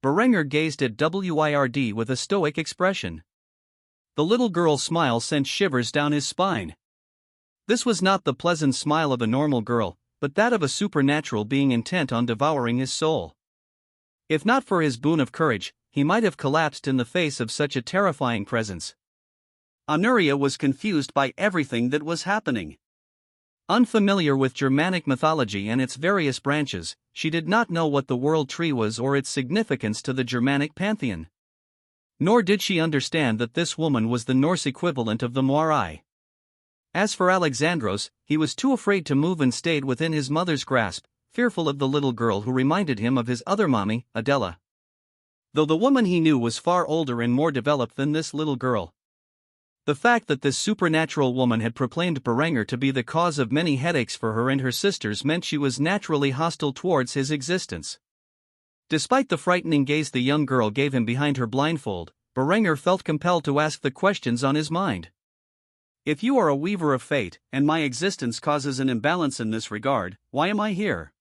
Berenger gazed at Wyrd with a stoic expression. The little girl's smile sent shivers down his spine. This was not the pleasant smile of a normal girl, but that of a supernatural being intent on devouring his soul. If not for his boon of courage, he might have collapsed in the face of such a terrifying presence. Anuria was confused by everything that was happening. Unfamiliar with Germanic mythology and its various branches, she did not know what the world tree was or its significance to the Germanic pantheon. Nor did she understand that this woman was the Norse equivalent of the Moirai. As for Alexandros, he was too afraid to move and stayed within his mother's grasp, fearful of the little girl who reminded him of his other mommy, Adela. Though the woman he knew was far older and more developed than this little girl. The fact that this supernatural woman had proclaimed Berenger to be the cause of many headaches for her and her sisters meant she was naturally hostile towards his existence. Despite the frightening gaze the young girl gave him behind her blindfold, Berenger felt compelled to ask the questions on his mind. If you are a weaver of fate, and my existence causes an imbalance in this regard, why am I here?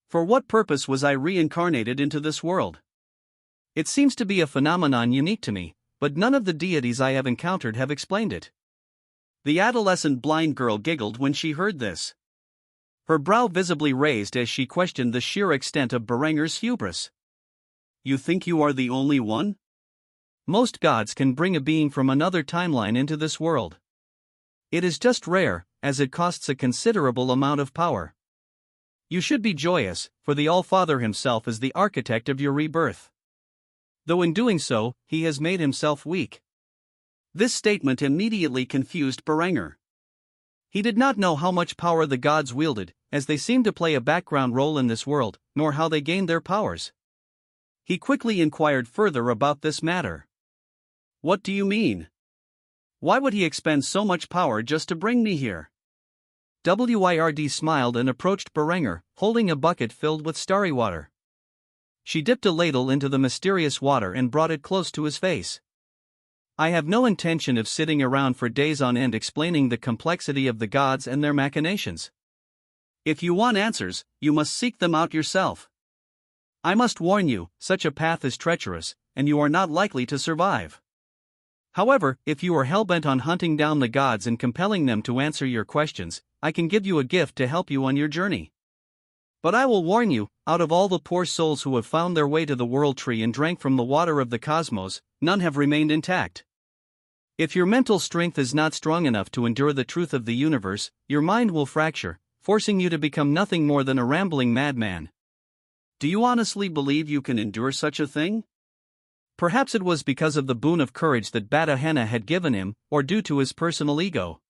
For what purpose was I reincarnated into this world? It seems to be a phenomenon unique to me, but none of the deities I have encountered have explained it. The adolescent blind girl giggled when she heard this. Her brow visibly raised as she questioned the sheer extent of Berenger's hubris. You think you are the only one? Most gods can bring a being from another timeline into this world. It is just rare, as it costs a considerable amount of power. You should be joyous, for the All-Father himself is the architect of your rebirth. Though in doing so, he has made himself weak. This statement immediately confused Berenger. He did not know how much power the gods wielded, as they seemed to play a background role in this world, nor how they gained their powers. He quickly inquired further about this matter. What do you mean? Why would he expend so much power just to bring me here? Wyrd smiled and approached Berenger, holding a bucket filled with starry water. She dipped a ladle into the mysterious water and brought it close to his face. I have no intention of sitting around for days on end explaining the complexity of the gods and their machinations. If you want answers, you must seek them out yourself. I must warn you, such a path is treacherous, and you are not likely to survive. However, if you are hell-bent on hunting down the gods and compelling them to answer your questions, I can give you a gift to help you on your journey. But I will warn you, out of all the poor souls who have found their way to the world tree and drank from the water of the cosmos, none have remained intact. If your mental strength is not strong enough to endure the truth of the universe, your mind will fracture, forcing you to become nothing more than a rambling madman. Do you honestly believe you can endure such a thing? Perhaps it was because of the boon of courage that Bata Henna had given him, or due to his personal ego.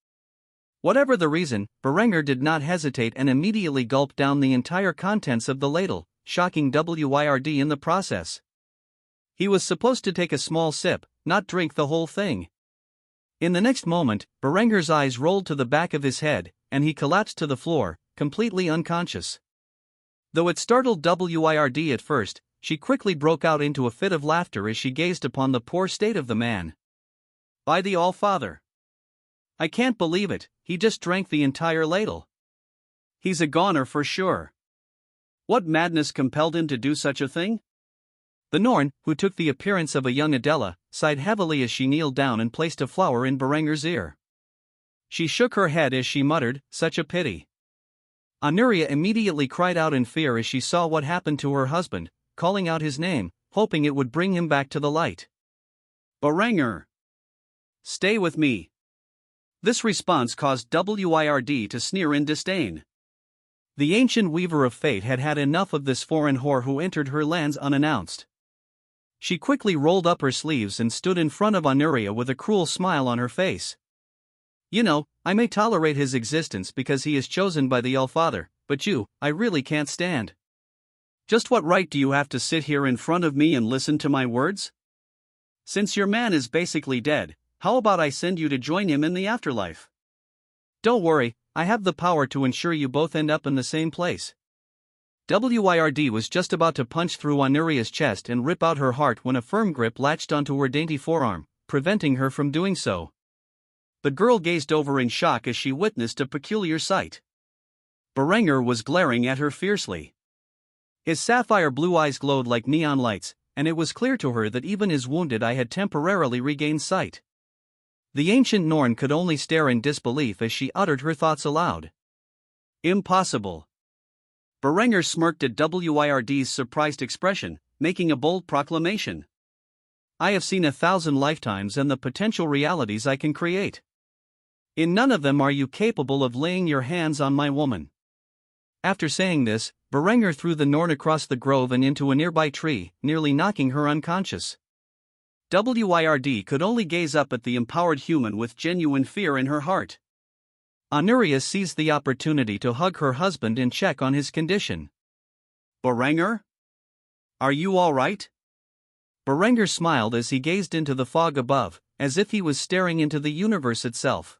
Whatever the reason, Berenger did not hesitate and immediately gulped down the entire contents of the ladle, shocking Wyrd in the process. He was supposed to take a small sip, not drink the whole thing. In the next moment, Berenger's eyes rolled to the back of his head, and he collapsed to the floor, completely unconscious. Though it startled Wyrd at first, she quickly broke out into a fit of laughter as she gazed upon the poor state of the man. By the All-Father! I can't believe it, he just drank the entire ladle. He's a goner for sure. What madness compelled him to do such a thing? The Norn, who took the appearance of a young Adela, sighed heavily as she kneeled down and placed a flower in Berenger's ear. She shook her head as she muttered, such a pity. Anuria immediately cried out in fear as she saw what happened to her husband, calling out his name, hoping it would bring him back to the light. Berenger! Stay with me! This response caused Wyrd to sneer in disdain. The ancient weaver of fate had had enough of this foreign whore who entered her lands unannounced. She quickly rolled up her sleeves and stood in front of Anuria with a cruel smile on her face. You know, I may tolerate his existence because he is chosen by the All-Father, but you, I really can't stand. Just what right do you have to sit here in front of me and listen to my words? Since your man is basically dead, how about I send you to join him in the afterlife? Don't worry, I have the power to ensure you both end up in the same place. Wyrd was just about to punch through Anuria's chest and rip out her heart when a firm grip latched onto her dainty forearm, preventing her from doing so. The girl gazed over in shock as she witnessed a peculiar sight. Berenger was glaring at her fiercely. His sapphire blue eyes glowed like neon lights, and it was clear to her that even his wounded eye had temporarily regained sight. The ancient Norn could only stare in disbelief as she uttered her thoughts aloud. Impossible. Berenger smirked at Wyrd's surprised expression, making a bold proclamation. I have seen 1,000 lifetimes and the potential realities I can create. In none of them are you capable of laying your hands on my woman. After saying this, Berenger threw the Norn across the grove and into a nearby tree, nearly knocking her unconscious. Wyrd could only gaze up at the empowered human with genuine fear in her heart. Honoria seized the opportunity to hug her husband and check on his condition. Berenger? Are you all right? Berenger smiled as he gazed into the fog above, as if he was staring into the universe itself.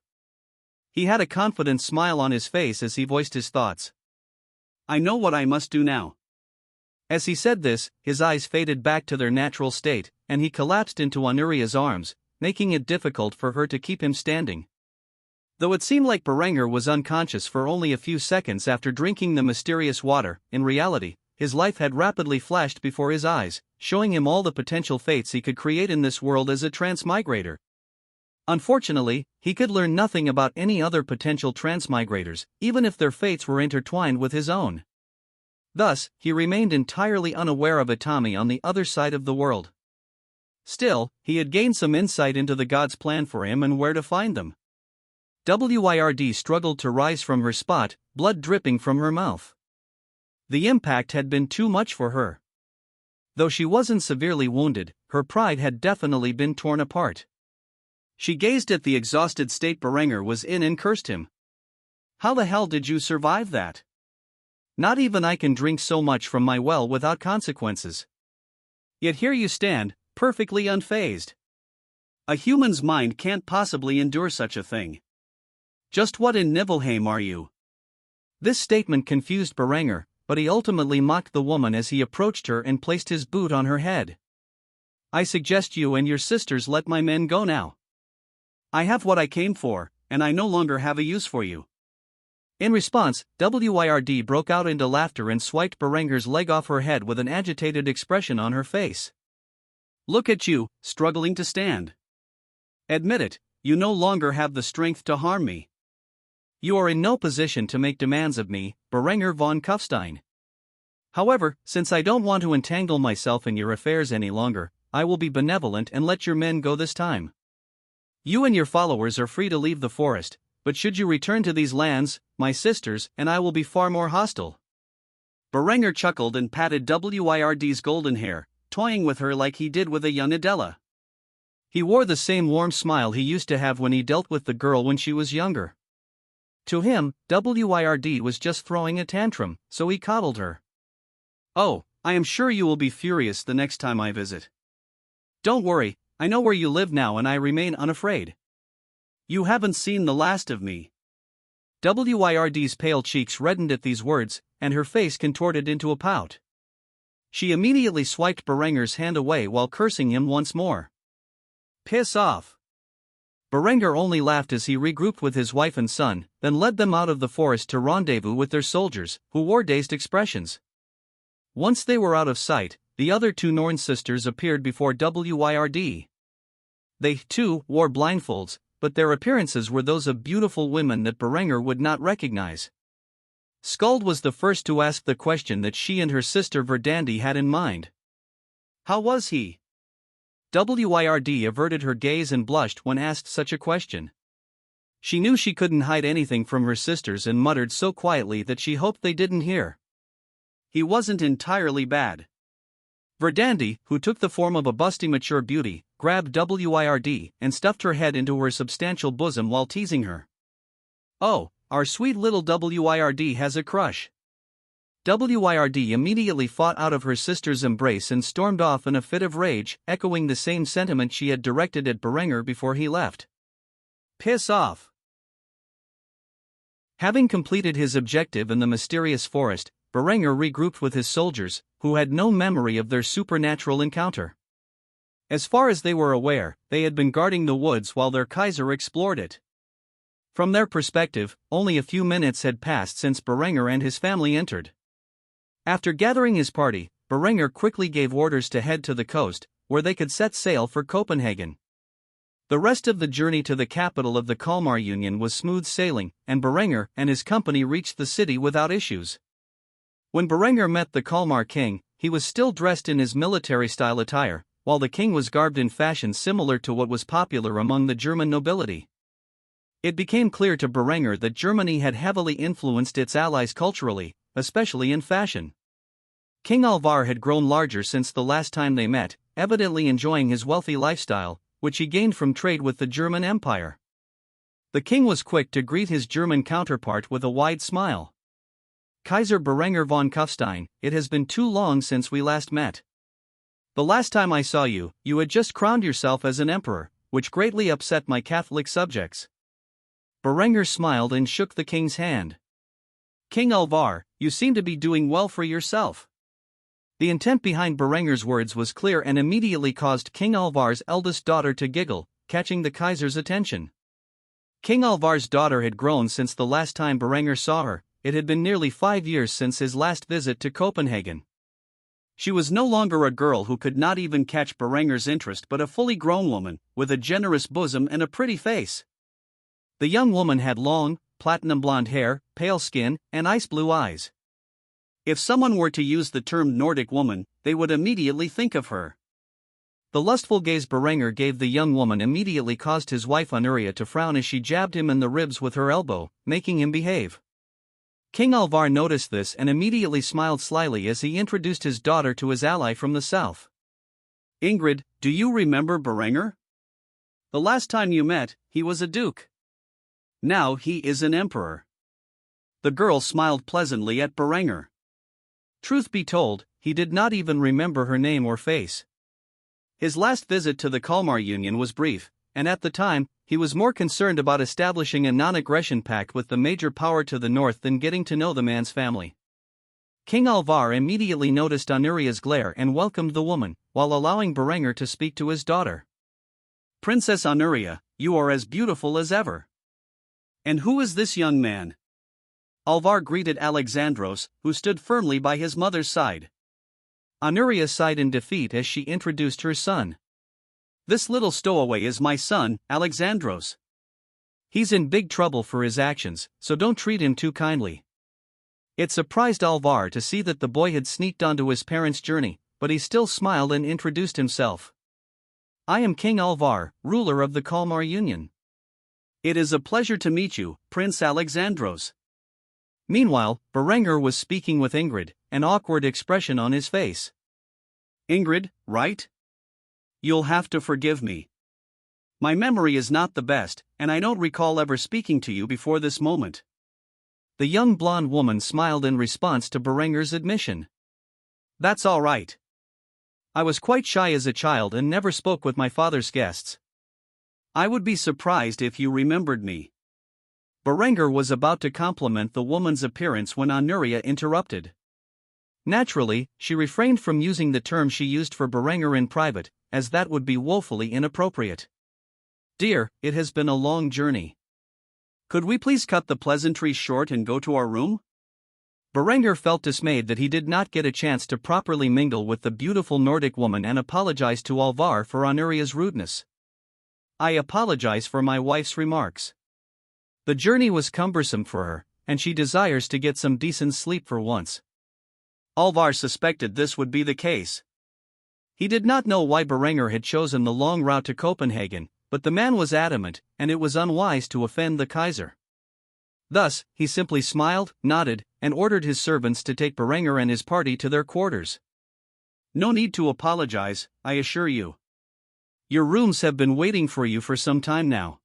He had a confident smile on his face as he voiced his thoughts. I know what I must do now. As he said this, his eyes faded back to their natural state, and he collapsed into Honoria's arms, making it difficult for her to keep him standing. Though it seemed like Berenger was unconscious for only a few seconds after drinking the mysterious water, in reality, his life had rapidly flashed before his eyes, showing him all the potential fates he could create in this world as a transmigrator. Unfortunately, he could learn nothing about any other potential transmigrators, even if their fates were intertwined with his own. Thus, he remained entirely unaware of Itami on the other side of the world. Still, he had gained some insight into the gods' plan for him and where to find them. Wyrd struggled to rise from her spot, blood dripping from her mouth. The impact had been too much for her. Though she wasn't severely wounded, her pride had definitely been torn apart. She gazed at the exhausted state Berenger was in and cursed him. How the hell did you survive that? Not even I can drink so much from my well without consequences. Yet here you stand, perfectly unfazed. A human's mind can't possibly endure such a thing. Just what in Nibelheim are you? This statement confused Berenger, but he ultimately mocked the woman as he approached her and placed his boot on her head. I suggest you and your sisters let my men go now. I have what I came for, and I no longer have a use for you. In response, Wyrd broke out into laughter and swiped Berenger's leg off her head with an agitated expression on her face. Look at you, struggling to stand. Admit it, you no longer have the strength to harm me. You are in no position to make demands of me, Berenger von Kufstein. However, since I don't want to entangle myself in your affairs any longer, I will be benevolent and let your men go this time. You and your followers are free to leave the forest, but should you return to these lands, my sisters and I will be far more hostile. Berenger chuckled and patted Wyrd's golden hair, toying with her like he did with a young Adela. He wore the same warm smile he used to have when he dealt with the girl when she was younger. To him, Wyrd was just throwing a tantrum, so he coddled her. Oh, I am sure you will be furious the next time I visit. Don't worry, I know where you live now and I remain unafraid. You haven't seen the last of me. Wyrd's pale cheeks reddened at these words, and her face contorted into a pout. She immediately swiped Berenger's hand away while cursing him once more. Piss off. Berenger only laughed as he regrouped with his wife and son, then led them out of the forest to rendezvous with their soldiers, who wore dazed expressions. Once they were out of sight, the other two Norn sisters appeared before Wyrd. They, too, wore blindfolds, but their appearances were those of beautiful women that Berenger would not recognize. Skuld was the first to ask the question that she and her sister Verdandi had in mind. How was he? Wyrd averted her gaze and blushed when asked such a question. She knew she couldn't hide anything from her sisters and muttered so quietly that she hoped they didn't hear. He wasn't entirely bad. Verdandi, who took the form of a busty mature beauty, grabbed Wyrd and stuffed her head into her substantial bosom while teasing her. Oh, our sweet little Wyrd has a crush. Wyrd immediately fought out of her sister's embrace and stormed off in a fit of rage, echoing the same sentiment she had directed at Berenger before he left. Piss off. Having completed his objective in the mysterious forest, Berenger regrouped with his soldiers, who had no memory of their supernatural encounter. As far as they were aware, they had been guarding the woods while their Kaiser explored it. From their perspective, only a few minutes had passed since Berenger and his family entered. After gathering his party, Berenger quickly gave orders to head to the coast, where they could set sail for Copenhagen. The rest of the journey to the capital of the Kalmar Union was smooth sailing, and Berenger and his company reached the city without issues. When Berenger met the Kalmar king, he was still dressed in his military-style attire, while the king was garbed in fashion similar to what was popular among the German nobility. It became clear to Berenger that Germany had heavily influenced its allies culturally, especially in fashion. King Alvar had grown larger since the last time they met, evidently enjoying his wealthy lifestyle, which he gained from trade with the German Empire. The king was quick to greet his German counterpart with a wide smile. "Kaiser Berenger von Kufstein, it has been too long since we last met. The last time I saw you, you had just crowned yourself as an emperor, which greatly upset my Catholic subjects." Berenger smiled and shook the king's hand. "King Alvar, you seem to be doing well for yourself." The intent behind Berenger's words was clear and immediately caused King Alvar's eldest daughter to giggle, catching the Kaiser's attention. King Alvar's daughter had grown since the last time Berenger saw her. It had been nearly 5 years since his last visit to Copenhagen. She was no longer a girl who could not even catch Berenger's interest but a fully grown woman, with a generous bosom and a pretty face. The young woman had long, platinum blonde hair, pale skin, and ice-blue eyes. If someone were to use the term Nordic woman, they would immediately think of her. The lustful gaze Berenger gave the young woman immediately caused his wife Honoria to frown as she jabbed him in the ribs with her elbow, making him behave. King Alvar noticed this and immediately smiled slyly as he introduced his daughter to his ally from the south. "Ingrid, do you remember Berenger? The last time you met, he was a duke. Now he is an emperor." The girl smiled pleasantly at Berenger. Truth be told, he did not even remember her name or face. His last visit to the Kalmar Union was brief, and at the time, he was more concerned about establishing a non-aggression pact with the major power to the north than getting to know the man's family. King Alvar immediately noticed Honoria's glare and welcomed the woman, while allowing Berenger to speak to his daughter. "Princess Honoria, you are as beautiful as ever. And who is this young man?" Alvar greeted Alexandros, who stood firmly by his mother's side. Honoria sighed in defeat as she introduced her son. "This little stowaway is my son, Alexandros. He's in big trouble for his actions, so don't treat him too kindly." It surprised Alvar to see that the boy had sneaked onto his parents' journey, but he still smiled and introduced himself. "I am King Alvar, ruler of the Kalmar Union. It is a pleasure to meet you, Prince Alexandros." Meanwhile, Berenger was speaking with Ingrid, an awkward expression on his face. "Ingrid, right? You'll have to forgive me. My memory is not the best, and I don't recall ever speaking to you before this moment." The young blonde woman smiled in response to Berenger's admission. "That's all right. I was quite shy as a child and never spoke with my father's guests. I would be surprised if you remembered me." Berenger was about to compliment the woman's appearance when Honoria interrupted. Naturally, she refrained from using the term she used for Berenger in private, as that would be woefully inappropriate. "Dear, it has been a long journey. Could we please cut the pleasantries short and go to our room?" Berenger felt dismayed that he did not get a chance to properly mingle with the beautiful Nordic woman and apologized to Alvar for Honoria's rudeness. "I apologize for my wife's remarks. The journey was cumbersome for her, and she desires to get some decent sleep for once." Alvar suspected this would be the case. He did not know why Berenger had chosen the long route to Copenhagen, but the man was adamant, and it was unwise to offend the Kaiser. Thus, he simply smiled, nodded, and ordered his servants to take Berenger and his party to their quarters. "No need to apologize, I assure you. Your rooms have been waiting for you for some time now.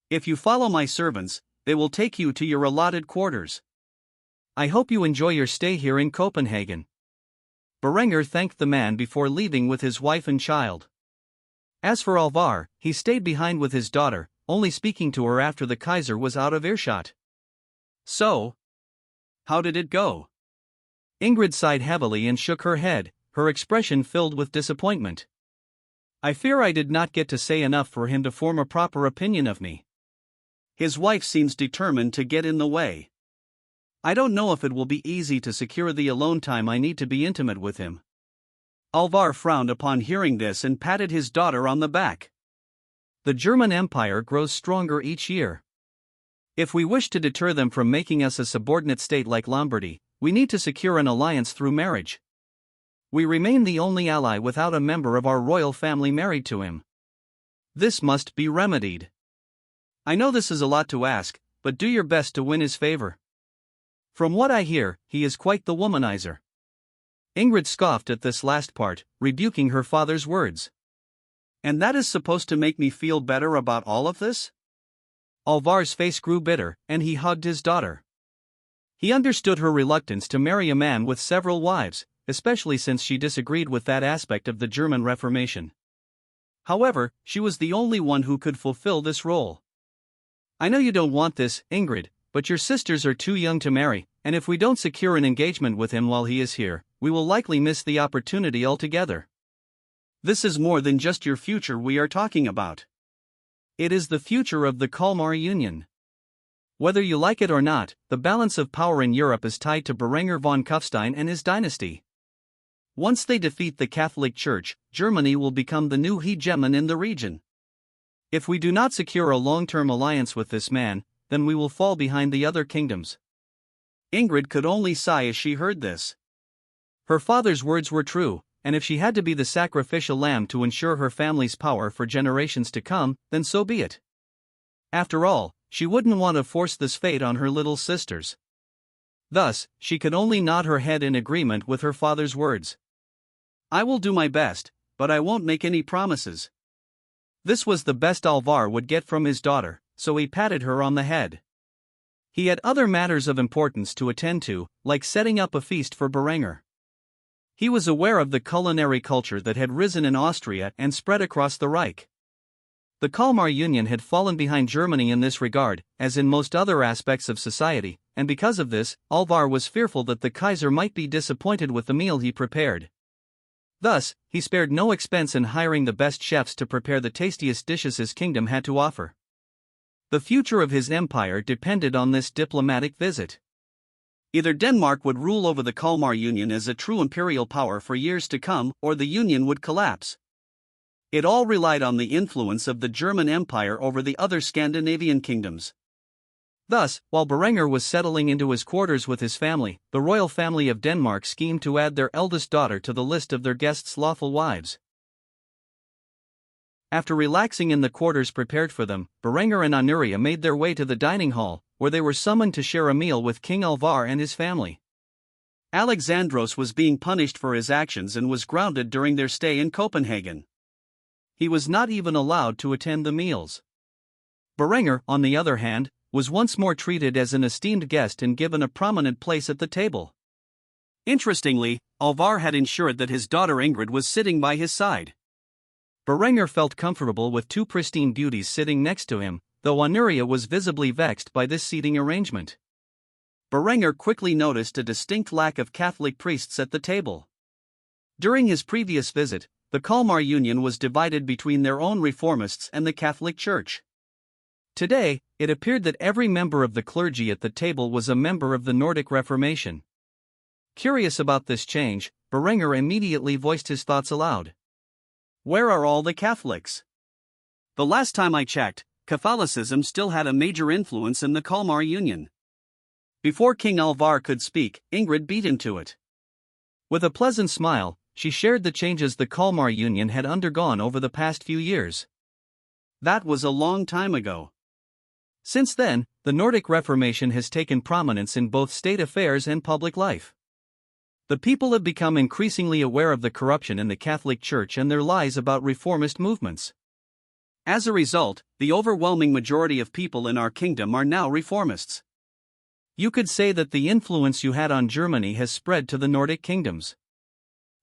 If you follow my servants, they will take you to your allotted quarters. I hope you enjoy your stay here in Copenhagen." Berenger thanked the man before leaving with his wife and child. As for Alvar, he stayed behind with his daughter, only speaking to her after the Kaiser was out of earshot. "So, how did it go?" Ingrid sighed heavily and shook her head, her expression filled with disappointment. "I fear I did not get to say enough for him to form a proper opinion of me. His wife seems determined to get in the way. I don't know if it will be easy to secure the alone time I need to be intimate with him. Alvar frowned upon hearing this and patted his daughter on the back. The German Empire grows stronger each year. If we wish to deter them from making us a subordinate state like Lombardy, we need to secure an alliance through marriage. We remain the only ally without a member of our royal family married to him. This must be remedied. I know this is a lot to ask, but do your best to win his favor. From what I hear, he is quite the womanizer. Ingrid scoffed at this last part, rebuking her father's words. And that is supposed to make me feel better about all of this? Alvar's face grew bitter, and he hugged his daughter. He understood her reluctance to marry a man with several wives, especially since she disagreed with that aspect of the German Reformation. However, she was the only one who could fulfill this role. I know you don't want this, Ingrid, but your sisters are too young to marry, and if we don't secure an engagement with him while he is here, we will likely miss the opportunity altogether. This is more than just your future we are talking about. It is the future of the Kalmar Union. Whether you like it or not, the balance of power in Europe is tied to Berenger von Kufstein and his dynasty. Once they defeat the Catholic Church, Germany will become the new hegemon in the region. If we do not secure a long-term alliance with this man, then we will fall behind the other kingdoms. Ingrid could only sigh as she heard this. Her father's words were true, and if she had to be the sacrificial lamb to ensure her family's power for generations to come, then so be it. After all, she wouldn't want to force this fate on her little sisters. Thus, she could only nod her head in agreement with her father's words. I will do my best, but I won't make any promises. This was the best Alvar would get from his daughter, so he patted her on the head. He had other matters of importance to attend to, like setting up a feast for Berenger. He was aware of the culinary culture that had risen in Austria and spread across the Reich. The Kalmar Union had fallen behind Germany in this regard, as in most other aspects of society, and because of this, Alvar was fearful that the Kaiser might be disappointed with the meal he prepared. Thus, he spared no expense in hiring the best chefs to prepare the tastiest dishes his kingdom had to offer. The future of his empire depended on this diplomatic visit. Either Denmark would rule over the Kalmar Union as a true imperial power for years to come, or the Union would collapse. It all relied on the influence of the German Empire over the other Scandinavian kingdoms. Thus, while Berenger was settling into his quarters with his family, the royal family of Denmark schemed to add their eldest daughter to the list of their guests' lawful wives. After relaxing in the quarters prepared for them, Berenger and Honoria made their way to the dining hall, where they were summoned to share a meal with King Alvar and his family. Alexandros was being punished for his actions and was grounded during their stay in Copenhagen. He was not even allowed to attend the meals. Berenger, on the other hand, was once more treated as an esteemed guest and given a prominent place at the table. Interestingly, Alvar had ensured that his daughter Ingrid was sitting by his side. Berenger felt comfortable with two pristine beauties sitting next to him, though Honoria was visibly vexed by this seating arrangement. Berenger quickly noticed a distinct lack of Catholic priests at the table. During his previous visit, the Kalmar Union was divided between their own reformists and the Catholic Church. Today, it appeared that every member of the clergy at the table was a member of the Nordic Reformation. Curious about this change, Berenger immediately voiced his thoughts aloud. Where are all the Catholics? The last time I checked, Catholicism still had a major influence in the Kalmar Union. Before King Alvar could speak, Ingrid beat him to it. With a pleasant smile, she shared the changes the Kalmar Union had undergone over the past few years. That was a long time ago. Since then, the Nordic Reformation has taken prominence in both state affairs and public life. The people have become increasingly aware of the corruption in the Catholic Church and their lies about reformist movements. As a result, the overwhelming majority of people in our kingdom are now reformists. You could say that the influence you had on Germany has spread to the Nordic kingdoms.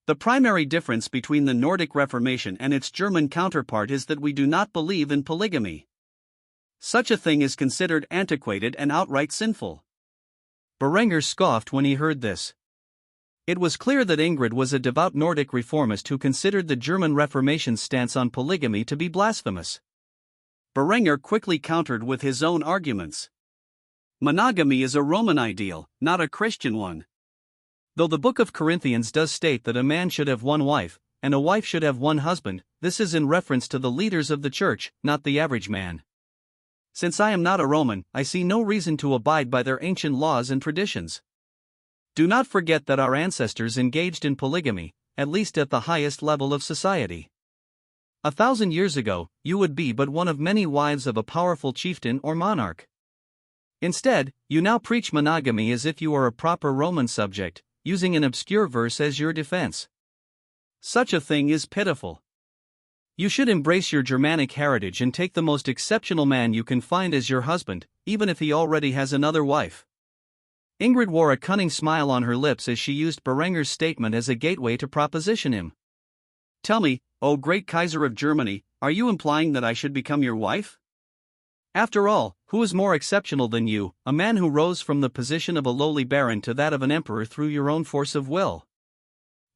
The primary difference between the Nordic Reformation and its German counterpart is that we do not believe in polygamy. Such a thing is considered antiquated and outright sinful. Berenger scoffed when he heard this. It was clear that Ingrid was a devout Nordic reformist who considered the German Reformation's stance on polygamy to be blasphemous. Berenger quickly countered with his own arguments. Monogamy is a Roman ideal, not a Christian one. Though the Book of Corinthians does state that a man should have one wife, and a wife should have one husband, this is in reference to the leaders of the church, not the average man. Since I am not a Roman, I see no reason to abide by their ancient laws and traditions. Do not forget that our ancestors engaged in polygamy, at least at the highest level of society. 1,000 years ago, you would be but one of many wives of a powerful chieftain or monarch. Instead, you now preach monogamy as if you are a proper Roman subject, using an obscure verse as your defense. Such a thing is pitiful. You should embrace your Germanic heritage and take the most exceptional man you can find as your husband, even if he already has another wife. Ingrid wore a cunning smile on her lips as she used Berenger's statement as a gateway to proposition him. Tell me, O great Kaiser of Germany, are you implying that I should become your wife? After all, who is more exceptional than you, a man who rose from the position of a lowly baron to that of an emperor through your own force of will?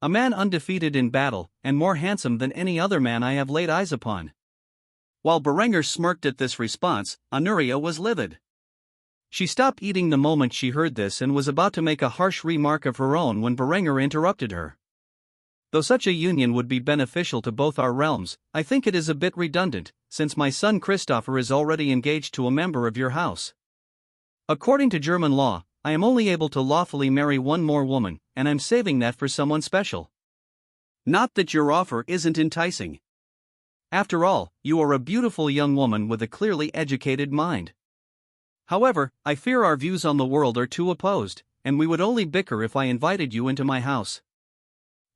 A man undefeated in battle, and more handsome than any other man I have laid eyes upon. While Berenger smirked at this response, Honoria was livid. She stopped eating the moment she heard this and was about to make a harsh remark of her own when Berenger interrupted her. Though such a union would be beneficial to both our realms, I think it is a bit redundant, since my son Christopher is already engaged to a member of your house. According to German law, I am only able to lawfully marry one more woman, and I'm saving that for someone special. Not that your offer isn't enticing. After all, you are a beautiful young woman with a clearly educated mind. However, I fear our views on the world are too opposed, and we would only bicker if I invited you into my house.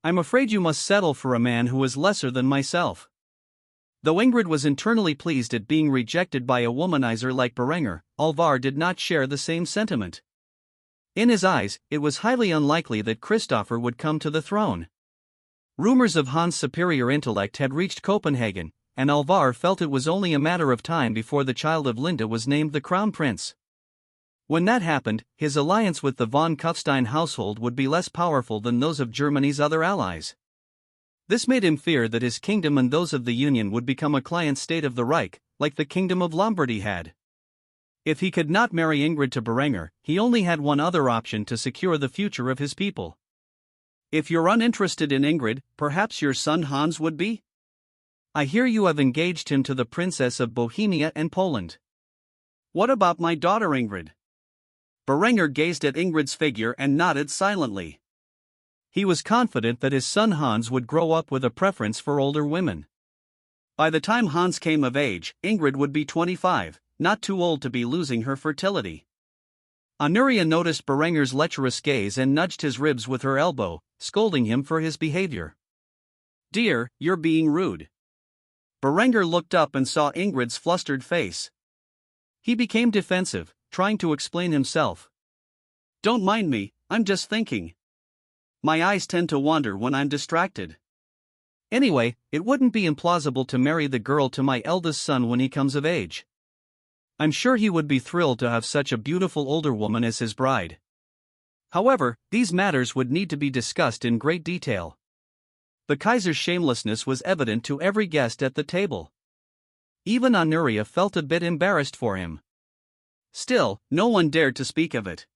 I'm afraid you must settle for a man who is lesser than myself. Though Ingrid was internally pleased at being rejected by a womanizer like Berenger, Alvar did not share the same sentiment. In his eyes, it was highly unlikely that Christopher would come to the throne. Rumors of Hans' superior intellect had reached Copenhagen, and Alvar felt it was only a matter of time before the child of Linda was named the crown prince. When that happened, his alliance with the von Kufstein household would be less powerful than those of Germany's other allies. This made him fear that his kingdom and those of the Union would become a client state of the Reich, like the Kingdom of Lombardy had. If he could not marry Ingrid to Berenger, he only had one other option to secure the future of his people. If you're uninterested in Ingrid, perhaps your son Hans would be? I hear you have engaged him to the Princess of Bohemia and Poland. What about my daughter Ingrid? Berenger gazed at Ingrid's figure and nodded silently. He was confident that his son Hans would grow up with a preference for older women. By the time Hans came of age, Ingrid would be 25, not too old to be losing her fertility. Honoria noticed Berenger's lecherous gaze and nudged his ribs with her elbow, scolding him for his behavior. Dear, you're being rude. Berenger looked up and saw Ingrid's flustered face. He became defensive, trying to explain himself. Don't mind me, I'm just thinking. My eyes tend to wander when I'm distracted. Anyway, it wouldn't be implausible to marry the girl to my eldest son when he comes of age. I'm sure he would be thrilled to have such a beautiful older woman as his bride. However, these matters would need to be discussed in great detail. The Kaiser's shamelessness was evident to every guest at the table. Even Honoria felt a bit embarrassed for him. Still, no one dared to speak of it.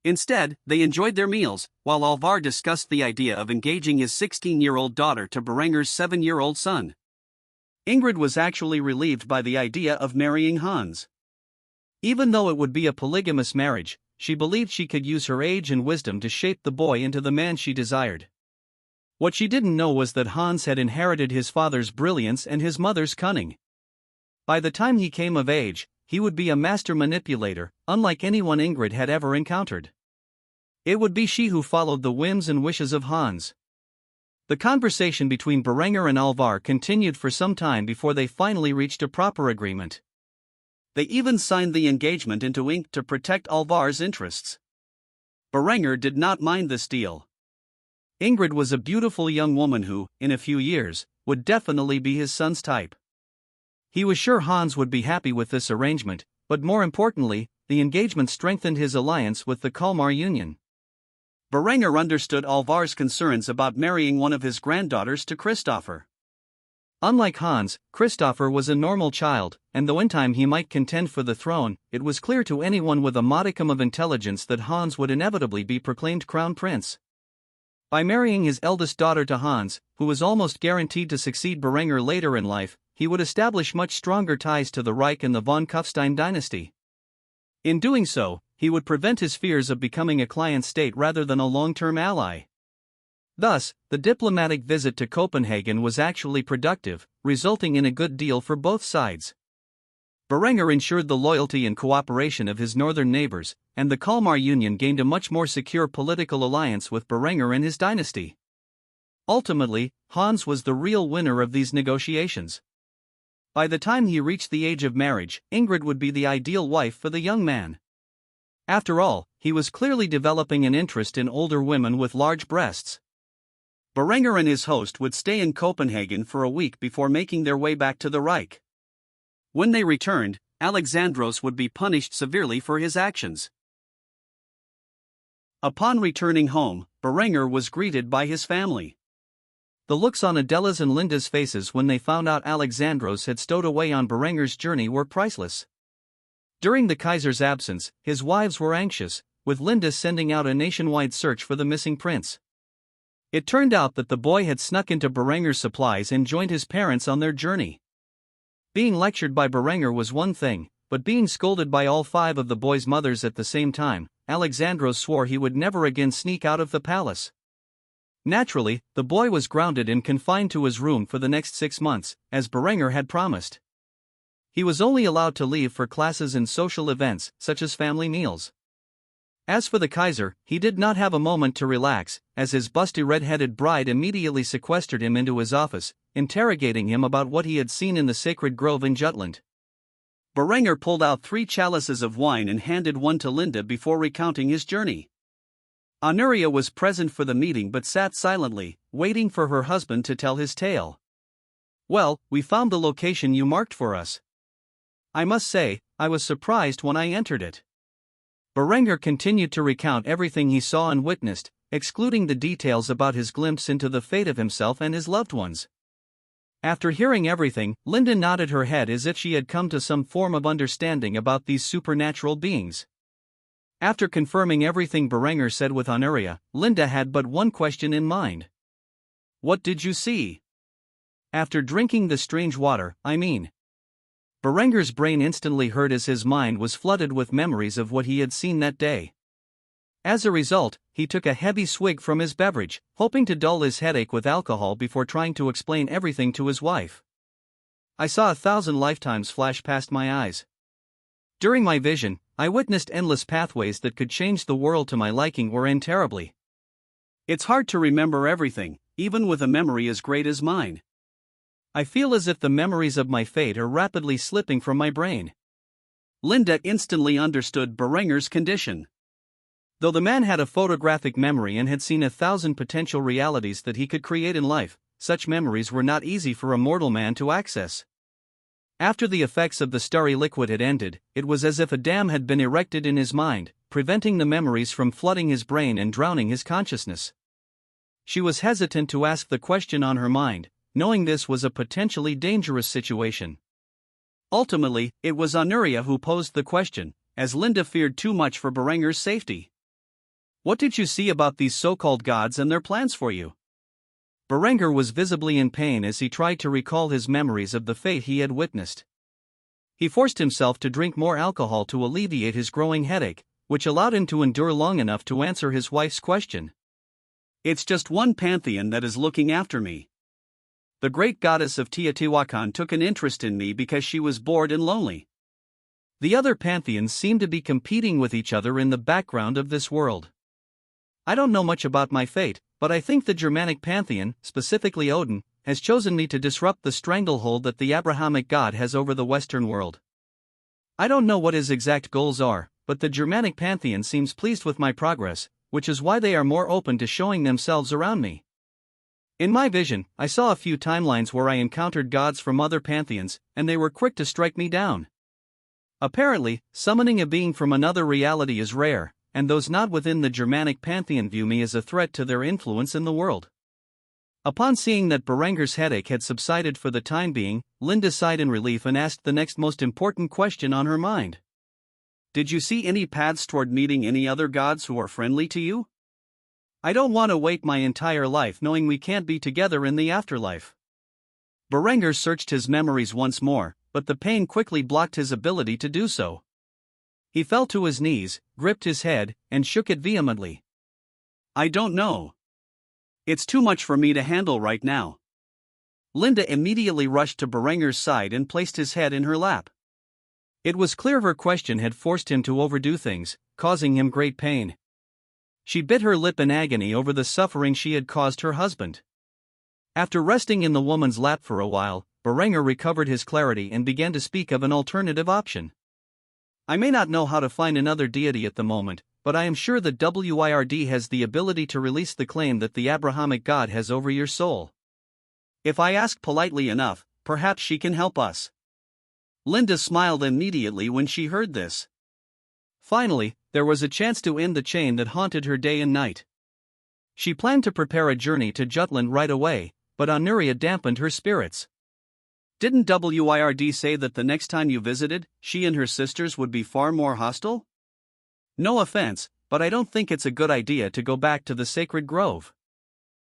Instead, they enjoyed their meals, while Alvar discussed the idea of engaging his 16-year-old daughter to Berenger's 7-year-old son. Ingrid was actually relieved by the idea of marrying Hans. Even though it would be a polygamous marriage, she believed she could use her age and wisdom to shape the boy into the man she desired. What she didn't know was that Hans had inherited his father's brilliance and his mother's cunning. By the time he came of age, he would be a master manipulator, unlike anyone Ingrid had ever encountered. It would be she who followed the whims and wishes of Hans. The conversation between Berenger and Alvar continued for some time before they finally reached a proper agreement. They even signed the engagement into ink to protect Alvar's interests. Berenger did not mind this deal. Ingrid was a beautiful young woman who, in a few years, would definitely be his son's type. He was sure Hans would be happy with this arrangement, but more importantly, the engagement strengthened his alliance with the Kalmar Union. Berenger understood Alvar's concerns about marrying one of his granddaughters to Christopher. Unlike Hans, Christopher was a normal child, and though in time he might contend for the throne, it was clear to anyone with a modicum of intelligence that Hans would inevitably be proclaimed crown prince. By marrying his eldest daughter to Hans, who was almost guaranteed to succeed Berenger later in life, he would establish much stronger ties to the Reich and the von Kufstein dynasty. In doing so, he would prevent his fears of becoming a client state rather than a long-term ally. Thus, the diplomatic visit to Copenhagen was actually productive, resulting in a good deal for both sides. Berenger ensured the loyalty and cooperation of his northern neighbors, and the Kalmar Union gained a much more secure political alliance with Berenger and his dynasty. Ultimately, Hans was the real winner of these negotiations. By the time he reached the age of marriage, Ingrid would be the ideal wife for the young man. After all, he was clearly developing an interest in older women with large breasts. Berenger and his host would stay in Copenhagen for a week before making their way back to the Reich. When they returned, Alexandros would be punished severely for his actions. Upon returning home, Berenger was greeted by his family. The looks on Adela's and Linda's faces when they found out Alexandros had stowed away on Berenger's journey were priceless. During the Kaiser's absence, his wives were anxious, with Linda sending out a nationwide search for the missing prince. It turned out that the boy had snuck into Berenger's supplies and joined his parents on their journey. Being lectured by Berenger was one thing, but being scolded by all 5 of the boys' mothers at the same time, Alexandros swore he would never again sneak out of the palace. Naturally, the boy was grounded and confined to his room for the next 6 months, as Berenger had promised. He was only allowed to leave for classes and social events, such as family meals. As for the Kaiser, he did not have a moment to relax, as his busty red-headed bride immediately sequestered him into his office, interrogating him about what he had seen in the sacred grove in Jutland. Berenger pulled out 3 chalices of wine and handed one to Linda before recounting his journey. Honoria was present for the meeting but sat silently, waiting for her husband to tell his tale. "Well, we found the location you marked for us. I must say, I was surprised when I entered it." Berenger continued to recount everything he saw and witnessed, excluding the details about his glimpse into the fate of himself and his loved ones. After hearing everything, Linda nodded her head as if she had come to some form of understanding about these supernatural beings. After confirming everything Berenger said with Honoria, Linda had but one question in mind. "What did you see?" "After drinking the strange water, I mean." Berenger's brain instantly hurt as his mind was flooded with memories of what he had seen that day. As a result, he took a heavy swig from his beverage, hoping to dull his headache with alcohol before trying to explain everything to his wife. "I saw 1,000 lifetimes flash past my eyes. During my vision, I witnessed endless pathways that could change the world to my liking or end terribly. It's hard to remember everything, even with a memory as great as mine. I feel as if the memories of my fate are rapidly slipping from my brain." Linda instantly understood Berenger's condition. Though the man had a photographic memory and had seen 1,000 potential realities that he could create in life, such memories were not easy for a mortal man to access. After the effects of the starry liquid had ended, it was as if a dam had been erected in his mind, preventing the memories from flooding his brain and drowning his consciousness. She was hesitant to ask the question on her mind, knowing this was a potentially dangerous situation. Ultimately, it was Honoria who posed the question, as Linda feared too much for Berenger's safety. "What did you see about these so-called gods and their plans for you?" Berenger was visibly in pain as he tried to recall his memories of the fate he had witnessed. He forced himself to drink more alcohol to alleviate his growing headache, which allowed him to endure long enough to answer his wife's question. "It's just one pantheon that is looking after me. The great goddess of Teotihuacan took an interest in me because she was bored and lonely. The other pantheons seem to be competing with each other in the background of this world. I don't know much about my fate, but I think the Germanic pantheon, specifically Odin, has chosen me to disrupt the stranglehold that the Abrahamic god has over the Western world. I don't know what his exact goals are, but the Germanic pantheon seems pleased with my progress, which is why they are more open to showing themselves around me. In my vision, I saw a few timelines where I encountered gods from other pantheons, and they were quick to strike me down. Apparently, summoning a being from another reality is rare, and those not within the Germanic pantheon view me as a threat to their influence in the world. Upon seeing that Berenger's headache had subsided for the time being, Linda sighed in relief and asked the next most important question on her mind. Did you see any paths toward meeting any other gods who are friendly to you? I don't want to wait my entire life knowing we can't be together in the afterlife. Berenger searched his memories once more, but the pain quickly blocked his ability to do so. He fell to his knees, gripped his head, and shook it vehemently. I don't know. It's too much for me to handle right now. Linda immediately rushed to Berenger's side and placed his head in her lap. It was clear her question had forced him to overdo things, causing him great pain. She bit her lip in agony over the suffering she had caused her husband. After resting in the woman's lap for a while, Berenger recovered his clarity and began to speak of an alternative option. I may not know how to find another deity at the moment, but I am sure the WIRD has the ability to release the claim that the Abrahamic God has over your soul. If I ask politely enough, perhaps she can help us. Linda smiled immediately when she heard this. Finally, there was a chance to end the chain that haunted her day and night. She planned to prepare a journey to Jutland right away, but Anuria dampened her spirits. Didn't WIRD say that the next time you visited, she and her sisters would be far more hostile? No offense, but I don't think it's a good idea to go back to the sacred grove.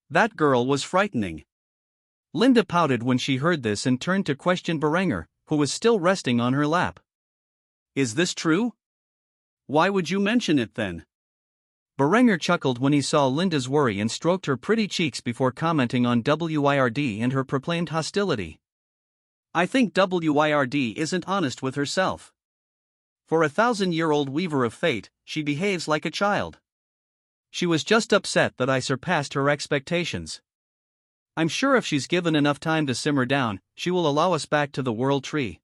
That girl was frightening. Linda pouted when she heard this and turned to question Berenger, who was still resting on her lap. Is this true? Why would you mention it then? Berenger chuckled when he saw Linda's worry and stroked her pretty cheeks before commenting on WIRD and her proclaimed hostility. I think WIRD isn't honest with herself. For a 1,000-year-old weaver of fate, she behaves like a child. She was just upset that I surpassed her expectations. I'm sure if she's given enough time to simmer down, she will allow us back to the World Tree.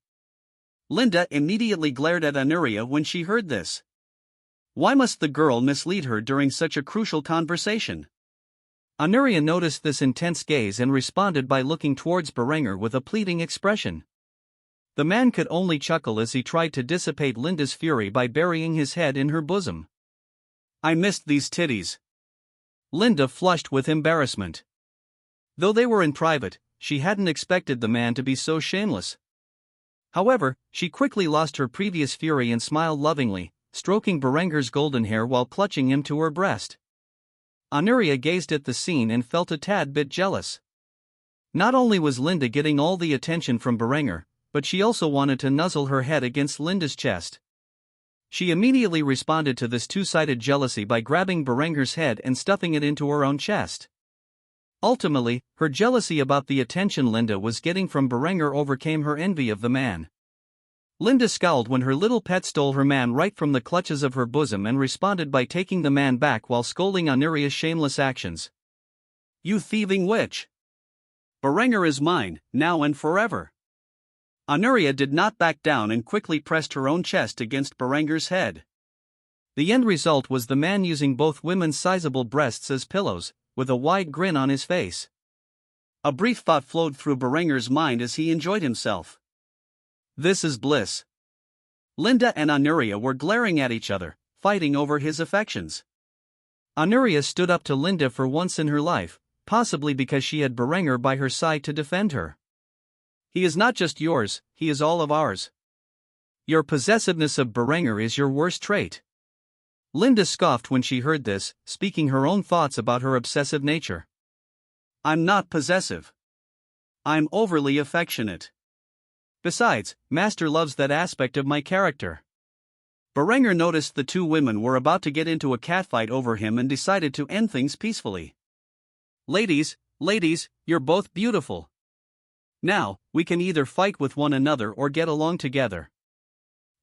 Linda immediately glared at Anuria when she heard this. Why must the girl mislead her during such a crucial conversation? Anuria noticed this intense gaze and responded by looking towards Berenger with a pleading expression. The man could only chuckle as he tried to dissipate Linda's fury by burying his head in her bosom. I missed these titties. Linda flushed with embarrassment. Though they were in private, she hadn't expected the man to be so shameless. However, she quickly lost her previous fury and smiled lovingly, stroking Berenger's golden hair while clutching him to her breast. Anuria gazed at the scene and felt a tad bit jealous. Not only was Linda getting all the attention from Berenger, but she also wanted to nuzzle her head against Linda's chest. She immediately responded to this two-sided jealousy by grabbing Berenger's head and stuffing it into her own chest. Ultimately, her jealousy about the attention Linda was getting from Berenger overcame her envy of the man. Linda scowled when her little pet stole her man right from the clutches of her bosom and responded by taking the man back while scolding Anuria's shameless actions. You thieving witch! Berenger is mine, now and forever. Anuria did not back down and quickly pressed her own chest against Berenger's head. The end result was the man using both women's sizable breasts as pillows, with a wide grin on his face. A brief thought flowed through Berenger's mind as he enjoyed himself. This is bliss. Linda and Anuria were glaring at each other, fighting over his affections. Anuria stood up to Linda for once in her life, possibly because she had Berenger by her side to defend her. He is not just yours, he is all of ours. Your possessiveness of Berenger is your worst trait. Linda scoffed when she heard this, speaking her own thoughts about her obsessive nature. I'm not possessive. I'm overly affectionate. Besides, Master loves that aspect of my character. Berenger noticed the two women were about to get into a catfight over him and decided to end things peacefully. Ladies, you're both beautiful. Now, we can either fight with one another or get along together.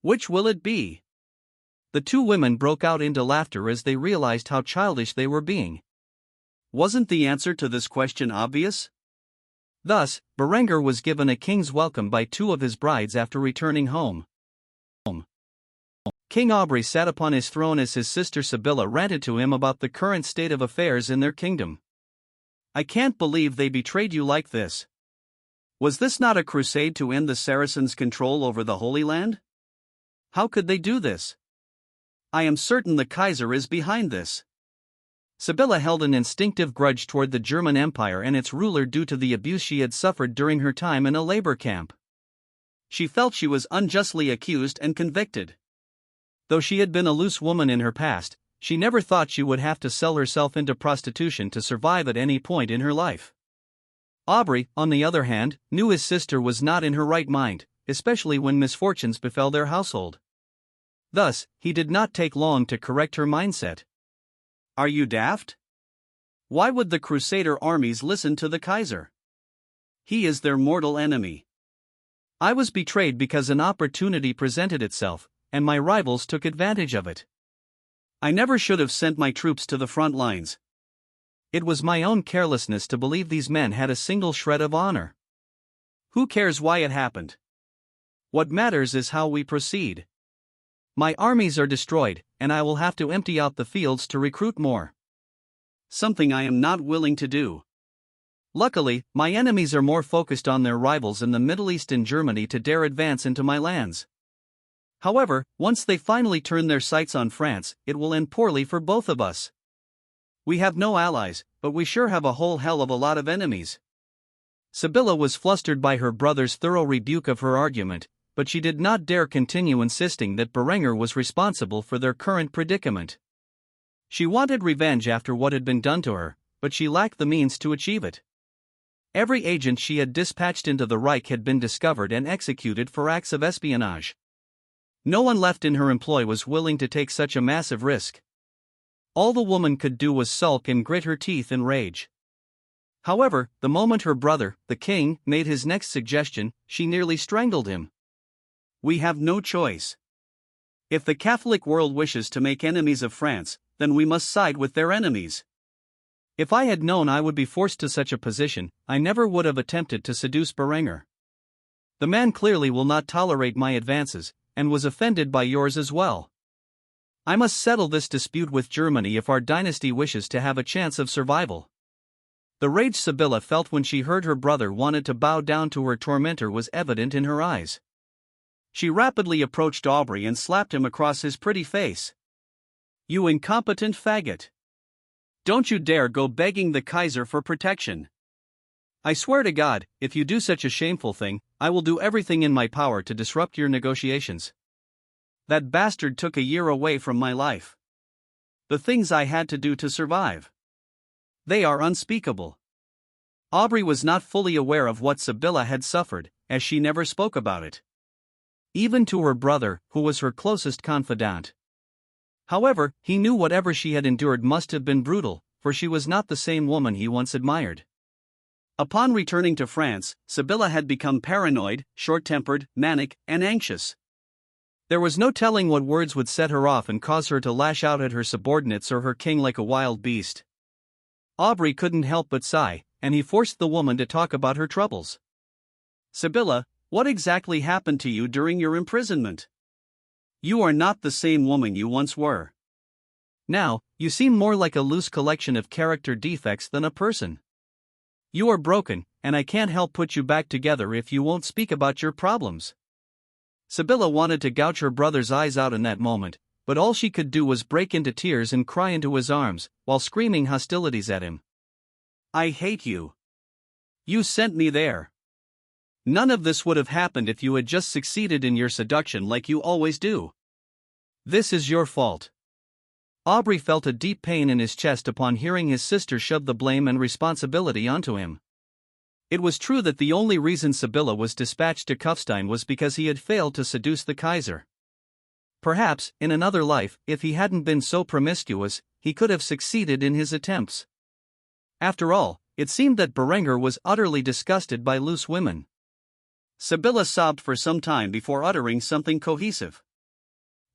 Which will it be? The two women broke out into laughter as they realized how childish they were being. Wasn't the answer to this question obvious? Thus, Berenger was given a king's welcome by two of his brides after returning home. King Aubrey sat upon his throne as his sister Sibylla ranted to him about the current state of affairs in their kingdom. I can't believe they betrayed you like this. Was this not a crusade to end the Saracens' control over the Holy Land? How could they do this? I am certain the Kaiser is behind this. Sibylla held an instinctive grudge toward the German Empire and its ruler due to the abuse she had suffered during her time in a labor camp. She felt she was unjustly accused and convicted. Though she had been a loose woman in her past, she never thought she would have to sell herself into prostitution to survive at any point in her life. Aubrey, on the other hand, knew his sister was not in her right mind, especially when misfortunes befell their household. Thus, he did not take long to correct her mindset. Are you daft? Why would the Crusader armies listen to the Kaiser? He is their mortal enemy. I was betrayed because an opportunity presented itself, and my rivals took advantage of it. I never should have sent my troops to the front lines. It was my own carelessness to believe these men had a single shred of honor. Who cares why it happened? What matters is how we proceed. My armies are destroyed, and I will have to empty out the fields to recruit more. Something I am not willing to do. Luckily, my enemies are more focused on their rivals in the Middle East and Germany to dare advance into my lands. However, once they finally turn their sights on France, it will end poorly for both of us. We have no allies, but we sure have a whole hell of a lot of enemies. Sibylla was flustered by her brother's thorough rebuke of her argument, but she did not dare continue insisting that Uroarbrunnr was responsible for their current predicament. She wanted revenge after what had been done to her, but she lacked the means to achieve it. Every agent she had dispatched into the Reich had been discovered and executed for acts of espionage. No one left in her employ was willing to take such a massive risk. All the woman could do was sulk and grit her teeth in rage. However, the moment her brother, the king, made his next suggestion, she nearly strangled him. We have no choice. If the Catholic world wishes to make enemies of France, then we must side with their enemies. If I had known I would be forced to such a position, I never would have attempted to seduce Uroarbrunnr. The man clearly will not tolerate my advances, and was offended by yours as well. I must settle this dispute with Germany if our dynasty wishes to have a chance of survival. The rage Sibylla felt when she heard her brother wanted to bow down to her tormentor was evident in her eyes. She rapidly approached Aubrey and slapped him across his pretty face. You incompetent faggot! Don't you dare go begging the Kaiser for protection. I swear to God, if you do such a shameful thing, I will do everything in my power to disrupt your negotiations. That bastard took a year away from my life. The things I had to do to survive. They are unspeakable. Aubrey was not fully aware of what Sibylla had suffered, as she never spoke about it. Even to her brother, who was her closest confidant. However, he knew whatever she had endured must have been brutal, for she was not the same woman he once admired. Upon returning to France, Sibylla had become paranoid, short-tempered, manic, and anxious. There was no telling what words would set her off and cause her to lash out at her subordinates or her king like a wild beast. Aubrey couldn't help but sigh, and he forced the woman to talk about her troubles. Sibylla, what exactly happened to you during your imprisonment? You are not the same woman you once were. Now, you seem more like a loose collection of character defects than a person. You are broken, and I can't help put you back together if you won't speak about your problems. Sibylla wanted to gouge her brother's eyes out in that moment, but all she could do was break into tears and cry into his arms, while screaming hostilities at him. I hate you. You sent me there. None of this would have happened if you had just succeeded in your seduction like you always do. This is your fault. Aubrey felt a deep pain in his chest upon hearing his sister shove the blame and responsibility onto him. It was true that the only reason Sibylla was dispatched to Kufstein was because he had failed to seduce the Kaiser. Perhaps, in another life, if he hadn't been so promiscuous, he could have succeeded in his attempts. After all, it seemed that Uroarbrunnr was utterly disgusted by loose women. Sibylla sobbed for some time before uttering something cohesive.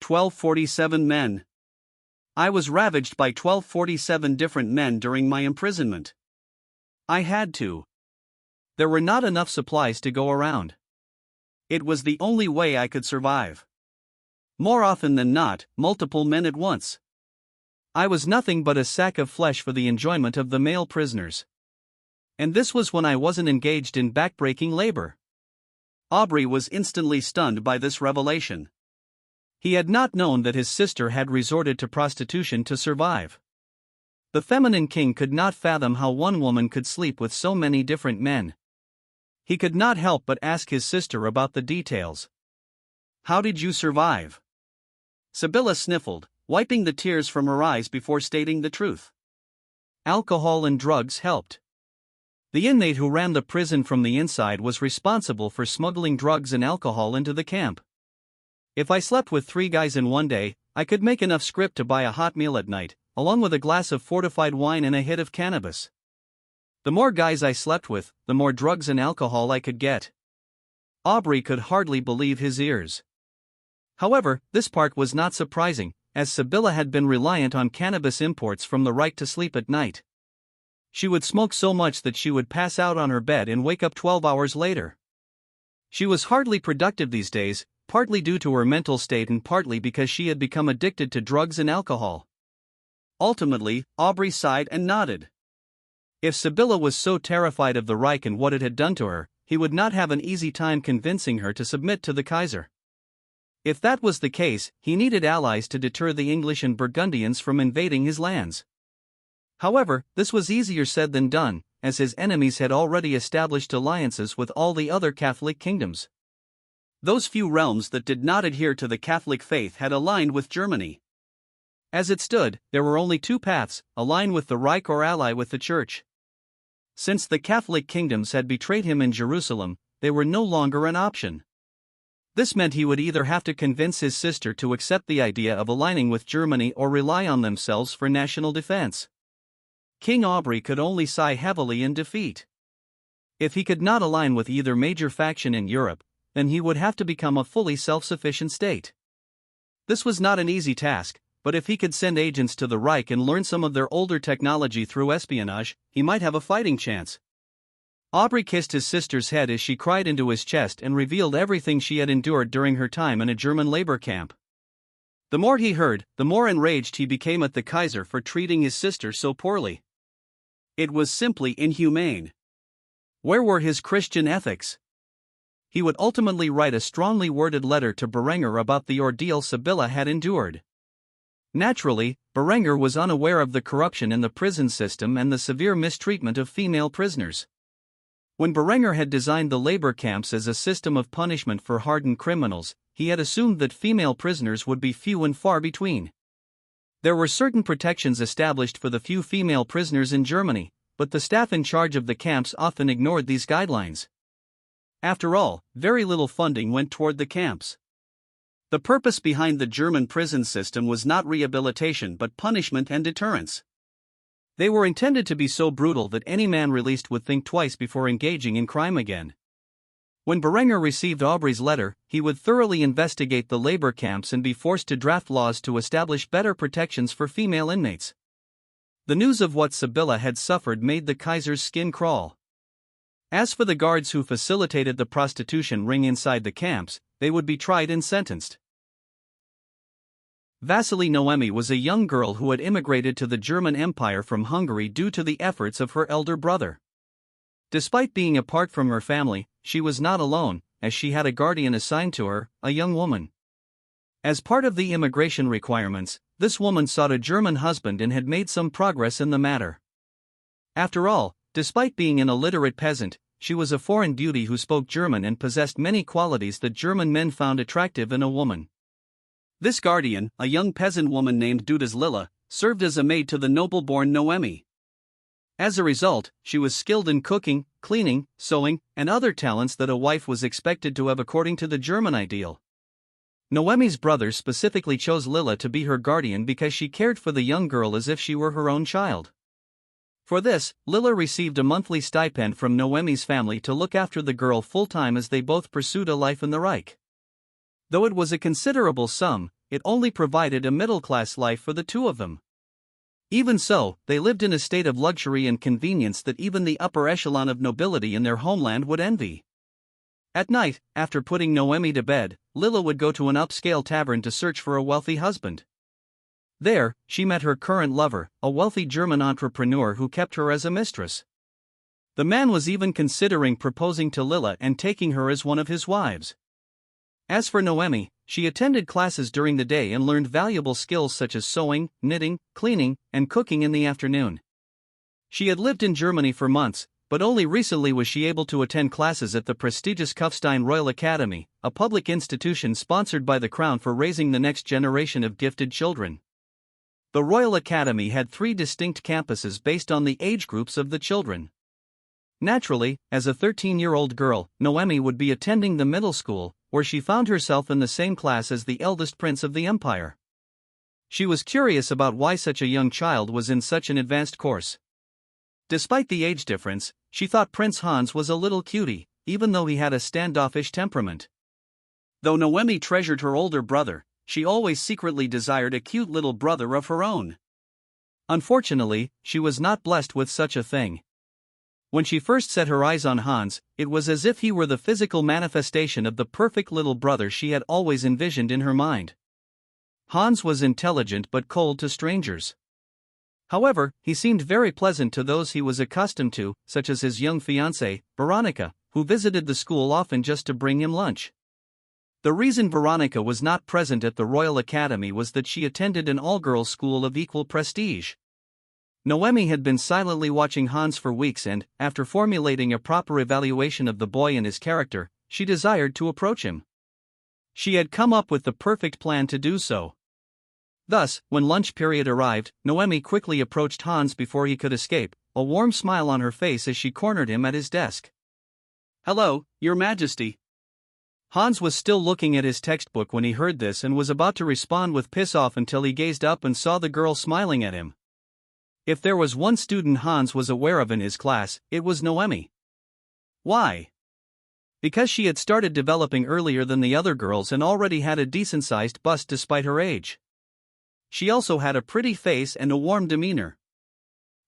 1247 men. I was ravaged by 1247 different men during my imprisonment. I had to. There were not enough supplies to go around. It was the only way I could survive. More often than not, multiple men at once. I was nothing but a sack of flesh for the enjoyment of the male prisoners. And this was when I wasn't engaged in backbreaking labor. Aubrey was instantly stunned by this revelation. He had not known that his sister had resorted to prostitution to survive. The feminine king could not fathom how one woman could sleep with so many different men. He could not help but ask his sister about the details. "How did you survive?" Sibylla sniffled, wiping the tears from her eyes before stating the truth. "Alcohol and drugs helped. The inmate who ran the prison from the inside was responsible for smuggling drugs and alcohol into the camp. If I slept with 3 guys in one day, I could make enough script to buy a hot meal at night, along with a glass of fortified wine and a hit of cannabis. The more guys I slept with, the more drugs and alcohol I could get." Aubrey could hardly believe his ears. However, this part was not surprising, as Sibylla had been reliant on cannabis imports from the Reich to sleep at night. She would smoke so much that she would pass out on her bed and wake up 12 hours later. She was hardly productive these days, partly due to her mental state and partly because she had become addicted to drugs and alcohol. Ultimately, Aubrey sighed and nodded. If Sibylla was so terrified of the Reich and what it had done to her, he would not have an easy time convincing her to submit to the Kaiser. If that was the case, he needed allies to deter the English and Burgundians from invading his lands. However, this was easier said than done, as his enemies had already established alliances with all the other Catholic kingdoms. Those few realms that did not adhere to the Catholic faith had aligned with Germany. As it stood, there were only 2 paths: align with the Reich or ally with the Church. Since the Catholic kingdoms had betrayed him in Jerusalem, they were no longer an option. This meant he would either have to convince his sister to accept the idea of aligning with Germany or rely on themselves for national defense. King Aubrey could only sigh heavily in defeat. If he could not align with either major faction in Europe, then he would have to become a fully self-sufficient state. This was not an easy task, but if he could send agents to the Reich and learn some of their older technology through espionage, he might have a fighting chance. Aubrey kissed his sister's head as she cried into his chest and revealed everything she had endured during her time in a German labor camp. The more he heard, the more enraged he became at the Kaiser for treating his sister so poorly. It was simply inhumane. Where were his Christian ethics? He would ultimately write a strongly worded letter to Berengar about the ordeal Sibylla had endured. Naturally, Berengar was unaware of the corruption in the prison system and the severe mistreatment of female prisoners. When Berengar had designed the labor camps as a system of punishment for hardened criminals, he had assumed that female prisoners would be few and far between. There were certain protections established for the few female prisoners in Germany, but the staff in charge of the camps often ignored these guidelines. After all, very little funding went toward the camps. The purpose behind the German prison system was not rehabilitation but punishment and deterrence. They were intended to be so brutal that any man released would think twice before engaging in crime again. When Berengar received Aubrey's letter, he would thoroughly investigate the labor camps and be forced to draft laws to establish better protections for female inmates. The news of what Sibylla had suffered made the Kaiser's skin crawl. As for the guards who facilitated the prostitution ring inside the camps, they would be tried and sentenced. Vasily Noemi was a young girl who had immigrated to the German Empire from Hungary due to the efforts of her elder brother. Despite being apart from her family, she was not alone, as she had a guardian assigned to her, a young woman. As part of the immigration requirements, this woman sought a German husband and had made some progress in the matter. After all, despite being an illiterate peasant, she was a foreign beauty who spoke German and possessed many qualities that German men found attractive in a woman. This guardian, a young peasant woman named Dudas Lilla, served as a maid to the noble-born Noemi. As a result, she was skilled in cooking, cleaning, sewing, and other talents that a wife was expected to have according to the German ideal. Noemi's brother specifically chose Lilla to be her guardian because she cared for the young girl as if she were her own child. For this, Lilla received a monthly stipend from Noemi's family to look after the girl full-time as they both pursued a life in the Reich. Though it was a considerable sum, it only provided a middle-class life for the two of them. Even so, they lived in a state of luxury and convenience that even the upper echelon of nobility in their homeland would envy. At night, after putting Noemi to bed, Lilla would go to an upscale tavern to search for a wealthy husband. There, she met her current lover, a wealthy German entrepreneur who kept her as a mistress. The man was even considering proposing to Lilla and taking her as one of his wives. As for Noemi, she attended classes during the day and learned valuable skills such as sewing, knitting, cleaning, and cooking in the afternoon. She had lived in Germany for months, but only recently was she able to attend classes at the prestigious Kufstein Royal Academy, a public institution sponsored by the Crown for raising the next generation of gifted children. The Royal Academy had 3 distinct campuses based on the age groups of the children. Naturally, as a 13-year-old girl, Noemi would be attending the middle school, where she found herself in the same class as the eldest prince of the empire. She was curious about why such a young child was in such an advanced course. Despite the age difference, she thought Prince Hans was a little cutie, even though he had a standoffish temperament. Though Noemi treasured her older brother, she always secretly desired a cute little brother of her own. Unfortunately, she was not blessed with such a thing. When she first set her eyes on Hans, it was as if he were the physical manifestation of the perfect little brother she had always envisioned in her mind. Hans was intelligent but cold to strangers. However, he seemed very pleasant to those he was accustomed to, such as his young fiancée, Veronica, who visited the school often just to bring him lunch. The reason Veronica was not present at the Royal Academy was that she attended an all-girls school of equal prestige. Noemi had been silently watching Hans for weeks and, after formulating a proper evaluation of the boy and his character, she desired to approach him. She had come up with the perfect plan to do so. Thus, when lunch period arrived, Noemi quickly approached Hans before he could escape, a warm smile on her face as she cornered him at his desk. "Hello, Your Majesty." Hans was still looking at his textbook when he heard this and was about to respond with piss off until he gazed up and saw the girl smiling at him. If there was one student Hans was aware of in his class, it was Noemi. Why? Because she had started developing earlier than the other girls and already had a decent-sized bust despite her age. She also had a pretty face and a warm demeanor.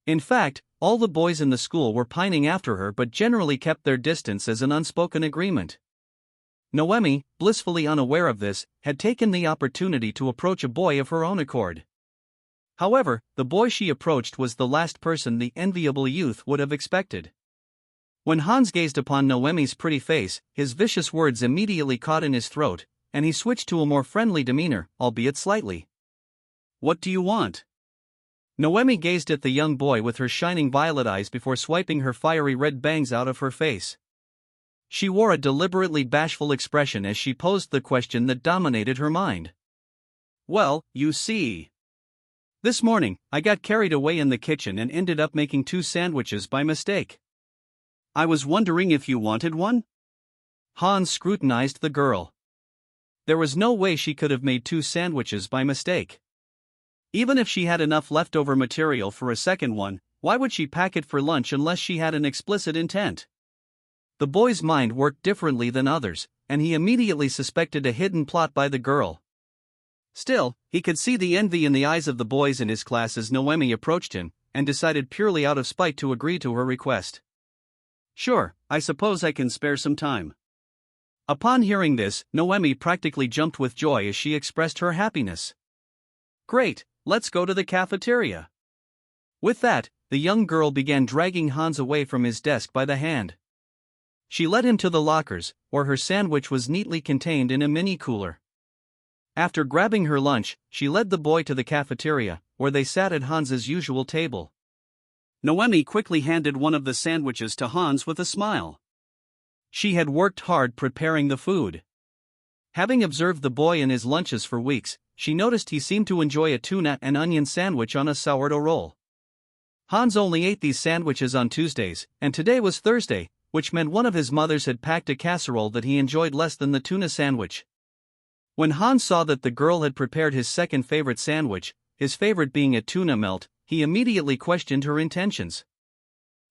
In fact, all the boys in the school were pining after her but generally kept their distance as an unspoken agreement. Noemi, blissfully unaware of this, had taken the opportunity to approach a boy of her own accord. However, the boy she approached was the last person the enviable youth would have expected. When Hans gazed upon Noemi's pretty face, his vicious words immediately caught in his throat, and he switched to a more friendly demeanor, albeit slightly. "What do you want?" Noemi gazed at the young boy with her shining violet eyes before swiping her fiery red bangs out of her face. She wore a deliberately bashful expression as she posed the question that dominated her mind. "Well, you see. This morning, I got carried away in the kitchen and ended up making 2 sandwiches by mistake. I was wondering if you wanted one?" Hans scrutinized the girl. There was no way she could have made 2 sandwiches by mistake. Even if she had enough leftover material for a second one, why would she pack it for lunch unless she had an explicit intent? The boy's mind worked differently than others, and he immediately suspected a hidden plot by the girl. Still, he could see the envy in the eyes of the boys in his class as Noemi approached him, and decided purely out of spite to agree to her request. "Sure, I suppose I can spare some time." Upon hearing this, Noemi practically jumped with joy as she expressed her happiness. "Great, let's go to the cafeteria." With that, the young girl began dragging Hans away from his desk by the hand. She led him to the lockers, where her sandwich was neatly contained in a mini cooler. After grabbing her lunch, she led the boy to the cafeteria, where they sat at Hans's usual table. Noemi quickly handed one of the sandwiches to Hans with a smile. She had worked hard preparing the food. Having observed the boy and his lunches for weeks, she noticed he seemed to enjoy a tuna and onion sandwich on a sourdough roll. Hans only ate these sandwiches on Tuesdays, and today was Thursday, which meant one of his mothers had packed a casserole that he enjoyed less than the tuna sandwich. When Hans saw that the girl had prepared his second favorite sandwich, his favorite being a tuna melt, he immediately questioned her intentions.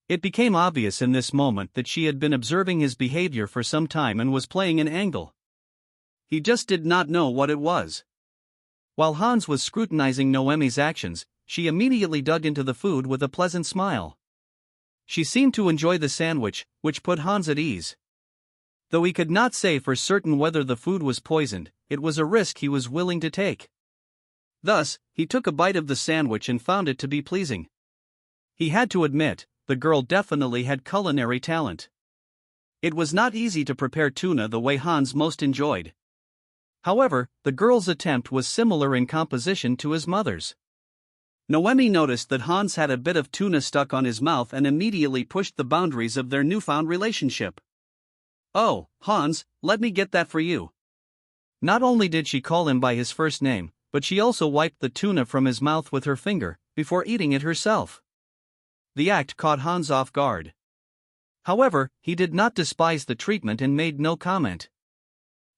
It became obvious in this moment that she had been observing his behavior for some time and was playing an angle. He just did not know what it was. While Hans was scrutinizing Noemi's actions, she immediately dug into the food with a pleasant smile. She seemed to enjoy the sandwich, which put Hans at ease. Though he could not say for certain whether the food was poisoned, it was a risk he was willing to take. Thus, he took a bite of the sandwich and found it to be pleasing. He had to admit, the girl definitely had culinary talent. It was not easy to prepare tuna the way Hans most enjoyed. However, the girl's attempt was similar in composition to his mother's. Noemi noticed that Hans had a bit of tuna stuck on his mouth and immediately pushed the boundaries of their newfound relationship. "Oh, Hans, let me get that for you." Not only did she call him by his first name, but she also wiped the tuna from his mouth with her finger, before eating it herself. The act caught Hans off guard. However, he did not despise the treatment and made no comment.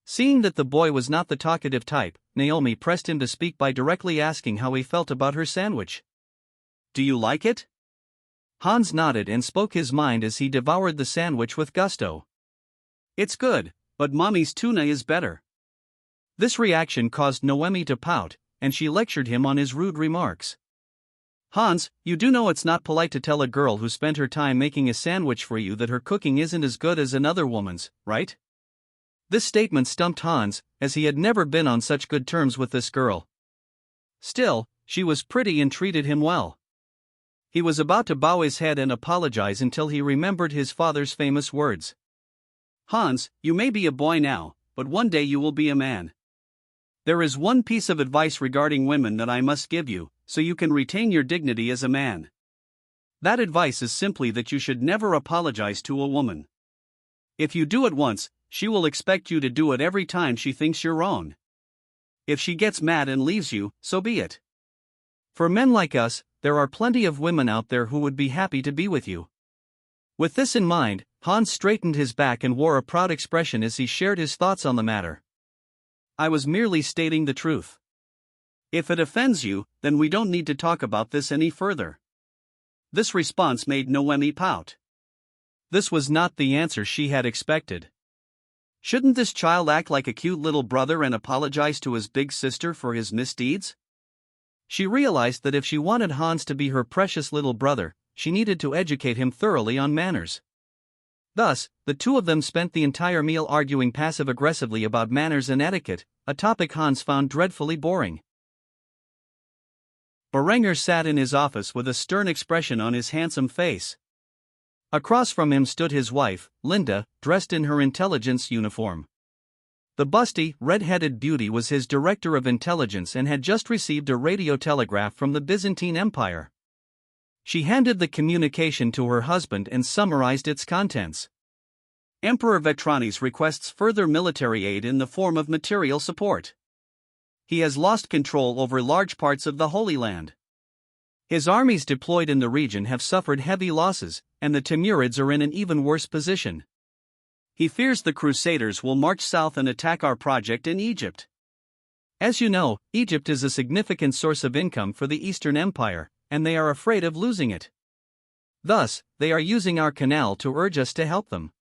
Seeing that the boy was not the talkative type, Naomi pressed him to speak by directly asking how he felt about her sandwich. "Do you like it?" Hans nodded and spoke his mind as he devoured the sandwich with gusto. "It's good, but Mommy's tuna is better." This reaction caused Noemi to pout, and she lectured him on his rude remarks. "Hans, you do know it's not polite to tell a girl who spent her time making a sandwich for you that her cooking isn't as good as another woman's, right?" This statement stumped Hans, as he had never been on such good terms with this girl. Still, she was pretty and treated him well. He was about to bow his head and apologize until he remembered his father's famous words. "Hans, you may be a boy now, but one day you will be a man. There is one piece of advice regarding women that I must give you, so you can retain your dignity as a man. That advice is simply that you should never apologize to a woman. If you do it once, she will expect you to do it every time she thinks you're wrong. If she gets mad and leaves you, so be it. For men like us, there are plenty of women out there who would be happy to be with you." With this in mind, Hans straightened his back and wore a proud expression as he shared his thoughts on the matter. "I was merely stating the truth. If it offends you, then we don't need to talk about this any further." This response made Noemi pout. This was not the answer she had expected. Shouldn't this child act like a cute little brother and apologize to his big sister for his misdeeds? She realized that if she wanted Hans to be her precious little brother, she needed to educate him thoroughly on manners. Thus, the two of them spent the entire meal arguing passive-aggressively about manners and etiquette, a topic Hans found dreadfully boring. Uroarbrunnr sat in his office with a stern expression on his handsome face. Across from him stood his wife, Linda, dressed in her intelligence uniform. The busty, red-headed beauty was his director of intelligence and had just received a radio telegraph from the Byzantine Empire. She handed the communication to her husband and summarized its contents. Emperor Vetranes requests further military aid in the form of material support. He has lost control over large parts of the Holy Land. His armies deployed in the region have suffered heavy losses, and the Timurids are in an even worse position. He fears the Crusaders will march south and attack our project in Egypt. As you know, Egypt is a significant source of income for the Eastern Empire, and they are afraid of losing it. Thus, they are using our canal to urge us to help them.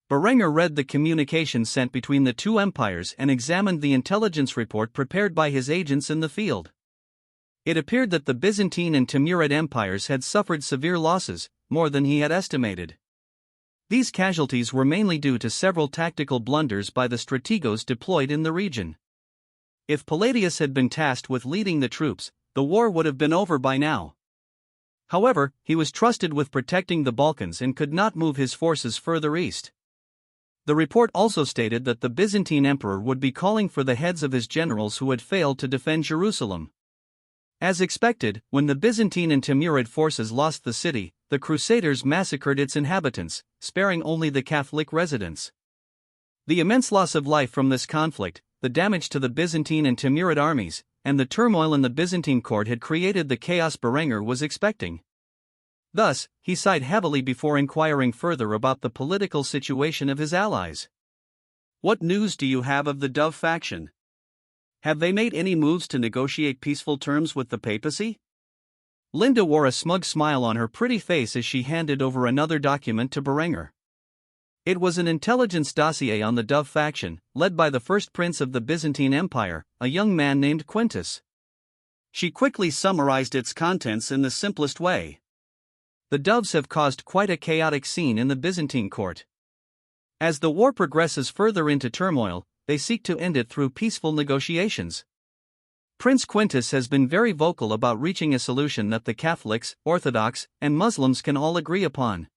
Uroarbrunnr read the communication sent between the two empires and examined the intelligence report prepared by his agents in the field. It appeared that the Byzantine and Timurid empires had suffered severe losses, more than he had estimated. These casualties were mainly due to several tactical blunders by the strategos deployed in the region. If Palladius had been tasked with leading the troops, the war would have been over by now. However, he was trusted with protecting the Balkans and could not move his forces further east. The report also stated that the Byzantine emperor would be calling for the heads of his generals who had failed to defend Jerusalem. As expected, when the Byzantine and Timurid forces lost the city, the Crusaders massacred its inhabitants, sparing only the Catholic residents. The immense loss of life from this conflict, the damage to the Byzantine and Timurid armies, and the turmoil in the Byzantine court had created the chaos Uroarbrunnr was expecting. Thus, he sighed heavily before inquiring further about the political situation of his allies. "What news do you have of the Dove faction? Have they made any moves to negotiate peaceful terms with the papacy?" Linda wore a smug smile on her pretty face as she handed over another document to Uroarbrunnr. It was an intelligence dossier on the Dove faction, led by the first prince of the Byzantine Empire, a young man named Quintus. She quickly summarized its contents in the simplest way. The Doves have caused quite a chaotic scene in the Byzantine court. As the war progresses further into turmoil, they seek to end it through peaceful negotiations. Prince Quintus has been very vocal about reaching a solution that the Catholics, Orthodox, and Muslims can all agree upon.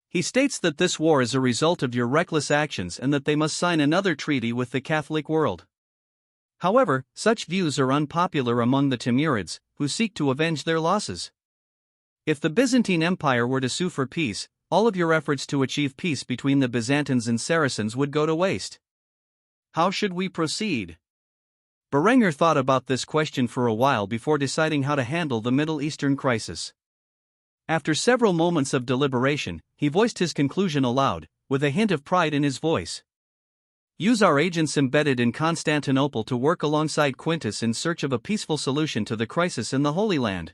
He states that this war is a result of your reckless actions and that they must sign another treaty with the Catholic world. However, such views are unpopular among the Timurids, who seek to avenge their losses. If the Byzantine Empire were to sue for peace, all of your efforts to achieve peace between the Byzantines and Saracens would go to waste. How should we proceed? Berengar thought about this question for a while before deciding how to handle the Middle Eastern crisis. After several moments of deliberation, he voiced his conclusion aloud, with a hint of pride in his voice. Use our agents embedded in Constantinople to work alongside Quintus in search of a peaceful solution to the crisis in the Holy Land.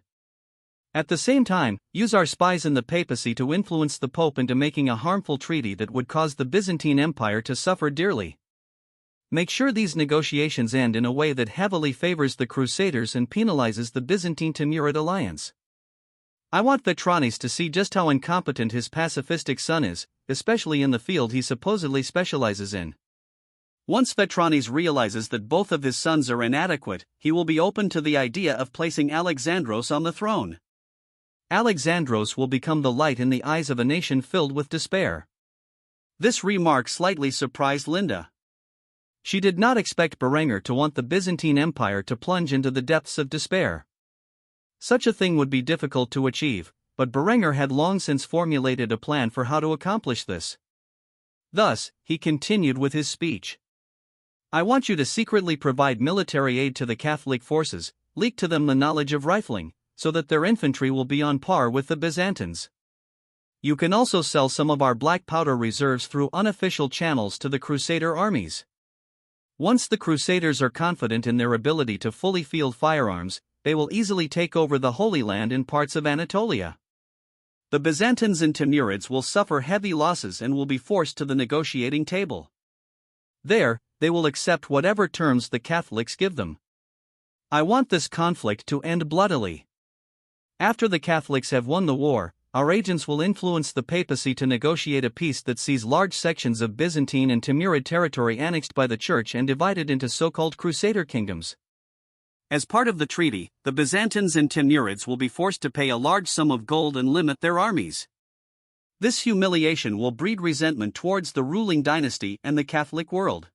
At the same time, use our spies in the papacy to influence the Pope into making a harmful treaty that would cause the Byzantine Empire to suffer dearly. Make sure these negotiations end in a way that heavily favors the Crusaders and penalizes the Byzantine-Timurid alliance. I want Vetranis to see just how incompetent his pacifistic son is, especially in the field he supposedly specializes in. Once Vetranis realizes that both of his sons are inadequate, he will be open to the idea of placing Alexandros on the throne. Alexandros will become the light in the eyes of a nation filled with despair. This remark slightly surprised Linda. She did not expect Berengar to want the Byzantine Empire to plunge into the depths of despair. Such a thing would be difficult to achieve, but Berengar had long since formulated a plan for how to accomplish this. Thus, he continued with his speech. I want you to secretly provide military aid to the Catholic forces, leak to them the knowledge of rifling, so that their infantry will be on par with the Byzantines. You can also sell some of our black powder reserves through unofficial channels to the Crusader armies. Once the Crusaders are confident in their ability to fully field firearms, they will easily take over the Holy Land and parts of Anatolia. The Byzantines and Timurids will suffer heavy losses and will be forced to the negotiating table. There, they will accept whatever terms the Catholics give them. I want this conflict to end bloodily. After the Catholics have won the war, our agents will influence the papacy to negotiate a peace that sees large sections of Byzantine and Timurid territory annexed by the Church and divided into so-called Crusader kingdoms. As part of the treaty, the Byzantines and Timurids will be forced to pay a large sum of gold and limit their armies. This humiliation will breed resentment towards the ruling dynasty and the Catholic world.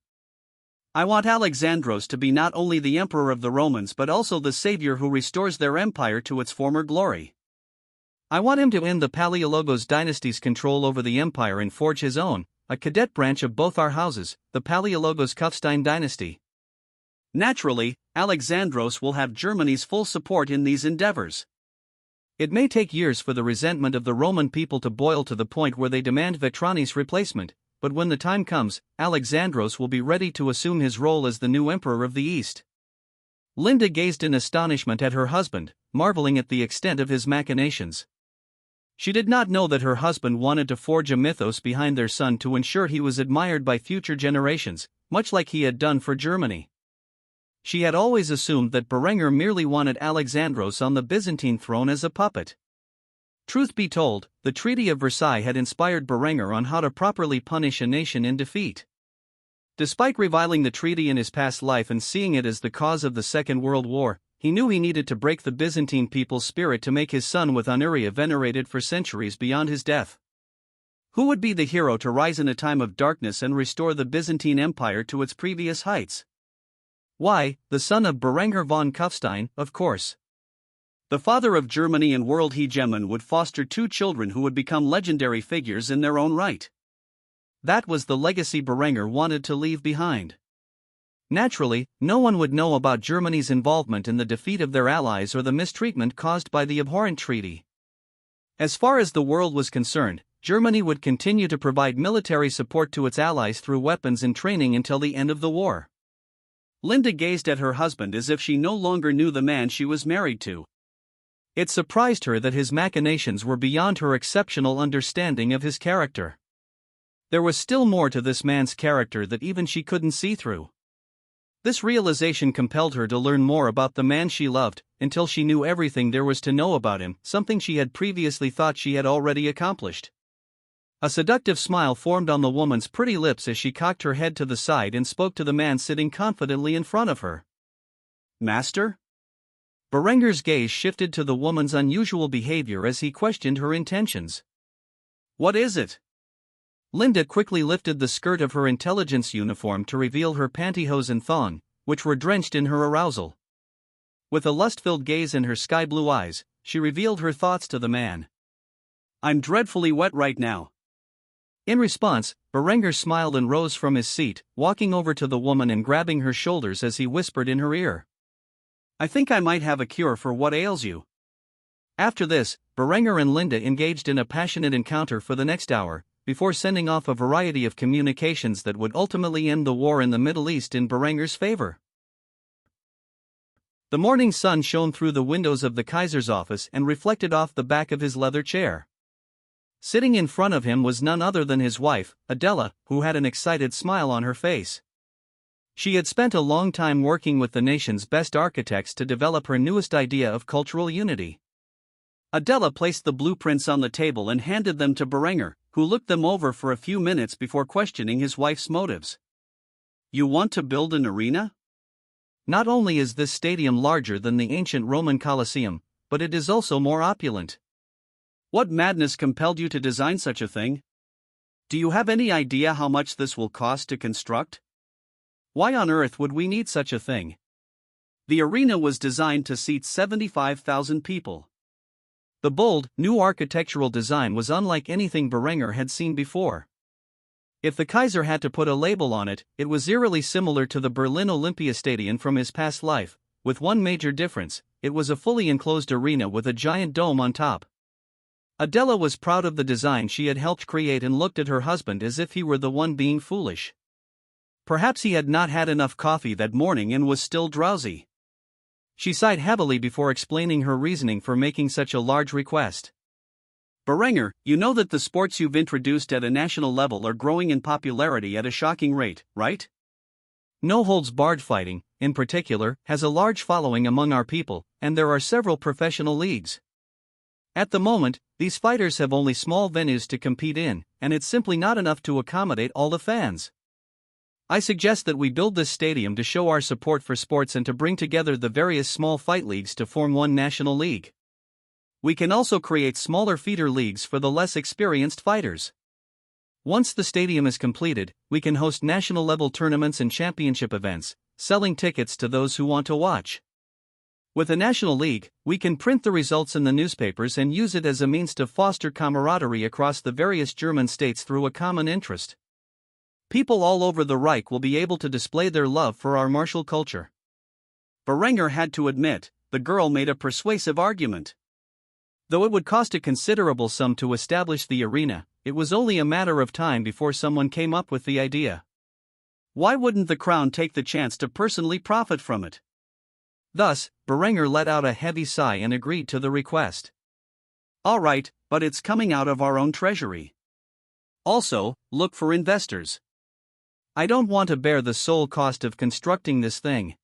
I want Alexandros to be not only the emperor of the Romans but also the savior who restores their empire to its former glory. I want him to end the Palaiologos dynasty's control over the empire and forge his own, a cadet branch of both our houses, the Palaiologos Kufstein dynasty. Naturally, Alexandros will have Germany's full support in these endeavors. It may take years for the resentment of the Roman people to boil to the point where they demand Vetranis' replacement, but when the time comes, Alexandros will be ready to assume his role as the new emperor of the East. Linda gazed in astonishment at her husband, marveling at the extent of his machinations. She did not know that her husband wanted to forge a mythos behind their son to ensure he was admired by future generations, much like he had done for Germany. She had always assumed that Berengar merely wanted Alexandros on the Byzantine throne as a puppet. Truth be told, the Treaty of Versailles had inspired Berengar on how to properly punish a nation in defeat. Despite reviling the treaty in his past life and seeing it as the cause of the Second World War, he knew he needed to break the Byzantine people's spirit to make his son with Uroarbrunnr venerated for centuries beyond his death. Who would be the hero to rise in a time of darkness and restore the Byzantine Empire to its previous heights? Why, the son of Berengar von Kufstein, of course. The father of Germany and world hegemon would foster two children who would become legendary figures in their own right. That was the legacy Berengar wanted to leave behind. Naturally, no one would know about Germany's involvement in the defeat of their allies or the mistreatment caused by the abhorrent treaty. As far as the world was concerned, Germany would continue to provide military support to its allies through weapons and training until the end of the war. Linda gazed at her husband as if she no longer knew the man she was married to. It surprised her that his machinations were beyond her exceptional understanding of his character. There was still more to this man's character that even she couldn't see through. This realization compelled her to learn more about the man she loved, until she knew everything there was to know about him, something she had previously thought she had already accomplished. A seductive smile formed on the woman's pretty lips as she cocked her head to the side and spoke to the man sitting confidently in front of her. Master? Berengar's gaze shifted to the woman's unusual behavior as he questioned her intentions. What is it? Linda quickly lifted the skirt of her intelligence uniform to reveal her pantyhose and thong, which were drenched in her arousal. With a lust-filled gaze in her sky-blue eyes, she revealed her thoughts to the man. "I'm dreadfully wet right now." In response, Berenger smiled and rose from his seat, walking over to the woman and grabbing her shoulders as he whispered in her ear. "I think I might have a cure for what ails you." After this, Berenger and Linda engaged in a passionate encounter for the next hour, before sending off a variety of communications that would ultimately end the war in the Middle East in Berenger's favor. The morning sun shone through the windows of the Kaiser's office and reflected off the back of his leather chair. Sitting in front of him was none other than his wife, Adela, who had an excited smile on her face. She had spent a long time working with the nation's best architects to develop her newest idea of cultural unity. Adela placed the blueprints on the table and handed them to Berenger, who looked them over for a few minutes before questioning his wife's motives. "You want to build an arena? Not only is this stadium larger than the ancient Roman Colosseum, but it is also more opulent. What madness compelled you to design such a thing? Do you have any idea how much this will cost to construct? Why on earth would we need such a thing? The arena was designed to seat 75,000 people." The bold, new architectural design was unlike anything Berenger had seen before. If the Kaiser had to put a label on it, it was eerily similar to the Berlin Olympiastadion from his past life, with one major difference: it was a fully enclosed arena with a giant dome on top. Adela was proud of the design she had helped create and looked at her husband as if he were the one being foolish. Perhaps he had not had enough coffee that morning and was still drowsy. She sighed heavily before explaining her reasoning for making such a large request. "Berenger, you know that the sports you've introduced at a national level are growing in popularity at a shocking rate, right? No-holds-barred fighting, in particular, has a large following among our people, and there are several professional leagues. At the moment, these fighters have only small venues to compete in, and it's simply not enough to accommodate all the fans. I suggest that we build this stadium to show our support for sports and to bring together the various small fight leagues to form one national league. We can also create smaller feeder leagues for the less experienced fighters. Once the stadium is completed, we can host national-level tournaments and championship events, selling tickets to those who want to watch. With a national league, we can print the results in the newspapers and use it as a means to foster camaraderie across the various German states through a common interest. People all over the Reich will be able to display their love for our martial culture." Berenger had to admit, the girl made a persuasive argument. Though it would cost a considerable sum to establish the arena, it was only a matter of time before someone came up with the idea. Why wouldn't the Crown take the chance to personally profit from it? Thus, Berenger let out a heavy sigh and agreed to the request. "All right, but it's coming out of our own treasury. Also, look for investors. I don't want to bear the sole cost of constructing this thing."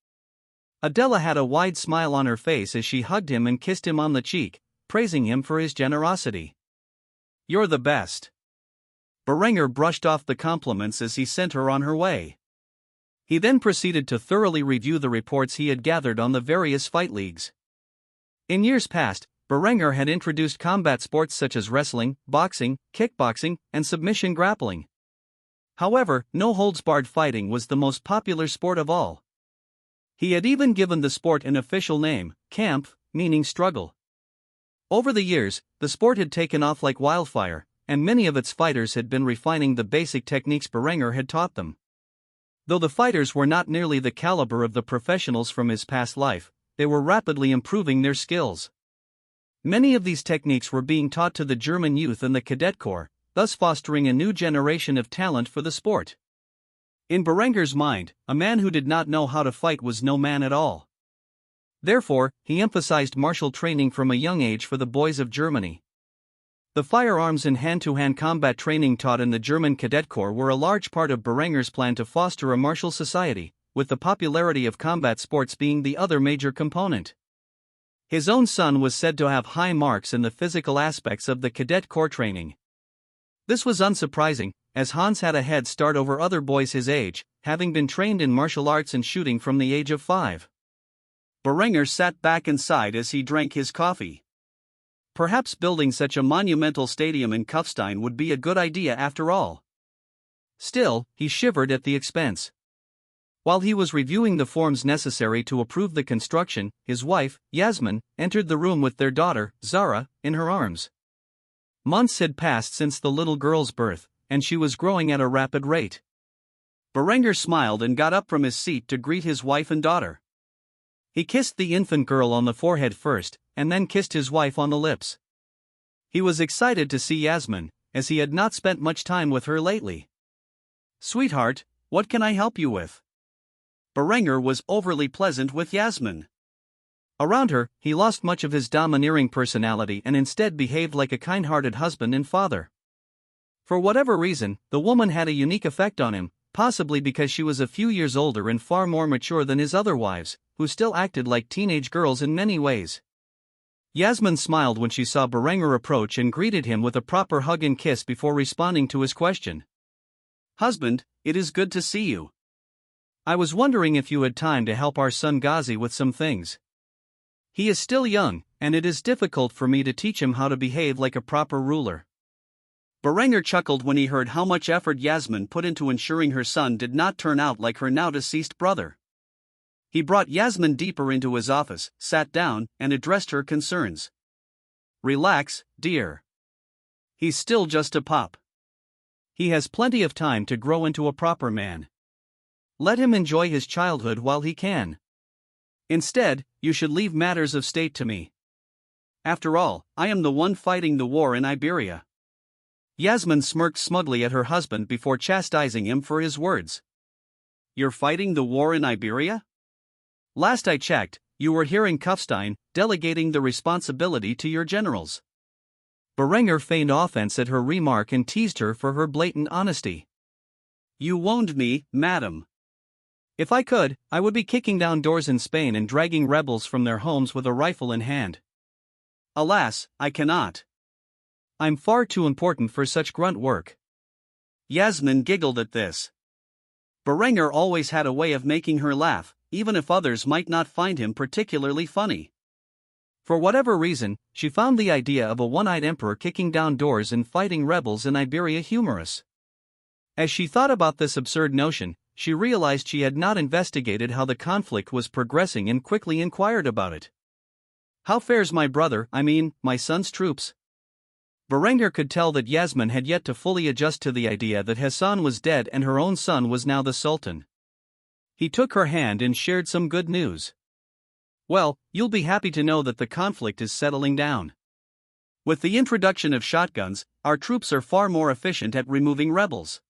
Adela had a wide smile on her face as she hugged him and kissed him on the cheek, praising him for his generosity. "You're the best." Berenger brushed off the compliments as he sent her on her way. He then proceeded to thoroughly review the reports he had gathered on the various fight leagues. In years past, Berenger had introduced combat sports such as wrestling, boxing, kickboxing, and submission grappling. However, no-holds-barred fighting was the most popular sport of all. He had even given the sport an official name, Kampf, meaning struggle. Over the years, the sport had taken off like wildfire, and many of its fighters had been refining the basic techniques Berenger had taught them. Though the fighters were not nearly the caliber of the professionals from his past life, they were rapidly improving their skills. Many of these techniques were being taught to the German youth and the Cadet Corps, thus fostering a new generation of talent for the sport. In Berenger's mind, a man who did not know how to fight was no man at all. Therefore, he emphasized martial training from a young age for the boys of Germany. The firearms and hand-to-hand combat training taught in the German Cadet Corps were a large part of Berenger's plan to foster a martial society, with the popularity of combat sports being the other major component. His own son was said to have high marks in the physical aspects of the Cadet Corps training. This was unsurprising, as Hans had a head start over other boys his age, having been trained in martial arts and shooting from the age of 5. Berenger sat back and sighed as he drank his coffee. Perhaps building such a monumental stadium in Kufstein would be a good idea after all. Still, he shivered at the expense. While he was reviewing the forms necessary to approve the construction, his wife, Yasmin, entered the room with their daughter, Zara, in her arms. Months had passed since the little girl's birth, and she was growing at a rapid rate. Berenger smiled and got up from his seat to greet his wife and daughter. He kissed the infant girl on the forehead first, and then kissed his wife on the lips. He was excited to see Yasmin, as he had not spent much time with her lately. "Sweetheart, what can I help you with?" Berenger was overly pleasant with Yasmin. Around her, he lost much of his domineering personality and instead behaved like a kind-hearted husband and father. For whatever reason, the woman had a unique effect on him, possibly because she was a few years older and far more mature than his other wives, who still acted like teenage girls in many ways. Yasmin smiled when she saw Berenger approach and greeted him with a proper hug and kiss before responding to his question. "Husband, it is good to see you. I was wondering if you had time to help our son Ghazi with some things. He is still young, and it is difficult for me to teach him how to behave like a proper ruler." Berenger chuckled when he heard how much effort Yasmin put into ensuring her son did not turn out like her now-deceased brother. He brought Yasmin deeper into his office, sat down, and addressed her concerns. "Relax, dear. He's still just a pup. He has plenty of time to grow into a proper man. Let him enjoy his childhood while he can. Instead, you should leave matters of state to me. After all, I am the one fighting the war in Iberia." Yasmin smirked smugly at her husband before chastising him for his words. "You're fighting the war in Iberia? Last I checked, you were here in Kufstein, delegating the responsibility to your generals." Berenger feigned offense at her remark and teased her for her blatant honesty. "You wound me, madam. If I could, I would be kicking down doors in Spain and dragging rebels from their homes with a rifle in hand. Alas, I cannot. I'm far too important for such grunt work." Yasmin giggled at this. Berenger always had a way of making her laugh, even if others might not find him particularly funny. For whatever reason, she found the idea of a one-eyed emperor kicking down doors and fighting rebels in Iberia humorous. As she thought about this absurd notion, she realized she had not investigated how the conflict was progressing and quickly inquired about it. "How fares my brother, my son's troops?" Berenger could tell that Yasmin had yet to fully adjust to the idea that Hassan was dead and her own son was now the Sultan. He took her hand and shared some good news. "Well, you'll be happy to know that the conflict is settling down. With the introduction of shotguns, our troops are far more efficient at removing rebels.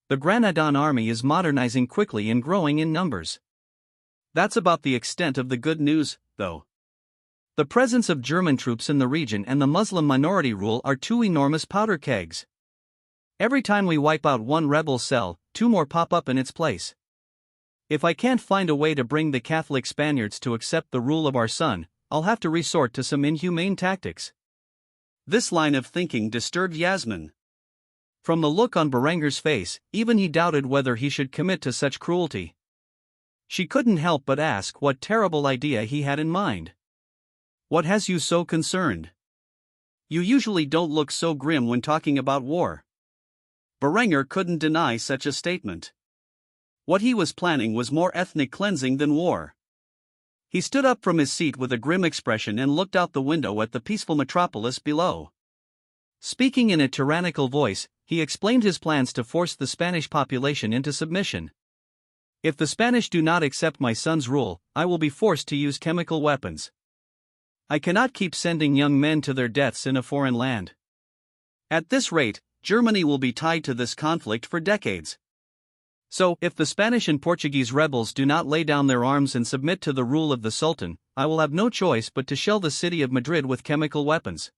The Granadan army is modernizing quickly and growing in numbers. That's about the extent of the good news, though. The presence of German troops in the region and the Muslim minority rule are two enormous powder kegs. Every time we wipe out one rebel cell, two more pop up in its place. If I can't find a way to bring the Catholic Spaniards to accept the rule of our son, I'll have to resort to some inhumane tactics." This line of thinking disturbed Yasmin. From the look on Berenger's face, even he doubted whether he should commit to such cruelty. She couldn't help but ask what terrible idea he had in mind. "What has you so concerned? You usually don't look so grim when talking about war." Berenger couldn't deny such a statement. What he was planning was more ethnic cleansing than war. He stood up from his seat with a grim expression and looked out the window at the peaceful metropolis below. Speaking in a tyrannical voice, he explained his plans to force the Spanish population into submission. "If the Spanish do not accept my son's rule, I will be forced to use chemical weapons. I cannot keep sending young men to their deaths in a foreign land. At this rate, Germany will be tied to this conflict for decades. So, if the Spanish and Portuguese rebels do not lay down their arms and submit to the rule of the Sultan, I will have no choice but to shell the city of Madrid with chemical weapons.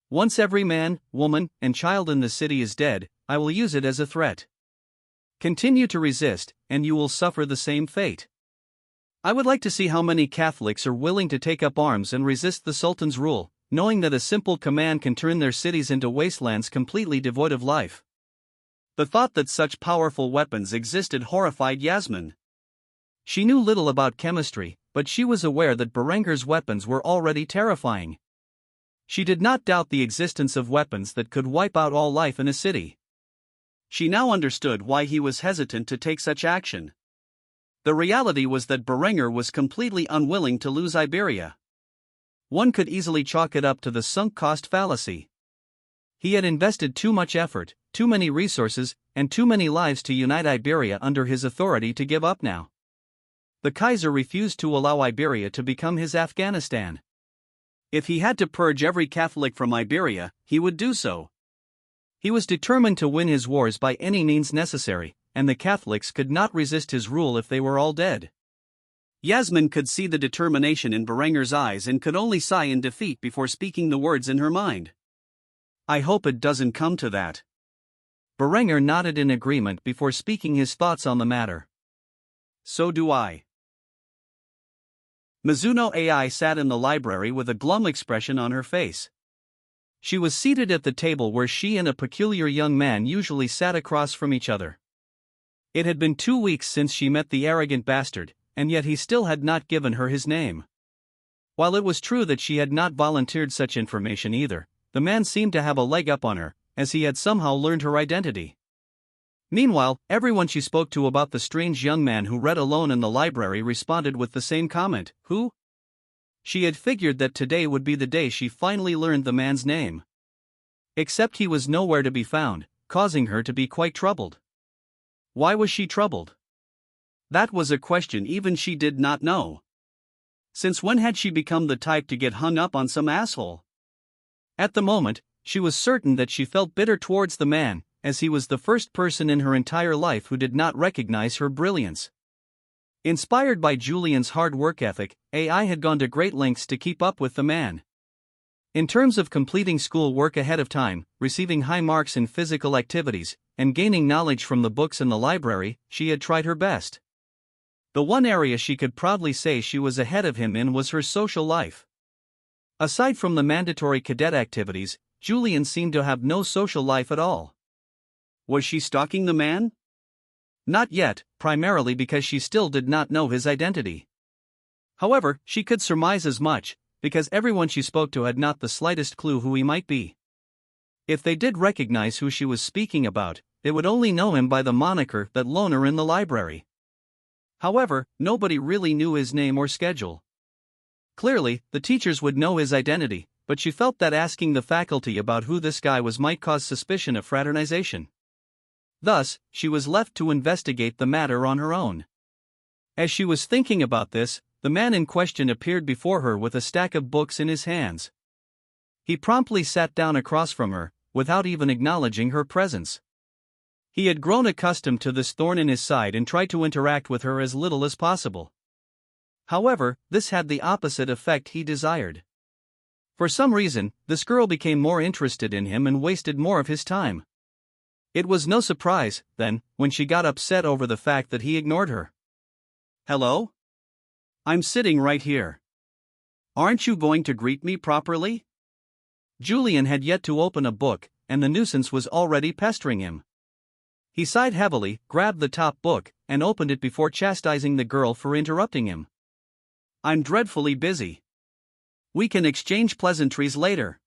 Once every man, woman, and child in the city is dead, I will use it as a threat. Continue to resist, and you will suffer the same fate. I would like to see how many Catholics are willing to take up arms and resist the Sultan's rule, knowing that a simple command can turn their cities into wastelands completely devoid of life." The thought that such powerful weapons existed horrified Yasmin. She knew little about chemistry, but she was aware that Berenger's weapons were already terrifying. She did not doubt the existence of weapons that could wipe out all life in a city. She now understood why he was hesitant to take such action. The reality was that Uroarbrunnr was completely unwilling to lose Iberia. One could easily chalk it up to the sunk cost fallacy. He had invested too much effort, too many resources, and too many lives to unite Iberia under his authority to give up now. The Kaiser refused to allow Iberia to become his Afghanistan. If he had to purge every Catholic from Iberia, he would do so. He was determined to win his wars by any means necessary, and the Catholics could not resist his rule if they were all dead. Yasmin could see the determination in Uroarbrunnr's eyes and could only sigh in defeat before speaking the words in her mind. I hope it doesn't come to that. Uroarbrunnr nodded in agreement before speaking his thoughts on the matter. So do I. Mizuno AI sat in the library with a glum expression on her face. She was seated at the table where she and a peculiar young man usually sat across from each other. It had been 2 weeks since she met the arrogant bastard, and yet he still had not given her his name. While it was true that she had not volunteered such information either, the man seemed to have a leg up on her, as he had somehow learned her identity. Meanwhile, everyone she spoke to about the strange young man who read alone in the library responded with the same comment, who? She had figured that today would be the day she finally learned the man's name. Except he was nowhere to be found, causing her to be quite troubled. Why was she troubled? That was a question even she did not know. Since when had she become the type to get hung up on some asshole? At the moment, she was certain that she felt bitter towards the man, as he was the first person in her entire life who did not recognize her brilliance. Inspired by Julian's hard work ethic, AI had gone to great lengths to keep up with the man. In terms of completing school work ahead of time, receiving high marks in physical activities, and gaining knowledge from the books in the library, she had tried her best. The one area she could proudly say she was ahead of him in was her social life. Aside from the mandatory cadet activities, Julian seemed to have no social life at all. Was she stalking the man? Not yet, primarily because she still did not know his identity. However, she could surmise as much, because everyone she spoke to had not the slightest clue who he might be. If they did recognize who she was speaking about, they would only know him by the moniker that loner in the library. However, nobody really knew his name or schedule. Clearly, the teachers would know his identity, but she felt that asking the faculty about who this guy was might cause suspicion of fraternization. Thus, she was left to investigate the matter on her own. As she was thinking about this, the man in question appeared before her with a stack of books in his hands. He promptly sat down across from her, without even acknowledging her presence. He had grown accustomed to this thorn in his side and tried to interact with her as little as possible. However, this had the opposite effect he desired. For some reason, this girl became more interested in him and wasted more of his time. It was no surprise, then, when she got upset over the fact that he ignored her. Hello? I'm sitting right here. Aren't you going to greet me properly? Julian had yet to open a book, and the nuisance was already pestering him. He sighed heavily, grabbed the top book, and opened it before chastising the girl for interrupting him. I'm dreadfully busy. We can exchange pleasantries later.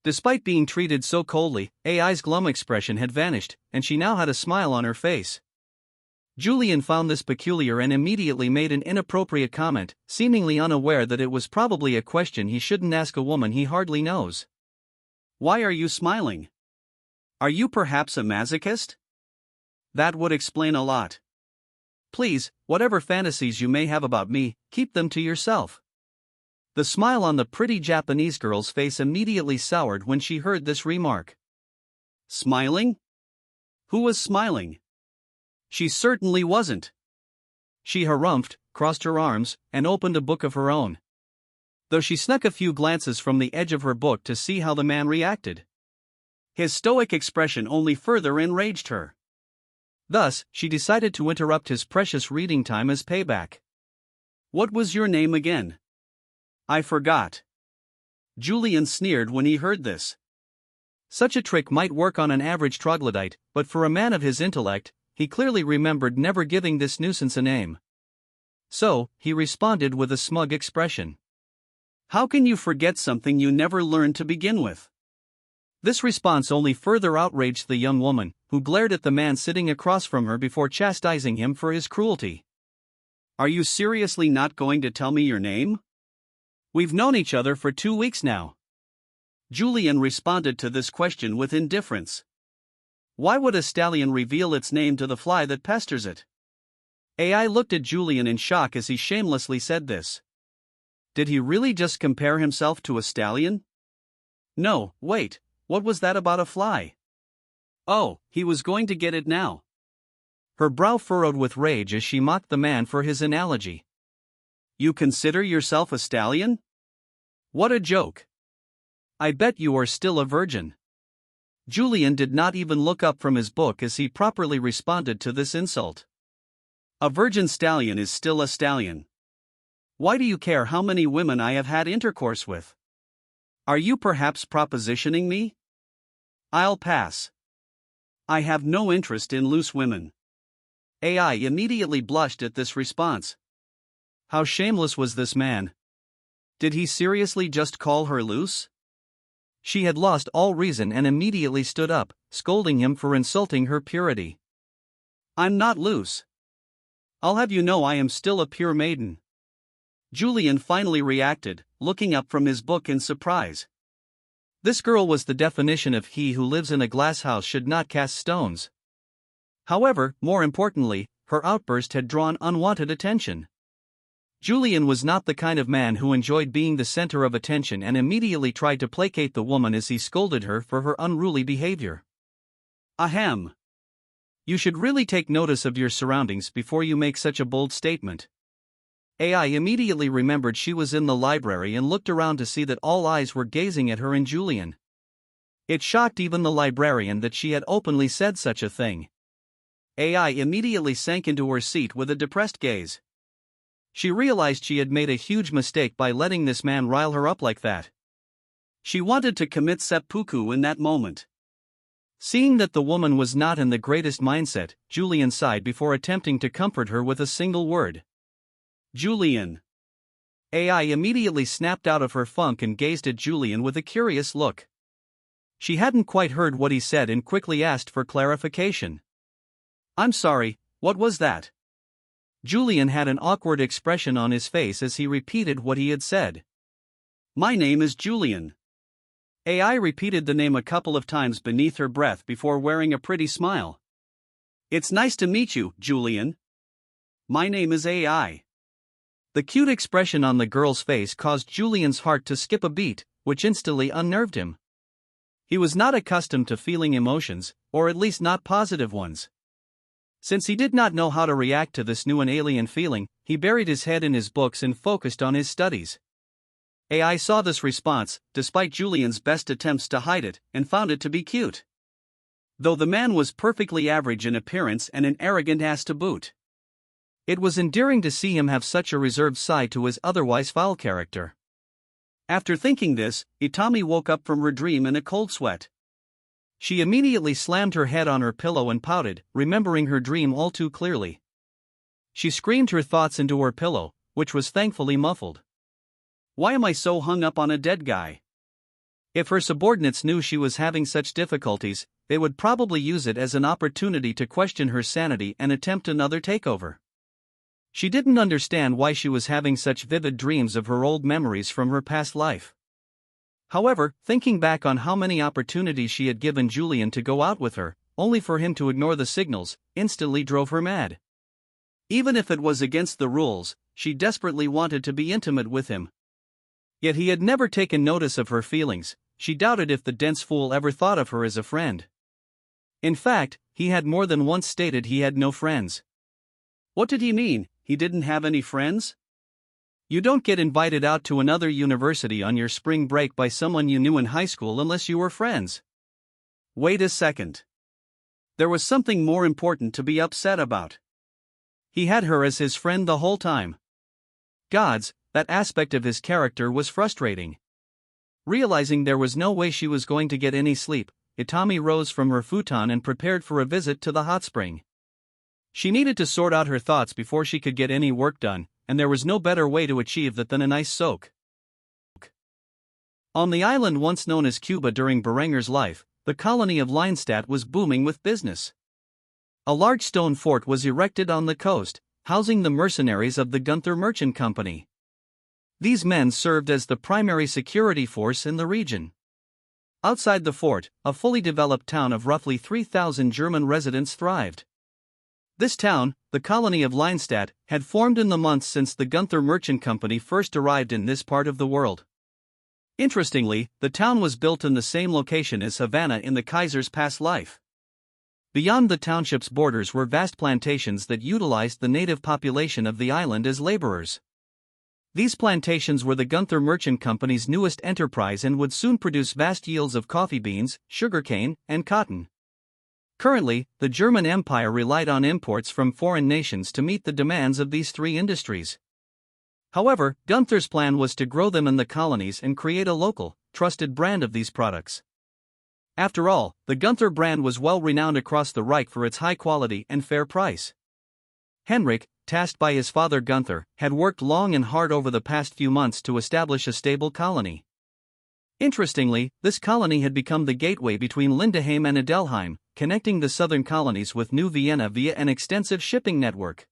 Despite being treated so coldly, AI's glum expression had vanished, and she now had a smile on her face. Julian found this peculiar and immediately made an inappropriate comment, seemingly unaware that it was probably a question he shouldn't ask a woman he hardly knows. Why are you smiling? Are you perhaps a masochist? That would explain a lot. Please, whatever fantasies you may have about me, keep them to yourself. The smile on the pretty Japanese girl's face immediately soured when she heard this remark. Smiling? Who was smiling? She certainly wasn't. She harumphed, crossed her arms, and opened a book of her own. Though she snuck a few glances from the edge of her book to see how the man reacted. His stoic expression only further enraged her. Thus, she decided to interrupt his precious reading time as payback. What was your name again? I forgot. Julian sneered when he heard this. Such a trick might work on an average troglodyte, but for a man of his intellect, he clearly remembered never giving this nuisance a name. So, he responded with a smug expression. How can you forget something you never learned to begin with? This response only further outraged the young woman, who glared at the man sitting across from her before chastising him for his cruelty. Are you seriously not going to tell me your name? We've known each other for 2 weeks now. Julian responded to this question with indifference. Why would a stallion reveal its name to the fly that pesters it? AI looked at Julian in shock as he shamelessly said this. Did he really just compare himself to a stallion? No, wait, what was that about a fly? Oh, he was going to get it now. Her brow furrowed with rage as she mocked the man for his analogy. You consider yourself a stallion? What a joke. I bet you are still a virgin. Julian did not even look up from his book as he properly responded to this insult. A virgin stallion is still a stallion. Why do you care how many women I have had intercourse with? Are you perhaps propositioning me? I'll pass. I have no interest in loose women. AI immediately blushed at this response. How shameless was this man? Did he seriously just call her loose? She had lost all reason and immediately stood up, scolding him for insulting her purity. I'm not loose. I'll have you know I am still a pure maiden. Julian finally reacted, looking up from his book in surprise. This girl was the definition of he who lives in a glass house should not cast stones. However, more importantly, her outburst had drawn unwanted attention. Julian was not the kind of man who enjoyed being the center of attention and immediately tried to placate the woman as he scolded her for her unruly behavior. Ahem. You should really take notice of your surroundings before you make such a bold statement. AI immediately remembered she was in the library and looked around to see that all eyes were gazing at her and Julian. It shocked even the librarian that she had openly said such a thing. AI immediately sank into her seat with a depressed gaze. She realized she had made a huge mistake by letting this man rile her up like that. She wanted to commit seppuku in that moment. Seeing that the woman was not in the greatest mindset, Julian sighed before attempting to comfort her with a single word. Julian. AI immediately snapped out of her funk and gazed at Julian with a curious look. She hadn't quite heard what he said and quickly asked for clarification. I'm sorry, what was that? Julian had an awkward expression on his face as he repeated what he had said. My name is Julian. AI repeated the name a couple of times beneath her breath before wearing a pretty smile. It's nice to meet you, Julian. My name is AI. The cute expression on the girl's face caused Julian's heart to skip a beat, which instantly unnerved him. He was not accustomed to feeling emotions, or at least not positive ones. Since he did not know how to react to this new and alien feeling, he buried his head in his books and focused on his studies. AI saw this response, despite Julian's best attempts to hide it, and found it to be cute. Though the man was perfectly average in appearance and an arrogant ass to boot. It was endearing to see him have such a reserved side to his otherwise foul character. After thinking this, Itami woke up from her dream in a cold sweat. She immediately slammed her head on her pillow and pouted, remembering her dream all too clearly. She screamed her thoughts into her pillow, which was thankfully muffled. Why am I so hung up on a dead guy? If her subordinates knew she was having such difficulties, they would probably use it as an opportunity to question her sanity and attempt another takeover. She didn't understand why she was having such vivid dreams of her old memories from her past life. However, thinking back on how many opportunities she had given Julian to go out with her, only for him to ignore the signals, instantly drove her mad. Even if it was against the rules, she desperately wanted to be intimate with him. Yet he had never taken notice of her feelings. She doubted if the dense fool ever thought of her as a friend. In fact, he had more than once stated he had no friends. What did he mean? He didn't have any friends? You don't get invited out to another university on your spring break by someone you knew in high school unless you were friends. Wait a second. There was something more important to be upset about. He had her as his friend the whole time. Gods, that aspect of his character was frustrating. Realizing there was no way she was going to get any sleep, Itami rose from her futon and prepared for a visit to the hot spring. She needed to sort out her thoughts before she could get any work done, and there was no better way to achieve that than a nice soak. On the island once known as Cuba during Berenger's life, the colony of Leinstadt was booming with business. A large stone fort was erected on the coast, housing the mercenaries of the Gunther Merchant Company. These men served as the primary security force in the region. Outside the fort, a fully developed town of roughly 3,000 German residents thrived. This town, the colony of Leinstadt, had formed in the months since the Gunther Merchant Company first arrived in this part of the world. Interestingly, the town was built in the same location as Havana in the Kaiser's past life. Beyond the township's borders were vast plantations that utilized the native population of the island as laborers. These plantations were the Gunther Merchant Company's newest enterprise and would soon produce vast yields of coffee beans, sugarcane, and cotton. Currently, the German Empire relied on imports from foreign nations to meet the demands of these three industries. However, Gunther's plan was to grow them in the colonies and create a local, trusted brand of these products. After all, the Gunther brand was well renowned across the Reich for its high quality and fair price. Henrik, tasked by his father Gunther, had worked long and hard over the past few months to establish a stable colony. Interestingly, this colony had become the gateway between Lindenheim and Adelheim, connecting the southern colonies with New Vienna via an extensive shipping network.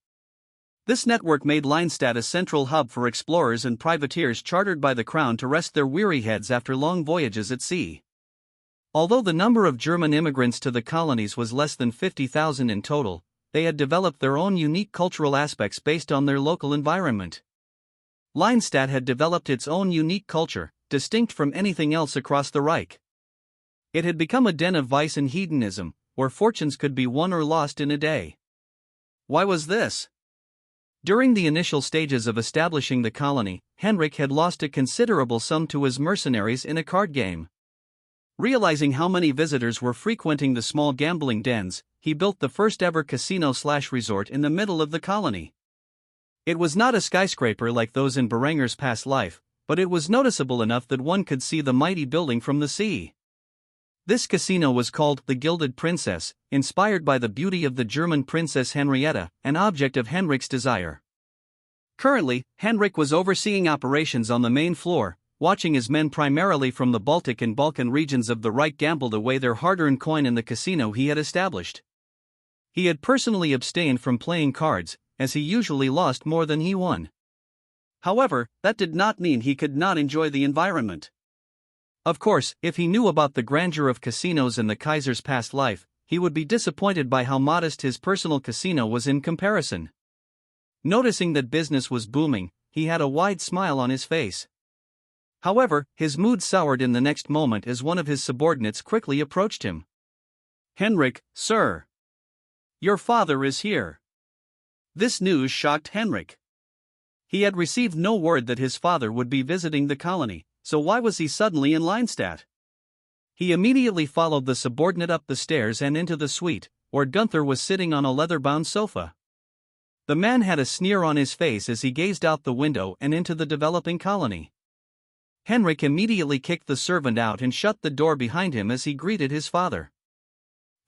This network made Leinstadt a central hub for explorers and privateers chartered by the crown to rest their weary heads after long voyages at sea. Although the number of German immigrants to the colonies was less than 50,000 in total, they had developed their own unique cultural aspects based on their local environment. Leinstadt had developed its own unique culture, distinct from anything else across the Reich. It had become a den of vice and hedonism, where fortunes could be won or lost in a day. Why was this? During the initial stages of establishing the colony, Henrik had lost a considerable sum to his mercenaries in a card game. Realizing how many visitors were frequenting the small gambling dens, he built the first-ever casino/resort in the middle of the colony. It was not a skyscraper like those in Berenger's past life, but it was noticeable enough that one could see the mighty building from the sea. This casino was called the Gilded Princess, inspired by the beauty of the German Princess Henrietta, an object of Henrik's desire. Currently, Henrik was overseeing operations on the main floor, watching his men primarily from the Baltic and Balkan regions of the Reich gambled away their hard-earned coin in the casino he had established. He had personally abstained from playing cards, as he usually lost more than he won. However, that did not mean he could not enjoy the environment. Of course, if he knew about the grandeur of casinos in the Kaiser's past life, he would be disappointed by how modest his personal casino was in comparison. Noticing that business was booming, he had a wide smile on his face. However, his mood soured in the next moment as one of his subordinates quickly approached him. "Henrik, sir. Your father is here." This news shocked Henrik. He had received no word that his father would be visiting the colony, so why was he suddenly in Leinstadt? He immediately followed the subordinate up the stairs and into the suite, where Gunther was sitting on a leather-bound sofa. The man had a sneer on his face as he gazed out the window and into the developing colony. Henrik immediately kicked the servant out and shut the door behind him as he greeted his father.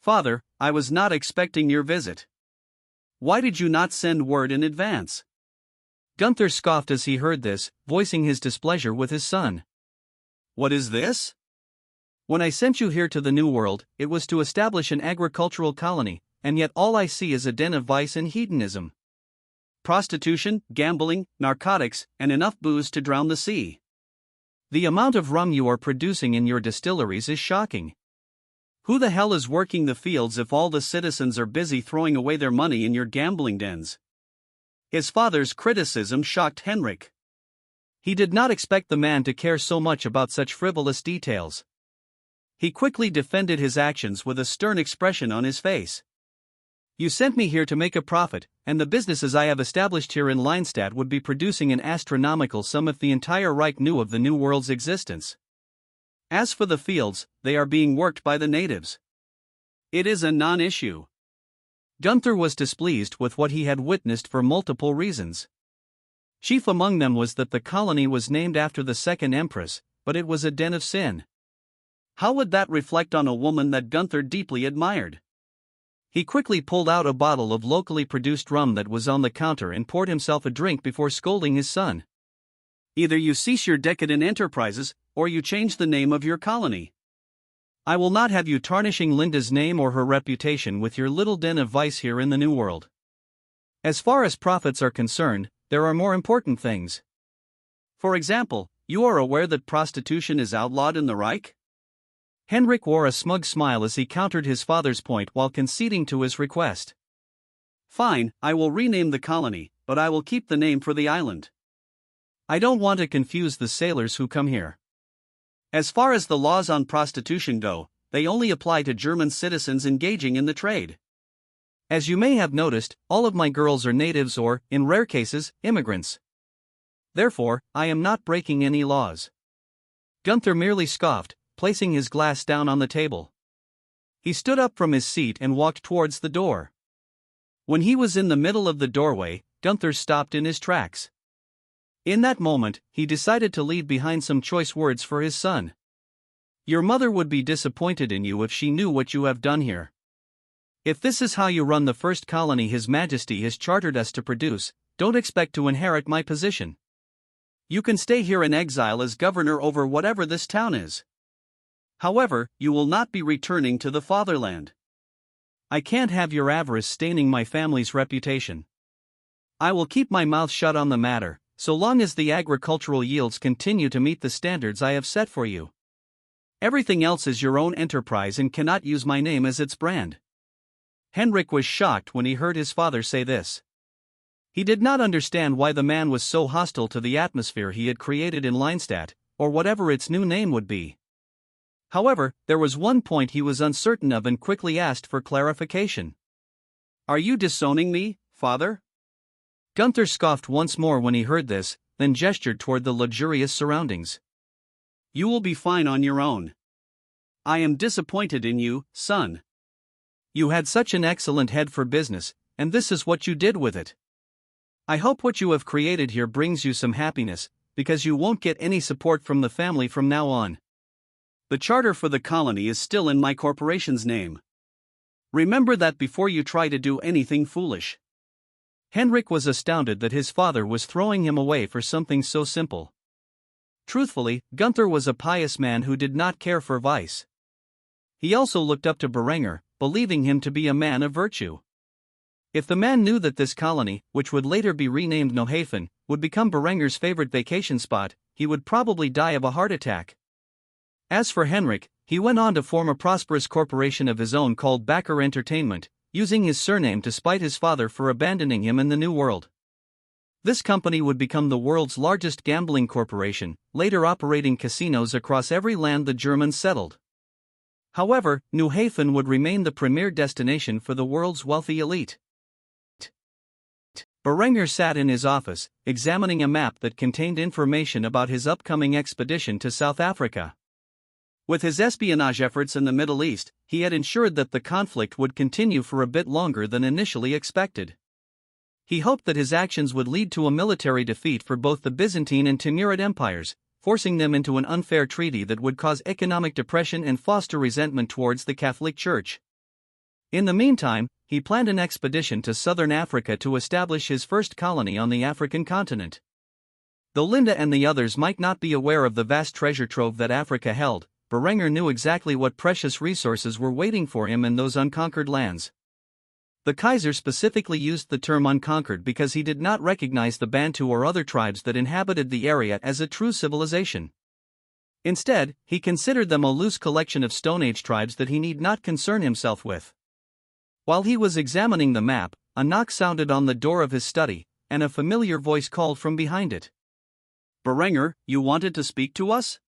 "Father, I was not expecting your visit. Why did you not send word in advance?" Gunther scoffed as he heard this, voicing his displeasure with his son. "What is this? When I sent you here to the New World, it was to establish an agricultural colony, and yet all I see is a den of vice and hedonism. Prostitution, gambling, narcotics, and enough booze to drown the sea. The amount of rum you are producing in your distilleries is shocking. Who the hell is working the fields if all the citizens are busy throwing away their money in your gambling dens?" His father's criticism shocked Henrik. He did not expect the man to care so much about such frivolous details. He quickly defended his actions with a stern expression on his face. "You sent me here to make a profit, and the businesses I have established here in Leinstadt would be producing an astronomical sum if the entire Reich knew of the New World's existence. As for the fields, they are being worked by the natives. It is a non-issue." Gunther was displeased with what he had witnessed for multiple reasons. Chief among them was that the colony was named after the second empress, but it was a den of sin. How would that reflect on a woman that Gunther deeply admired? He quickly pulled out a bottle of locally produced rum that was on the counter and poured himself a drink before scolding his son. "Either you cease your decadent enterprises, or you change the name of your colony. I will not have you tarnishing Linda's name or her reputation with your little den of vice here in the New World." As far as profits are concerned, there are more important things. For example, you are aware that prostitution is outlawed in the Reich? Henrik wore a smug smile as he countered his father's point while conceding to his request. Fine, I will rename the colony, but I will keep the name for the island. I don't want to confuse the sailors who come here. As far as the laws on prostitution go, they only apply to German citizens engaging in the trade. As you may have noticed, all of my girls are natives or, in rare cases, immigrants. Therefore, I am not breaking any laws. Gunther merely scoffed, placing his glass down on the table. He stood up from his seat and walked towards the door. When he was in the middle of the doorway, Gunther stopped in his tracks. In that moment, he decided to leave behind some choice words for his son. Your mother would be disappointed in you if she knew what you have done here. If this is how you run the first colony His Majesty has chartered us to produce, don't expect to inherit my position. You can stay here in exile as governor over whatever this town is. However, you will not be returning to the fatherland. I can't have your avarice staining my family's reputation. I will keep my mouth shut on the matter, so long as the agricultural yields continue to meet the standards I have set for you. Everything else is your own enterprise and cannot use my name as its brand. Henrik was shocked when he heard his father say this. He did not understand why the man was so hostile to the atmosphere he had created in Leinstadt, or whatever its new name would be. However, there was one point he was uncertain of and quickly asked for clarification. Are you disowning me, father? Gunther scoffed once more when he heard this, then gestured toward the luxurious surroundings. You will be fine on your own. I am disappointed in you, son. You had such an excellent head for business, and this is what you did with it. I hope what you have created here brings you some happiness, because you won't get any support from the family from now on. The charter for the colony is still in my corporation's name. Remember that before you try to do anything foolish. Henrik was astounded that his father was throwing him away for something so simple. Truthfully, Gunther was a pious man who did not care for vice. He also looked up to Uroarbrunnr, believing him to be a man of virtue. If the man knew that this colony, which would later be renamed Nyhavn, would become Uroarbrunnr's favorite vacation spot, he would probably die of a heart attack. As for Henrik, he went on to form a prosperous corporation of his own called Backer Entertainment, using his surname to spite his father for abandoning him in the New World. This company would become the world's largest gambling corporation, later operating casinos across every land the Germans settled. However, Nyhavn would remain the premier destination for the world's wealthy elite. Uroarbrunnr sat in his office, examining a map that contained information about his upcoming expedition to South Africa. With his espionage efforts in the Middle East, he had ensured that the conflict would continue for a bit longer than initially expected. He hoped that his actions would lead to a military defeat for both the Byzantine and Timurid empires, forcing them into an unfair treaty that would cause economic depression and foster resentment towards the Catholic Church. In the meantime, he planned an expedition to southern Africa to establish his first colony on the African continent. Though Linda and the others might not be aware of the vast treasure trove that Africa held, Uroarbrunnr knew exactly what precious resources were waiting for him in those unconquered lands. The Kaiser specifically used the term unconquered because he did not recognize the Bantu or other tribes that inhabited the area as a true civilization. Instead, he considered them a loose collection of Stone Age tribes that he need not concern himself with. While he was examining the map, a knock sounded on the door of his study, and a familiar voice called from behind it. Uroarbrunnr, you wanted to speak to us?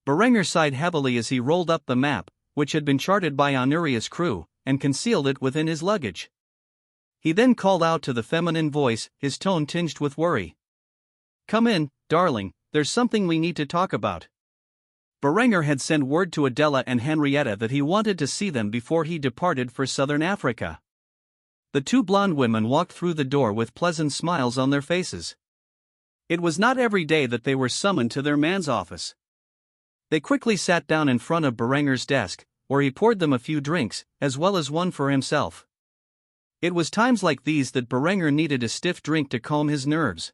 Uroarbrunnr sighed heavily as he rolled up the map, which had been charted by Honoria's crew, and concealed it within his luggage. He then called out to the feminine voice, his tone tinged with worry. Come in, darling, there's something we need to talk about. Uroarbrunnr had sent word to Adela and Henrietta that he wanted to see them before he departed for southern Africa. The two blonde women walked through the door with pleasant smiles on their faces. It was not every day that they were summoned to their man's office. They quickly sat down in front of Uroarbrunnr's desk, where he poured them a few drinks, as well as one for himself. It was times like these that Uroarbrunnr needed a stiff drink to calm his nerves.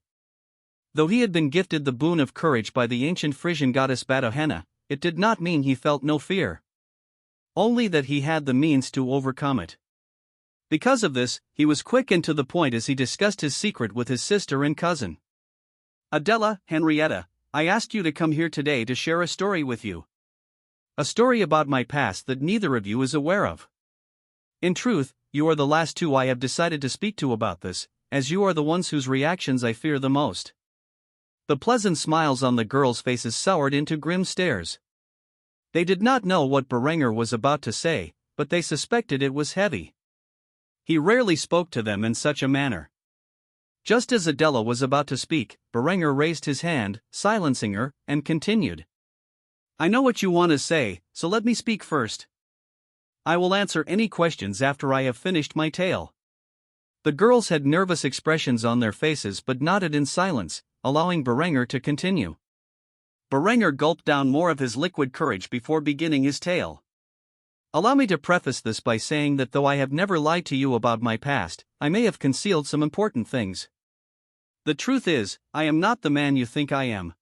Though he had been gifted the boon of courage by the ancient Frisian goddess Batohena, it did not mean he felt no fear. Only that he had the means to overcome it. Because of this, he was quick and to the point as he discussed his secret with his sister and cousin. Adela, Henrietta, I asked you to come here today to share a story with you. A story about my past that neither of you is aware of. In truth, you are the last two I have decided to speak to about this, as you are the ones whose reactions I fear the most. The pleasant smiles on the girls' faces soured into grim stares. They did not know what Uroarbrunnr was about to say, but they suspected it was heavy. He rarely spoke to them in such a manner. Just as Adela was about to speak, Uroarbrunnr raised his hand, silencing her, and continued. I know what you want to say, so let me speak first. I will answer any questions after I have finished my tale. The girls had nervous expressions on their faces but nodded in silence, allowing Uroarbrunnr to continue. Uroarbrunnr gulped down more of his liquid courage before beginning his tale. Allow me to preface this by saying that though I have never lied to you about my past, I may have concealed some important things. The truth is, I am not the man you think I am.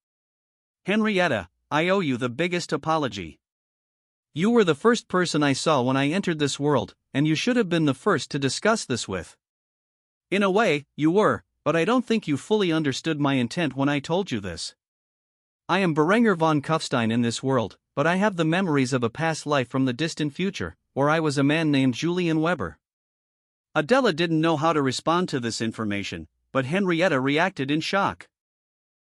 Henrietta, I owe you the biggest apology. You were the first person I saw when I entered this world, and you should have been the first to discuss this with. In a way, you were, but I don't think you fully understood my intent when I told you this. I am Uroarbrunnr von Kufstein in this world, but I have the memories of a past life from the distant future, where I was a man named Julian Weber. Adela didn't know how to respond to this information, but Henrietta reacted in shock.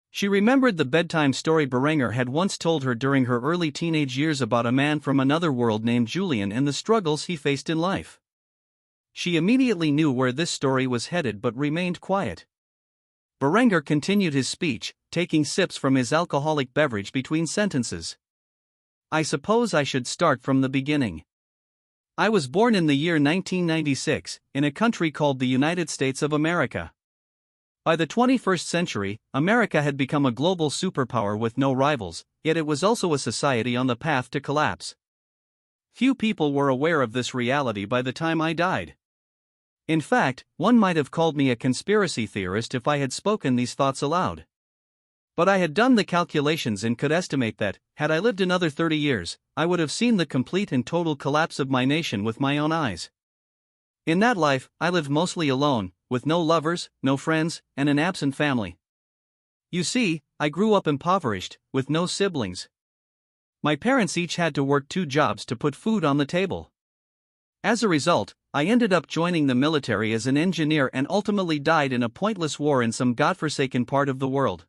She remembered the bedtime story Uroarbrunnr had once told her during her early teenage years about a man from another world named Julian and the struggles he faced in life. She immediately knew where this story was headed but remained quiet. Uroarbrunnr continued his speech, taking sips from his alcoholic beverage between sentences. I suppose I should start from the beginning. I was born in the year 1996, in a country called the United States of America. By the 21st century, America had become a global superpower with no rivals, yet it was also a society on the path to collapse. Few people were aware of this reality by the time I died. In fact, one might have called me a conspiracy theorist if I had spoken these thoughts aloud. But I had done the calculations and could estimate that, had I lived another 30 years, I would have seen the complete and total collapse of my nation with my own eyes. In that life, I lived mostly alone, with no lovers, no friends, and an absent family. You see, I grew up impoverished, with no siblings. My parents each had to work 2 jobs to put food on the table. As a result, I ended up joining the military as an engineer and ultimately died in a pointless war in some godforsaken part of the world.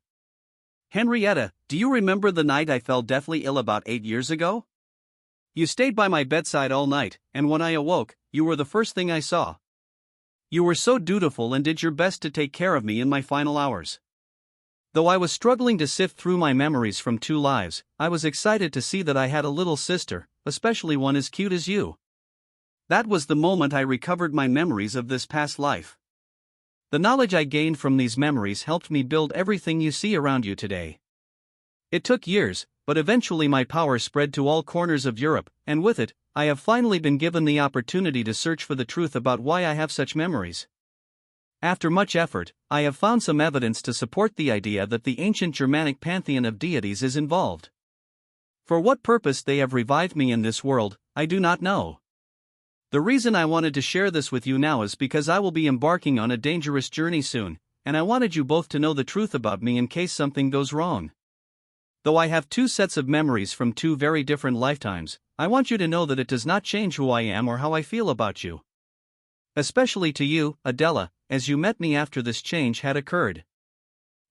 Henrietta, do you remember the night I fell deathly ill about 8 years ago? You stayed by my bedside all night, and when I awoke, you were the first thing I saw. You were so dutiful and did your best to take care of me in my final hours. Though I was struggling to sift through my memories from 2 lives, I was excited to see that I had a little sister, especially one as cute as you. That was the moment I recovered my memories of this past life. The knowledge I gained from these memories helped me build everything you see around you today. It took years, but eventually my power spread to all corners of Europe, and with it, I have finally been given the opportunity to search for the truth about why I have such memories. After much effort, I have found some evidence to support the idea that the ancient Germanic pantheon of deities is involved. For what purpose they have revived me in this world, I do not know. The reason I wanted to share this with you now is because I will be embarking on a dangerous journey soon, and I wanted you both to know the truth about me in case something goes wrong. Though I have 2 sets of memories from 2 very different lifetimes, I want you to know that it does not change who I am or how I feel about you. Especially to you, Adela, as you met me after this change had occurred.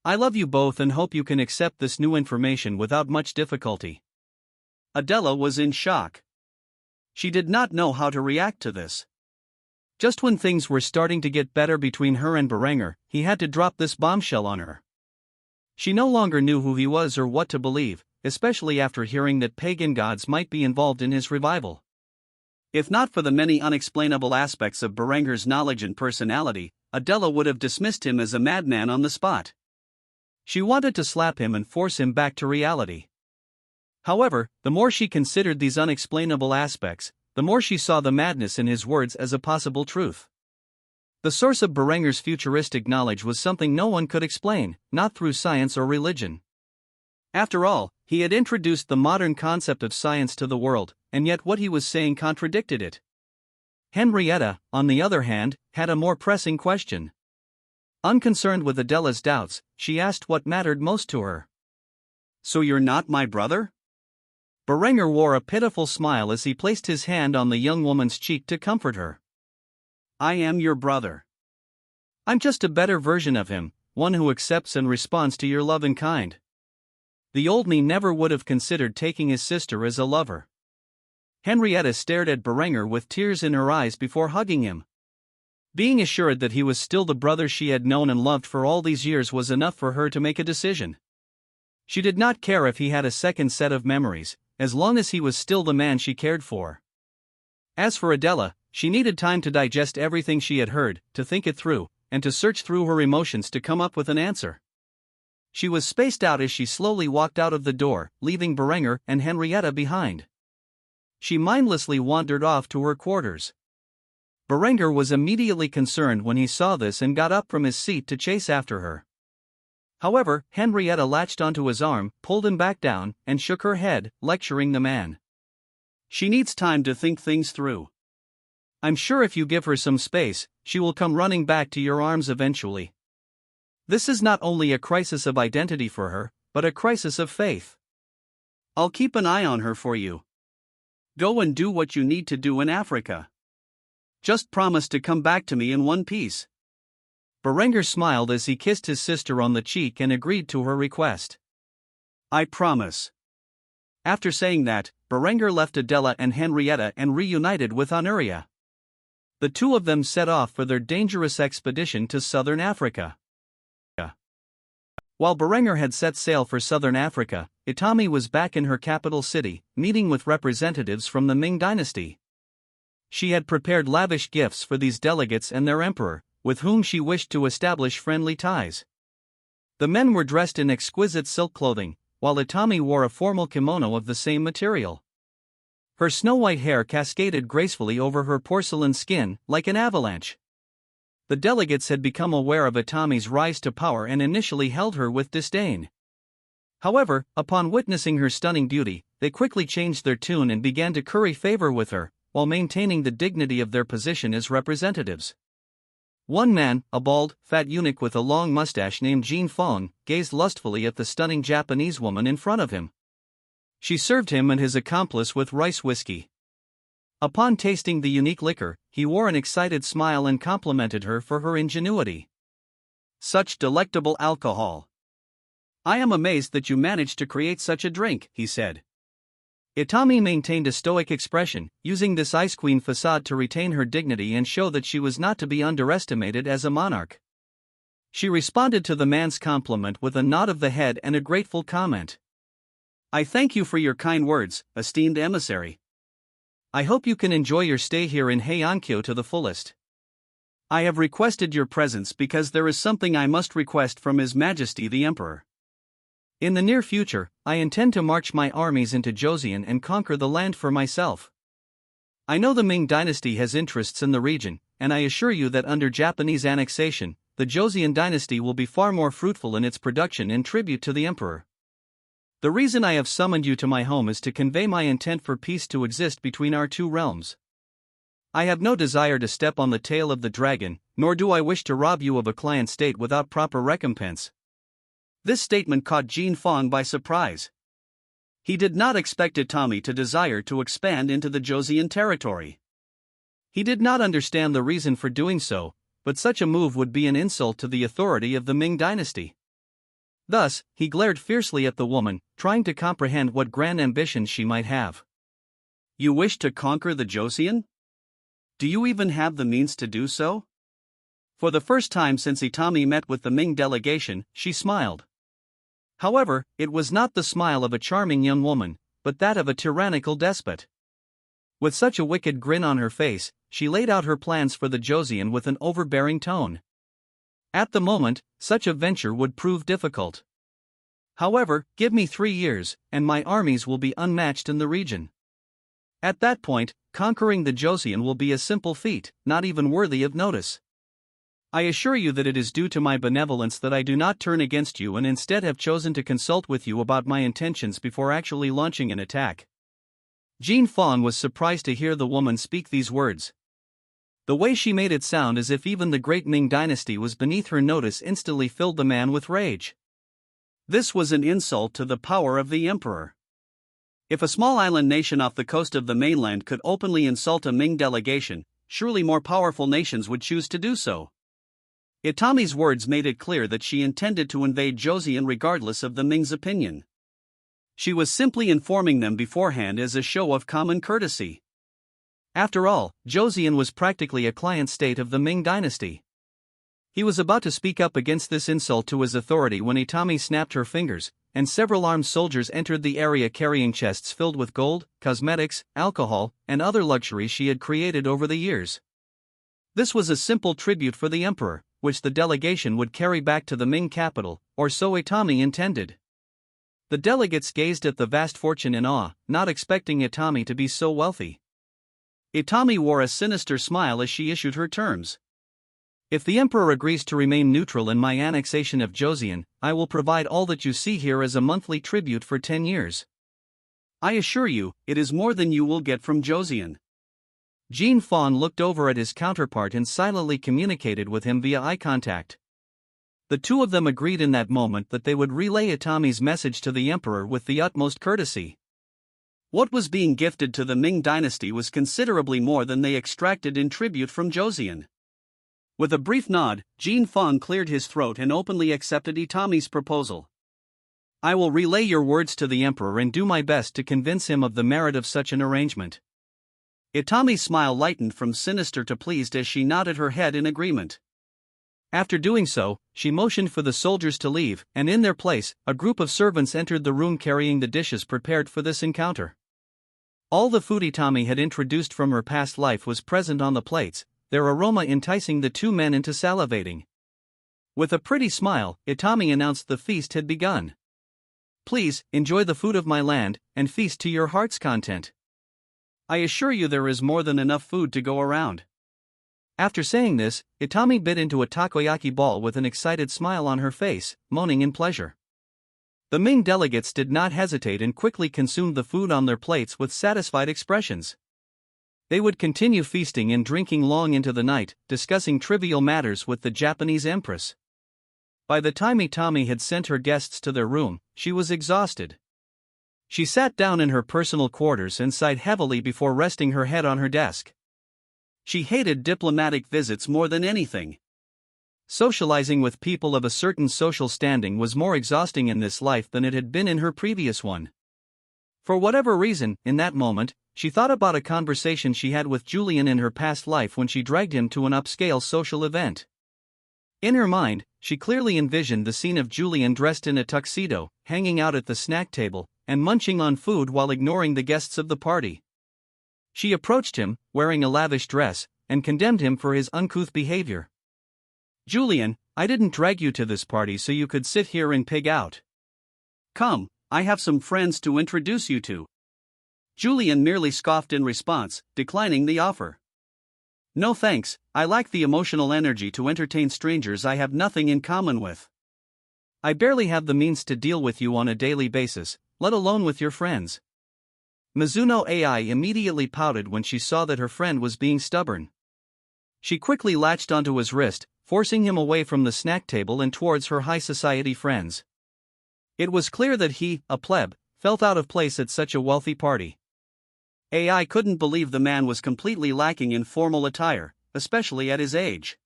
I love you both and hope you can accept this new information without much difficulty. Adela was in shock. She did not know how to react to this. Just when things were starting to get better between her and Uroarbrunnr, he had to drop this bombshell on her. She no longer knew who he was or what to believe, especially after hearing that pagan gods might be involved in his revival. If not for the many unexplainable aspects of Uroarbrunnr's knowledge and personality, Adela would have dismissed him as a madman on the spot. She wanted to slap him and force him back to reality. However, the more she considered these unexplainable aspects, the more she saw the madness in his words as a possible truth. The source of Uroarbrunnr's futuristic knowledge was something no one could explain, not through science or religion. After all, he had introduced the modern concept of science to the world, and yet what he was saying contradicted it. Henrietta, on the other hand, had a more pressing question. Unconcerned with Adela's doubts, she asked what mattered most to her. "So you're not my brother?" Berenger wore a pitiful smile as he placed his hand on the young woman's cheek to comfort her. "I am your brother. I'm just a better version of him, one who accepts and responds to your love in kind." The old me never would have considered taking his sister as a lover. Henrietta stared at Berenger with tears in her eyes before hugging him. Being assured that he was still the brother she had known and loved for all these years was enough for her to make a decision. She did not care if he had a second set of memories, as long as he was still the man she cared for. As for Adela, she needed time to digest everything she had heard, to think it through, and to search through her emotions to come up with an answer. She was spaced out as she slowly walked out of the door, leaving Berenger and Henrietta behind. She mindlessly wandered off to her quarters. Berenger was immediately concerned when he saw this and got up from his seat to chase after her. However, Henrietta latched onto his arm, pulled him back down, and shook her head, lecturing the man. "She needs time to think things through. I'm sure if you give her some space, she will come running back to your arms eventually. This is not only a crisis of identity for her, but a crisis of faith. I'll keep an eye on her for you. Go and do what you need to do in Africa. Just promise to come back to me in one piece." Berenger smiled as he kissed his sister on the cheek and agreed to her request. "I promise." After saying that, Berenger left Adela and Henrietta and reunited with Honoria. The two of them set off for their dangerous expedition to southern Africa. While Berenger had set sail for southern Africa, Itami was back in her capital city, meeting with representatives from the Ming dynasty. She had prepared lavish gifts for these delegates and their emperor, with whom she wished to establish friendly ties. The men were dressed in exquisite silk clothing, while Itami wore a formal kimono of the same material. Her snow-white hair cascaded gracefully over her porcelain skin, like an avalanche. The delegates had become aware of Itami's rise to power and initially held her with disdain. However, upon witnessing her stunning beauty, they quickly changed their tune and began to curry favor with her, while maintaining the dignity of their position as representatives. One man, a bald, fat eunuch with a long mustache named Jean Fong, gazed lustfully at the stunning Japanese woman in front of him. She served him and his accomplice with rice whiskey. Upon tasting the unique liquor, he wore an excited smile and complimented her for her ingenuity. "Such delectable alcohol. I am amazed that you managed to create such a drink," he said. Itami maintained a stoic expression, using this ice queen facade to retain her dignity and show that she was not to be underestimated as a monarch. She responded to the man's compliment with a nod of the head and a grateful comment. "I thank you for your kind words, esteemed emissary. I hope you can enjoy your stay here in Heiankyo to the fullest. I have requested your presence because there is something I must request from His Majesty the Emperor. In the near future, I intend to march my armies into Joseon and conquer the land for myself. I know the Ming dynasty has interests in the region, and I assure you that under Japanese annexation, the Joseon dynasty will be far more fruitful in its production in tribute to the Emperor. The reason I have summoned you to my home is to convey my intent for peace to exist between our two realms. I have no desire to step on the tail of the dragon, nor do I wish to rob you of a client state without proper recompense." This statement caught Jean Fong by surprise. He did not expect Itami to desire to expand into the Joseon territory. He did not understand the reason for doing so, but such a move would be an insult to the authority of the Ming dynasty. Thus, he glared fiercely at the woman, trying to comprehend what grand ambitions she might have. "You wish to conquer the Joseon? Do you even have the means to do so?" For the first time since Itami met with the Ming delegation, she smiled. However, it was not the smile of a charming young woman, but that of a tyrannical despot. With such a wicked grin on her face, she laid out her plans for the Joseon with an overbearing tone. At the moment, such a venture would prove difficult. However, give me 3 years, and my armies will be unmatched in the region. At that point, conquering the Joseon will be a simple feat, not even worthy of notice. I assure you that it is due to my benevolence that I do not turn against you and instead have chosen to consult with you about my intentions before actually launching an attack. Jean Fong was surprised to hear the woman speak these words. The way she made it sound as if even the great Ming dynasty was beneath her notice instantly filled the man with rage. This was an insult to the power of the emperor. If a small island nation off the coast of the mainland could openly insult a Ming delegation, surely more powerful nations would choose to do so. Itami's words made it clear that she intended to invade Joseon regardless of the Ming's opinion. She was simply informing them beforehand as a show of common courtesy. After all, Joseon was practically a client state of the Ming dynasty. He was about to speak up against this insult to his authority when Itami snapped her fingers, and several armed soldiers entered the area carrying chests filled with gold, cosmetics, alcohol, and other luxuries she had created over the years. This was a simple tribute for the emperor, which the delegation would carry back to the Ming capital, or so Itami intended. The delegates gazed at the vast fortune in awe, not expecting Itami to be so wealthy. Itami wore a sinister smile as she issued her terms. If the emperor agrees to remain neutral in my annexation of Joseon, I will provide all that you see here as a monthly tribute for 10 years. I assure you, it is more than you will get from Joseon. Jean Fawn looked over at his counterpart and silently communicated with him via eye contact. The two of them agreed in that moment that they would relay Itami's message to the emperor with the utmost courtesy. What was being gifted to the Ming dynasty was considerably more than they extracted in tribute from Joseon. With a brief nod, Jean Fawn cleared his throat and openly accepted Itami's proposal. I will relay your words to the emperor and do my best to convince him of the merit of such an arrangement. Itami's smile lightened from sinister to pleased as she nodded her head in agreement. After doing so, she motioned for the soldiers to leave, and in their place, a group of servants entered the room carrying the dishes prepared for this encounter. All the food Itami had introduced from her past life was present on the plates, their aroma enticing the two men into salivating. With a pretty smile, Itami announced the feast had begun. Please, enjoy the food of my land, and feast to your heart's content. I assure you there is more than enough food to go around. After saying this, Itami bit into a takoyaki ball with an excited smile on her face, moaning in pleasure. The Ming delegates did not hesitate and quickly consumed the food on their plates with satisfied expressions. They would continue feasting and drinking long into the night, discussing trivial matters with the Japanese empress. By the time Itami had sent her guests to their room, she was exhausted. She sat down in her personal quarters and sighed heavily before resting her head on her desk. She hated diplomatic visits more than anything. Socializing with people of a certain social standing was more exhausting in this life than it had been in her previous one. For whatever reason, in that moment, she thought about a conversation she had with Julian in her past life when she dragged him to an upscale social event. In her mind, she clearly envisioned the scene of Julian dressed in a tuxedo, hanging out at the snack table, and munching on food while ignoring the guests of the party. She approached him, wearing a lavish dress, and condemned him for his uncouth behavior. Julian, I didn't drag you to this party so you could sit here and pig out. Come, I have some friends to introduce you to. Julian merely scoffed in response, declining the offer. No thanks, I lack the emotional energy to entertain strangers I have nothing in common with. I barely have the means to deal with you on a daily basis, let alone with your friends. Mizuno AI immediately pouted when she saw that her friend was being stubborn. She quickly latched onto his wrist, forcing him away from the snack table and towards her high society friends. It was clear that he, a pleb, felt out of place at such a wealthy party. AI couldn't believe the man was completely lacking in formal attire, especially at his age.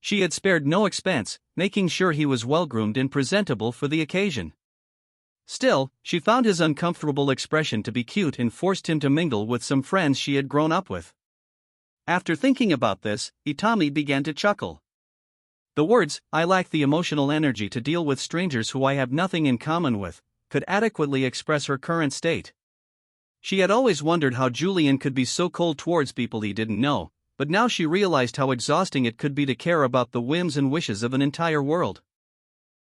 She had spared no expense, making sure he was well-groomed and presentable for the occasion. Still, she found his uncomfortable expression to be cute and forced him to mingle with some friends she had grown up with. After thinking about this, Itami began to chuckle. The words, I lack the emotional energy to deal with strangers who I have nothing in common with, could adequately express her current state. She had always wondered how Julian could be so cold towards people he didn't know, but now she realized how exhausting it could be to care about the whims and wishes of an entire world.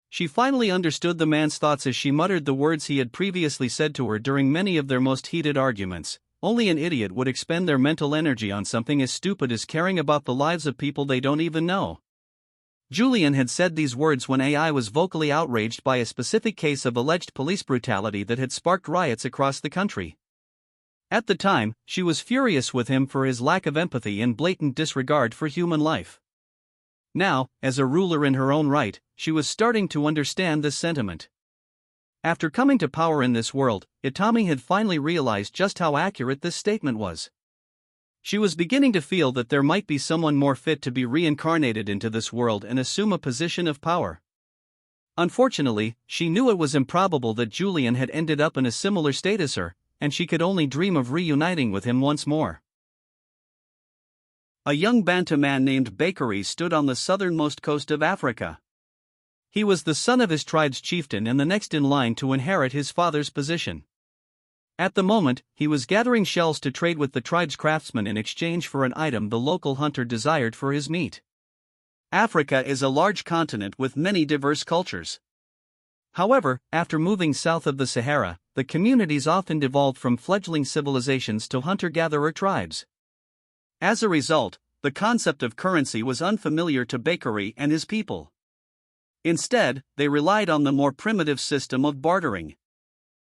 She finally understood the man's thoughts as she muttered the words he had previously said to her during many of their most heated arguments. Only an idiot would expend their mental energy on something as stupid as caring about the lives of people they don't even know. Julian had said these words when AI was vocally outraged by a specific case of alleged police brutality that had sparked riots across the country. At the time, she was furious with him for his lack of empathy and blatant disregard for human life. Now, as a ruler in her own right, she was starting to understand this sentiment. After coming to power in this world, Itami had finally realized just how accurate this statement was. She was beginning to feel that there might be someone more fit to be reincarnated into this world and assume a position of power. Unfortunately, she knew it was improbable that Julian had ended up in a similar state as her, and she could only dream of reuniting with him once more. A young Bantu man named Bakary stood on the southernmost coast of Africa. He was the son of his tribe's chieftain and the next in line to inherit his father's position. At the moment, he was gathering shells to trade with the tribe's craftsmen in exchange for an item the local hunter desired for his meat. Africa is a large continent with many diverse cultures. However, after moving south of the Sahara, the communities often devolved from fledgling civilizations to hunter-gatherer tribes. As a result, the concept of currency was unfamiliar to Bakary and his people. Instead, they relied on the more primitive system of bartering.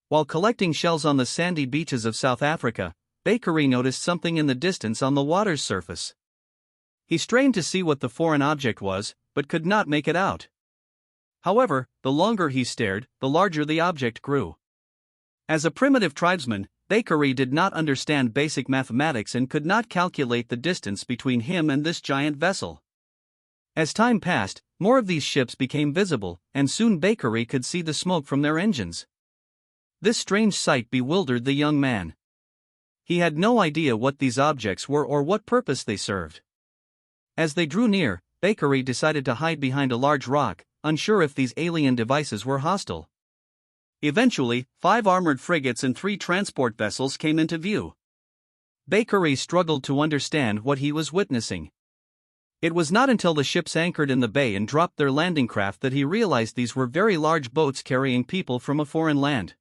While collecting shells on the sandy beaches of South Africa, Bakary noticed something in the distance on the water's surface. He strained to see what the foreign object was, but could not make it out. However, the longer he stared, the larger the object grew. As a primitive tribesman, Bakary did not understand basic mathematics and could not calculate the distance between him and this giant vessel. As time passed, more of these ships became visible, and soon Bakary could see the smoke from their engines. This strange sight bewildered the young man. He had no idea what these objects were or what purpose they served. As they drew near, Bakary decided to hide behind a large rock, unsure if these alien devices were hostile. Eventually, 5 armored frigates and 3 transport vessels came into view. Bakary struggled to understand what he was witnessing. It was not until the ships anchored in the bay and dropped their landing craft that he realized these were very large boats carrying people from a foreign land.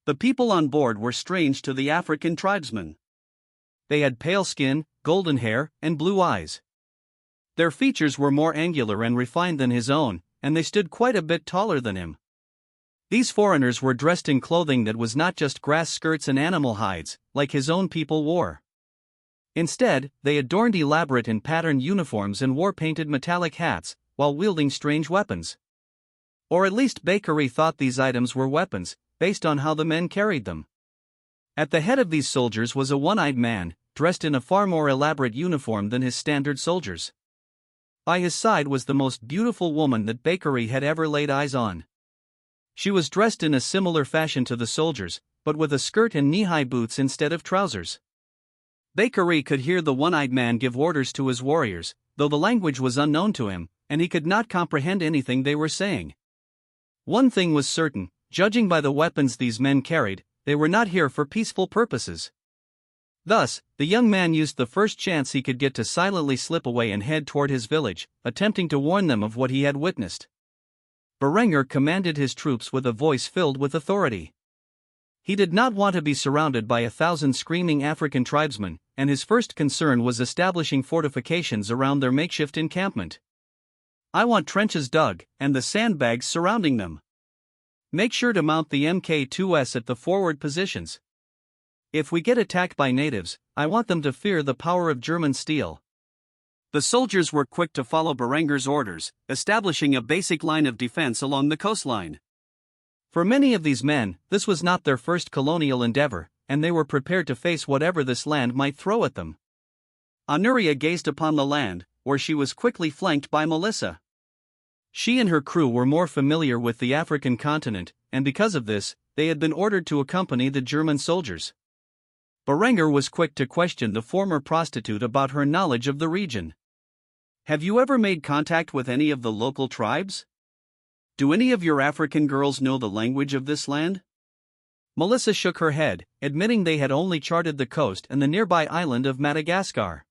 The people on board were strange to the African tribesmen. They had pale skin, golden hair, and blue eyes. Their features were more angular and refined than his own, and they stood quite a bit taller than him. These foreigners were dressed in clothing that was not just grass skirts and animal hides, like his own people wore. Instead, they adorned elaborate and patterned uniforms and wore painted metallic hats, while wielding strange weapons. Or at least Bakary thought these items were weapons, based on how the men carried them. At the head of these soldiers was a one-eyed man, dressed in a far more elaborate uniform than his standard soldiers. By his side was the most beautiful woman that Bakary had ever laid eyes on. She was dressed in a similar fashion to the soldiers, but with a skirt and knee-high boots instead of trousers. Bakary could hear the one-eyed man give orders to his warriors, though the language was unknown to him, and he could not comprehend anything they were saying. One thing was certain, judging by the weapons these men carried, they were not here for peaceful purposes. Thus, the young man used the first chance he could get to silently slip away and head toward his village, attempting to warn them of what he had witnessed. Uroarbrunnr commanded his troops with a voice filled with authority. He did not want to be surrounded by 1,000 screaming African tribesmen, and his first concern was establishing fortifications around their makeshift encampment. "I want trenches dug, and the sandbags surrounding them. Make sure to mount the Mk2s at the forward positions. If we get attacked by natives, I want them to fear the power of German steel." The soldiers were quick to follow Uroarbrunnr's orders, establishing a basic line of defense along the coastline. For many of these men, this was not their first colonial endeavor, and they were prepared to face whatever this land might throw at them. Honoria gazed upon the land, where she was quickly flanked by Melissa. She and her crew were more familiar with the African continent, and because of this, they had been ordered to accompany the German soldiers. Uroarbrunnr was quick to question the former prostitute about her knowledge of the region. "Have you ever made contact with any of the local tribes? Do any of your African girls know the language of this land?" Melissa shook her head, admitting they had only charted the coast and the nearby island of Madagascar.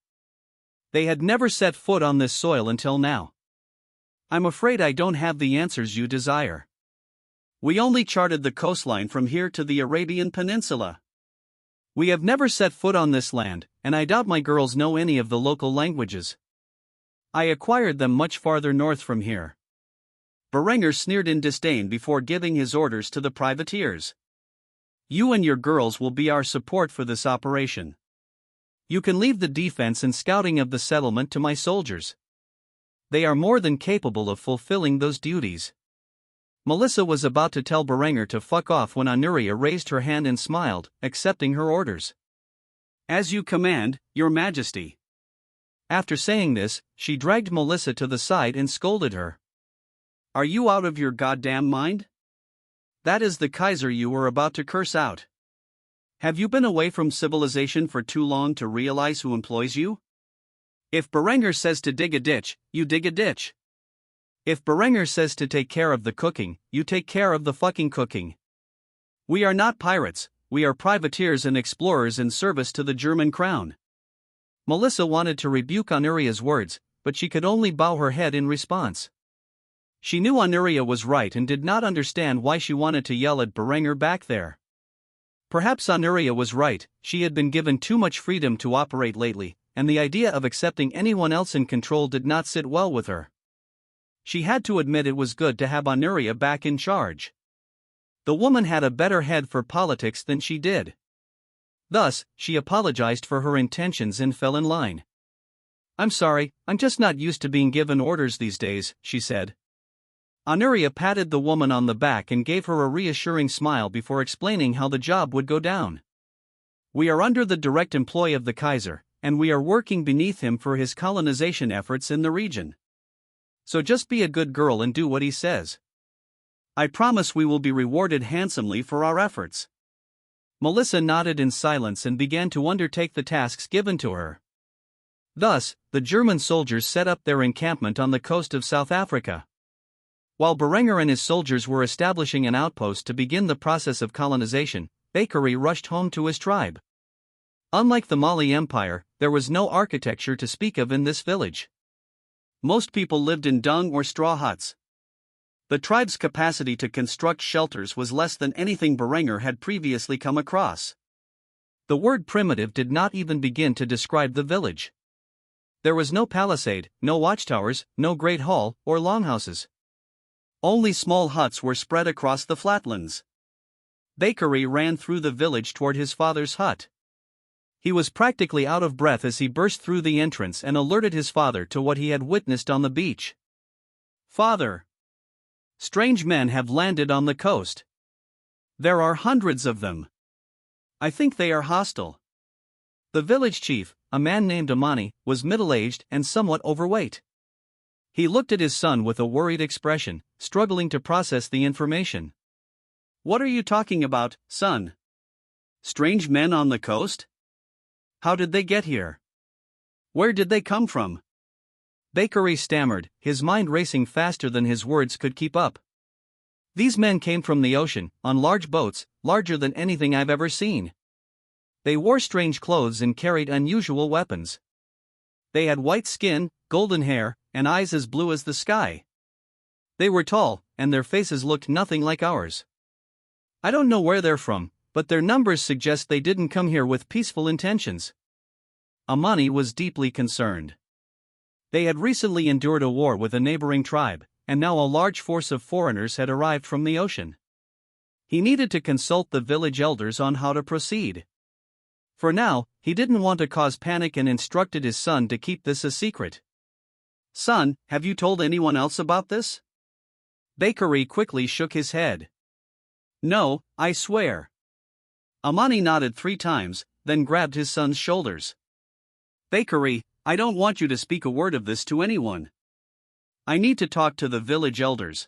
They had never set foot on this soil until now. "I'm afraid I don't have the answers you desire. We only charted the coastline from here to the Arabian Peninsula. We have never set foot on this land, and I doubt my girls know any of the local languages. I acquired them much farther north from here." Uroarbrunnr sneered in disdain before giving his orders to the privateers. You and your girls will be our support for this operation. You can leave the defense and scouting of the settlement to my soldiers. They are more than capable of fulfilling those duties." Melissa was about to tell Berenger to fuck off when Anuria raised her hand and smiled, accepting her orders. "As you command, Your Majesty." After saying this, she dragged Melissa to the side and scolded her. "Are you out of your goddamn mind? That is the Kaiser you were about to curse out. Have you been away from civilization for too long to realize who employs you? If Berenger says to dig a ditch, you dig a ditch. If Berenger says to take care of the cooking, you take care of the fucking cooking. We are not pirates, we are privateers and explorers in service to the German crown." Melissa wanted to rebuke Anuria's words, but she could only bow her head in response. She knew Anuria was right and did not understand why she wanted to yell at Berenger back there. Perhaps Anuria was right, she had been given too much freedom to operate lately, and the idea of accepting anyone else in control did not sit well with her. She had to admit it was good to have Anuria back in charge. The woman had a better head for politics than she did. Thus, she apologized for her intentions and fell in line. "I'm sorry, I'm just not used to being given orders these days," she said. Anuria patted the woman on the back and gave her a reassuring smile before explaining how the job would go down. "We are under the direct employ of the Kaiser, and we are working beneath him for his colonization efforts in the region. So just be a good girl and do what he says. I promise we will be rewarded handsomely for our efforts." Melissa nodded in silence and began to undertake the tasks given to her. Thus, the German soldiers set up their encampment on the coast of South Africa. While Berenger and his soldiers were establishing an outpost to begin the process of colonization, Bakary rushed home to his tribe. Unlike the Mali Empire, there was no architecture to speak of in this village. Most people lived in dung or straw huts. The tribe's capacity to construct shelters was less than anything Berenger had previously come across. The word primitive did not even begin to describe the village. There was no palisade, no watchtowers, no great hall, or longhouses. Only small huts were spread across the flatlands. Bakary ran through the village toward his father's hut. He was practically out of breath as he burst through the entrance and alerted his father to what he had witnessed on the beach. "Father! Strange men have landed on the coast. There are hundreds of them. I think they are hostile." The village chief, a man named Amani, was middle-aged and somewhat overweight. He looked at his son with a worried expression, struggling to process the information. "What are you talking about, son? Strange men on the coast? How did they get here? Where did they come from?" Bakary stammered, his mind racing faster than his words could keep up. "These men came from the ocean, on large boats, larger than anything I've ever seen. They wore strange clothes and carried unusual weapons. They had white skin, golden hair, and eyes as blue as the sky. They were tall, and their faces looked nothing like ours. I don't know where they're from, but their numbers suggest they didn't come here with peaceful intentions." Amani was deeply concerned. They had recently endured a war with a neighboring tribe, and now a large force of foreigners had arrived from the ocean. He needed to consult the village elders on how to proceed. For now, he didn't want to cause panic and instructed his son to keep this a secret. "Son, have you told anyone else about this?" Bakary quickly shook his head. "No, I swear." Amani nodded 3 times, then grabbed his son's shoulders. "Bakary, I don't want you to speak a word of this to anyone. I need to talk to the village elders.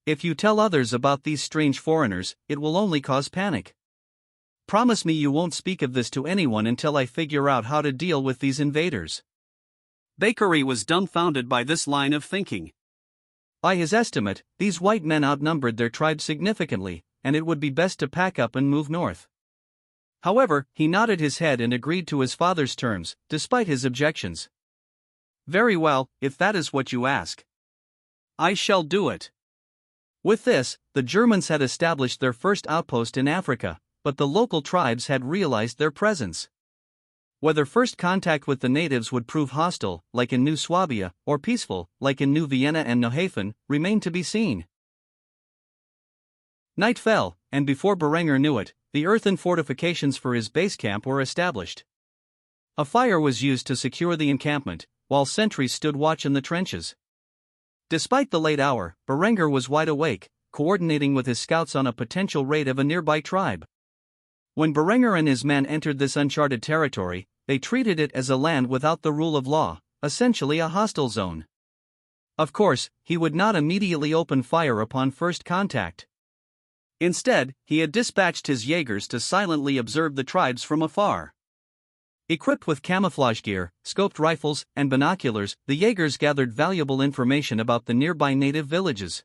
If you tell others about these strange foreigners, it will only cause panic. Promise me you won't speak of this to anyone until I figure out how to deal with these invaders." Bakary was dumbfounded by this line of thinking. By his estimate, these white men outnumbered their tribe significantly, and it would be best to pack up and move north. However, he nodded his head and agreed to his father's terms, despite his objections. "Very well, if that is what you ask. I shall do it." With this, the Germans had established their first outpost in Africa, but the local tribes had realized their presence. Whether first contact with the natives would prove hostile, like in New Swabia, or peaceful, like in New Vienna and Neuhafen, remained to be seen. Night fell, and before Berenger knew it, the earthen fortifications for his base camp were established. A fire was used to secure the encampment, while sentries stood watch in the trenches. Despite the late hour, Berengar was wide awake, coordinating with his scouts on a potential raid of a nearby tribe. When Berengar and his men entered this uncharted territory, they treated it as a land without the rule of law, essentially a hostile zone. Of course, he would not immediately open fire upon first contact. Instead, he had dispatched his Jaegers to silently observe the tribes from afar. Equipped with camouflage gear, scoped rifles, and binoculars, the Jaegers gathered valuable information about the nearby native villages.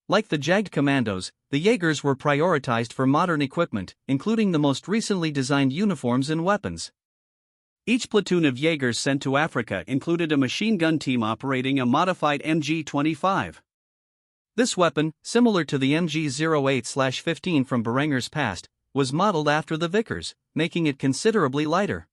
Like the Jagged Commandos, the Jaegers were prioritized for modern equipment, including the most recently designed uniforms and weapons. Each platoon of Jaegers sent to Africa included a machine gun team operating a modified MG-25. This weapon, similar to the MG-08/15 from Berengar's past, was modeled after the Vickers, making it considerably lighter.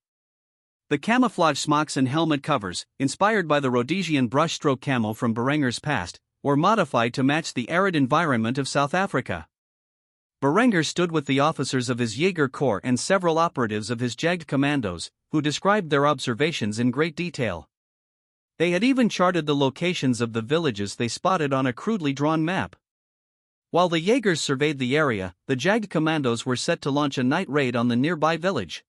The camouflage smocks and helmet covers, inspired by the Rhodesian brushstroke camo from Berengar's past, were modified to match the arid environment of South Africa. Berengar stood with the officers of his Jaeger Corps and several operatives of his Jagged Commandos, who described their observations in great detail. They had even charted the locations of the villages they spotted on a crudely drawn map. While the Jaegers surveyed the area, the Jagged Commandos were set to launch a night raid on the nearby village.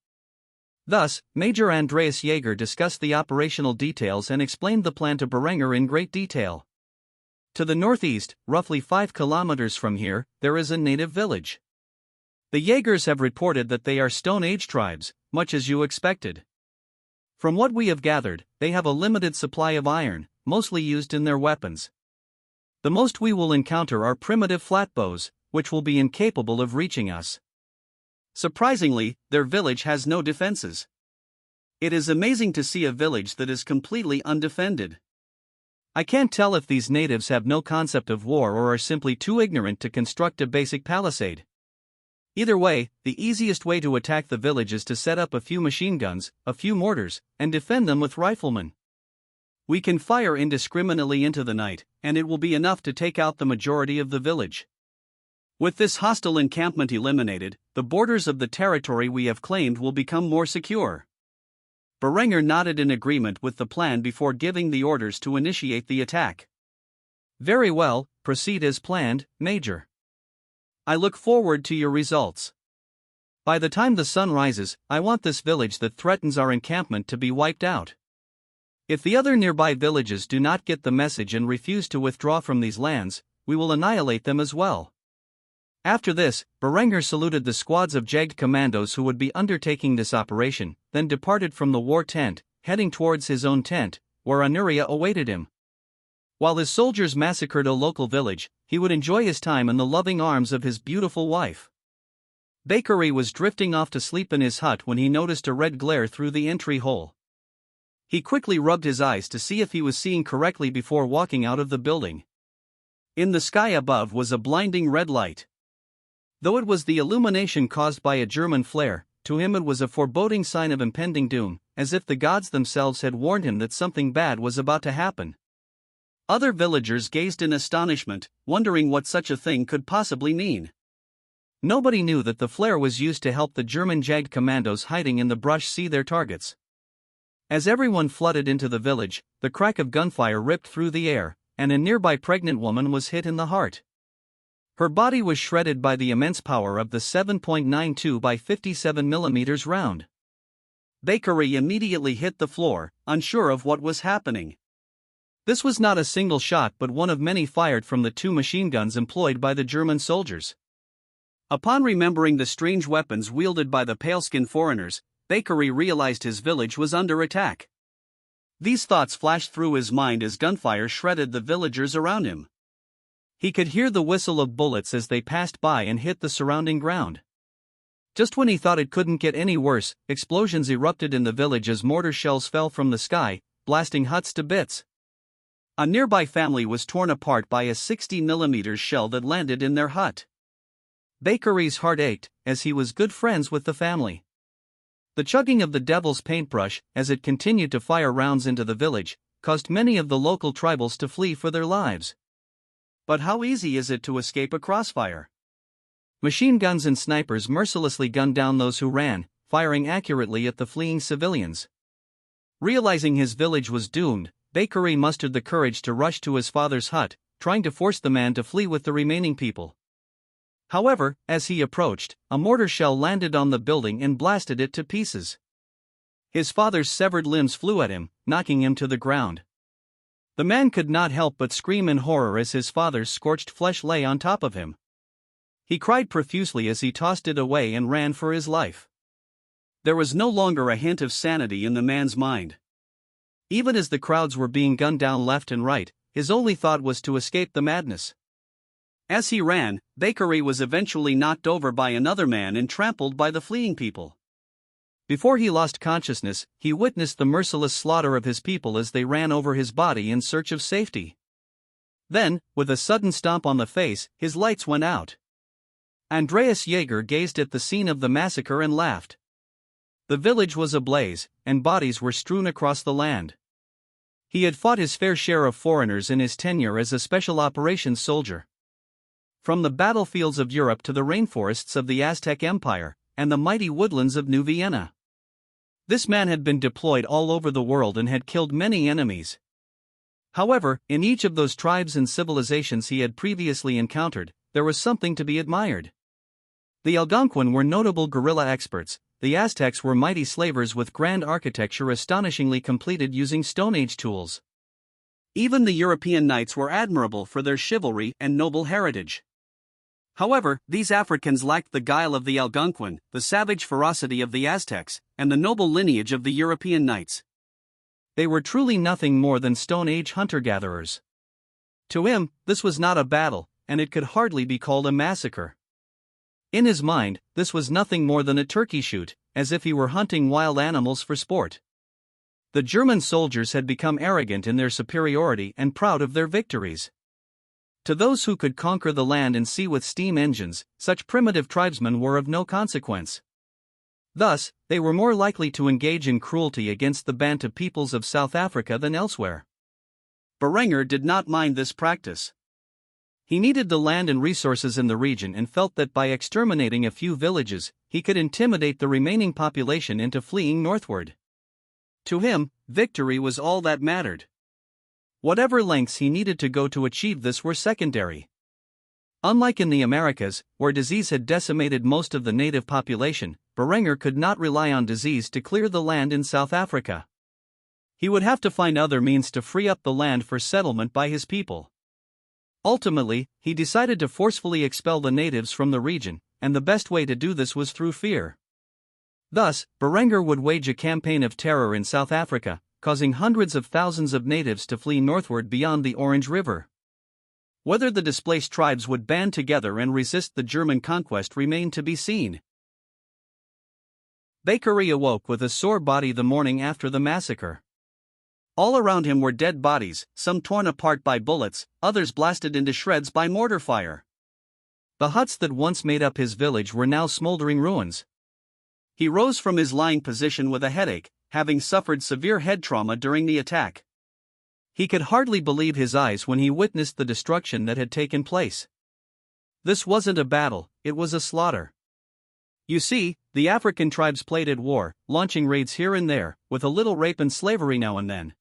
Thus, Major Andreas Jaeger discussed the operational details and explained the plan to Berengar in great detail. To the northeast, roughly 5 kilometers from here, there is a native village. The Jaegers have reported that they are Stone Age tribes, much as you expected. From what we have gathered, they have a limited supply of iron, mostly used in their weapons. The most we will encounter are primitive flatbows, which will be incapable of reaching us. Surprisingly, their village has no defenses. It is amazing to see a village that is completely undefended. I can't tell if these natives have no concept of war or are simply too ignorant to construct a basic palisade. Either way, the easiest way to attack the village is to set up a few machine guns, a few mortars, and defend them with riflemen. We can fire indiscriminately into the night, and it will be enough to take out the majority of the village. With this hostile encampment eliminated, the borders of the territory we have claimed will become more secure. Berengar nodded in agreement with the plan before giving the orders to initiate the attack. Very well, proceed as planned, Major. I look forward to your results. By the time the sun rises, I want this village that threatens our encampment to be wiped out. If the other nearby villages do not get the message and refuse to withdraw from these lands, we will annihilate them as well. After this, Berengar saluted the squads of Jagged Commandos who would be undertaking this operation, then departed from the war tent, heading towards his own tent, where Anuria awaited him. While his soldiers massacred a local village, he would enjoy his time in the loving arms of his beautiful wife. Bakary was drifting off to sleep in his hut when he noticed a red glare through the entry hole. He quickly rubbed his eyes to see if he was seeing correctly before walking out of the building. In the sky above was a blinding red light. Though it was the illumination caused by a German flare, to him it was a foreboding sign of impending doom, as if the gods themselves had warned him that something bad was about to happen. Other villagers gazed in astonishment, wondering what such a thing could possibly mean. Nobody knew that the flare was used to help the German Jagged Commandos hiding in the brush see their targets. As everyone flooded into the village, the crack of gunfire ripped through the air, and a nearby pregnant woman was hit in the heart. Her body was shredded by the immense power of the 7.92 by 57 mm round. Bakary immediately hit the floor, unsure of what was happening. This was not a single shot but one of many fired from the 2 machine guns employed by the German soldiers. Upon remembering the strange weapons wielded by the pale-skinned foreigners, Bakary realized his village was under attack. These thoughts flashed through his mind as gunfire shredded the villagers around him. He could hear the whistle of bullets as they passed by and hit the surrounding ground. Just when he thought it couldn't get any worse, explosions erupted in the village as mortar shells fell from the sky, blasting huts to bits. A nearby family was torn apart by a 60 mm shell that landed in their hut. Bakary's heart ached, as he was good friends with the family. The chugging of the devil's paintbrush, as it continued to fire rounds into the village, caused many of the local tribals to flee for their lives. But how easy is it to escape a crossfire? Machine guns and snipers mercilessly gunned down those who ran, firing accurately at the fleeing civilians. Realizing his village was doomed, Bakary mustered the courage to rush to his father's hut, trying to force the man to flee with the remaining people. However, as he approached, a mortar shell landed on the building and blasted it to pieces. His father's severed limbs flew at him, knocking him to the ground. The man could not help but scream in horror as his father's scorched flesh lay on top of him. He cried profusely as he tossed it away and ran for his life. There was no longer a hint of sanity in the man's mind. Even as the crowds were being gunned down left and right, his only thought was to escape the madness. As he ran, Bakary was eventually knocked over by another man and trampled by the fleeing people. Before he lost consciousness, he witnessed the merciless slaughter of his people as they ran over his body in search of safety. Then, with a sudden stomp on the face, his lights went out. Andreas Jaeger gazed at the scene of the massacre and laughed. The village was ablaze, and bodies were strewn across the land. He had fought his fair share of foreigners in his tenure as a special operations soldier. From the battlefields of Europe to the rainforests of the Aztec Empire, and the mighty woodlands of New Vienna. This man had been deployed all over the world and had killed many enemies. However, in each of those tribes and civilizations he had previously encountered, there was something to be admired. The Algonquin were notable guerrilla experts, the Aztecs were mighty slavers with grand architecture astonishingly completed using Stone Age tools. Even the European knights were admirable for their chivalry and noble heritage. However, these Africans lacked the guile of the Algonquin, the savage ferocity of the Aztecs, and the noble lineage of the European knights. They were truly nothing more than Stone Age hunter-gatherers. To him, this was not a battle, and it could hardly be called a massacre. In his mind, this was nothing more than a turkey shoot, as if he were hunting wild animals for sport. The German soldiers had become arrogant in their superiority and proud of their victories. To those who could conquer the land and sea with steam engines, such primitive tribesmen were of no consequence. Thus, they were more likely to engage in cruelty against the Bantu peoples of South Africa than elsewhere. Uroarbrunnr did not mind this practice. He needed the land and resources in the region and felt that by exterminating a few villages, he could intimidate the remaining population into fleeing northward. To him, victory was all that mattered. Whatever lengths he needed to go to achieve this were secondary. Unlike in the Americas, where disease had decimated most of the native population, Uroarbrunnr could not rely on disease to clear the land in South Africa. He would have to find other means to free up the land for settlement by his people. Ultimately, he decided to forcefully expel the natives from the region, and the best way to do this was through fear. Thus, Uroarbrunnr would wage a campaign of terror in South Africa, causing hundreds of thousands of natives to flee northward beyond the Orange River. Whether the displaced tribes would band together and resist the German conquest remained to be seen. Bakary awoke with a sore body the morning after the massacre. All around him were dead bodies, some torn apart by bullets, others blasted into shreds by mortar fire. The huts that once made up his village were now smoldering ruins. He rose from his lying position with a headache, having suffered severe head trauma during the attack. He could hardly believe his eyes when he witnessed the destruction that had taken place. This wasn't a battle, it was a slaughter. You see, the African tribes played at war, launching raids here and there, with a little rape and slavery now and then.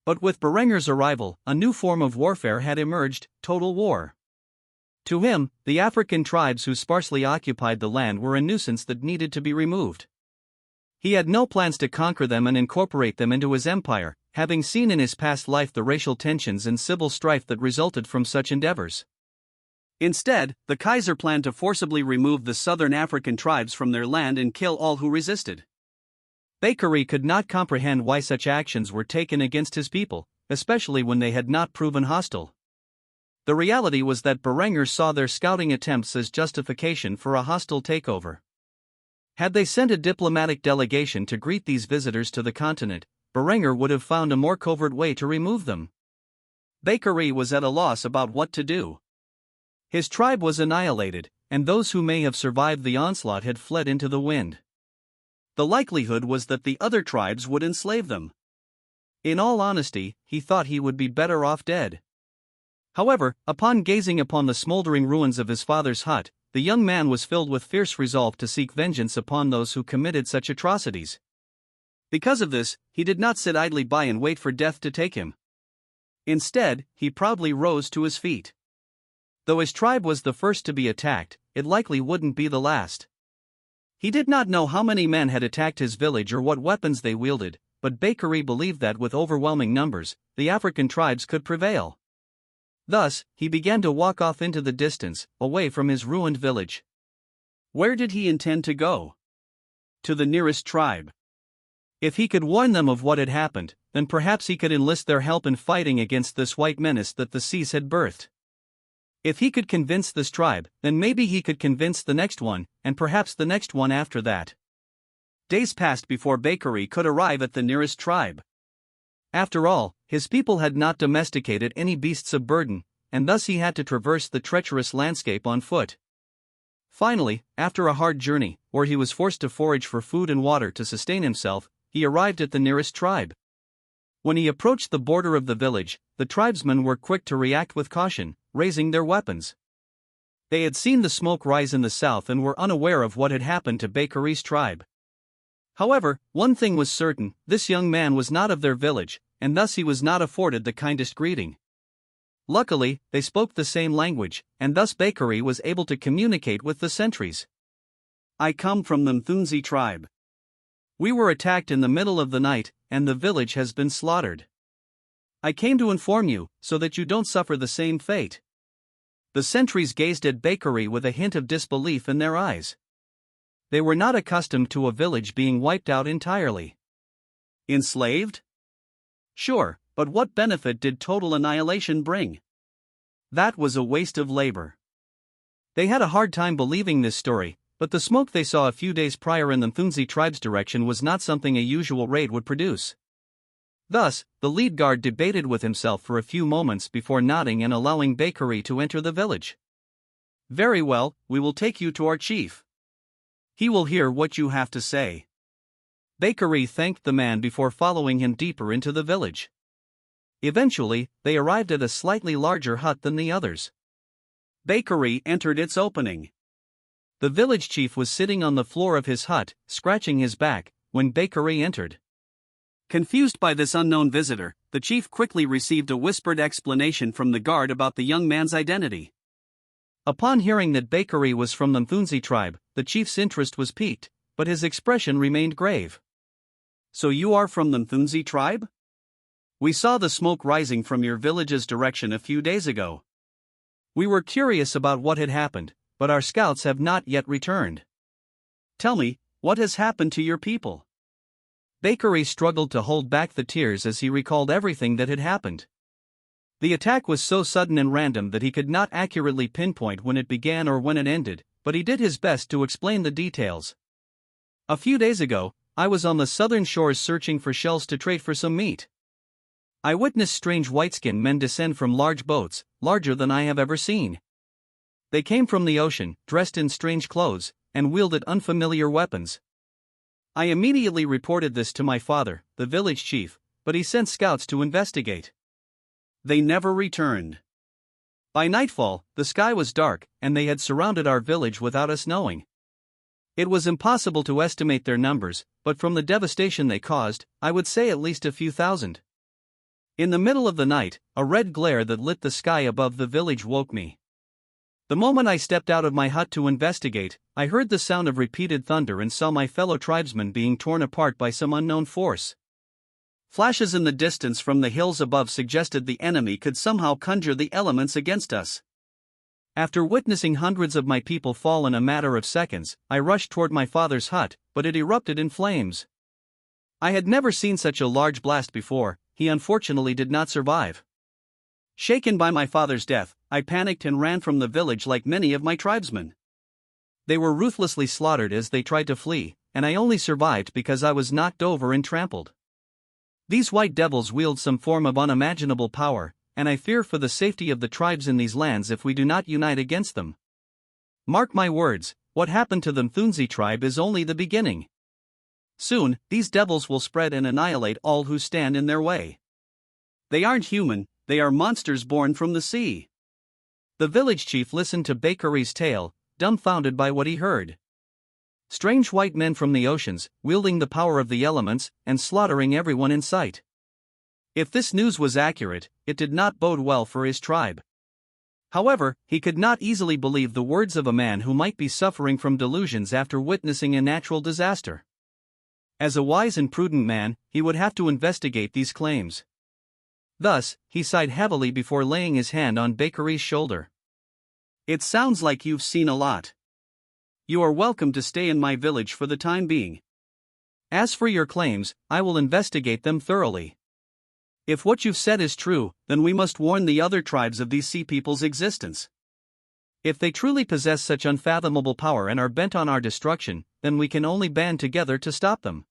But with Uroarbrunnr's arrival, a new form of warfare had emerged, total war. To him, the African tribes who sparsely occupied the land were a nuisance that needed to be removed. He had no plans to conquer them and incorporate them into his empire, having seen in his past life the racial tensions and civil strife that resulted from such endeavors. Instead, the Kaiser planned to forcibly remove the southern African tribes from their land and kill all who resisted. Bakary could not comprehend why such actions were taken against his people, especially when they had not proven hostile. The reality was that Uroarbrunnr saw their scouting attempts as justification for a hostile takeover. Had they sent a diplomatic delegation to greet these visitors to the continent, Uroarbrunnr would have found a more covert way to remove them. Bakary was at a loss about what to do. His tribe was annihilated, and those who may have survived the onslaught had fled into the wind. The likelihood was that the other tribes would enslave them. In all honesty, he thought he would be better off dead. However, upon gazing upon the smoldering ruins of his father's hut, the young man was filled with fierce resolve to seek vengeance upon those who committed such atrocities. Because of this, he did not sit idly by and wait for death to take him. Instead, he proudly rose to his feet. Though his tribe was the first to be attacked, it likely wouldn't be the last. He did not know how many men had attacked his village or what weapons they wielded, but Bakary believed that with overwhelming numbers, the African tribes could prevail. Thus, he began to walk off into the distance, away from his ruined village. Where did he intend to go? To the nearest tribe. If he could warn them of what had happened, then perhaps he could enlist their help in fighting against this white menace that the seas had birthed. If he could convince this tribe, then maybe he could convince the next one, and perhaps the next one after that. Days passed before Bakary could arrive at the nearest tribe. After all, his people had not domesticated any beasts of burden, and thus he had to traverse the treacherous landscape on foot. Finally, after a hard journey, where he was forced to forage for food and water to sustain himself, he arrived at the nearest tribe. When he approached the border of the village, the tribesmen were quick to react with caution, raising their weapons. They had seen the smoke rise in the south and were unaware of what had happened to Bakary's tribe. However, one thing was certain: this young man was not of their village, and thus he was not afforded the kindest greeting. Luckily, they spoke the same language, and thus Bakary was able to communicate with the sentries. "I come from the Mthunzi tribe. We were attacked in the middle of the night, and the village has been slaughtered. I came to inform you, so that you don't suffer the same fate." The sentries gazed at Bakary with a hint of disbelief in their eyes. They were not accustomed to a village being wiped out entirely. Enslaved? Sure, but what benefit did total annihilation bring? That was a waste of labor. They had a hard time believing this story, but the smoke they saw a few days prior in the Mthunzi tribe's direction was not something a usual raid would produce. Thus, the lead guard debated with himself for a few moments before nodding and allowing Bakary to enter the village. "Very well, we will take you to our chief. He will hear what you have to say." Bakary thanked the man before following him deeper into the village. Eventually, they arrived at a slightly larger hut than the others. Bakary entered its opening. The village chief was sitting on the floor of his hut, scratching his back, when Bakary entered. Confused by this unknown visitor, the chief quickly received a whispered explanation from the guard about the young man's identity. Upon hearing that Bakary was from the Mthunzi tribe, the chief's interest was piqued, but his expression remained grave. "So you are from the Mthunzi tribe? We saw the smoke rising from your village's direction a few days ago. We were curious about what had happened, but our scouts have not yet returned. Tell me, what has happened to your people?" Bakary struggled to hold back the tears as he recalled everything that had happened. The attack was so sudden and random that he could not accurately pinpoint when it began or when it ended, but he did his best to explain the details. "A few days ago, I was on the southern shores searching for shells to trade for some meat. I witnessed strange white-skinned men descend from large boats, larger than I have ever seen. They came from the ocean, dressed in strange clothes, and wielded unfamiliar weapons. I immediately reported this to my father, the village chief, but he sent scouts to investigate. They never returned. By nightfall, the sky was dark, and they had surrounded our village without us knowing. It was impossible to estimate their numbers, but from the devastation they caused, I would say at least a few thousand. In the middle of the night, a red glare that lit the sky above the village woke me. The moment I stepped out of my hut to investigate, I heard the sound of repeated thunder and saw my fellow tribesmen being torn apart by some unknown force. Flashes in the distance from the hills above suggested the enemy could somehow conjure the elements against us. After witnessing hundreds of my people fall in a matter of seconds, I rushed toward my father's hut, but it erupted in flames. I had never seen such a large blast before. He unfortunately did not survive. Shaken by my father's death, I panicked and ran from the village like many of my tribesmen. They were ruthlessly slaughtered as they tried to flee, and I only survived because I was knocked over and trampled. These white devils wield some form of unimaginable power, and I fear for the safety of the tribes in these lands if we do not unite against them. Mark my words, what happened to the Mthunzi tribe is only the beginning. Soon, these devils will spread and annihilate all who stand in their way. They aren't human, they are monsters born from the sea." The village chief listened to Bakary's tale, dumbfounded by what he heard. Strange white men from the oceans, wielding the power of the elements, and slaughtering everyone in sight. If this news was accurate, it did not bode well for his tribe. However, he could not easily believe the words of a man who might be suffering from delusions after witnessing a natural disaster. As a wise and prudent man, he would have to investigate these claims. Thus, he sighed heavily before laying his hand on Bakery's shoulder. "It sounds like you've seen a lot. You are welcome to stay in my village for the time being. As for your claims, I will investigate them thoroughly. If what you've said is true, then we must warn the other tribes of these sea people's existence. If they truly possess such unfathomable power and are bent on our destruction, then we can only band together to stop them."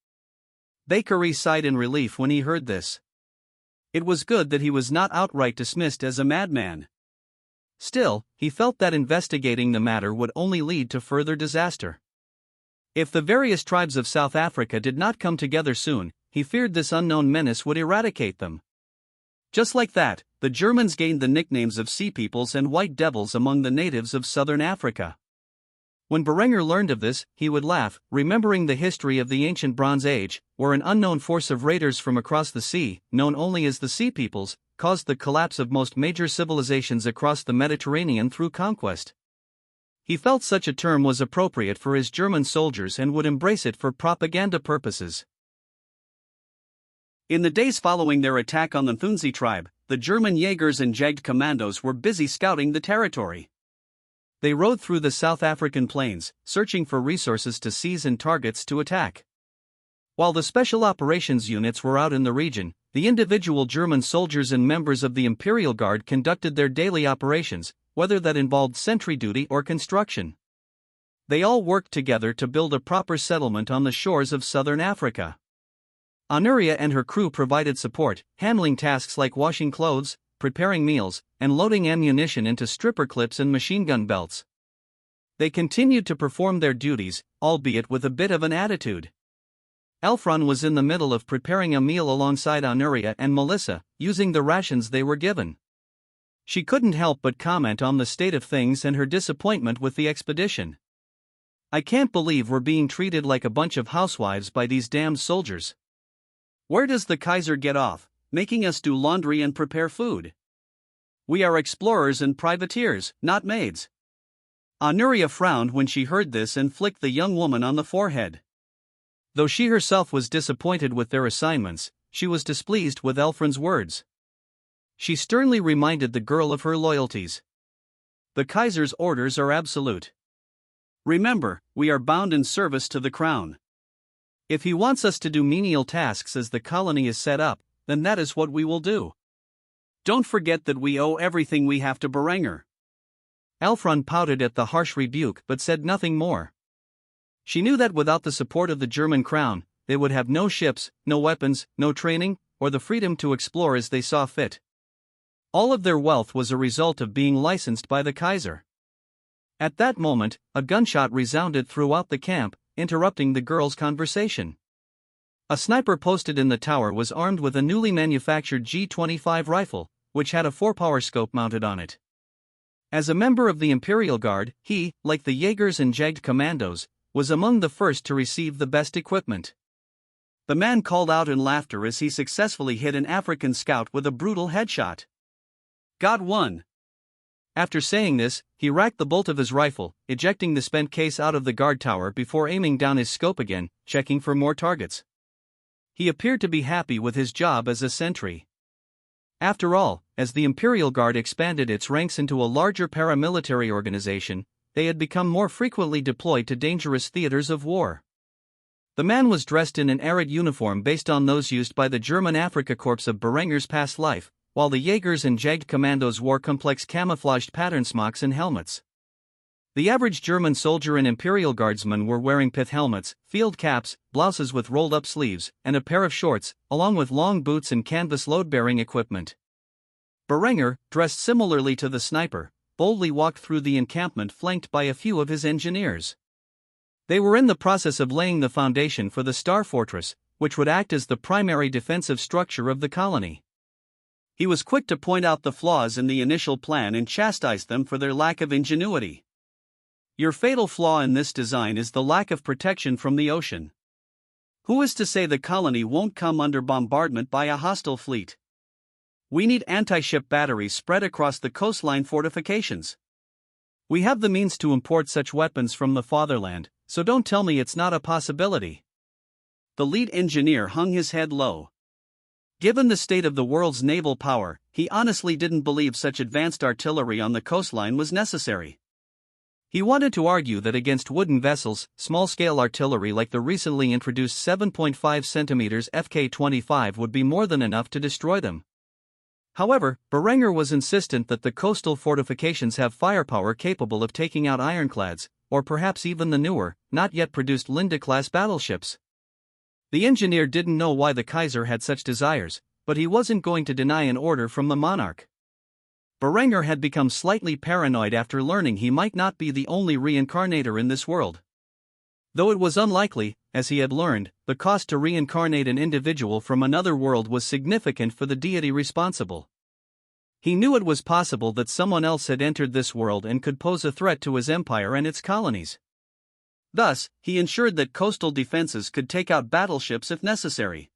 Bakery sighed in relief when he heard this. It was good that he was not outright dismissed as a madman. Still, he felt that investigating the matter would only lead to further disaster. If the various tribes of South Africa did not come together soon, he feared this unknown menace would eradicate them. Just like that, the Germans gained the nicknames of Sea Peoples and White Devils among the natives of southern Africa. When Uroarbrunnr learned of this, he would laugh, remembering the history of the ancient Bronze Age, where an unknown force of raiders from across the sea, known only as the Sea Peoples, caused the collapse of most major civilizations across the Mediterranean through conquest. He felt such a term was appropriate for his German soldiers and would embrace it for propaganda purposes. In the days following their attack on the Thunzi tribe, the German Jaegers and Jagged Commandos were busy scouting the territory. They rode through the South African plains, searching for resources to seize and targets to attack. While the special operations units were out in the region, the individual German soldiers and members of the Imperial Guard conducted their daily operations, whether that involved sentry duty or construction. They all worked together to build a proper settlement on the shores of southern Africa. Henrietta and her crew provided support, handling tasks like washing clothes, preparing meals, and loading ammunition into stripper clips and machine gun belts. They continued to perform their duties, albeit with a bit of an attitude. Elfron was in the middle of preparing a meal alongside Henrietta and Melissa, using the rations they were given. She couldn't help but comment on the state of things and her disappointment with the expedition. "I can't believe we're being treated like a bunch of housewives by these damned soldiers. Where does the Kaiser get off, making us do laundry and prepare food? We are explorers and privateers, not maids." Henrietta frowned when she heard this and flicked the young woman on the forehead. Though she herself was disappointed with their assignments, she was displeased with Elfron's words. She sternly reminded the girl of her loyalties. "The Kaiser's orders are absolute. Remember, we are bound in service to the crown. If he wants us to do menial tasks as the colony is set up, then that is what we will do. Don't forget that we owe everything we have to Uroarbrunnr." Elfron pouted at the harsh rebuke but said nothing more. She knew that without the support of the German crown, they would have no ships, no weapons, no training, or the freedom to explore as they saw fit. All of their wealth was a result of being licensed by the Kaiser. At that moment, a gunshot resounded throughout the camp, interrupting the girls' conversation. A sniper posted in the tower was armed with a newly manufactured G25 rifle, which had a 4-power scope mounted on it. As a member of the Imperial Guard, he, like the Jaegers and Jagged Commandos, was among the first to receive the best equipment. The man called out in laughter as he successfully hit an African scout with a brutal headshot. "Got one." After saying this, he racked the bolt of his rifle, ejecting the spent case out of the guard tower before aiming down his scope again, checking for more targets. He appeared to be happy with his job as a sentry. After all, as the Imperial Guard expanded its ranks into a larger paramilitary organization, they had become more frequently deployed to dangerous theaters of war. The man was dressed in an arid uniform based on those used by the German Afrika Korps of Uroarbrunnr's past life, while the Jaegers and Jagged Commandos wore complex camouflaged pattern smocks and helmets. The average German soldier and Imperial Guardsmen were wearing pith helmets, field caps, blouses with rolled-up sleeves, and a pair of shorts, along with long boots and canvas load-bearing equipment. Uroarbrunnr, dressed similarly to the sniper, boldly walked through the encampment flanked by a few of his engineers. They were in the process of laying the foundation for the Star Fortress, which would act as the primary defensive structure of the colony. He was quick to point out the flaws in the initial plan and chastise them for their lack of ingenuity. Your fatal flaw in this design is the lack of protection from the ocean. Who is to say the colony won't come under bombardment by a hostile fleet? We need anti-ship batteries spread across the coastline fortifications. We have the means to import such weapons from the fatherland, so don't tell me it's not a possibility. The lead engineer hung his head low. Given the state of the world's naval power, he honestly didn't believe such advanced artillery on the coastline was necessary. He wanted to argue that against wooden vessels, small-scale artillery like the recently introduced 7.5 cm FK-25 would be more than enough to destroy them. However, Uroarbrunnr was insistent that the coastal fortifications have firepower capable of taking out ironclads, or perhaps even the newer, not yet produced Linde-class battleships. The engineer didn't know why the Kaiser had such desires, but he wasn't going to deny an order from the monarch. Uroarbrunnr had become slightly paranoid after learning he might not be the only reincarnator in this world. Though it was unlikely, as he had learned, the cost to reincarnate an individual from another world was significant for the deity responsible. He knew it was possible that someone else had entered this world and could pose a threat to his empire and its colonies. Thus, he ensured that coastal defenses could take out battleships if necessary.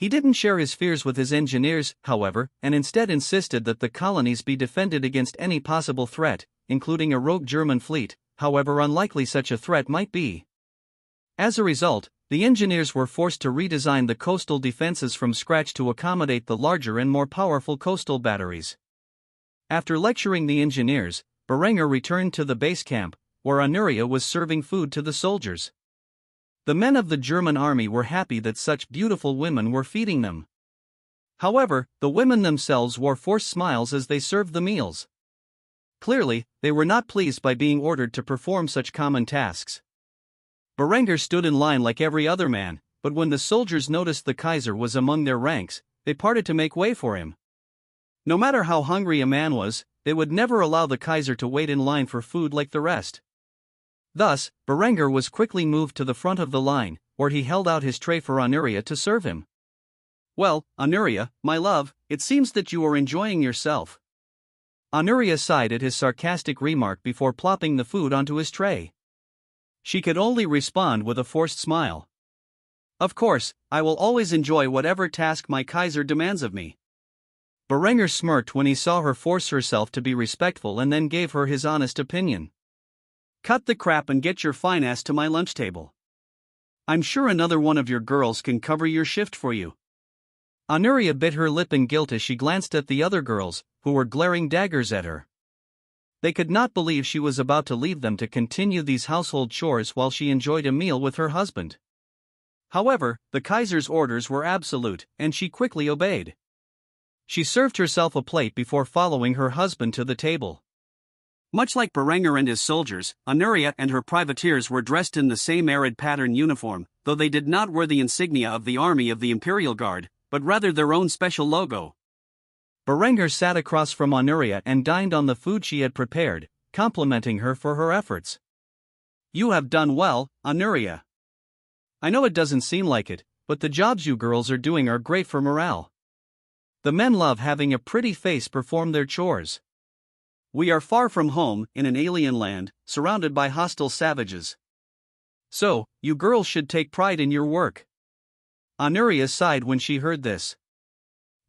He didn't share his fears with his engineers, however, and instead insisted that the colonies be defended against any possible threat, including a rogue German fleet, however unlikely such a threat might be. As a result, the engineers were forced to redesign the coastal defenses from scratch to accommodate the larger and more powerful coastal batteries. After lecturing the engineers, Uroarbrunnr returned to the base camp, where Henrietta was serving food to the soldiers. The men of the German army were happy that such beautiful women were feeding them. However, the women themselves wore forced smiles as they served the meals. Clearly, they were not pleased by being ordered to perform such common tasks. Uroarbrunnr stood in line like every other man, but when the soldiers noticed the Kaiser was among their ranks, they parted to make way for him. No matter how hungry a man was, they would never allow the Kaiser to wait in line for food like the rest. Thus, Uroarbrunnr was quickly moved to the front of the line, where he held out his tray for Henrietta to serve him. "Well, Henrietta, my love, it seems that you are enjoying yourself." Henrietta sighed at his sarcastic remark before plopping the food onto his tray. She could only respond with a forced smile. "Of course, I will always enjoy whatever task my Kaiser demands of me." Uroarbrunnr smirked when he saw her force herself to be respectful and then gave her his honest opinion. "Cut the crap and get your fine ass to my lunch table. I'm sure another one of your girls can cover your shift for you." Henrietta bit her lip in guilt as she glanced at the other girls, who were glaring daggers at her. They could not believe she was about to leave them to continue these household chores while she enjoyed a meal with her husband. However, the Kaiser's orders were absolute, and she quickly obeyed. She served herself a plate before following her husband to the table. Much like Uroarbrunnr and his soldiers, Henrietta and her privateers were dressed in the same arid pattern uniform, though they did not wear the insignia of the army of the Imperial Guard, but rather their own special logo. Uroarbrunnr sat across from Henrietta and dined on the food she had prepared, complimenting her for her efforts. "You have done well, Henrietta. I know it doesn't seem like it, but the jobs you girls are doing are great for morale. The men love having a pretty face perform their chores. We are far from home, in an alien land, surrounded by hostile savages. So, you girls should take pride in your work." Henrietta sighed when she heard this.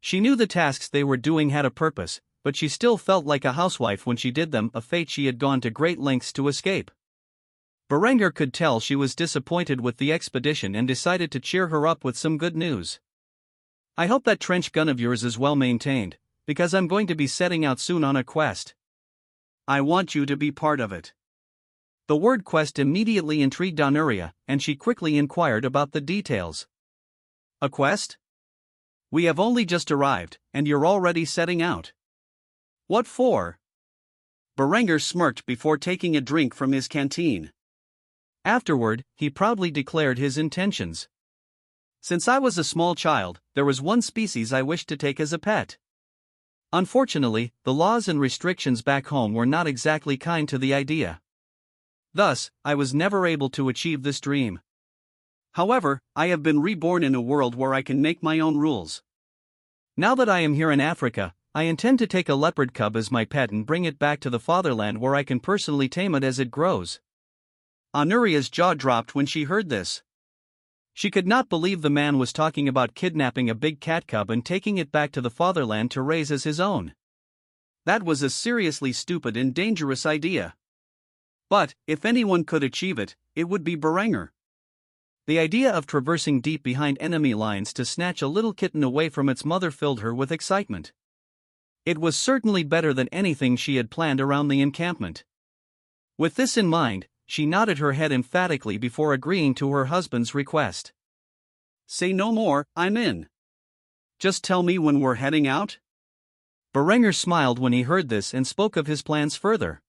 She knew the tasks they were doing had a purpose, but she still felt like a housewife when she did them, a fate she had gone to great lengths to escape. Uroarbrunnr could tell she was disappointed with the expedition and decided to cheer her up with some good news. "I hope that trench gun of yours is well maintained, because I'm going to be setting out soon on a quest. I want you to be part of it." The word quest immediately intrigued Henrietta, and she quickly inquired about the details. "A quest? We have only just arrived, and you're already setting out. What for?" Uroarbrunnr smirked before taking a drink from his canteen. Afterward, he proudly declared his intentions. "Since I was a small child, there was one species I wished to take as a pet. Unfortunately, the laws and restrictions back home were not exactly kind to the idea. Thus, I was never able to achieve this dream. However, I have been reborn in a world where I can make my own rules. Now that I am here in Africa, I intend to take a leopard cub as my pet and bring it back to the fatherland where I can personally tame it as it grows." Anuria's jaw dropped when she heard this. She could not believe the man was talking about kidnapping a big cat cub and taking it back to the fatherland to raise as his own. That was a seriously stupid and dangerous idea. But, if anyone could achieve it, it would be Uroarbrunnr. The idea of traversing deep behind enemy lines to snatch a little kitten away from its mother filled her with excitement. It was certainly better than anything she had planned around the encampment. With this in mind, she nodded her head emphatically before agreeing to her husband's request. "Say no more, I'm in. Just tell me when we're heading out." Uroarbrunnr smiled when he heard this and spoke of his plans further.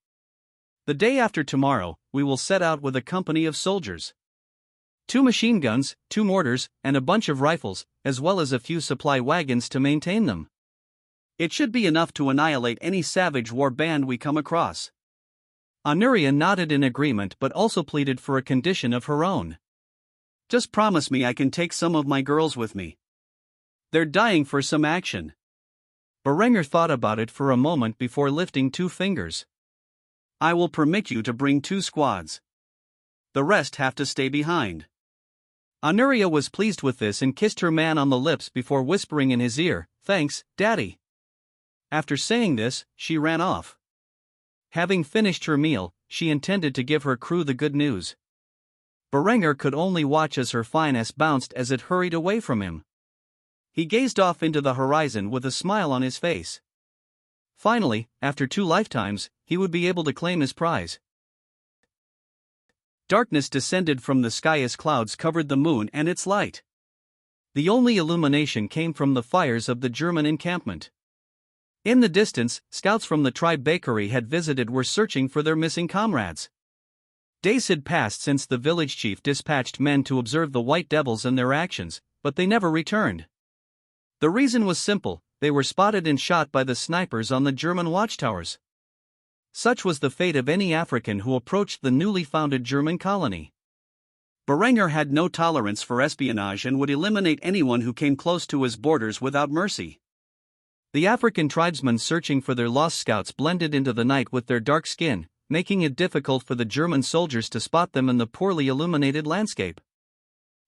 "The day after tomorrow, we will set out with a company of soldiers. 2 machine guns, 2 mortars, and a bunch of rifles, as well as a few supply wagons to maintain them. It should be enough to annihilate any savage war band we come across." Anuria nodded in agreement but also pleaded for a condition of her own. "Just promise me I can take some of my girls with me. They're dying for some action." Uroarbrunnr thought about it for a moment before lifting 2 fingers. "I will permit you to bring 2 squads. The rest have to stay behind." Anuria was pleased with this and kissed her man on the lips before whispering in his ear, "Thanks, Daddy." After saying this, she ran off. Having finished her meal, she intended to give her crew the good news. Uroarbrunnr could only watch as her finesse bounced as it hurried away from him. He gazed off into the horizon with a smile on his face. Finally, after 2 lifetimes, he would be able to claim his prize. Darkness descended from the sky as clouds covered the moon and its light. The only illumination came from the fires of the German encampment. In the distance, scouts from the tribe bakery had visited were searching for their missing comrades. Days had passed since the village chief dispatched men to observe the white devils and their actions, but they never returned. The reason was simple: they were spotted and shot by the snipers on the German watchtowers. Such was the fate of any African who approached the newly founded German colony. Uroarbrunnr had no tolerance for espionage and would eliminate anyone who came close to his borders without mercy. The African tribesmen searching for their lost scouts blended into the night with their dark skin, making it difficult for the German soldiers to spot them in the poorly illuminated landscape.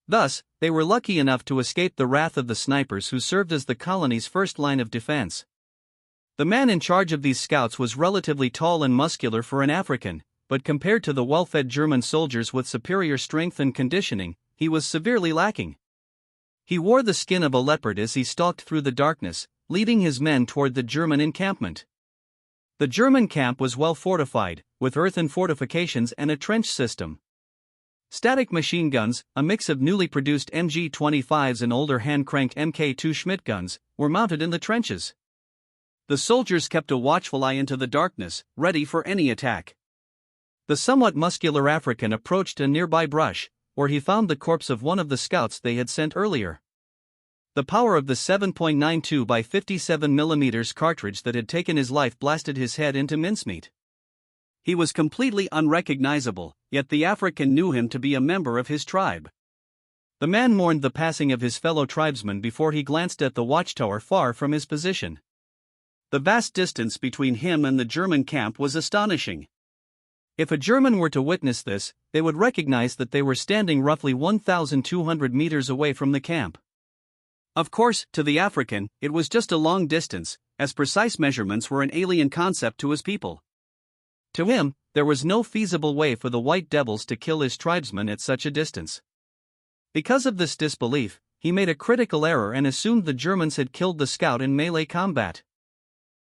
Thus, they were lucky enough to escape the wrath of the snipers who served as the colony's first line of defense. The man in charge of these scouts was relatively tall and muscular for an African, but compared to the well-fed German soldiers with superior strength and conditioning, he was severely lacking. He wore the skin of a leopard as he stalked through the darkness, leading his men toward the German encampment. The German camp was well fortified, with earthen fortifications and a trench system. Static machine guns, a mix of newly produced MG-25s and older hand-cranked Mk2 Schmidt guns, were mounted in the trenches. The soldiers kept a watchful eye into the darkness, ready for any attack. The somewhat muscular African approached a nearby brush, where he found the corpse of one of the scouts they had sent earlier. The power of the 7.92 by 57 mm cartridge that had taken his life blasted his head into mincemeat. He was completely unrecognizable, yet the African knew him to be a member of his tribe. The man mourned the passing of his fellow tribesman before he glanced at the watchtower far from his position. The vast distance between him and the German camp was astonishing. If a German were to witness this, they would recognize that they were standing roughly 1,200 meters away from the camp. Of course, to the African, it was just a long distance, as precise measurements were an alien concept to his people. To him, there was no feasible way for the white devils to kill his tribesmen at such a distance. Because of this disbelief, he made a critical error and assumed the Germans had killed the scout in melee combat.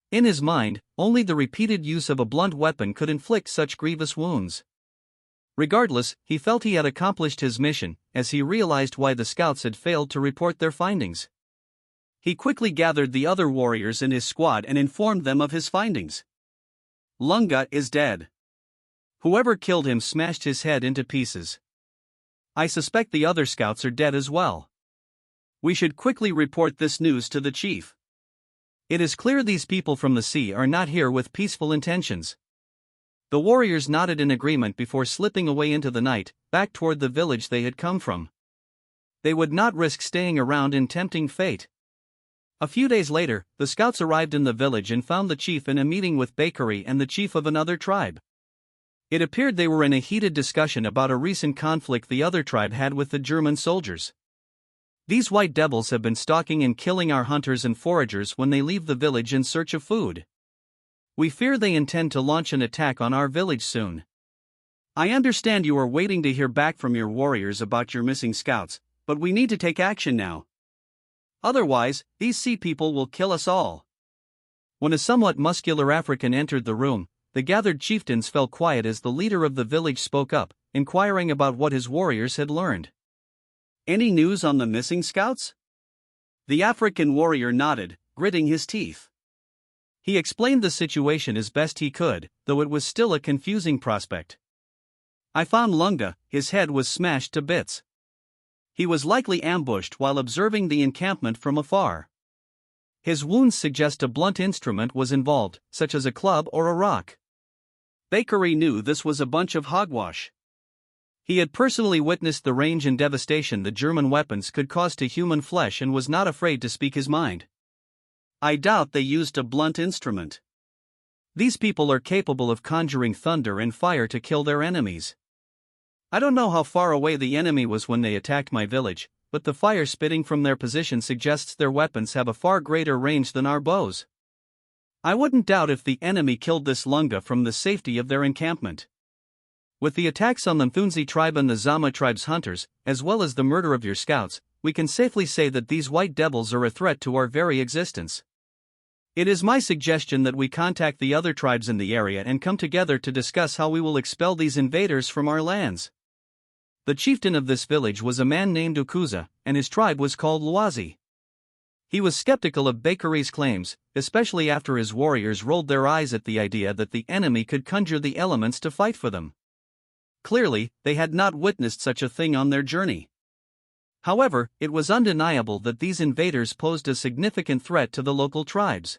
In his mind, only the repeated use of a blunt weapon could inflict such grievous wounds. Regardless, he felt he had accomplished his mission, as he realized why the scouts had failed to report their findings. He quickly gathered the other warriors in his squad and informed them of his findings. "Lunga is dead. Whoever killed him smashed his head into pieces. I suspect the other scouts are dead as well. We should quickly report this news to the chief. It is clear these people from the sea are not here with peaceful intentions." The warriors nodded in agreement before slipping away into the night, back toward the village they had come from. They would not risk staying around in tempting fate. A few days later, the scouts arrived in the village and found the chief in a meeting with Bakery and the chief of another tribe. It appeared they were in a heated discussion about a recent conflict the other tribe had with the German soldiers. These white devils have been stalking and killing our hunters and foragers when they leave the village in search of food. We fear they intend to launch an attack on our village soon. I understand you are waiting to hear back from your warriors about your missing scouts, but we need to take action now. Otherwise, these sea people will kill us all. When a somewhat muscular African entered the room, the gathered chieftains fell quiet as the leader of the village spoke up, inquiring about what his warriors had learned. Any news on the missing scouts? The African warrior nodded, gritting his teeth. He explained the situation as best he could, though it was still a confusing prospect. I found Lunga, his head was smashed to bits. He was likely ambushed while observing the encampment from afar. His wounds suggest a blunt instrument was involved, such as a club or a rock. Bakery knew this was a bunch of hogwash. He had personally witnessed the range and devastation the German weapons could cause to human flesh and was not afraid to speak his mind. I doubt they used a blunt instrument. These people are capable of conjuring thunder and fire to kill their enemies. I don't know how far away the enemy was when they attacked my village, but the fire spitting from their position suggests their weapons have a far greater range than our bows. I wouldn't doubt if the enemy killed this Lunga from the safety of their encampment. With the attacks on the Mthunzi tribe and the Zama tribe's hunters, as well as the murder of your scouts, we can safely say that these white devils are a threat to our very existence. It is my suggestion that we contact the other tribes in the area and come together to discuss how we will expel these invaders from our lands. The chieftain of this village was a man named Ukuza, and his tribe was called Lwazi. He was skeptical of Bakery's claims, especially after his warriors rolled their eyes at the idea that the enemy could conjure the elements to fight for them. Clearly, they had not witnessed such a thing on their journey. However, it was undeniable that these invaders posed a significant threat to the local tribes.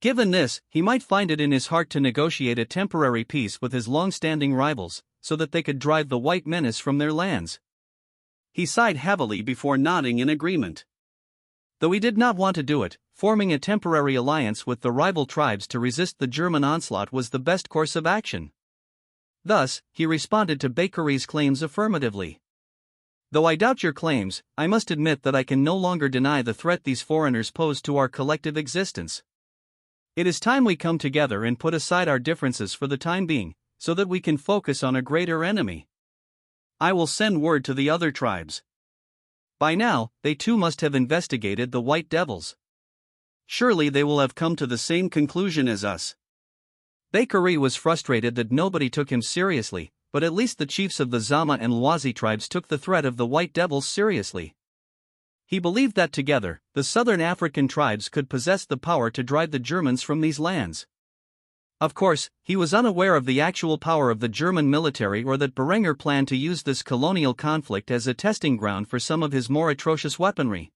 Given this, he might find it in his heart to negotiate a temporary peace with his long-standing rivals, so that they could drive the white menace from their lands. He sighed heavily before nodding in agreement. Though he did not want to do it, forming a temporary alliance with the rival tribes to resist the German onslaught was the best course of action. Thus, he responded to Bakery's claims affirmatively. Though I doubt your claims, I must admit that I can no longer deny the threat these foreigners pose to our collective existence. It is time we come together and put aside our differences for the time being, so that we can focus on a greater enemy. I will send word to the other tribes. By now, they too must have investigated the white devils. Surely they will have come to the same conclusion as us. Bakery was frustrated that nobody took him seriously, but at least the chiefs of the Zama and Lwazi tribes took the threat of the white devils seriously. He believed that together, the southern African tribes could possess the power to drive the Germans from these lands. Of course, he was unaware of the actual power of the German military or that Uroarbrunnr planned to use this colonial conflict as a testing ground for some of his more atrocious weaponry.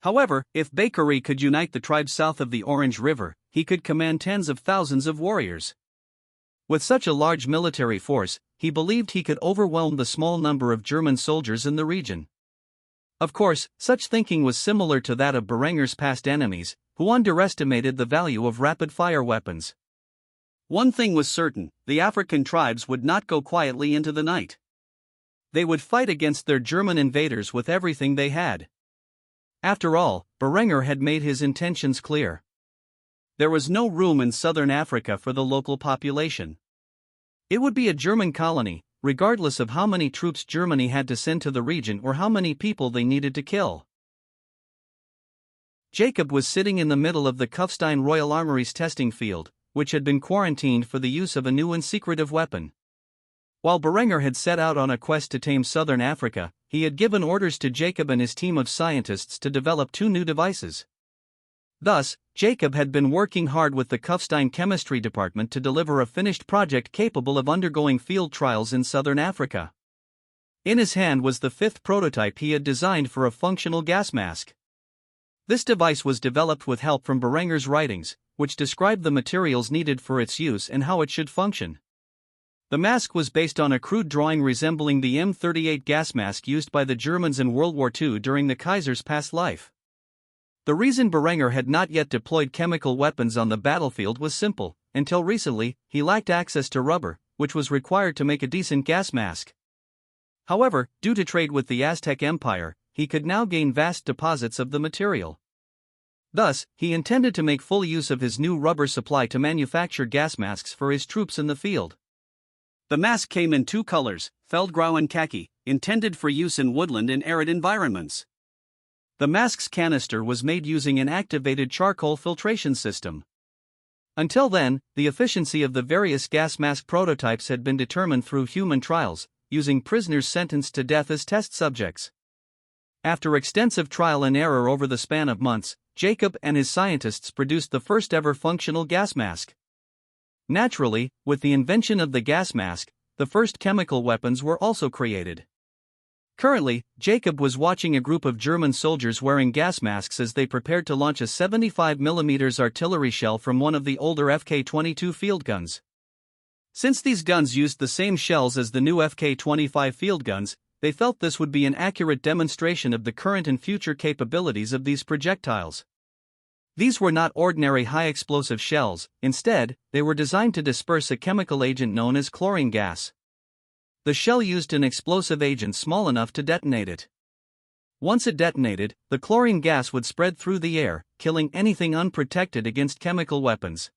However, if Bakery could unite the tribes south of the Orange River, he could command tens of thousands of warriors. With such a large military force, he believed he could overwhelm the small number of German soldiers in the region. Of course, such thinking was similar to that of Uroarbrunnr's past enemies, who underestimated the value of rapid-fire weapons. One thing was certain, the African tribes would not go quietly into the night. They would fight against their German invaders with everything they had. After all, Uroarbrunnr had made his intentions clear. There was no room in southern Africa for the local population. It would be a German colony, regardless of how many troops Germany had to send to the region or how many people they needed to kill. Jacob was sitting in the middle of the Kufstein Royal Armory's testing field, which had been quarantined for the use of a new and secretive weapon. While Uroarbrunnr had set out on a quest to tame southern Africa, he had given orders to Jacob and his team of scientists to develop two new devices. Thus, Jacob had been working hard with the Kufstein chemistry department to deliver a finished project capable of undergoing field trials in southern Africa. In his hand was the fifth prototype he had designed for a functional gas mask. This device was developed with help from Uroarbrunnr's writings, which described the materials needed for its use and how it should function. The mask was based on a crude drawing resembling the M38 gas mask used by the Germans in World War II during the Kaiser's past life. The reason Berenger had not yet deployed chemical weapons on the battlefield was simple. Until recently, he lacked access to rubber, which was required to make a decent gas mask. However, due to trade with the Aztec Empire, he could now gain vast deposits of the material. Thus, he intended to make full use of his new rubber supply to manufacture gas masks for his troops in the field. The mask came in two colors, feldgrau and khaki, intended for use in woodland and arid environments. The mask's canister was made using an activated charcoal filtration system. Until then, the efficiency of the various gas mask prototypes had been determined through human trials, using prisoners sentenced to death as test subjects. After extensive trial and error over the span of months, Jacob and his scientists produced the first ever functional gas mask. Naturally, with the invention of the gas mask, the first chemical weapons were also created. Currently, Jacob was watching a group of German soldiers wearing gas masks as they prepared to launch a 75mm artillery shell from one of the older FK-22 field guns. Since these guns used the same shells as the new FK-25 field guns, they felt this would be an accurate demonstration of the current and future capabilities of these projectiles. These were not ordinary high-explosive shells. Instead, they were designed to disperse a chemical agent known as chlorine gas. The shell used an explosive agent small enough to detonate it. Once it detonated, the chlorine gas would spread through the air, killing anything unprotected against chemical weapons.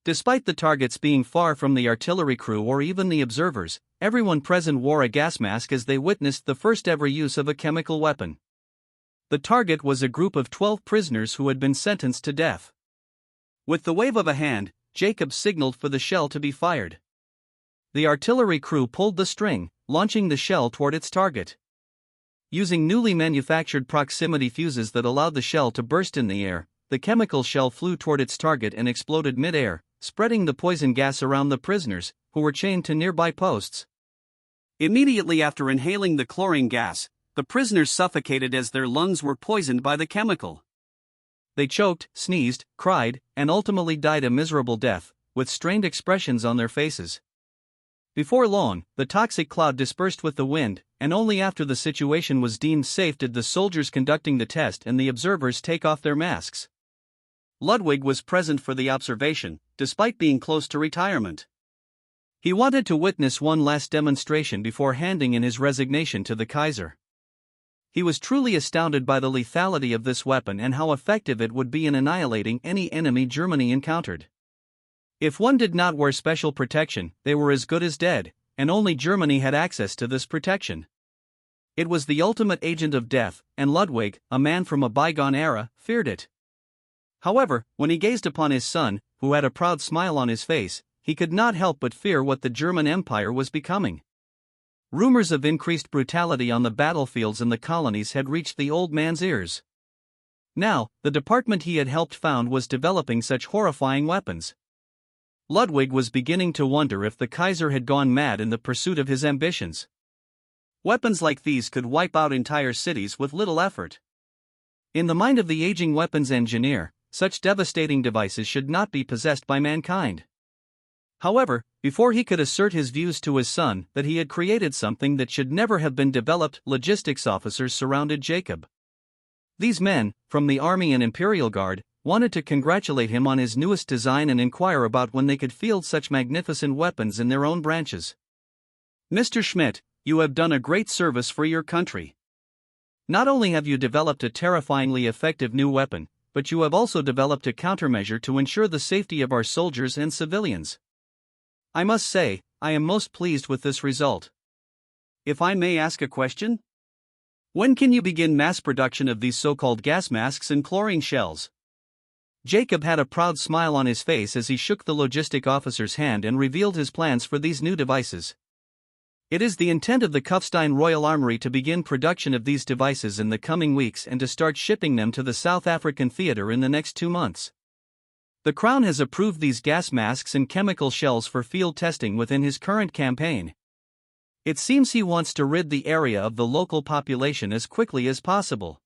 Despite the targets being far from the artillery crew or even the observers, everyone present wore a gas mask as they witnessed the first ever use of a chemical weapon. The target was a group of 12 prisoners who had been sentenced to death. With the wave of a hand, Jacob signaled for the shell to be fired. The artillery crew pulled the string, launching the shell toward its target. Using newly manufactured proximity fuses that allowed the shell to burst in the air, the chemical shell flew toward its target and exploded mid-air, spreading the poison gas around the prisoners, who were chained to nearby posts. Immediately after inhaling the chlorine gas, the prisoners suffocated as their lungs were poisoned by the chemical. They choked, sneezed, cried, and ultimately died a miserable death, with strained expressions on their faces. Before long, the toxic cloud dispersed with the wind, and only after the situation was deemed safe did the soldiers conducting the test and the observers take off their masks. Ludwig was present for the observation, despite being close to retirement. He wanted to witness one last demonstration before handing in his resignation to the Kaiser. He was truly astounded by the lethality of this weapon and how effective it would be in annihilating any enemy Germany encountered. If one did not wear special protection, they were as good as dead, and only Germany had access to this protection. It was the ultimate agent of death, and Ludwig, a man from a bygone era, feared it. However, when he gazed upon his son, who had a proud smile on his face, he could not help but fear what the German Empire was becoming. Rumors of increased brutality on the battlefields in the colonies had reached the old man's ears. Now, the department he had helped found was developing such horrifying weapons. Ludwig was beginning to wonder if the Kaiser had gone mad in the pursuit of his ambitions. Weapons like these could wipe out entire cities with little effort. In the mind of the aging weapons engineer, such devastating devices should not be possessed by mankind. However, before he could assert his views to his son that he had created something that should never have been developed, logistics officers surrounded Jacob. These men, from the Army and Imperial Guard, wanted to congratulate him on his newest design and inquire about when they could field such magnificent weapons in their own branches. Mr. Schmidt, you have done a great service for your country. Not only have you developed a terrifyingly effective new weapon, but you have also developed a countermeasure to ensure the safety of our soldiers and civilians. I must say, I am most pleased with this result. If I may ask a question? When can you begin mass production of these so-called gas masks and chlorine shells? Jacob had a proud smile on his face as he shook the logistic officer's hand and revealed his plans for these new devices. It is the intent of the Kufstein Royal Armoury to begin production of these devices in the coming weeks and to start shipping them to the South African theater in the next 2 months. The Crown has approved these gas masks and chemical shells for field testing within his current campaign. It seems he wants to rid the area of the local population as quickly as possible.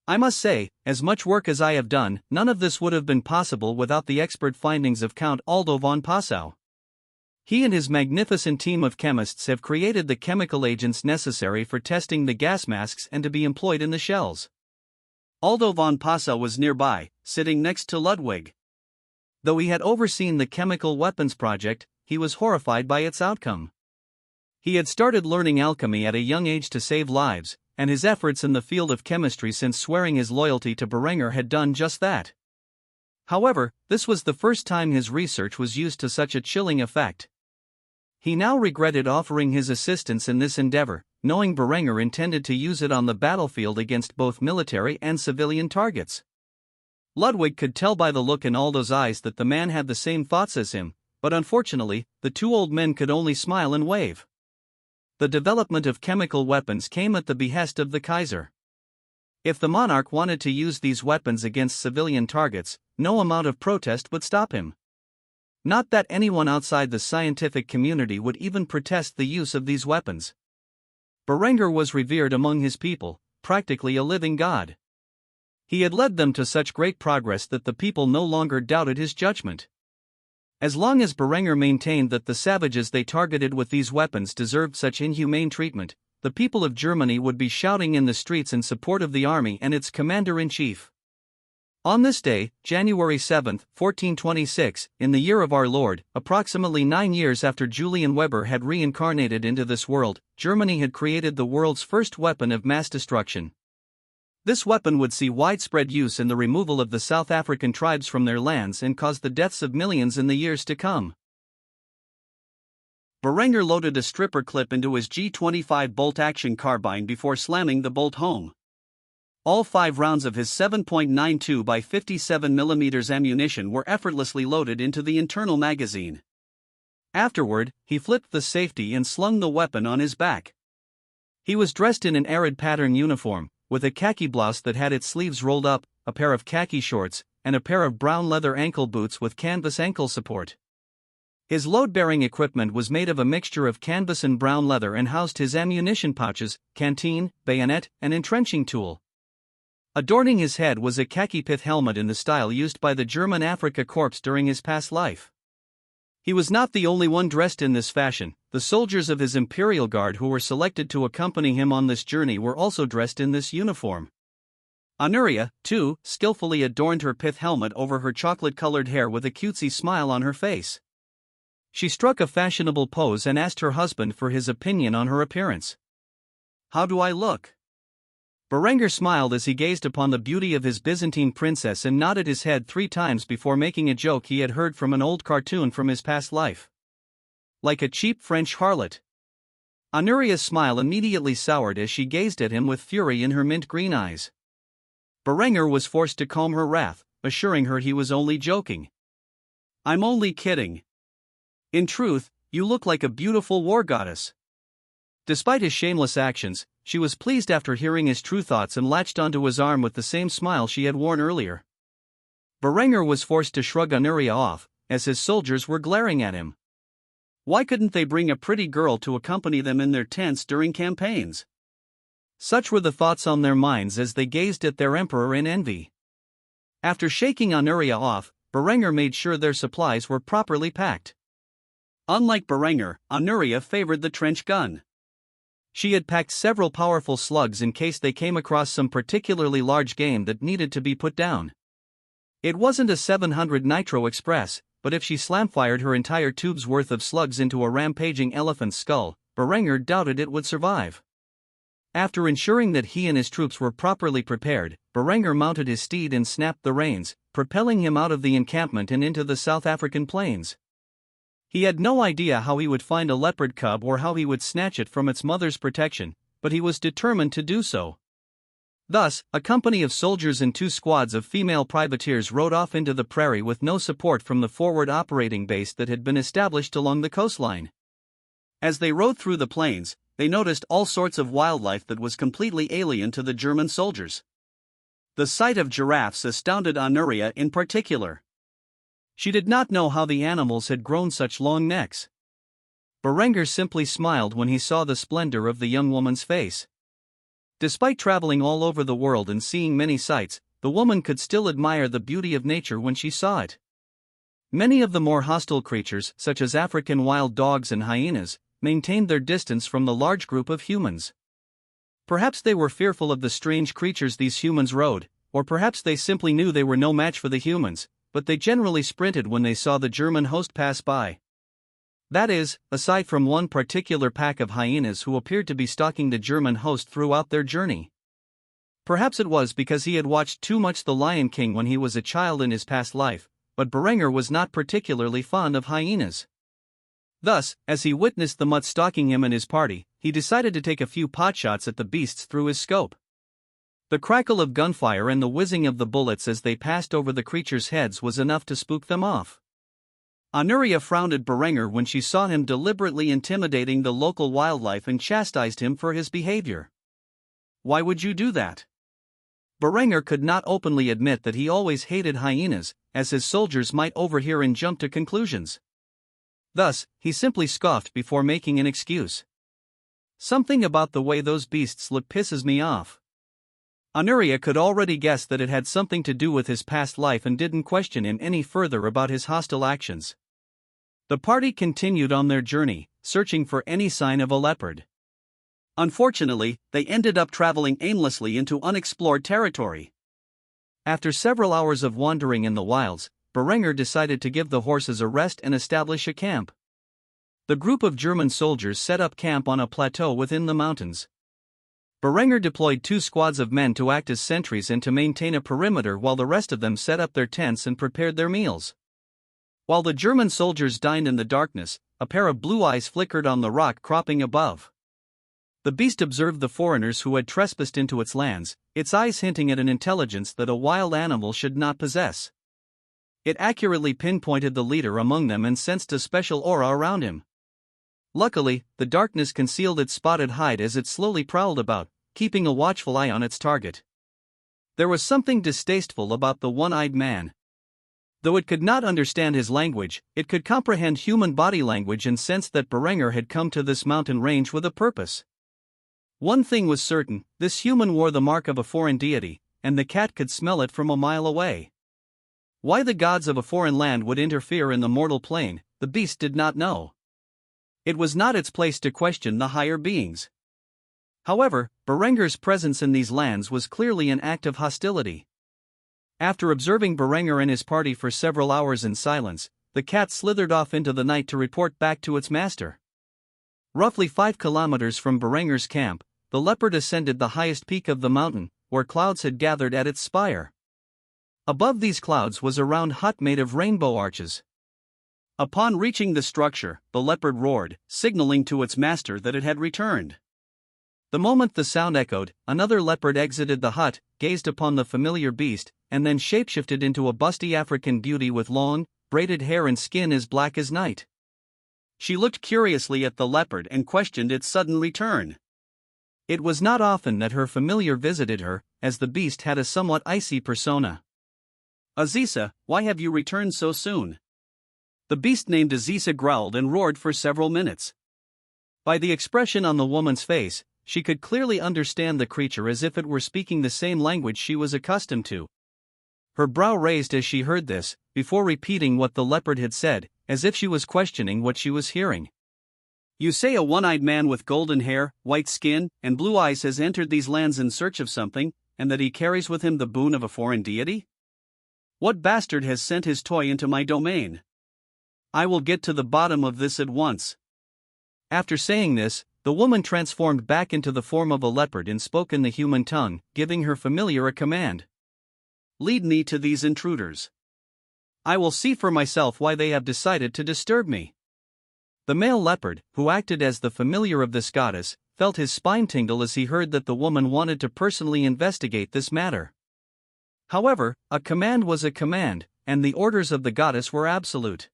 I must say, as much work as I have done, none of this would have been possible without the expert findings of Count Aldo von Passau. He and his magnificent team of chemists have created the chemical agents necessary for testing the gas masks and to be employed in the shells. Aldo von Passa was nearby, sitting next to Ludwig. Though he had overseen the chemical weapons project, he was horrified by its outcome. He had started learning alchemy at a young age to save lives, and his efforts in the field of chemistry since swearing his loyalty to Uroarbrunnr had done just that. However, this was the first time his research was used to such a chilling effect. He now regretted offering his assistance in this endeavor, knowing Uroarbrunnr intended to use it on the battlefield against both military and civilian targets. Ludwig could tell by the look in Aldo's eyes that the man had the same thoughts as him, but unfortunately, the two old men could only smile and wave. The development of chemical weapons came at the behest of the Kaiser. If the monarch wanted to use these weapons against civilian targets, no amount of protest would stop him. Not that anyone outside the scientific community would even protest the use of these weapons. Uroarbrunnr was revered among his people, practically a living god. He had led them to such great progress that the people no longer doubted his judgment. As long as Uroarbrunnr maintained that the savages they targeted with these weapons deserved such inhumane treatment, the people of Germany would be shouting in the streets in support of the army and its commander-in-chief. On this day, January 7, 1426, in the year of our Lord, approximately 9 years after Julian Weber had reincarnated into this world, Germany had created the world's first weapon of mass destruction. This weapon would see widespread use in the removal of the South African tribes from their lands and cause the deaths of millions in the years to come. Uroarbrunnr loaded a stripper clip into his G25 bolt-action carbine before slamming the bolt home. All 5 rounds of his 7.92 by 57mm ammunition were effortlessly loaded into the internal magazine. Afterward, he flipped the safety and slung the weapon on his back. He was dressed in an arid pattern uniform, with a khaki blouse that had its sleeves rolled up, a pair of khaki shorts, and a pair of brown leather ankle boots with canvas ankle support. His load-bearing equipment was made of a mixture of canvas and brown leather and housed his ammunition pouches, canteen, bayonet, and entrenching tool. Adorning his head was a khaki pith helmet in the style used by the German Afrika Korps during his past life. He was not the only one dressed in this fashion. The soldiers of his Imperial Guard who were selected to accompany him on this journey were also dressed in this uniform. Honoria, too, skillfully adorned her pith helmet over her chocolate-colored hair with a cutesy smile on her face. She struck a fashionable pose and asked her husband for his opinion on her appearance. "How do I look?" Uroarbrunnr smiled as he gazed upon the beauty of his Byzantine princess and nodded his head 3 times before making a joke he had heard from an old cartoon from his past life. "Like a cheap French harlot." Honoria's smile immediately soured as she gazed at him with fury in her mint-green eyes. Uroarbrunnr was forced to calm her wrath, assuring her he was only joking. "I'm only kidding. In truth, you look like a beautiful war goddess." Despite his shameless actions, she was pleased after hearing his true thoughts and latched onto his arm with the same smile she had worn earlier. Uroarbrunnr was forced to shrug Honoria off, as his soldiers were glaring at him. Why couldn't they bring a pretty girl to accompany them in their tents during campaigns? Such were the thoughts on their minds as they gazed at their emperor in envy. After shaking Honoria off, Uroarbrunnr made sure their supplies were properly packed. Unlike Uroarbrunnr, Honoria favored the trench gun. She had packed several powerful slugs in case they came across some particularly large game that needed to be put down. It wasn't a 700 Nitro Express, but if she slam-fired her entire tube's worth of slugs into a rampaging elephant's skull, Uroarbrunnr doubted it would survive. After ensuring that he and his troops were properly prepared, Uroarbrunnr mounted his steed and snapped the reins, propelling him out of the encampment and into the South African plains. He had no idea how he would find a leopard cub or how he would snatch it from its mother's protection, but he was determined to do so. Thus, a company of soldiers and 2 squads of female privateers rode off into the prairie with no support from the forward operating base that had been established along the coastline. As they rode through the plains, they noticed all sorts of wildlife that was completely alien to the German soldiers. The sight of giraffes astounded Honoria in particular. She did not know how the animals had grown such long necks. Uroarbrunnr simply smiled when he saw the splendor of the young woman's face. Despite traveling all over the world and seeing many sights, the woman could still admire the beauty of nature when she saw it. Many of the more hostile creatures, such as African wild dogs and hyenas, maintained their distance from the large group of humans. Perhaps they were fearful of the strange creatures these humans rode, or perhaps they simply knew they were no match for the humans, but they generally sprinted when they saw the German host pass by. That is, aside from one particular pack of hyenas who appeared to be stalking the German host throughout their journey. Perhaps it was because he had watched too much The Lion King when he was a child in his past life, but Uroarbrunnr was not particularly fond of hyenas. Thus, as he witnessed the mutt stalking him and his party, he decided to take a few potshots at the beasts through his scope. The crackle of gunfire and the whizzing of the bullets as they passed over the creatures' heads was enough to spook them off. Henrietta frowned at Uroarbrunnr when she saw him deliberately intimidating the local wildlife and chastised him for his behavior. Why would you do that? Uroarbrunnr could not openly admit that he always hated hyenas, as his soldiers might overhear and jump to conclusions. Thus, he simply scoffed before making an excuse. Something about the way those beasts look pisses me off. Henrietta could already guess that it had something to do with his past life and didn't question him any further about his hostile actions. The party continued on their journey, searching for any sign of a leopard. Unfortunately, they ended up traveling aimlessly into unexplored territory. After several hours of wandering in the wilds, Uroarbrunnr decided to give the horses a rest and establish a camp. The group of German soldiers set up camp on a plateau within the mountains. Uroarbrunnr deployed 2 squads of men to act as sentries and to maintain a perimeter while the rest of them set up their tents and prepared their meals. While the German soldiers dined in the darkness, a pair of blue eyes flickered on the rock cropping above. The beast observed the foreigners who had trespassed into its lands, its eyes hinting at an intelligence that a wild animal should not possess. It accurately pinpointed the leader among them and sensed a special aura around him. Luckily, the darkness concealed its spotted hide as it slowly prowled about, keeping a watchful eye on its target. There was something distasteful about the one-eyed man. Though it could not understand his language, it could comprehend human body language and sensed that Uroarbrunnr had come to this mountain range with a purpose. One thing was certain, this human wore the mark of a foreign deity, and the cat could smell it from a mile away. Why the gods of a foreign land would interfere in the mortal plane, the beast did not know. It was not its place to question the higher beings. However, Uroarbrunnr's presence in these lands was clearly an act of hostility. After observing Uroarbrunnr and his party for several hours in silence, the cat slithered off into the night to report back to its master. Roughly 5 kilometers from Uroarbrunnr's camp, the leopard ascended the highest peak of the mountain, where clouds had gathered at its spire. Above these clouds was a round hut made of rainbow arches. Upon reaching the structure, the leopard roared, signaling to its master that it had returned. The moment the sound echoed, another leopard exited the hut, gazed upon the familiar beast, and then shapeshifted into a busty African beauty with long, braided hair and skin as black as night. She looked curiously at the leopard and questioned its sudden return. It was not often that her familiar visited her, as the beast had a somewhat icy persona. "Azisa, why have you returned so soon?" The beast named Azisa growled and roared for several minutes. By the expression on the woman's face, she could clearly understand the creature as if it were speaking the same language she was accustomed to. Her brow raised as she heard this, before repeating what the leopard had said, as if she was questioning what she was hearing. "You say a one-eyed man with golden hair, white skin, and blue eyes has entered these lands in search of something, and that he carries with him the boon of a foreign deity? What bastard has sent his toy into my domain? I will get to the bottom of this at once." After saying this, the woman transformed back into the form of a leopard and spoke in the human tongue, giving her familiar a command. "Lead me to these intruders. I will see for myself why they have decided to disturb me." The male leopard, who acted as the familiar of this goddess, felt his spine tingle as he heard that the woman wanted to personally investigate this matter. However, a command was a command, and the orders of the goddess were absolute.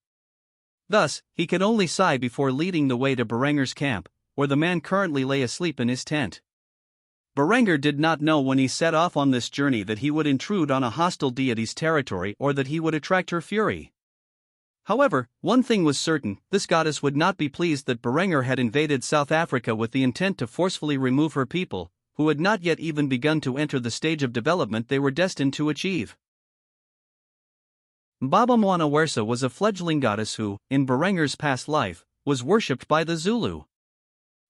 Thus, he could only sigh before leading the way to Uroarbrunnr's camp, where the man currently lay asleep in his tent. Uroarbrunnr did not know when he set off on this journey that he would intrude on a hostile deity's territory or that he would attract her fury. However, one thing was certain, this goddess would not be pleased that Uroarbrunnr had invaded South Africa with the intent to forcefully remove her people, who had not yet even begun to enter the stage of development they were destined to achieve. Mbabamwana was a fledgling goddess who, in Uroarbrunnr's past life, was worshipped by the Zulu.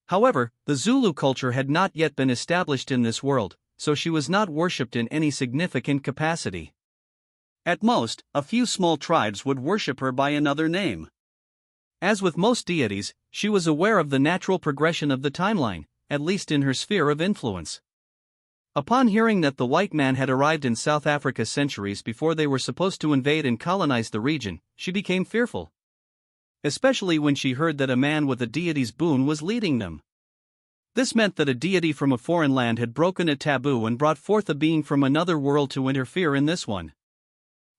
However, the Zulu culture had not yet been established in this world, so she was not worshipped in any significant capacity. At most, a few small tribes would worship her by another name. As with most deities, she was aware of the natural progression of the timeline, at least in her sphere of influence. Upon hearing that the white man had arrived in South Africa centuries before they were supposed to invade and colonize the region, she became fearful. Especially when she heard that a man with a deity's boon was leading them. This meant that a deity from a foreign land had broken a taboo and brought forth a being from another world to interfere in this one.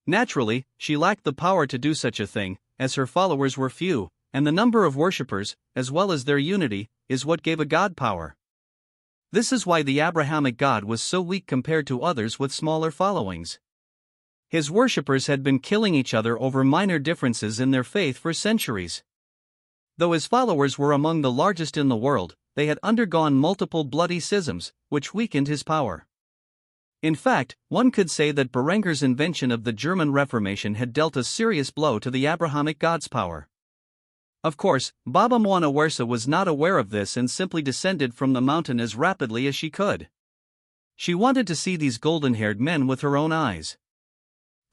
Naturally, she lacked the power to do such a thing, as her followers were few, and the number of worshippers, as well as their unity, is what gave a god power. This is why the Abrahamic God was so weak compared to others with smaller followings. His worshippers had been killing each other over minor differences in their faith for centuries. Though his followers were among the largest in the world, they had undergone multiple bloody schisms, which weakened his power. In fact, one could say that Berenger's invention of the German Reformation had dealt a serious blow to the Abrahamic God's power. Of course, Baba Mwana Wersa was not aware of this and simply descended from the mountain as rapidly as she could. She wanted to see these golden-haired men with her own eyes.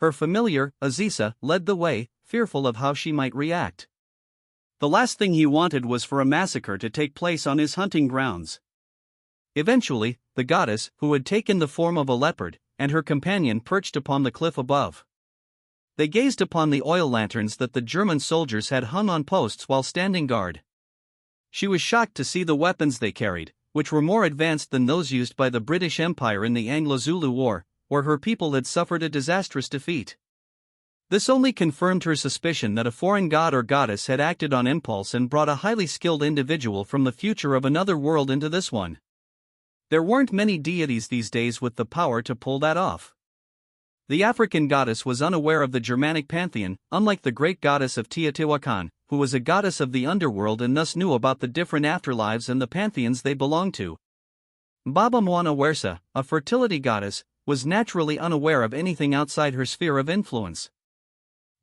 Her familiar, Aziza, led the way, fearful of how she might react. The last thing he wanted was for a massacre to take place on his hunting grounds. Eventually, the goddess, who had taken the form of a leopard, and her companion perched upon the cliff above. They gazed upon the oil lanterns that the German soldiers had hung on posts while standing guard. She was shocked to see the weapons they carried, which were more advanced than those used by the British Empire in the Anglo-Zulu War, where her people had suffered a disastrous defeat. This only confirmed her suspicion that a foreign god or goddess had acted on impulse and brought a highly skilled individual from the future of another world into this one. There weren't many deities these days with the power to pull that off. The African goddess was unaware of the Germanic pantheon, unlike the great goddess of Teotihuacan, who was a goddess of the underworld and thus knew about the different afterlives and the pantheons they belonged to. Baba Mwana Wersa, a fertility goddess, was naturally unaware of anything outside her sphere of influence.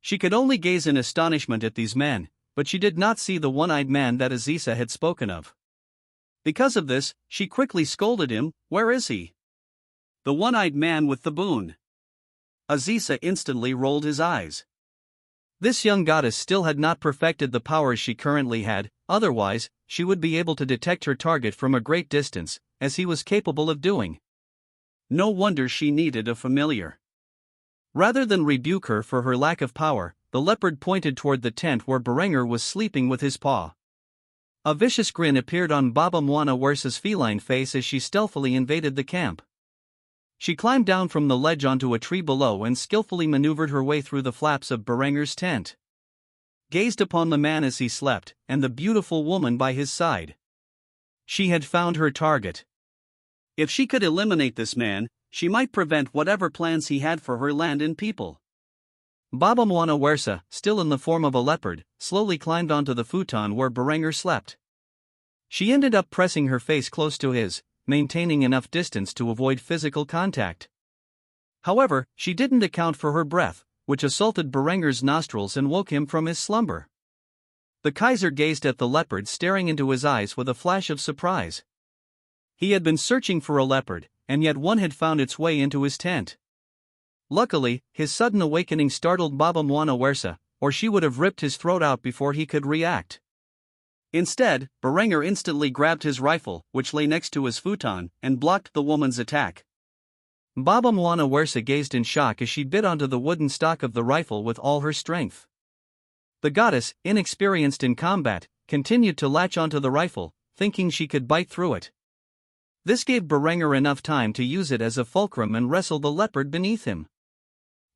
She could only gaze in astonishment at these men, but she did not see the one-eyed man that Aziza had spoken of. Because of this, she quickly scolded him. "Where is he? The one-eyed man with the boon." Aziza instantly rolled his eyes. This young goddess still had not perfected the powers she currently had, otherwise, she would be able to detect her target from a great distance, as he was capable of doing. No wonder she needed a familiar. Rather than rebuke her for her lack of power, the leopard pointed toward the tent where Berenger was sleeping with his paw. A vicious grin appeared on Baba Mwana Wersa's feline face as she stealthily invaded the camp. She climbed down from the ledge onto a tree below and skillfully maneuvered her way through the flaps of Berenger's tent. Gazed upon the man as he slept, and the beautiful woman by his side. She had found her target. If she could eliminate this man, she might prevent whatever plans he had for her land and people. Baba Mwana Wersa, still in the form of a leopard, slowly climbed onto the futon where Berenger slept. She ended up pressing her face close to his, maintaining enough distance to avoid physical contact. However, she didn't account for her breath, which assaulted Berenger's nostrils and woke him from his slumber. The Kaiser gazed at the leopard staring into his eyes with a flash of surprise. He had been searching for a leopard, and yet one had found its way into his tent. Luckily, his sudden awakening startled Baba Mwana Wersa, or she would have ripped his throat out before he could react. Instead, Berenger instantly grabbed his rifle, which lay next to his futon, and blocked the woman's attack. Baba Mwana Wersa gazed in shock as she bit onto the wooden stock of the rifle with all her strength. The goddess, inexperienced in combat, continued to latch onto the rifle, thinking she could bite through it. This gave Berenger enough time to use it as a fulcrum and wrestle the leopard beneath him.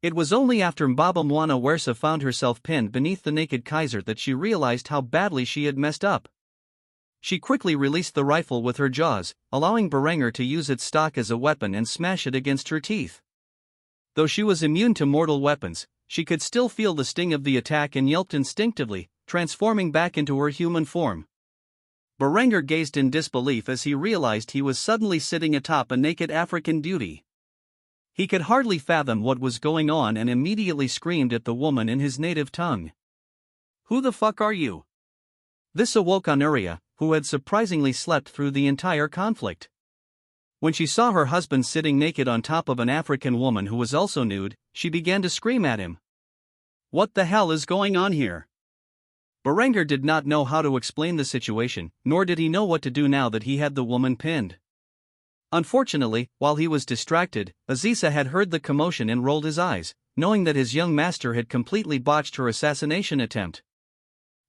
It was only after Baba Mwana Wersa found herself pinned beneath the naked Kaiser that she realized how badly she had messed up. She quickly released the rifle with her jaws, allowing Berenger to use its stock as a weapon and smash it against her teeth. Though she was immune to mortal weapons, she could still feel the sting of the attack and yelped instinctively, transforming back into her human form. Berenger gazed in disbelief as he realized he was suddenly sitting atop a naked African beauty. He could hardly fathom what was going on and immediately screamed at the woman in his native tongue. "Who the fuck are you?" This awoke Uroarbrunnr, who had surprisingly slept through the entire conflict. When she saw her husband sitting naked on top of an African woman who was also nude, she began to scream at him. "What the hell is going on here?" Berenger did not know how to explain the situation, nor did he know what to do now that he had the woman pinned. Unfortunately, while he was distracted, Aziza had heard the commotion and rolled his eyes, knowing that his young master had completely botched her assassination attempt.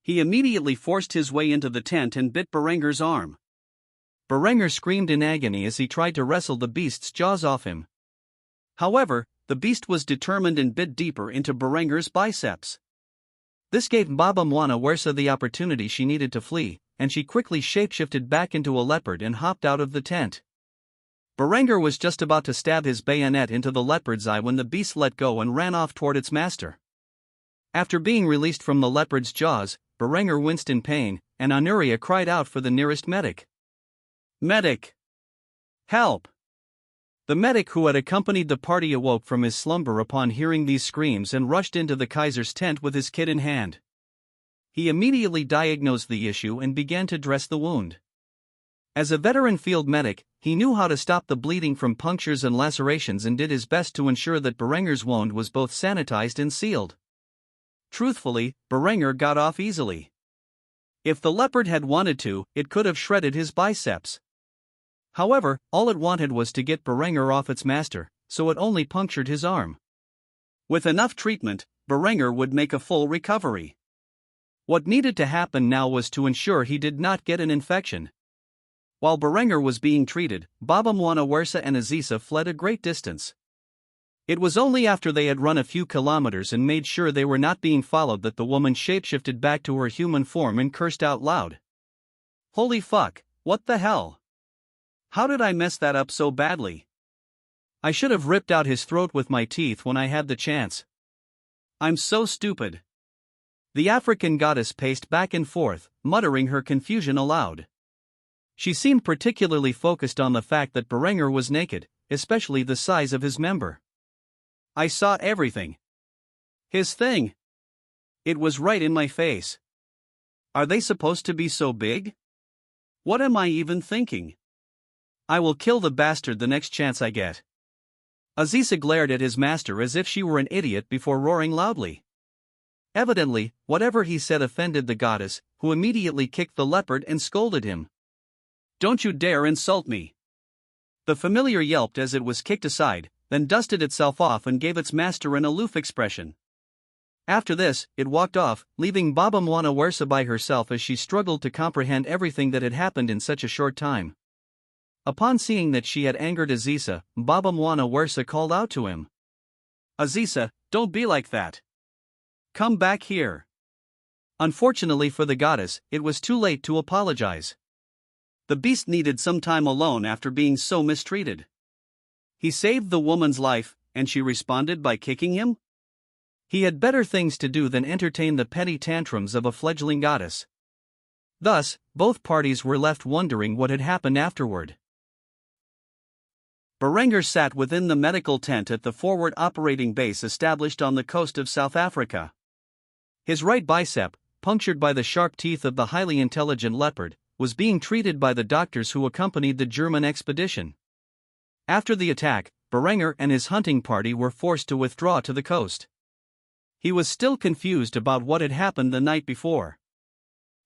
He immediately forced his way into the tent and bit Berenger's arm. Berenger screamed in agony as he tried to wrestle the beast's jaws off him. However, the beast was determined and bit deeper into Berenger's biceps. This gave Baba Mwana Wersa the opportunity she needed to flee, and she quickly shapeshifted back into a leopard and hopped out of the tent. Berenger was just about to stab his bayonet into the leopard's eye when the beast let go and ran off toward its master. After being released from the leopard's jaws, Berenger winced in pain, and Anuria cried out for the nearest medic. "Medic! Help!" The medic who had accompanied the party awoke from his slumber upon hearing these screams and rushed into the Kaiser's tent with his kit in hand. He immediately diagnosed the issue and began to dress the wound. As a veteran field medic, he knew how to stop the bleeding from punctures and lacerations and did his best to ensure that Berenger's wound was both sanitized and sealed. Truthfully, Berenger got off easily. If the leopard had wanted to, it could have shredded his biceps. However, all it wanted was to get Berenger off its master, so it only punctured his arm. With enough treatment, Berenger would make a full recovery. What needed to happen now was to ensure he did not get an infection. While Berenger was being treated, Baba Mwana Wersa and Aziza fled a great distance. It was only after they had run a few kilometers and made sure they were not being followed that the woman shapeshifted back to her human form and cursed out loud. "Holy fuck, what the hell? How did I mess that up so badly? I should have ripped out his throat with my teeth when I had the chance. I'm so stupid." The African goddess paced back and forth, muttering her confusion aloud. She seemed particularly focused on the fact that Berenger was naked, especially the size of his member. "I saw everything. His thing. It was right in my face. Are they supposed to be so big? What am I even thinking? I will kill the bastard the next chance I get." Aziza glared at his master as if she were an idiot before roaring loudly. Evidently, whatever he said offended the goddess, who immediately kicked the leopard and scolded him. "Don't you dare insult me!" The familiar yelped as it was kicked aside, then dusted itself off and gave its master an aloof expression. After this, it walked off, leaving Baba Mwana Wersa by herself as she struggled to comprehend everything that had happened in such a short time. Upon seeing that she had angered Aziza, Baba Mwana Wersa called out to him. "Aziza, don't be like that. Come back here." Unfortunately for the goddess, it was too late to apologize. The beast needed some time alone after being so mistreated. He saved the woman's life, and she responded by kicking him? He had better things to do than entertain the petty tantrums of a fledgling goddess. Thus, both parties were left wondering what had happened afterward. Berenger sat within the medical tent at the forward operating base established on the coast of South Africa. His right bicep, punctured by the sharp teeth of the highly intelligent leopard, was being treated by the doctors who accompanied the German expedition. After the attack, Berenger and his hunting party were forced to withdraw to the coast. He was still confused about what had happened the night before.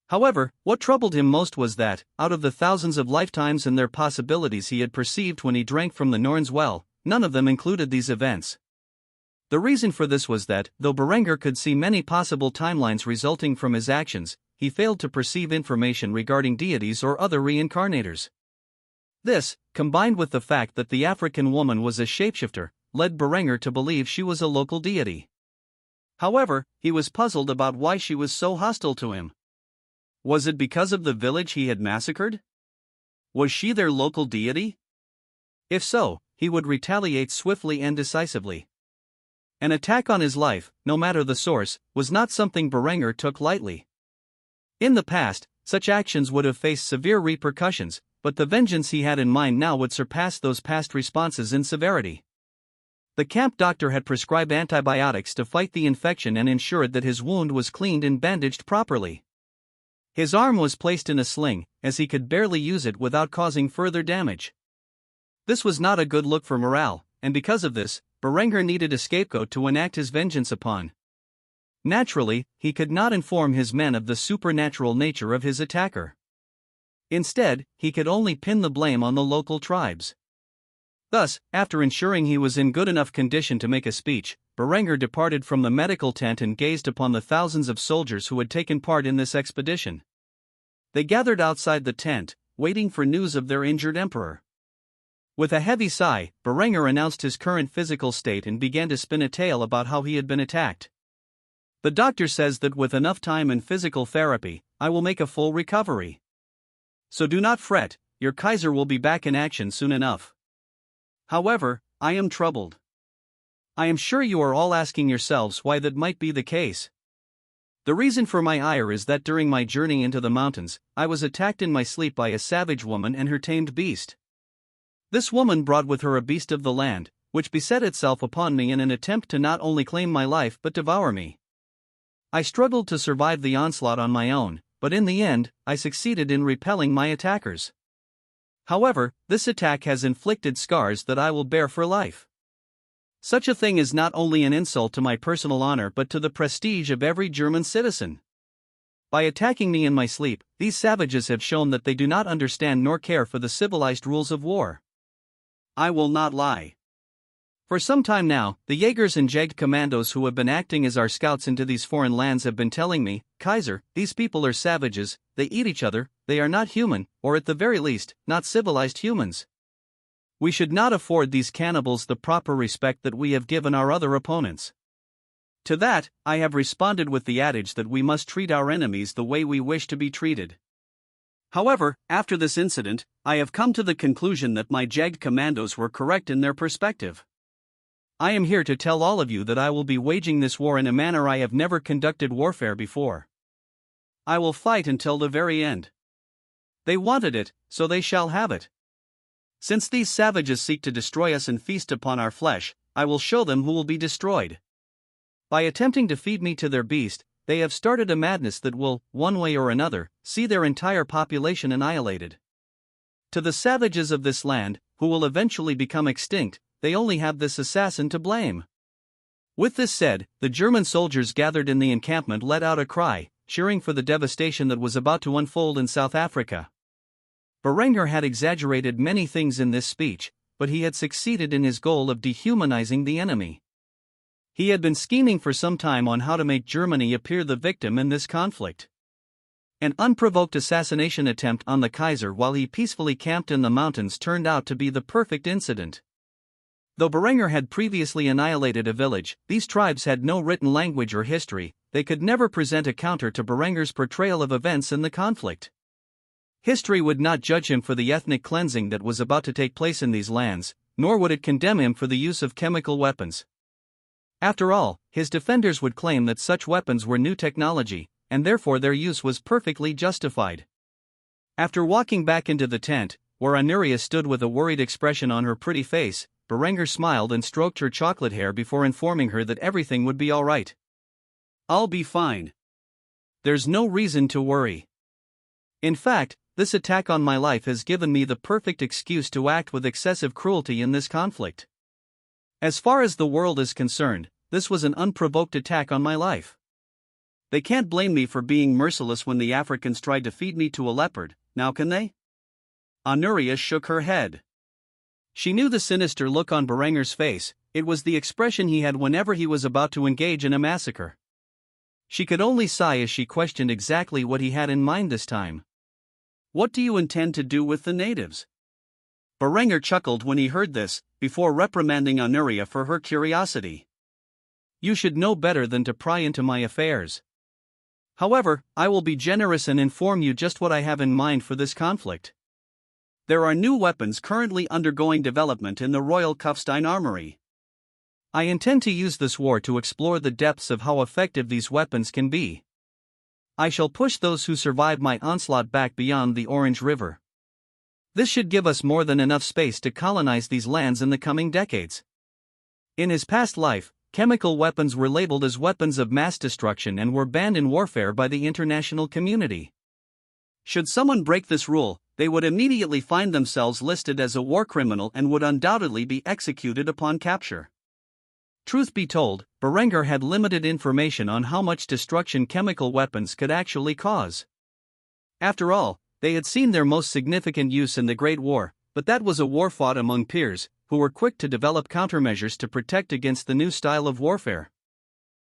However, what troubled him most was that, out of the thousands of lifetimes and their possibilities he had perceived when he drank from the Norn's well, none of them included these events. The reason for this was that, though Berenger could see many possible timelines resulting from his actions, he failed to perceive information regarding deities or other reincarnators. This, combined with the fact that the African woman was a shapeshifter, led Berenger to believe she was a local deity. However, he was puzzled about why she was so hostile to him. Was it because of the village he had massacred? Was she their local deity? If so, he would retaliate swiftly and decisively. An attack on his life, no matter the source, was not something Berenger took lightly. In the past, such actions would have faced severe repercussions, but the vengeance he had in mind now would surpass those past responses in severity. The camp doctor had prescribed antibiotics to fight the infection and ensured that his wound was cleaned and bandaged properly. His arm was placed in a sling, as he could barely use it without causing further damage. This was not a good look for morale, and because of this, Uroarbrunnr needed a scapegoat to enact his vengeance upon. Naturally, he could not inform his men of the supernatural nature of his attacker. Instead, he could only pin the blame on the local tribes. Thus, after ensuring he was in good enough condition to make a speech, Uroarbrunnr departed from the medical tent and gazed upon the thousands of soldiers who had taken part in this expedition. They gathered outside the tent, waiting for news of their injured emperor. With a heavy sigh, Uroarbrunnr announced his current physical state and began to spin a tale about how he had been attacked. The doctor says that with enough time and physical therapy, I will make a full recovery. So do not fret, your Kaiser will be back in action soon enough. However, I am troubled. I am sure you are all asking yourselves why that might be the case. The reason for my ire is that during my journey into the mountains, I was attacked in my sleep by a savage woman and her tamed beast. This woman brought with her a beast of the land, which beset itself upon me in an attempt to not only claim my life but devour me. I struggled to survive the onslaught on my own, but in the end, I succeeded in repelling my attackers. However, this attack has inflicted scars that I will bear for life. Such a thing is not only an insult to my personal honor but to the prestige of every German citizen. By attacking me in my sleep, these savages have shown that they do not understand nor care for the civilized rules of war. I will not lie. For some time now, the Jaegers and Jagdkommandos who have been acting as our scouts into these foreign lands have been telling me, Kaiser, these people are savages, they eat each other, they are not human, or at the very least, not civilized humans. We should not afford these cannibals the proper respect that we have given our other opponents. To that, I have responded with the adage that we must treat our enemies the way we wish to be treated. However, after this incident, I have come to the conclusion that my Jagdkommandos were correct in their perspective. I am here to tell all of you that I will be waging this war in a manner I have never conducted warfare before. I will fight until the very end. They wanted it, so they shall have it. Since these savages seek to destroy us and feast upon our flesh, I will show them who will be destroyed. By attempting to feed me to their beast, they have started a madness that will, one way or another, see their entire population annihilated. To the savages of this land, who will eventually become extinct, they only have this assassin to blame. With this said, the German soldiers gathered in the encampment let out a cry, cheering for the devastation that was about to unfold in South Africa. Uroarbrunnr had exaggerated many things in this speech, but he had succeeded in his goal of dehumanizing the enemy. He had been scheming for some time on how to make Germany appear the victim in this conflict. An unprovoked assassination attempt on the Kaiser while he peacefully camped in the mountains turned out to be the perfect incident. Though Uroarbrunnr had previously annihilated a village, these tribes had no written language or history, they could never present a counter to Uroarbrunnr's portrayal of events in the conflict. History would not judge him for the ethnic cleansing that was about to take place in these lands, nor would it condemn him for the use of chemical weapons. After all, his defenders would claim that such weapons were new technology, and therefore their use was perfectly justified. After walking back into the tent, where Henrietta stood with a worried expression on her pretty face, Uroarbrunnr smiled and stroked her chocolate hair before informing her that everything would be all right. I'll be fine. There's no reason to worry. In fact, this attack on my life has given me the perfect excuse to act with excessive cruelty in this conflict. As far as the world is concerned, this was an unprovoked attack on my life. They can't blame me for being merciless when the Africans tried to feed me to a leopard, now can they? Henrietta shook her head. She knew the sinister look on Uroarbrunnr's face, it was the expression he had whenever he was about to engage in a massacre. She could only sigh as she questioned exactly what he had in mind this time. What do you intend to do with the natives? Uroarbrunnr chuckled when he heard this, before reprimanding Henrietta for her curiosity. You should know better than to pry into my affairs. However, I will be generous and inform you just what I have in mind for this conflict. There are new weapons currently undergoing development in the Royal Kufstein Armory. I intend to use this war to explore the depths of how effective these weapons can be. I shall push those who survive my onslaught back beyond the Orange River. This should give us more than enough space to colonize these lands in the coming decades. In his past life, chemical weapons were labeled as weapons of mass destruction and were banned in warfare by the international community. Should someone break this rule, they would immediately find themselves listed as a war criminal and would undoubtedly be executed upon capture. Truth be told, Berenger had limited information on how much destruction chemical weapons could actually cause. After all, they had seen their most significant use in the Great War, but that was a war fought among peers, who were quick to develop countermeasures to protect against the new style of warfare.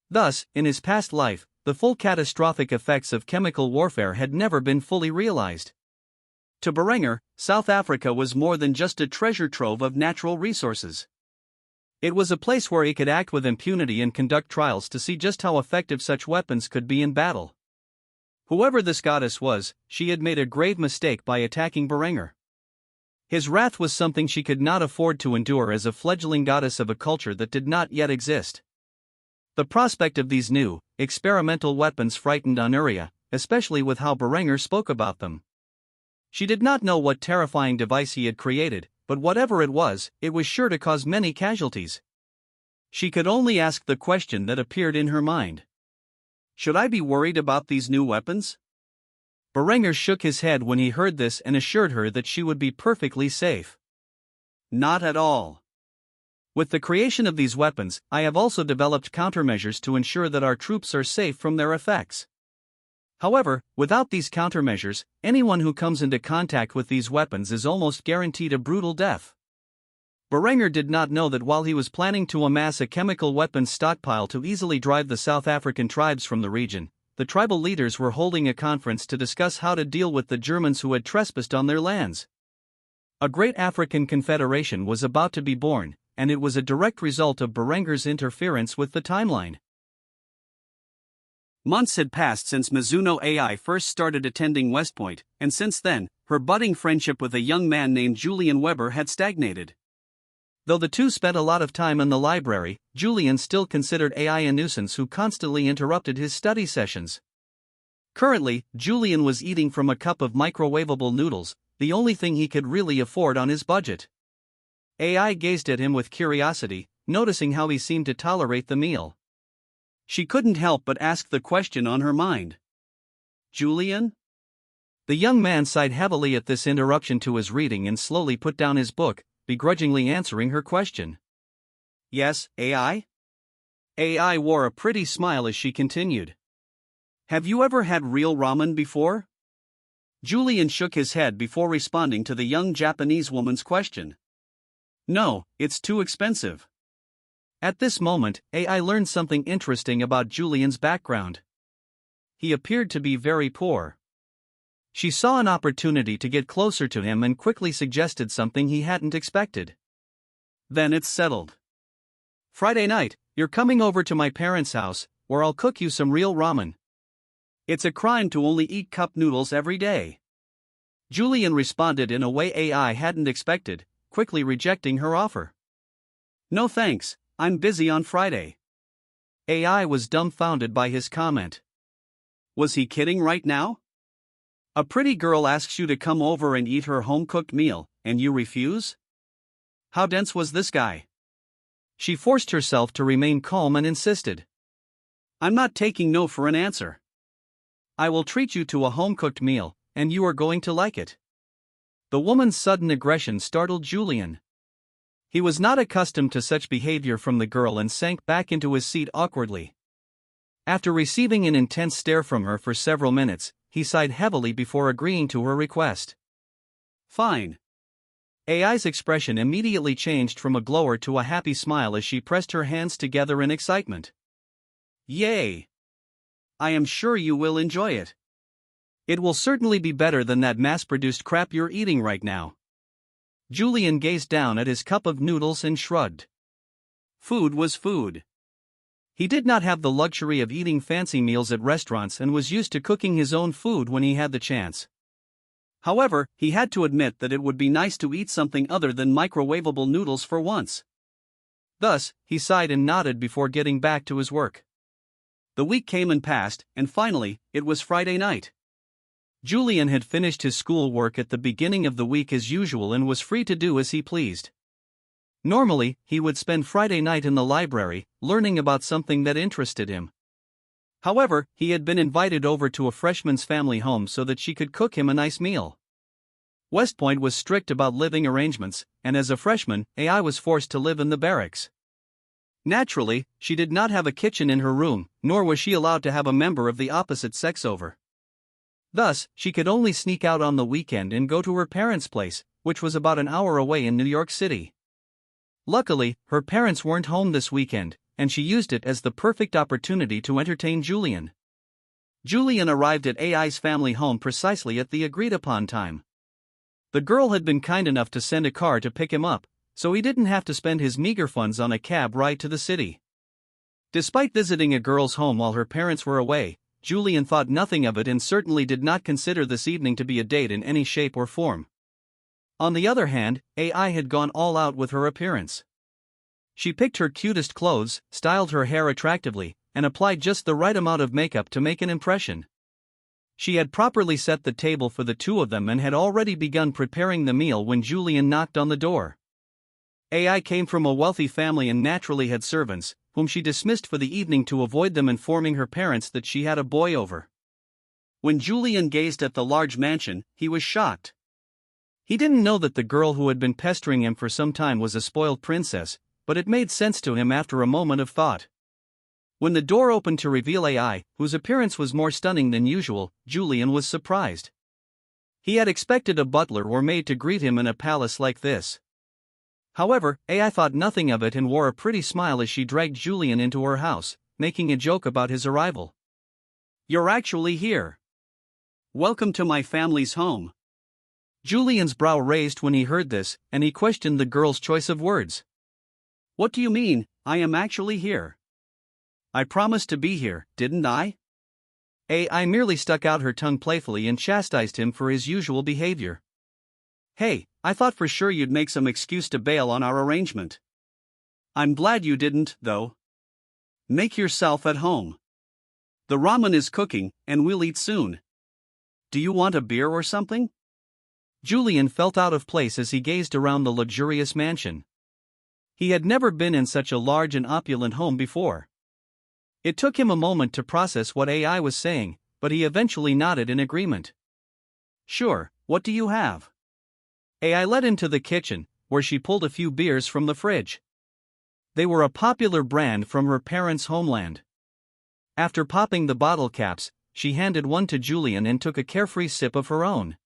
Thus, in his past life, the full catastrophic effects of chemical warfare had never been fully realized. To Berenger, South Africa was more than just a treasure trove of natural resources. It was a place where he could act with impunity and conduct trials to see just how effective such weapons could be in battle. Whoever this goddess was, she had made a grave mistake by attacking Berenger. His wrath was something she could not afford to endure as a fledgling goddess of a culture that did not yet exist. The prospect of these new, experimental weapons frightened Uroarbrunnr, especially with how Berenger spoke about them. She did not know what terrifying device he had created, but whatever it was sure to cause many casualties. She could only ask the question that appeared in her mind. Should I be worried about these new weapons? Berenger shook his head when he heard this and assured her that she would be perfectly safe. Not at all. With the creation of these weapons, I have also developed countermeasures to ensure that our troops are safe from their effects. However, without these countermeasures, anyone who comes into contact with these weapons is almost guaranteed a brutal death. Berenger did not know that while he was planning to amass a chemical weapons stockpile to easily drive the South African tribes from the region, the tribal leaders were holding a conference to discuss how to deal with the Germans who had trespassed on their lands. A great African confederation was about to be born, and it was a direct result of Berenger's interference with the timeline. Months had passed since Mizuno AI first started attending West Point, and since then, her budding friendship with a young man named Julian Weber had stagnated. Though the two spent a lot of time in the library, Julian still considered AI a nuisance who constantly interrupted his study sessions. Currently, Julian was eating from a cup of microwavable noodles, the only thing he could really afford on his budget. AI gazed at him with curiosity, noticing how he seemed to tolerate the meal. She couldn't help but ask the question on her mind. Julian? The young man sighed heavily at this interruption to his reading and slowly put down his book, begrudgingly answering her question. Yes, AI? AI wore a pretty smile as she continued. Have you ever had real ramen before? Julian shook his head before responding to the young Japanese woman's question. No, it's too expensive. At this moment, AI learned something interesting about Julian's background. He appeared to be very poor. She saw an opportunity to get closer to him and quickly suggested something he hadn't expected. Then it's settled. Friday night, you're coming over to my parents' house, where I'll cook you some real ramen. It's a crime to only eat cup noodles every day. Julian responded in a way AI hadn't expected, quickly rejecting her offer. No thanks. I'm busy on Friday. AI was dumbfounded by his comment. Was he kidding right now? A pretty girl asks you to come over and eat her home-cooked meal, and you refuse? How dense was this guy? She forced herself to remain calm and insisted. I'm not taking no for an answer. I will treat you to a home-cooked meal, and you are going to like it. The woman's sudden aggression startled Julian. He was not accustomed to such behavior from the girl and sank back into his seat awkwardly. After receiving an intense stare from her for several minutes, he sighed heavily before agreeing to her request. Fine. AI's expression immediately changed from a glower to a happy smile as she pressed her hands together in excitement. Yay! I am sure you will enjoy it. It will certainly be better than that mass-produced crap you're eating right now. Julian gazed down at his cup of noodles and shrugged. Food was food. He did not have the luxury of eating fancy meals at restaurants and was used to cooking his own food when he had the chance. However, he had to admit that it would be nice to eat something other than microwavable noodles for once. Thus, he sighed and nodded before getting back to his work. The week came and passed, and finally, it was Friday night. Julian had finished his schoolwork at the beginning of the week as usual and was free to do as he pleased. Normally, he would spend Friday night in the library, learning about something that interested him. However, he had been invited over to a freshman's family home so that she could cook him a nice meal. West Point was strict about living arrangements, and as a freshman, AI was forced to live in the barracks. Naturally, she did not have a kitchen in her room, nor was she allowed to have a member of the opposite sex over. Thus, she could only sneak out on the weekend and go to her parents' place, which was about an hour away in New York City. Luckily, her parents weren't home this weekend, and she used it as the perfect opportunity to entertain Julian. Julian arrived at AI's family home precisely at the agreed-upon time. The girl had been kind enough to send a car to pick him up, so he didn't have to spend his meager funds on a cab ride to the city. Despite visiting a girl's home while her parents were away, Julian thought nothing of it and certainly did not consider this evening to be a date in any shape or form. On the other hand, AI had gone all out with her appearance. She picked her cutest clothes, styled her hair attractively, and applied just the right amount of makeup to make an impression. She had properly set the table for the two of them and had already begun preparing the meal when Julian knocked on the door. AI came from a wealthy family and naturally had servants, whom she dismissed for the evening to avoid them informing her parents that she had a boy over. When Julian gazed at the large mansion, he was shocked. He didn't know that the girl who had been pestering him for some time was a spoiled princess, but it made sense to him after a moment of thought. When the door opened to reveal AI, whose appearance was more stunning than usual, Julian was surprised. He had expected a butler or maid to greet him in a palace like this. However, AI thought nothing of it and wore a pretty smile as she dragged Julian into her house, making a joke about his arrival. "You're actually here. Welcome to my family's home." Julian's brow raised when he heard this, and he questioned the girl's choice of words. "What do you mean, I am actually here? I promised to be here, didn't I?" AI merely stuck out her tongue playfully and chastised him for his usual behavior. "Hey, I thought for sure you'd make some excuse to bail on our arrangement. I'm glad you didn't, though. Make yourself at home. The ramen is cooking, and we'll eat soon. Do you want a beer or something?" Julian felt out of place as he gazed around the luxurious mansion. He had never been in such a large and opulent home before. It took him a moment to process what AI was saying, but he eventually nodded in agreement. "Sure, what do you have?" AI led him to the kitchen, where she pulled a few beers from the fridge. They were a popular brand from her parents' homeland. After popping the bottle caps, she handed one to Julian and took a carefree sip of her own.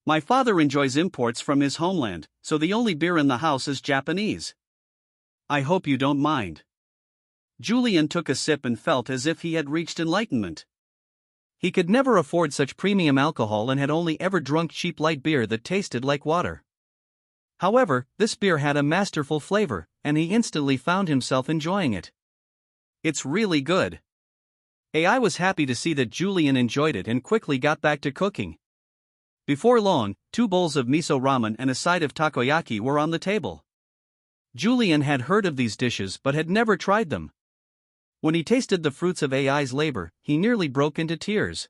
"My father enjoys imports from his homeland, so the only beer in the house is Japanese. I hope you don't mind." Julian took a sip and felt as if he had reached enlightenment. He could never afford such premium alcohol and had only ever drunk cheap light beer that tasted like water. However, this beer had a masterful flavor, and he instantly found himself enjoying it. "It's really good." AI was happy to see that Julian enjoyed it and quickly got back to cooking. Before long, 2 bowls of miso ramen and a side of takoyaki were on the table. Julian had heard of these dishes but had never tried them. When he tasted the fruits of AI's labor, he nearly broke into tears.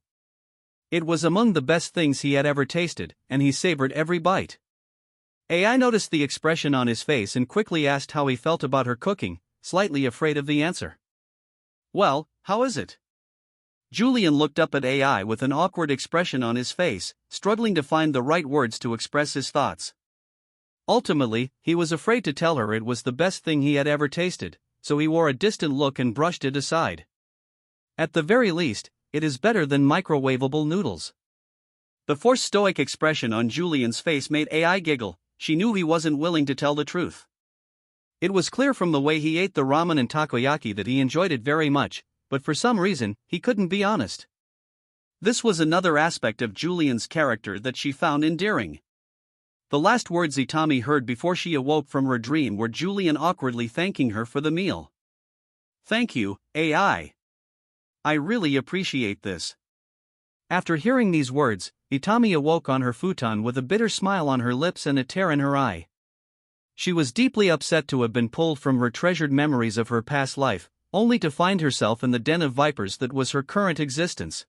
It was among the best things he had ever tasted, and he savored every bite. AI noticed the expression on his face and quickly asked how he felt about her cooking, slightly afraid of the answer. "Well, how is it?" Julian looked up at AI with an awkward expression on his face, struggling to find the right words to express his thoughts. Ultimately, he was afraid to tell her it was the best thing he had ever tasted, so he wore a distant look and brushed it aside. At the very least, it is better than microwavable noodles. The forced stoic expression on Julian's face made AI giggle. She knew he wasn't willing to tell the truth. It was clear from the way he ate the ramen and takoyaki that he enjoyed it very much, but for some reason, he couldn't be honest. This was another aspect of Julian's character that she found endearing. The last words Itami heard before she awoke from her dream were Julian awkwardly thanking her for the meal. "Thank you, AI. I really appreciate this." After hearing these words, Itami awoke on her futon with a bitter smile on her lips and a tear in her eye. She was deeply upset to have been pulled from her treasured memories of her past life, only to find herself in the den of vipers that was her current existence.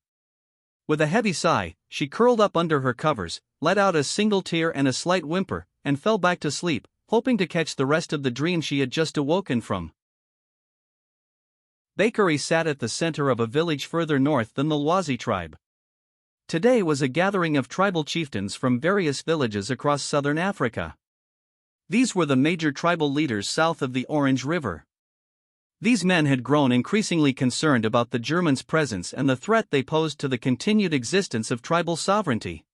With a heavy sigh, she curled up under her covers, let out a single tear and a slight whimper, and fell back to sleep, hoping to catch the rest of the dream she had just awoken from. Bakery sat at the center of a village further north than the Lwazi tribe. Today was a gathering of tribal chieftains from various villages across southern Africa. These were the major tribal leaders south of the Orange River. These men had grown increasingly concerned about the Germans' presence and the threat they posed to the continued existence of tribal sovereignty.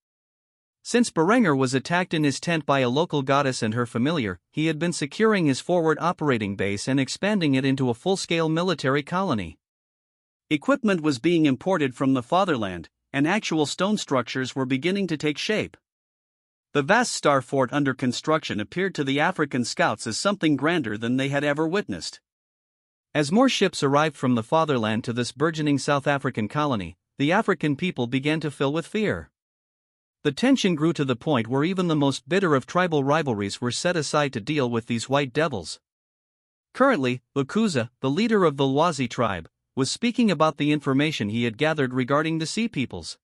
Since Uroarbrunnr was attacked in his tent by a local goddess and her familiar, he had been securing his forward operating base and expanding it into a full-scale military colony. Equipment was being imported from the fatherland, and actual stone structures were beginning to take shape. The vast star fort under construction appeared to the African scouts as something grander than they had ever witnessed. As more ships arrived from the fatherland to this burgeoning South African colony, the African people began to fill with fear. The tension grew to the point where even the most bitter of tribal rivalries were set aside to deal with these white devils. Currently, Lukuza, the leader of the Lwazi tribe, was speaking about the information he had gathered regarding the sea peoples.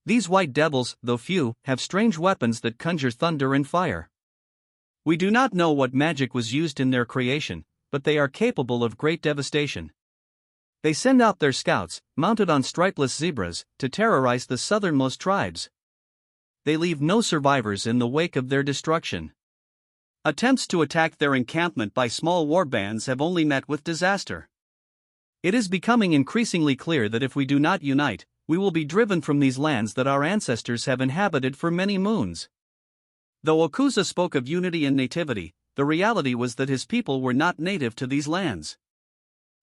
These white devils, though few, have strange weapons that conjure thunder and fire. We do not know what magic was used in their creation, but they are capable of great devastation. They send out their scouts, mounted on stripeless zebras, to terrorize the southernmost tribes. They leave no survivors in the wake of their destruction. Attempts to attack their encampment by small war bands have only met with disaster. It is becoming increasingly clear that if we do not unite, we will be driven from these lands that our ancestors have inhabited for many moons. Though Okuza spoke of unity and nativity, the reality was that his people were not native to these lands.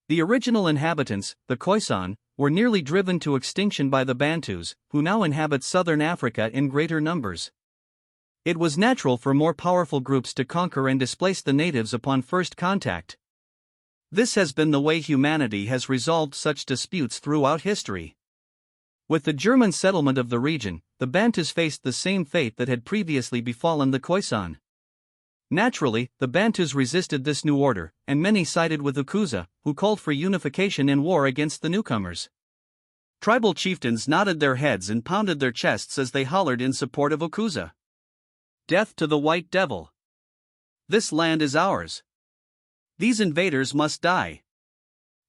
The original inhabitants, the Khoisan, were nearly driven to extinction by the Bantus, who now inhabit southern Africa in greater numbers. It was natural for more powerful groups to conquer and displace the natives upon first contact. This has been the way humanity has resolved such disputes throughout history. With the German settlement of the region, the Bantus faced the same fate that had previously befallen the Khoisan. Naturally, the Bantus resisted this new order, and many sided with Ukuza, who called for unification in war against the newcomers. Tribal chieftains nodded their heads and pounded their chests as they hollered in support of Ukuza. Death to the white devil. This land is ours. These invaders must die.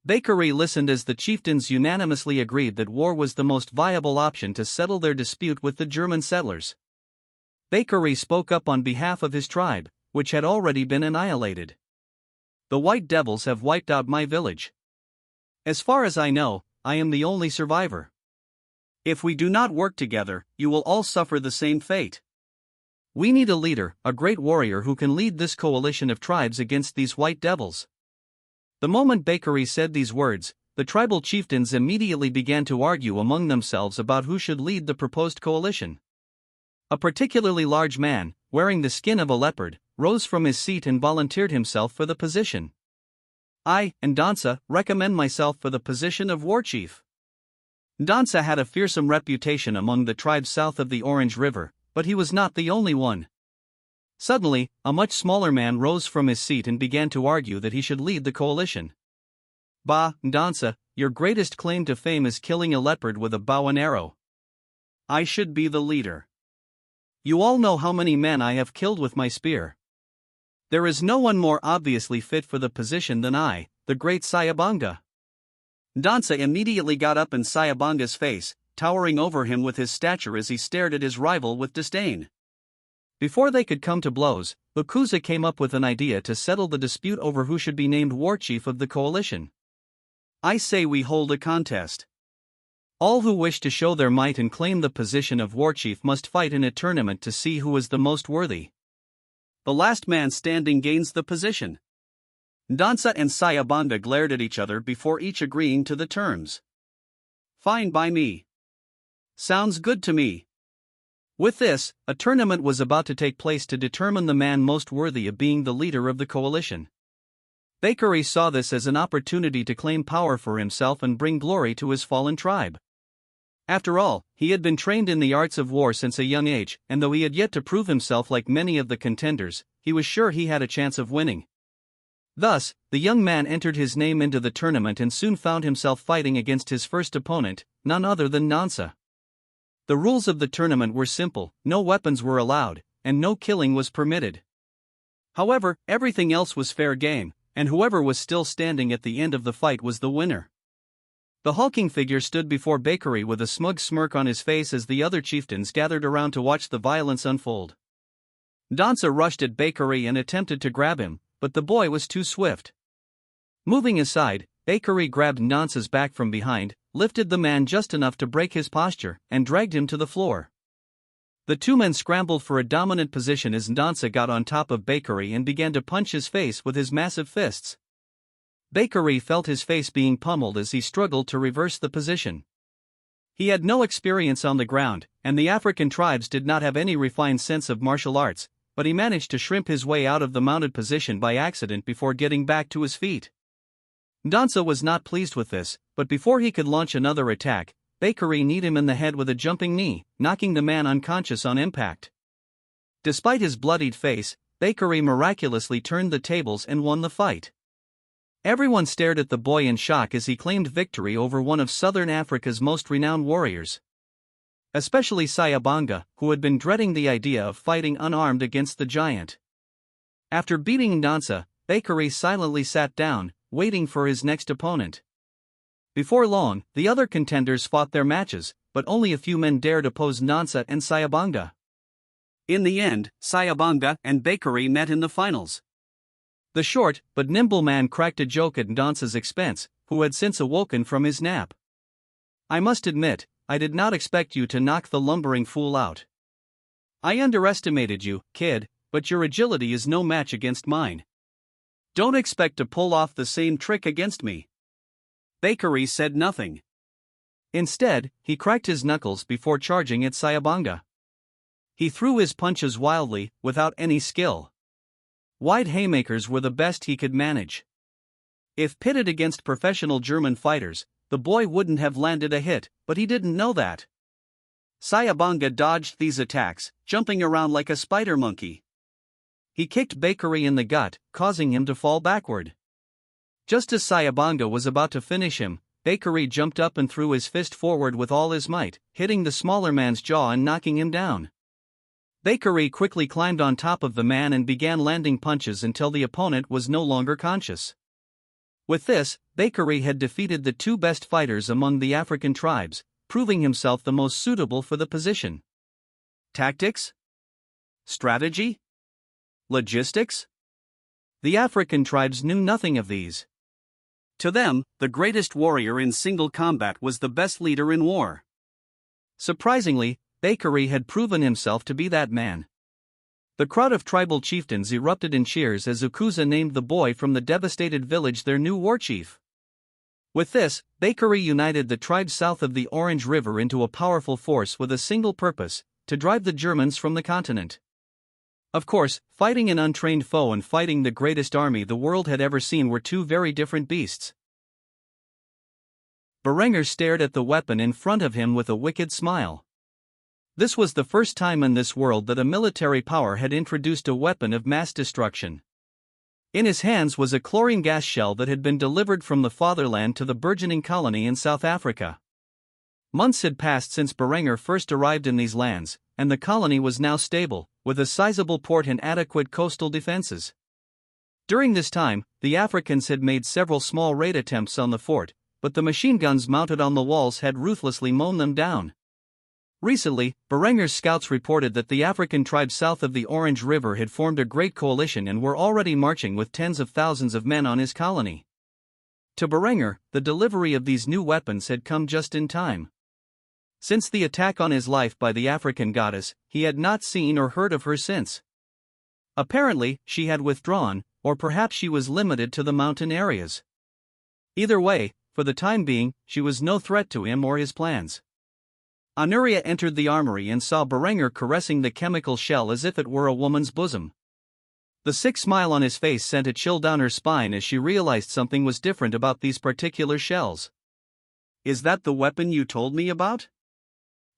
Bakari listened as the chieftains unanimously agreed that war was the most viable option to settle their dispute with the German settlers. Bakari spoke up on behalf of his tribe, which had already been annihilated. The white devils have wiped out my village. As far as I know, I am the only survivor. If we do not work together, you will all suffer the same fate. We need a leader, a great warrior who can lead this coalition of tribes against these white devils. The moment Bakari said these words, the tribal chieftains immediately began to argue among themselves about who should lead the proposed coalition. A particularly large man, wearing the skin of a leopard, rose from his seat and volunteered himself for the position. I, Ndansa, recommend myself for the position of war chief. Ndansa had a fearsome reputation among the tribes south of the Orange River, but he was not the only one. Suddenly, a much smaller man rose from his seat and began to argue that he should lead the coalition. Bah, Ndansa, your greatest claim to fame is killing a leopard with a bow and arrow. I should be the leader. You all know how many men I have killed with my spear. There is no one more obviously fit for the position than I, the great Sayabanga. Ndansa immediately got up in Sayabanga's face, towering over him with his stature as he stared at his rival with disdain. Before they could come to blows, Lukuza came up with an idea to settle the dispute over who should be named war chief of the coalition. I say we hold a contest. All who wish to show their might and claim the position of war chief must fight in a tournament to see who is the most worthy. The last man standing gains the position. Ndansa and Sayabanga glared at each other before each agreeing to the terms. Fine by me. Sounds good to me. With this, a tournament was about to take place to determine the man most worthy of being the leader of the coalition. Bakari saw this as an opportunity to claim power for himself and bring glory to his fallen tribe. After all, he had been trained in the arts of war since a young age, and though he had yet to prove himself like many of the contenders, he was sure he had a chance of winning. Thus, the young man entered his name into the tournament and soon found himself fighting against his first opponent, none other than Ndansa. The rules of the tournament were simple: no weapons were allowed, and no killing was permitted. However, everything else was fair game, and whoever was still standing at the end of the fight was the winner. The hulking figure stood before Bakery with a smug smirk on his face as the other chieftains gathered around to watch the violence unfold. Dansa rushed at Bakery and attempted to grab him, but the boy was too swift. Moving aside, Bakery grabbed Dansa's back from behind, lifted the man just enough to break his posture, and dragged him to the floor. The two men scrambled for a dominant position as Dansa got on top of Bakery and began to punch his face with his massive fists. Bakery felt his face being pummeled as he struggled to reverse the position. He had no experience on the ground, and the African tribes did not have any refined sense of martial arts, but he managed to shrimp his way out of the mounted position by accident before getting back to his feet. Dansa was not pleased with this, but before he could launch another attack, Bakery kneed him in the head with a jumping knee, knocking the man unconscious on impact. Despite his bloodied face, Bakery miraculously turned the tables and won the fight. Everyone stared at the boy in shock as he claimed victory over one of Southern Africa's most renowned warriors. Especially Sayabanga, who had been dreading the idea of fighting unarmed against the giant. After beating Dansa, Bakery silently sat down, waiting for his next opponent. Before long, the other contenders fought their matches, but only a few men dared oppose Dansa and Sayabanga. In the end, Sayabanga and Bakery met in the finals. The short but nimble man cracked a joke at Dansa's expense, who had since awoken from his nap. "I must admit, I did not expect you to knock the lumbering fool out. I underestimated you, kid, but your agility is no match against mine. Don't expect to pull off the same trick against me." Bakery said nothing. Instead, he cracked his knuckles before charging at Sayabanga. He threw his punches wildly, without any skill. Wide haymakers were the best he could manage. If pitted against professional German fighters, the boy wouldn't have landed a hit, but he didn't know that. Sayabanga dodged these attacks, jumping around like a spider monkey. He kicked Bakery in the gut, causing him to fall backward. Just as Sayabanga was about to finish him, Bakery jumped up and threw his fist forward with all his might, hitting the smaller man's jaw and knocking him down. Bakery quickly climbed on top of the man and began landing punches until the opponent was no longer conscious. With this, Bakery had defeated the two best fighters among the African tribes, proving himself the most suitable for the position. Tactics? Strategy? Logistics? The African tribes knew nothing of these. To them, the greatest warrior in single combat was the best leader in war. Surprisingly, Bakery had proven himself to be that man. The crowd of tribal chieftains erupted in cheers as Ukuza named the boy from the devastated village their new war chief. With this, Bakery united the tribes south of the Orange River into a powerful force with a single purpose: to drive the Germans from the continent. Of course, fighting an untrained foe and fighting the greatest army the world had ever seen were two very different beasts. Uroarbrunnr stared at the weapon in front of him with a wicked smile. This was the first time in this world that a military power had introduced a weapon of mass destruction. In his hands was a chlorine gas shell that had been delivered from the fatherland to the burgeoning colony in South Africa. Months had passed since Uroarbrunnr first arrived in these lands, and the colony was now stable, with a sizable port and adequate coastal defenses. During this time, the Africans had made several small raid attempts on the fort, but the machine guns mounted on the walls had ruthlessly mown them down. Recently, Uroarbrunnr's scouts reported that the African tribes south of the Orange River had formed a great coalition and were already marching with tens of thousands of men on his colony. To Uroarbrunnr, the delivery of these new weapons had come just in time. Since the attack on his life by the AfricanGoddess, he had not seen or heard of her since. Apparently, she had withdrawn, or perhaps she was limited to the mountain areas. Either way, for the time being, she was no threat to him or his plans. Henrietta entered the armory and saw Uroarbrunnr caressing the chemical shell as if it were a woman's bosom. The sick smile on his face sent a chill down her spine as she realized something was different about these particular shells. "Is that the weapon you told me about?"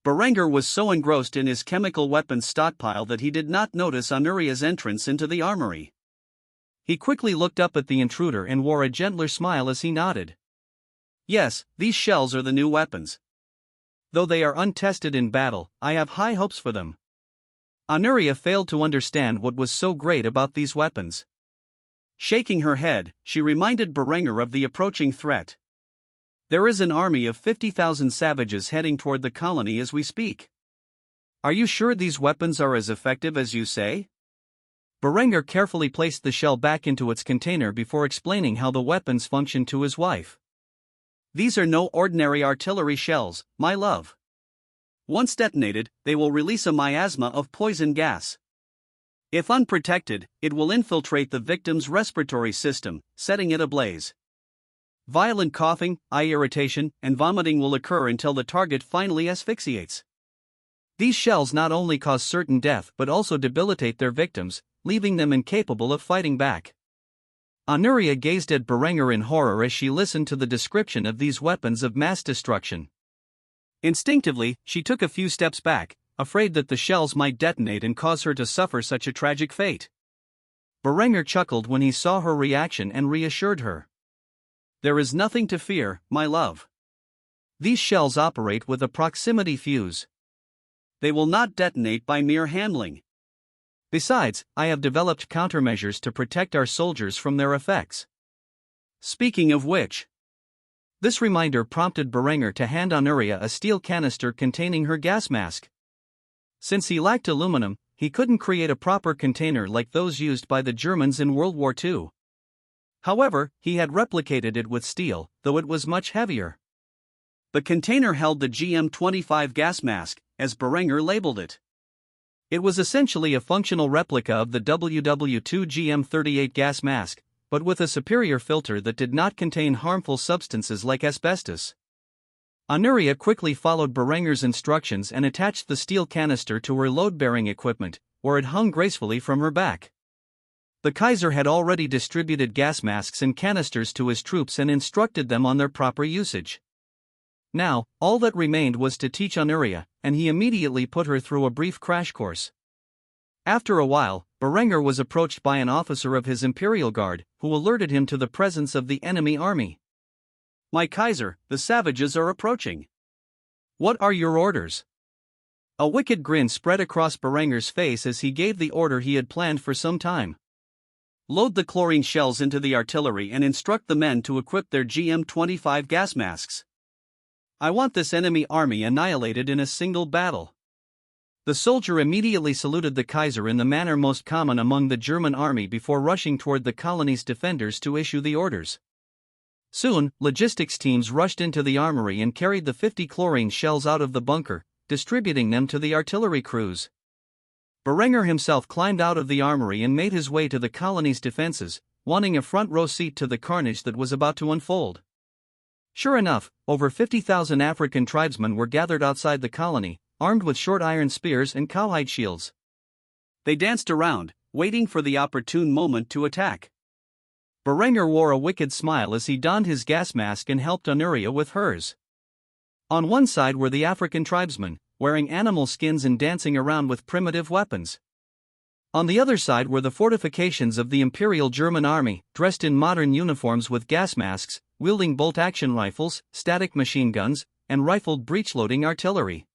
Uroarbrunnr was so engrossed in his chemical weapons stockpile that he did not notice Henrietta's entrance into the armory. He quickly looked up at the intruder and wore a gentler smile as he nodded. "Yes, these shells are the new weapons. Though they are untested in battle, I have high hopes for them." Henrietta failed to understand what was so great about these weapons. Shaking her head, she reminded Uroarbrunnr of the approaching threat. There is an army of 50,000 savages heading toward the colony as we speak. Are you sure these weapons are as effective as you say? Berenger carefully placed the shell back into its container before explaining how the weapons function to his wife. These are no ordinary artillery shells, my love. Once detonated, they will release a miasma of poison gas. If unprotected, it will infiltrate the victim's respiratory system, setting it ablaze. Violent coughing, eye irritation, and vomiting will occur until the target finally asphyxiates. These shells not only cause certain death but also debilitate their victims, leaving them incapable of fighting back. Honoria gazed at Berenger in horror as she listened to the description of these weapons of mass destruction. Instinctively, she took a few steps back, afraid that the shells might detonate and cause her to suffer such a tragic fate. Berenger chuckled when he saw her reaction and reassured her. There is nothing to fear, my love. These shells operate with a proximity fuse. They will not detonate by mere handling. Besides, I have developed countermeasures to protect our soldiers from their effects. Speaking of which, this reminder prompted Berenger to hand Honoria a steel canister containing her gas mask. Since he lacked aluminum, he couldn't create a proper container like those used by the Germans in World War II. However, he had replicated it with steel, though it was much heavier. The container held the GM-25 gas mask, as Berenger labeled it. It was essentially a functional replica of the WW2 GM-38 gas mask, but with a superior filter that did not contain harmful substances like asbestos. Honoria quickly followed Berenger's instructions and attached the steel canister to her load-bearing equipment, where it hung gracefully from her back. The Kaiser had already distributed gas masks and canisters to his troops and instructed them on their proper usage. Now, all that remained was to teach Honoria, and he immediately put her through a brief crash course. After a while, Berenger was approached by an officer of his Imperial Guard, who alerted him to the presence of the enemy army. My Kaiser, the savages are approaching. What are your orders? A wicked grin spread across Berenger's face as he gave the order he had planned for some time. Load the chlorine shells into the artillery and instruct the men to equip their GM-25 gas masks. I want this enemy army annihilated in a single battle. The soldier immediately saluted the Kaiser in the manner most common among the German army before rushing toward the colony's defenders to issue the orders. Soon, logistics teams rushed into the armory and carried the 50 chlorine shells out of the bunker, distributing them to the artillery crews. Berenger himself climbed out of the armory and made his way to the colony's defenses, wanting a front row seat to the carnage that was about to unfold. Sure enough, over 50,000 African tribesmen were gathered outside the colony, armed with short iron spears and cowhide shields. They danced around, waiting for the opportune moment to attack. Berenger wore a wicked smile as he donned his gas mask and helped Honoria with hers. On one side were the African tribesmen, wearing animal skins and dancing around with primitive weapons. On the other side were the fortifications of the Imperial German Army, dressed in modern uniforms with gas masks, wielding bolt-action rifles, static machine guns, and rifled breech-loading artillery.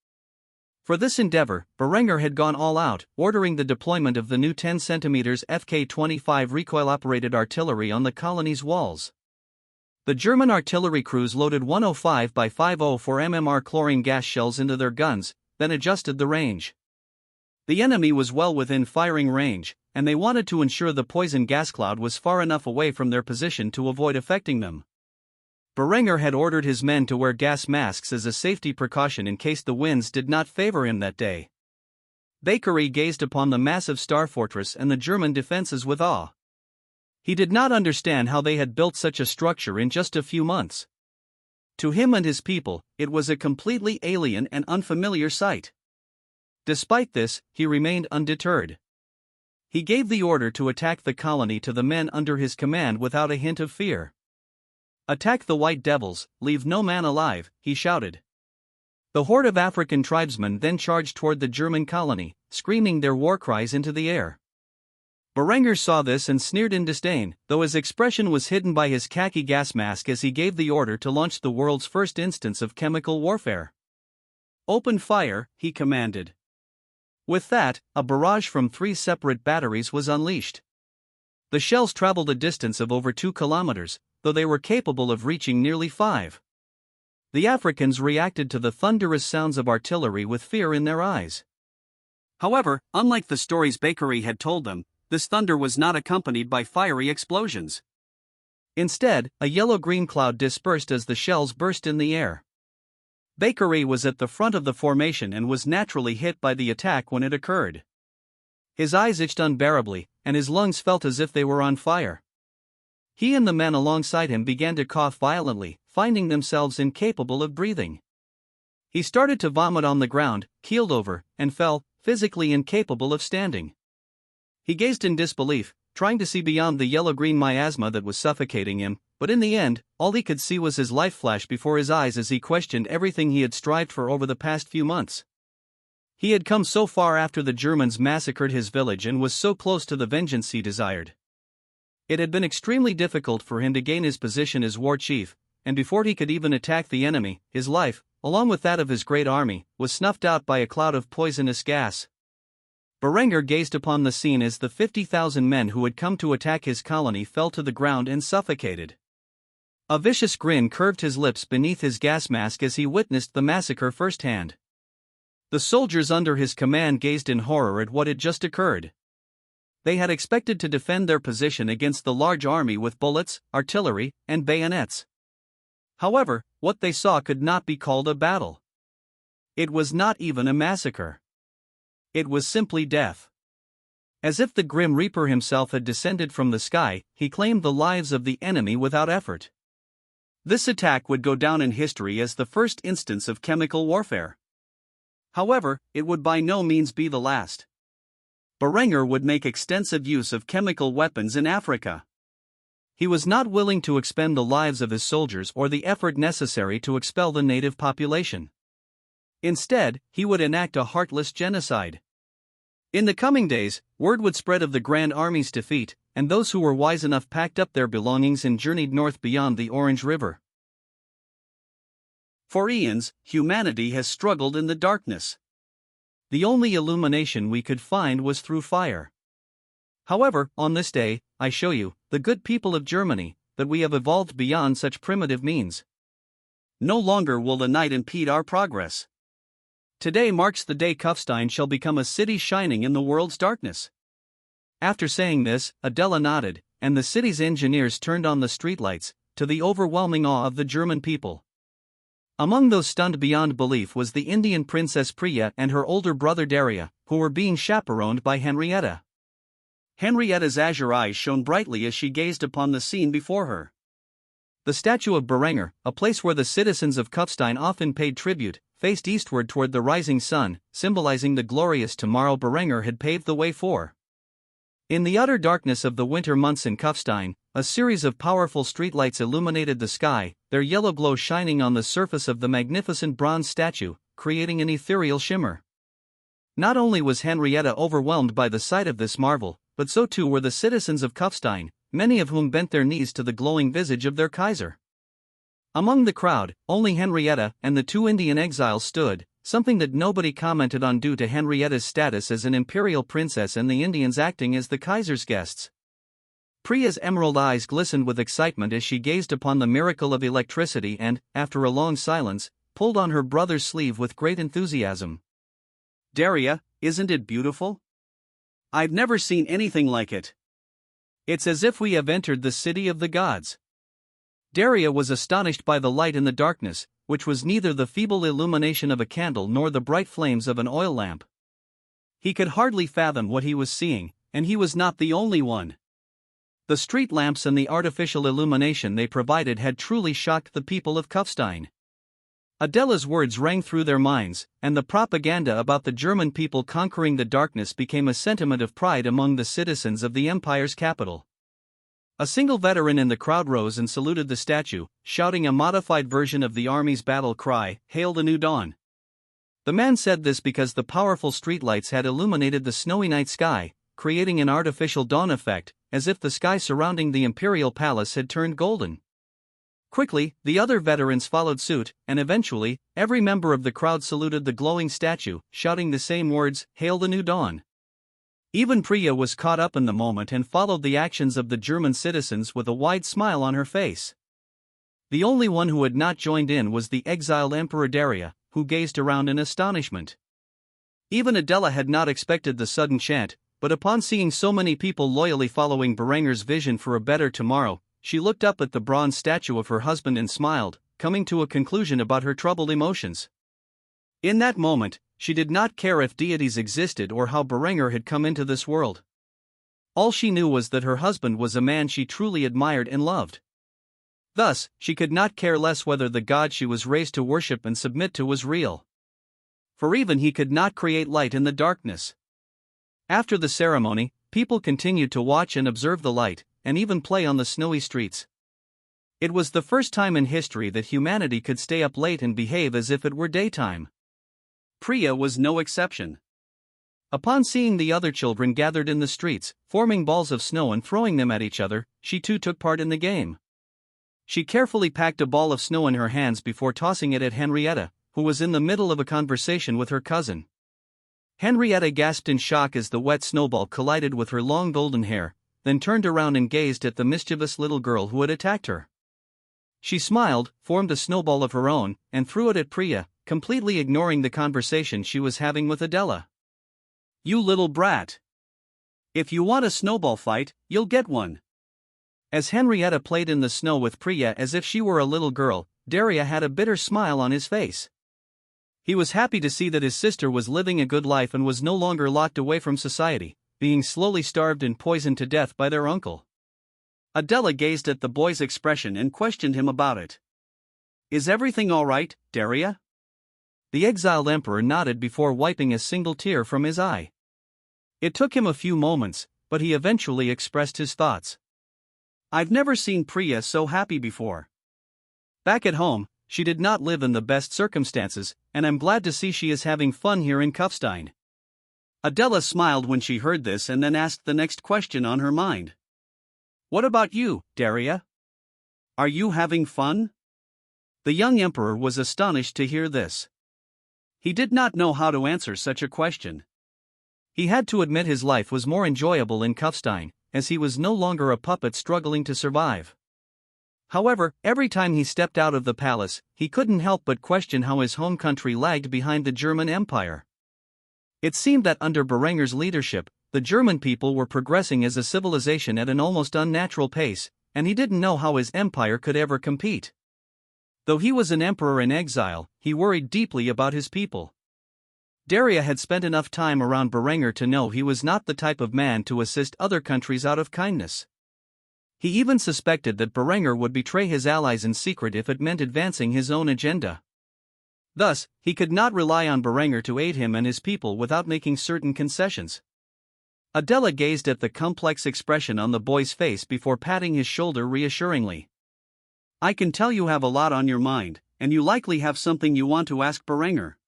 For this endeavor, Berenger had gone all out, ordering the deployment of the new 10 cm FK-25 recoil-operated artillery on the colony's walls. The German artillery crews loaded 105 by 504 mmR chlorine gas shells into their guns, then adjusted the range. The enemy was well within firing range, and they wanted to ensure the poison gas cloud was far enough away from their position to avoid affecting them. Berenger had ordered his men to wear gas masks as a safety precaution in case the winds did not favor him that day. Bakery gazed upon the massive star fortress and the German defenses with awe. He did not understand how they had built such a structure in just a few months. To him and his people, it was a completely alien and unfamiliar sight. Despite this, he remained undeterred. He gave the order to attack the colony to the men under his command without a hint of fear. Attack the white devils, leave no man alive, he shouted. The horde of African tribesmen then charged toward the German colony, screaming their war cries into the air. Berenger saw this and sneered in disdain, though his expression was hidden by his khaki gas mask as he gave the order to launch the world's first instance of chemical warfare. Open fire, he commanded. With that, a barrage from 3 separate batteries was unleashed. The shells traveled a distance of over 2 kilometers, though they were capable of reaching nearly 5. the Africans reacted to the thunderous sounds of artillery with fear in their eyes. However, unlike the stories Bakery had told them, this thunder was not accompanied by fiery explosions. Instead, a yellow-green cloud dispersed as the shells burst in the air. Bakery was at the front of the formation and was naturally hit by the attack when it occurred. His eyes itched unbearably, and his lungs felt as if they were on fire. He and the men alongside him began to cough violently, finding themselves incapable of breathing. He started to vomit on the ground, keeled over, and fell, physically incapable of standing. He gazed in disbelief, trying to see beyond the yellow-green miasma that was suffocating him, but in the end, all he could see was his life flash before his eyes as he questioned everything he had strived for over the past few months. He had come so far after the Germans massacred his village and was so close to the vengeance he desired. It had been extremely difficult for him to gain his position as war chief, and before he could even attack the enemy, his life, along with that of his great army, was snuffed out by a cloud of poisonous gas. Berenger gazed upon the scene as the 50,000 men who had come to attack his colony fell to the ground and suffocated. A vicious grin curved his lips beneath his gas mask as he witnessed the massacre firsthand. The soldiers under his command gazed in horror at what had just occurred. They had expected to defend their position against the large army with bullets, artillery, and bayonets. However, what they saw could not be called a battle. It was not even a massacre. It was simply death. As if the Grim Reaper himself had descended from the sky, he claimed the lives of the enemy without effort. This attack would go down in history as the first instance of chemical warfare. However, it would by no means be the last. Berenger would make extensive use of chemical weapons in Africa. He was not willing to expend the lives of his soldiers or the effort necessary to expel the native population. Instead, he would enact a heartless genocide. In the coming days, word would spread of the Grand Army's defeat, and those who were wise enough packed up their belongings and journeyed north beyond the Orange River. For eons, humanity has struggled in the darkness. The only illumination we could find was through fire. However, on this day, I show you, the good people of Germany, that we have evolved beyond such primitive means. No longer will the night impede our progress. Today marks the day Kufstein shall become a city shining in the world's darkness. After saying this, Adela nodded, and the city's engineers turned on the streetlights, to the overwhelming awe of the German people. Among those stunned beyond belief was the Indian princess Priya and her older brother Daria, who were being chaperoned by Henrietta. Henrietta's azure eyes shone brightly as she gazed upon the scene before her. The statue of Berenger, a place where the citizens of Kufstein often paid tribute, faced eastward toward the rising sun, symbolizing the glorious tomorrow Berenger had paved the way for. In the utter darkness of the winter months in Kufstein, a series of powerful streetlights illuminated the sky, their yellow glow shining on the surface of the magnificent bronze statue, creating an ethereal shimmer. Not only was Henrietta overwhelmed by the sight of this marvel, but so too were the citizens of Kufstein, many of whom bent their knees to the glowing visage of their Kaiser. Among the crowd, only Henrietta and the two Indian exiles stood, something that nobody commented on due to Henrietta's status as an imperial princess and the Indians acting as the Kaiser's guests. Priya's emerald eyes glistened with excitement as she gazed upon the miracle of electricity and, after a long silence, pulled on her brother's sleeve with great enthusiasm. "Daria, isn't it beautiful? I've never seen anything like it. It's as if we have entered the city of the gods." Daria was astonished by the light in the darkness, which was neither the feeble illumination of a candle nor the bright flames of an oil lamp. He could hardly fathom what he was seeing, and he was not the only one. The street lamps and the artificial illumination they provided had truly shocked the people of Kufstein. Adela's words rang through their minds, and the propaganda about the German people conquering the darkness became a sentiment of pride among the citizens of the empire's capital. A single veteran in the crowd rose and saluted the statue, shouting a modified version of the army's battle cry, "Hail the new dawn." The man said this because the powerful streetlights had illuminated the snowy night sky, creating an artificial dawn effect, as if the sky surrounding the imperial palace had turned golden. Quickly, the other veterans followed suit, and eventually, every member of the crowd saluted the glowing statue, shouting the same words, "Hail the new dawn." Even Priya was caught up in the moment and followed the actions of the German citizens with a wide smile on her face. The only one who had not joined in was the exiled Emperor Daria, who gazed around in astonishment. Even Adela had not expected the sudden chant, but upon seeing so many people loyally following Berenger's vision for a better tomorrow, she looked up at the bronze statue of her husband and smiled, coming to a conclusion about her troubled emotions. In that moment, she did not care if deities existed or how Berenger had come into this world. All she knew was that her husband was a man she truly admired and loved. Thus, she could not care less whether the God she was raised to worship and submit to was real. For even he could not create light in the darkness. After the ceremony, people continued to watch and observe the light, and even play on the snowy streets. It was the first time in history that humanity could stay up late and behave as if it were daytime. Priya was no exception. Upon seeing the other children gathered in the streets, forming balls of snow and throwing them at each other, she too took part in the game. She carefully packed a ball of snow in her hands before tossing it at Henrietta, who was in the middle of a conversation with her cousin. Henrietta gasped in shock as the wet snowball collided with her long golden hair, then turned around and gazed at the mischievous little girl who had attacked her. She smiled, formed a snowball of her own, and threw it at Priya, completely ignoring the conversation she was having with Adela. "You little brat! If you want a snowball fight, you'll get one." As Henrietta played in the snow with Priya as if she were a little girl, Daria had a bitter smile on his face. He was happy to see that his sister was living a good life and was no longer locked away from society, being slowly starved and poisoned to death by their uncle. Adela gazed at the boy's expression and questioned him about it. "Is everything all right, Daria?" The exiled emperor nodded before wiping a single tear from his eye. It took him a few moments, but he eventually expressed his thoughts. "I've never seen Priya so happy before. Back at home, she did not live in the best circumstances, and I'm glad to see she is having fun here in Kufstein." Adela smiled when she heard this and then asked the next question on her mind. "What about you, Daria? Are you having fun?" The young emperor was astonished to hear this. He did not know how to answer such a question. He had to admit his life was more enjoyable in Kufstein, as he was no longer a puppet struggling to survive. However, every time he stepped out of the palace, he couldn't help but question how his home country lagged behind the German Empire. It seemed that under Berenger's leadership, the German people were progressing as a civilization at an almost unnatural pace, and he didn't know how his empire could ever compete. Though he was an emperor in exile, he worried deeply about his people. Daria had spent enough time around Berenger to know he was not the type of man to assist other countries out of kindness. He even suspected that Berenger would betray his allies in secret if it meant advancing his own agenda. Thus, he could not rely on Berenger to aid him and his people without making certain concessions. Adela gazed at the complex expression on the boy's face before patting his shoulder reassuringly. "I can tell you have a lot on your mind, and you likely have something you want to ask Berenger.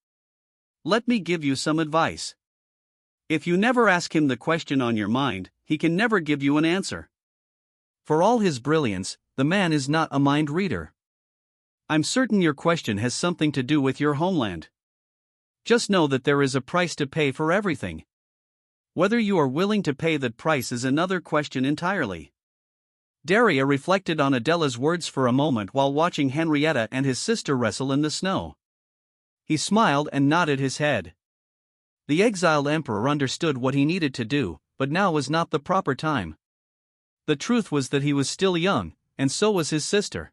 Let me give you some advice. If you never ask him the question on your mind, he can never give you an answer. For all his brilliance, the man is not a mind reader. I'm certain your question has something to do with your homeland. Just know that there is a price to pay for everything. Whether you are willing to pay that price is another question entirely." Daria reflected on Adela's words for a moment while watching Henrietta and his sister wrestle in the snow. He smiled and nodded his head. The exiled emperor understood what he needed to do, but now was not the proper time. The truth was that he was still young, and so was his sister.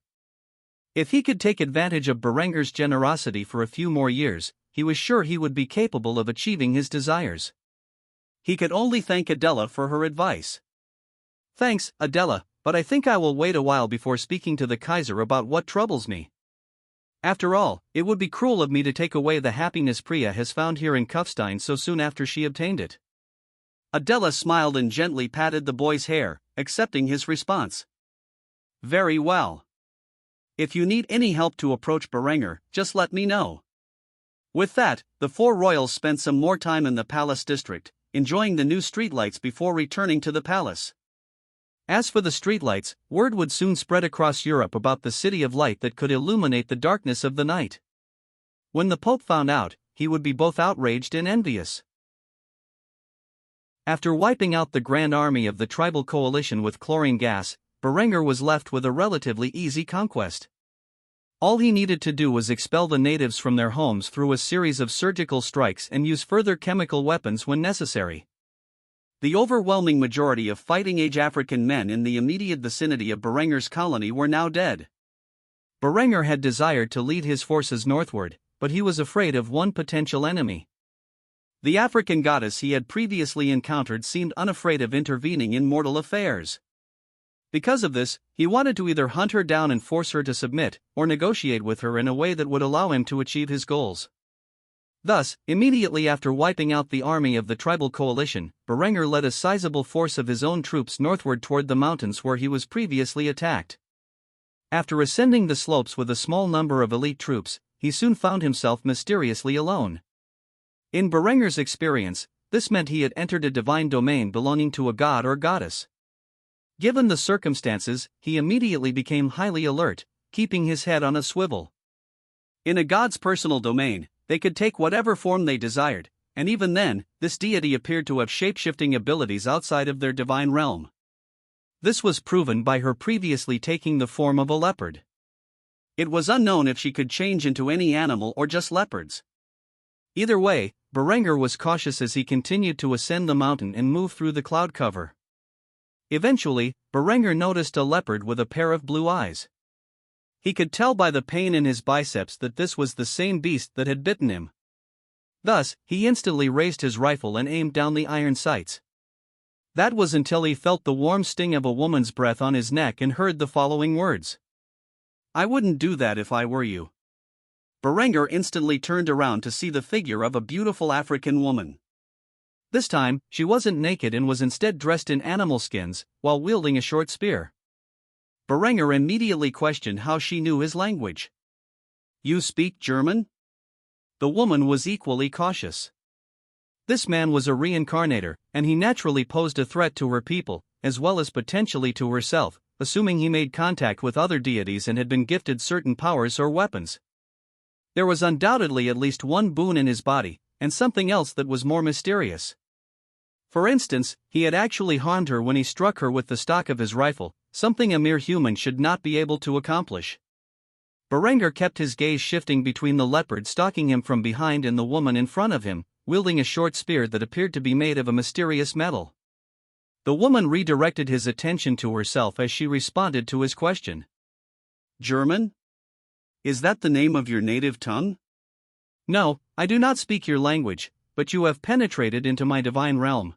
If he could take advantage of Berenger's generosity for a few more years, he was sure he would be capable of achieving his desires. He could only thank Adela for her advice. "Thanks, Adela, but I think I will wait a while before speaking to the Kaiser about what troubles me. After all, it would be cruel of me to take away the happiness Priya has found here in Kufstein so soon after she obtained it." Adela smiled and gently patted the boy's hair, accepting his response. "Very well. If you need any help to approach Berenger, just let me know." With that, the four royals spent some more time in the palace district, enjoying the new streetlights before returning to the palace. As for the streetlights, word would soon spread across Europe about the city of light that could illuminate the darkness of the night. When the Pope found out, he would be both outraged and envious. After wiping out the grand army of the tribal coalition with chlorine gas, Berenger was left with a relatively easy conquest. All he needed to do was expel the natives from their homes through a series of surgical strikes and use further chemical weapons when necessary. The overwhelming majority of fighting-age African men in the immediate vicinity of Berengur's colony were now dead. Berengur had desired to lead his forces northward, but he was afraid of one potential enemy. The African goddess he had previously encountered seemed unafraid of intervening in mortal affairs. Because of this, he wanted to either hunt her down and force her to submit, or negotiate with her in a way that would allow him to achieve his goals. Thus, immediately after wiping out the army of the tribal coalition, Berengur led a sizable force of his own troops northward toward the mountains where he was previously attacked. After ascending the slopes with a small number of elite troops, he soon found himself mysteriously alone. In Berengur's experience, this meant he had entered a divine domain belonging to a god or goddess. Given the circumstances, he immediately became highly alert, keeping his head on a swivel. In a god's personal domain, they could take whatever form they desired, and even then, this deity appeared to have shape-shifting abilities outside of their divine realm. This was proven by her previously taking the form of a leopard. It was unknown if she could change into any animal or just leopards. Either way, Berengur was cautious as he continued to ascend the mountain and move through the cloud cover. Eventually, Berengur noticed a leopard with a pair of blue eyes. He could tell by the pain in his biceps that this was the same beast that had bitten him. Thus, he instantly raised his rifle and aimed down the iron sights. That was until he felt the warm sting of a woman's breath on his neck and heard the following words. "I wouldn't do that if I were you." Berengur instantly turned around to see the figure of a beautiful African woman. This time, she wasn't naked and was instead dressed in animal skins, while wielding a short spear. Berengur immediately questioned how she knew his language. "You speak German?" The woman was equally cautious. This man was a reincarnator, and he naturally posed a threat to her people, as well as potentially to herself, assuming he made contact with other deities and had been gifted certain powers or weapons. There was undoubtedly at least one boon in his body, and something else that was more mysterious. For instance, he had actually harmed her when he struck her with the stock of his rifle, something a mere human should not be able to accomplish. Berengur kept his gaze shifting between the leopard stalking him from behind and the woman in front of him, wielding a short spear that appeared to be made of a mysterious metal. The woman redirected his attention to herself as she responded to his question. "German? Is that the name of your native tongue?" "No, I do not speak your language, but you have penetrated into my divine realm.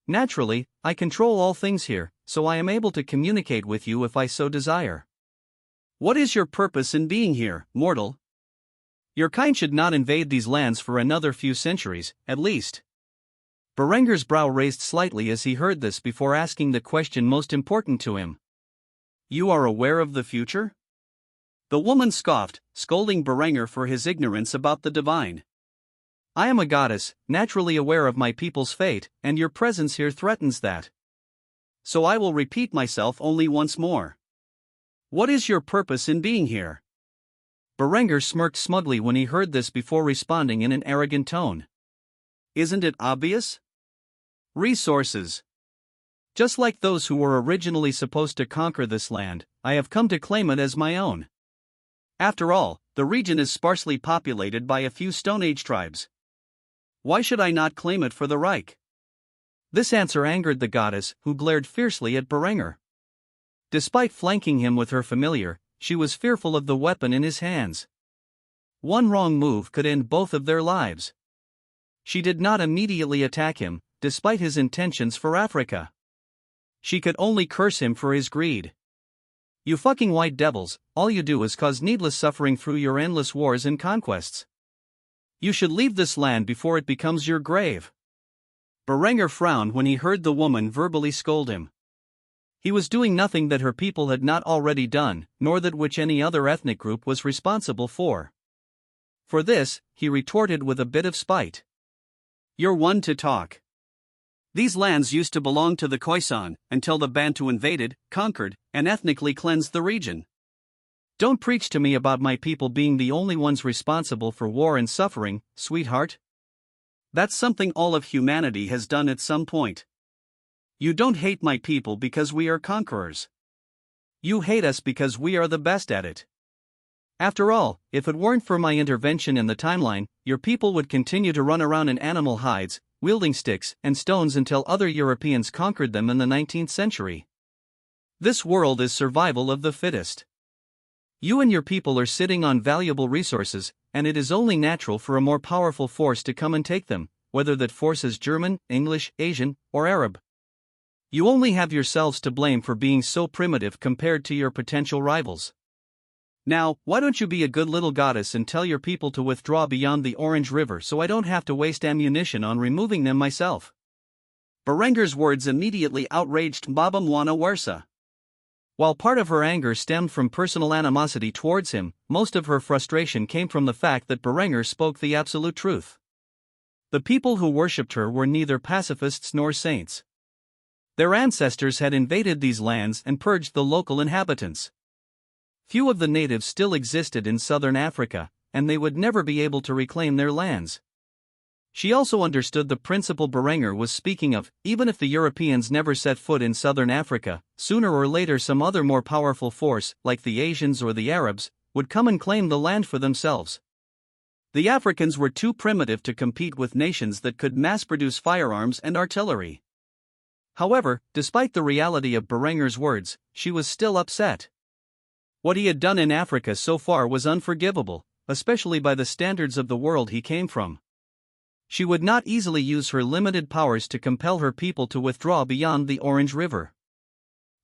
Naturally, I control all things here, so I am able to communicate with you if I so desire." "What is your purpose in being here, mortal?" "Your kind should not invade these lands for another few centuries, at least." Berengur's brow raised slightly as he heard this before asking the question most important to him. "You are aware of the future?" The woman scoffed, scolding Berengur for his ignorance about the divine. "I am a goddess, naturally aware of my people's fate, and your presence here threatens that. So I will repeat myself only once more. What is your purpose in being here?" Berengur smirked smugly when he heard this before responding in an arrogant tone. "Isn't it obvious? Resources. Just like those who were originally supposed to conquer this land, I have come to claim it as my own. After all, the region is sparsely populated by a few Stone Age tribes. Why should I not claim it for the Reich?" This answer angered the goddess, who glared fiercely at Berengur. Despite flanking him with her familiar, she was fearful of the weapon in his hands. One wrong move could end both of their lives. She did not immediately attack him, despite his intentions for Africa. She could only curse him for his greed. "You fucking white devils, all you do is cause needless suffering through your endless wars and conquests. You should leave this land before it becomes your grave." Berengur frowned when he heard the woman verbally scold him. He was doing nothing that her people had not already done, nor that which any other ethnic group was responsible for. For this, he retorted with a bit of spite. "You're one to talk. These lands used to belong to the Khoisan, until the Bantu invaded, conquered, and ethnically cleansed the region. Don't preach to me about my people being the only ones responsible for war and suffering, sweetheart. That's something all of humanity has done at some point. You don't hate my people because we are conquerors. You hate us because we are the best at it. After all, if it weren't for my intervention in the timeline, your people would continue to run around in animal hides, wielding sticks and stones until other Europeans conquered them in the 19th century. This world is survival of the fittest. You and your people are sitting on valuable resources, and it is only natural for a more powerful force to come and take them, whether that force is German, English, Asian, or Arab. You only have yourselves to blame for being so primitive compared to your potential rivals. Now, why don't you be a good little goddess and tell your people to withdraw beyond the Orange River so I don't have to waste ammunition on removing them myself? Berenger's words immediately outraged Uroarbrunnr. While part of her anger stemmed from personal animosity towards him, most of her frustration came from the fact that Berenger spoke the absolute truth. The people who worshipped her were neither pacifists nor saints. Their ancestors had invaded these lands and purged the local inhabitants. Few of the natives still existed in southern Africa, and they would never be able to reclaim their lands. She also understood the principle Berenger was speaking of: even if the Europeans never set foot in southern Africa, sooner or later some other more powerful force, like the Asians or the Arabs, would come and claim the land for themselves. The Africans were too primitive to compete with nations that could mass-produce firearms and artillery. However, despite the reality of Berenger's words, she was still upset. What he had done in Africa so far was unforgivable, especially by the standards of the world he came from. She would not easily use her limited powers to compel her people to withdraw beyond the Orange River.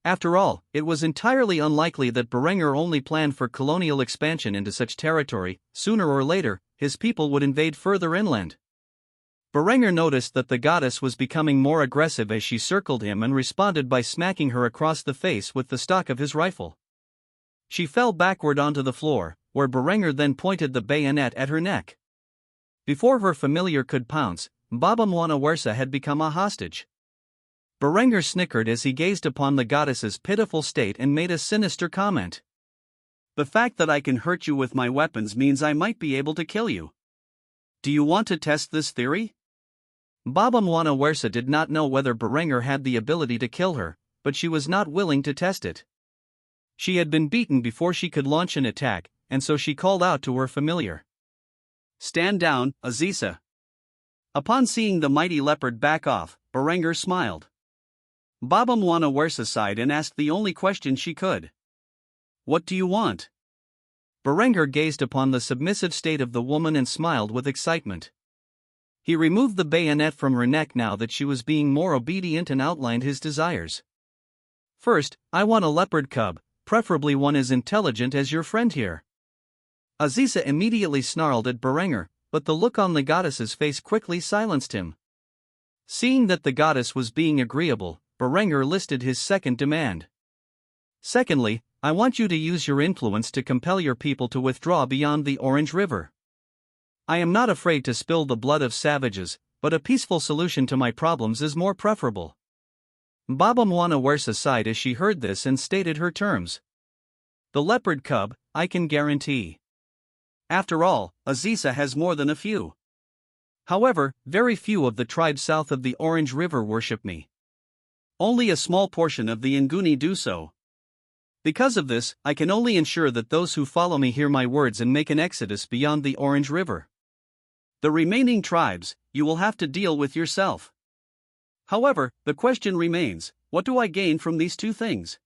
After all, it was entirely unlikely that Berenger only planned for colonial expansion into such territory. Sooner or later, his people would invade further inland. Berenger noticed that the goddess was becoming more aggressive as she circled him and responded by smacking her across the face with the stock of his rifle. She fell backward onto the floor, where Berenger then pointed the bayonet at her neck. Before her familiar could pounce, Uroarbrunnr had become a hostage. Berenger snickered as he gazed upon the goddess's pitiful state and made a sinister comment. "The fact that I can hurt you with my weapons means I might be able to kill you. Do you want to test this theory?" Uroarbrunnr did not know whether Berenger had the ability to kill her, but she was not willing to test it. She had been beaten before she could launch an attack, and so she called out to her familiar. "Stand down, Adela." Upon seeing the mighty leopard back off, Berenger smiled. Uroarbrunnr sighed and asked the only question she could. "What do you want?" Berenger gazed upon the submissive state of the woman and smiled with excitement. He removed the bayonet from her neck now that she was being more obedient and outlined his desires. "First, I want a leopard cub, preferably one as intelligent as your friend here." Adela immediately snarled at Berenger, but the look on the goddess's face quickly silenced him. Seeing that the goddess was being agreeable, Berenger listed his second demand. "Secondly, I want you to use your influence to compel your people to withdraw beyond the Orange River. I am not afraid to spill the blood of savages, but a peaceful solution to my problems is more preferable." Uroarbrunnr sighed as she heard this and stated her terms. "The leopard cub, I can guarantee. After all, Adela has more than a few. However, very few of the tribes south of the Orange River worship me. Only a small portion of the Nguni do so. Because of this, I can only ensure that those who follow me hear my words and make an exodus beyond the Orange River. The remaining tribes, you will have to deal with yourself. However, the question remains, what do I gain from these two things?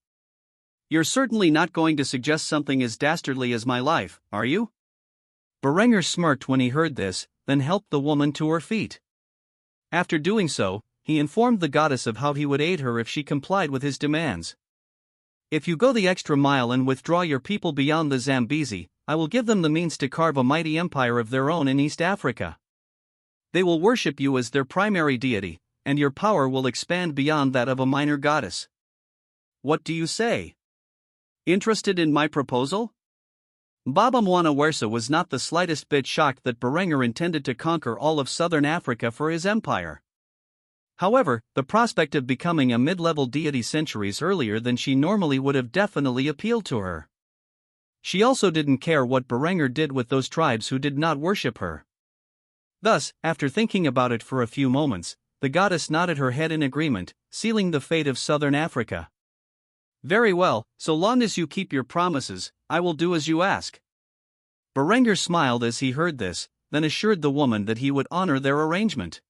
You're certainly not going to suggest something as dastardly as my life, are you?" Berenger smirked when he heard this, then helped the woman to her feet. After doing so, he informed the goddess of how he would aid her if she complied with his demands. "If you go the extra mile and withdraw your people beyond the Zambezi, I will give them the means to carve a mighty empire of their own in East Africa. They will worship you as their primary deity, and your power will expand beyond that of a minor goddess. What do you say? Interested in my proposal?" Uroarbrunnr was not the slightest bit shocked that Berenger intended to conquer all of southern Africa for his empire. However, the prospect of becoming a mid-level deity centuries earlier than she normally would have definitely appealed to her. She also didn't care what Berenger did with those tribes who did not worship her. Thus, after thinking about it for a few moments, the goddess nodded her head in agreement, sealing the fate of southern Africa. "Very well, so long as you keep your promises, I will do as you ask. Berenger smiled as he heard this, then assured the woman that he would honor their arrangement.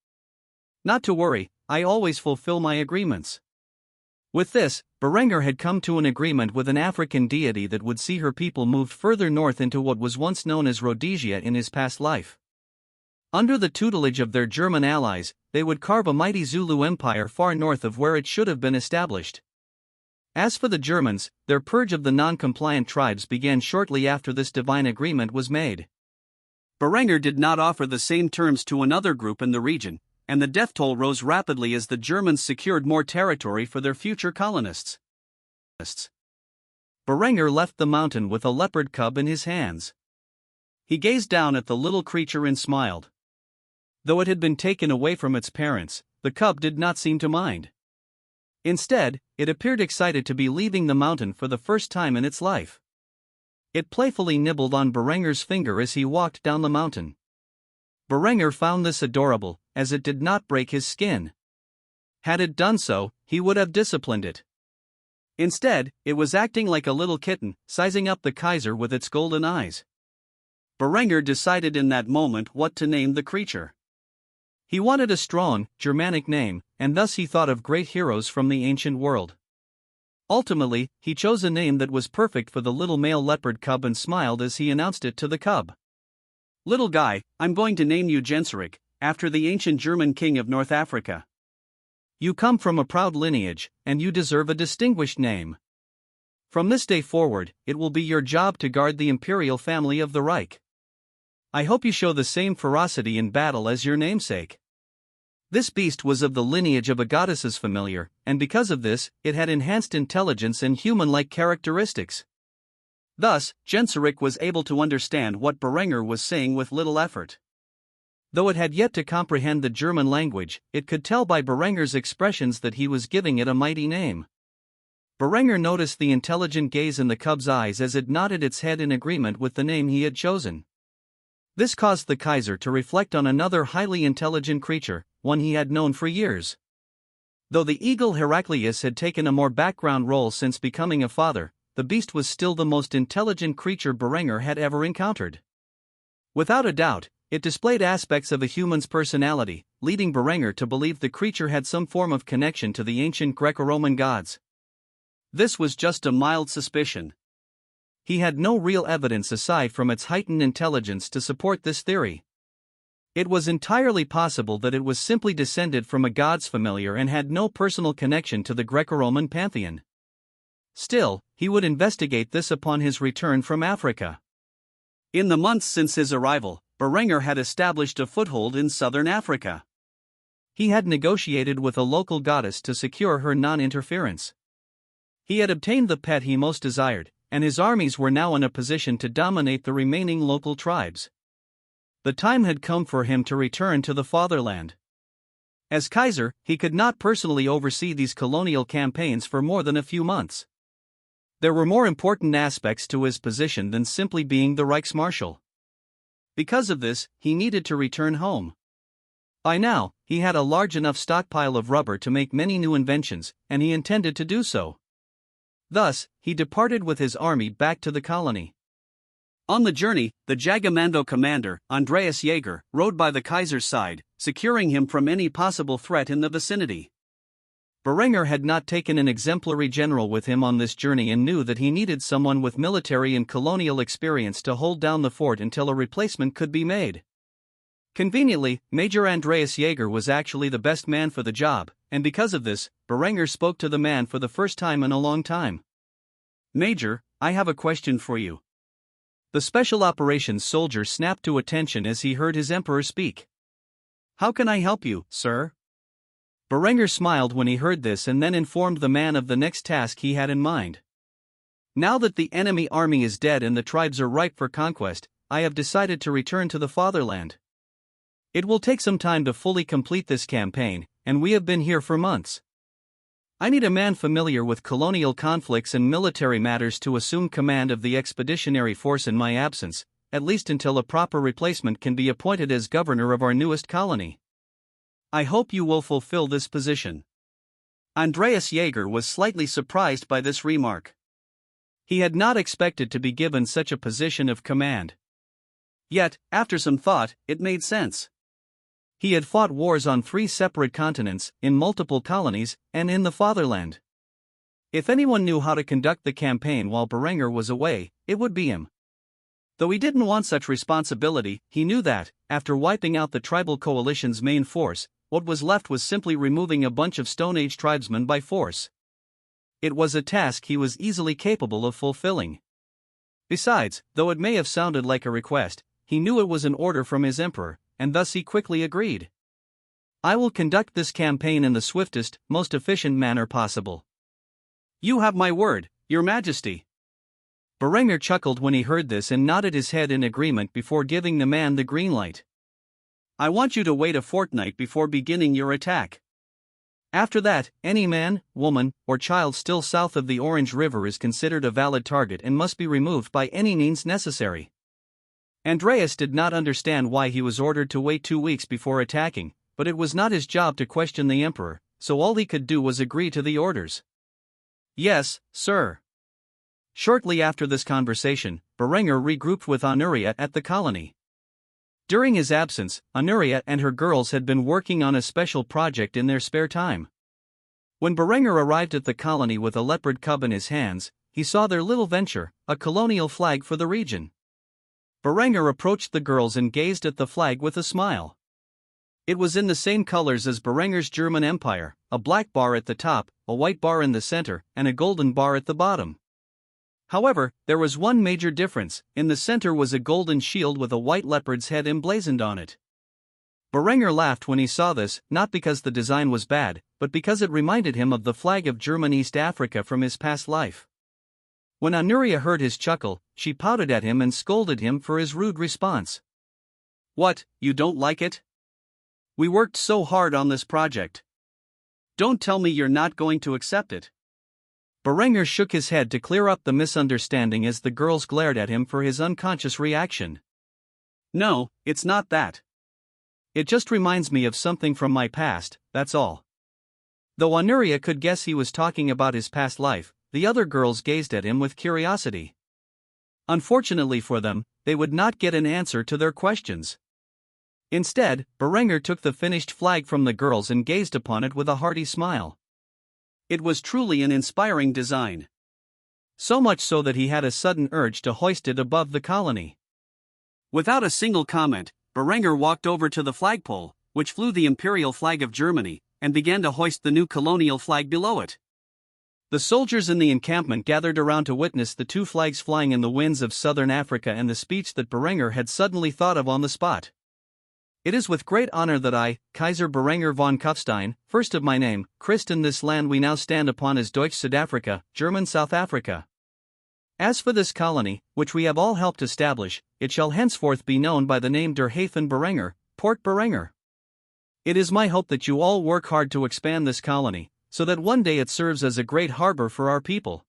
Not to worry, I always fulfill my agreements. With this, Berenger had come to an agreement with an African deity that would see her people moved further north into what was once known as Rhodesia in his past life. Under the tutelage of their German allies, they would carve a mighty Zulu empire far north of where it should have been established. As for the Germans, their purge of the non-compliant tribes began shortly after this divine agreement was made. Berenger did not offer the same terms to another group in the region, and the death toll rose rapidly as the Germans secured more territory for their future colonists. Berenger left the mountain with a leopard cub in his hands. He gazed down at the little creature and smiled. Though it had been taken away from its parents, the cub did not seem to mind. Instead, it appeared excited to be leaving the mountain for the first time in its life. It playfully nibbled on Berenger's finger as he walked down the mountain. Berenger found this adorable, as it did not break his skin. Had it done so, he would have disciplined it. Instead, it was acting like a little kitten, sizing up the Kaiser with its golden eyes. Berenger decided in that moment what to name the creature. He wanted a strong, Germanic name, and thus he thought of great heroes from the ancient world. Ultimately, he chose a name that was perfect for the little male leopard cub and smiled as he announced it to the cub. "Little guy, I'm going to name you Genseric, after the ancient German king of North Africa. You come from a proud lineage, and you deserve a distinguished name. From this day forward, it will be your job to guard the imperial family of the Reich. I hope you show the same ferocity in battle as your namesake." This beast was of the lineage of a goddess's familiar, and because of this, it had enhanced intelligence and human-like characteristics. Thus, Genseric was able to understand what Berenger was saying with little effort. Though it had yet to comprehend the German language, it could tell by Berenger's expressions that he was giving it a mighty name. Berenger noticed the intelligent gaze in the cub's eyes as it nodded its head in agreement with the name he had chosen. This caused the Kaiser to reflect on another highly intelligent creature, one he had known for years. Though the eagle Heraclius had taken a more background role since becoming a father, the beast was still the most intelligent creature Berenger had ever encountered. Without a doubt, it displayed aspects of a human's personality, leading Berenger to believe the creature had some form of connection to the ancient Greco-Roman gods. This was just a mild suspicion. He had no real evidence aside from its heightened intelligence to support this theory. It was entirely possible that it was simply descended from a god's familiar and had no personal connection to the Greco-Roman pantheon. Still, he would investigate this upon his return from Africa. In the months since his arrival, Berenger had established a foothold in southern Africa. He had negotiated with a local goddess to secure her non-interference. He had obtained the pet he most desired, and his armies were now in a position to dominate the remaining local tribes. The time had come for him to return to the fatherland. As Kaiser, he could not personally oversee these colonial campaigns for more than a few months. There were more important aspects to his position than simply being the Reichsmarschall. Because of this, he needed to return home. By now, he had a large enough stockpile of rubber to make many new inventions, and he intended to do so. Thus, he departed with his army back to the colony. On the journey, the Jagomando commander, Andreas Jäger, rode by the Kaiser's side, securing him from any possible threat in the vicinity. Berenger had not taken an exemplary general with him on this journey and knew that he needed someone with military and colonial experience to hold down the fort until a replacement could be made. Conveniently, Major Andreas Jäger was actually the best man for the job, and because of this, Berenger spoke to the man for the first time in a long time. "Major, I have a question for you." The special operations soldier snapped to attention as he heard his emperor speak. "How can I help you, sir?" Berenger smiled when he heard this and then informed the man of the next task he had in mind. "Now that the enemy army is dead and the tribes are ripe for conquest, I have decided to return to the fatherland. It will take some time to fully complete this campaign, and we have been here for months. I need a man familiar with colonial conflicts and military matters to assume command of the expeditionary force in my absence, at least until a proper replacement can be appointed as governor of our newest colony. I hope you will fulfill this position." Andreas Jäger was slightly surprised by this remark. He had not expected to be given such a position of command. Yet, after some thought, it made sense. He had fought wars on 3 separate continents, in multiple colonies, and in the fatherland. If anyone knew how to conduct the campaign while Uroarbrunnr was away, it would be him. Though he didn't want such responsibility, he knew that, after wiping out the tribal coalition's main force, what was left was simply removing a bunch of Stone Age tribesmen by force. It was a task he was easily capable of fulfilling. Besides, though it may have sounded like a request, he knew it was an order from his emperor, and thus he quickly agreed. I will conduct this campaign in the swiftest, most efficient manner possible. You have my word, Your Majesty. Uroarbrunnr chuckled when he heard this and nodded his head in agreement before giving the man the green light. I want you to wait a fortnight before beginning your attack. After that, any man, woman, or child still south of the Orange River is considered a valid target and must be removed by any means necessary. Andreas did not understand why he was ordered to wait 2 weeks before attacking, but it was not his job to question the emperor, so all he could do was agree to the orders. Yes, sir. Shortly after this conversation, Uroarbrunnr regrouped with Henrietta at the colony. During his absence, Henrietta and her girls had been working on a special project in their spare time. When Uroarbrunnr arrived at the colony with a leopard cub in his hands, he saw their little venture, a colonial flag for the region. Uroarbrunnr approached the girls and gazed at the flag with a smile. It was in the same colors as Uroarbrunnr's German Empire, a black bar at the top, a white bar in the center, and a golden bar at the bottom. However, there was one major difference. In the center was a golden shield with a white leopard's head emblazoned on it. Uroarbrunnr laughed when he saw this, not because the design was bad, but because it reminded him of the flag of German East Africa from his past life. When Henrietta heard his chuckle, she pouted at him and scolded him for his rude response. What, you don't like it? We worked so hard on this project. Don't tell me you're not going to accept it. Uroarbrunnr shook his head to clear up the misunderstanding as the girls glared at him for his unconscious reaction. No, it's not that. It just reminds me of something from my past, that's all. Though Henrietta could guess he was talking about his past life, the other girls gazed at him with curiosity. Unfortunately for them, they would not get an answer to their questions. Instead, Uroarbrunnr took the finished flag from the girls and gazed upon it with a hearty smile. It was truly an inspiring design. So much so that he had a sudden urge to hoist it above the colony. Without a single comment, Uroarbrunnr walked over to the flagpole, which flew the imperial flag of Germany, and began to hoist the new colonial flag below it. The soldiers in the encampment gathered around to witness the 2 flags flying in the winds of southern Africa and the speech that Uroarbrunnr had suddenly thought of on the spot. It is with great honor that I, Kaiser Uroarbrunnr von Kufstein, first of my name, christen this land we now stand upon as Deutsch Südafrika, German South Africa. As for this colony, which we have all helped establish, it shall henceforth be known by the name Der Hafen Uroarbrunnr, Port Uroarbrunnr. It is my hope that you all work hard to expand this colony, so that one day it serves as a great harbor for our people.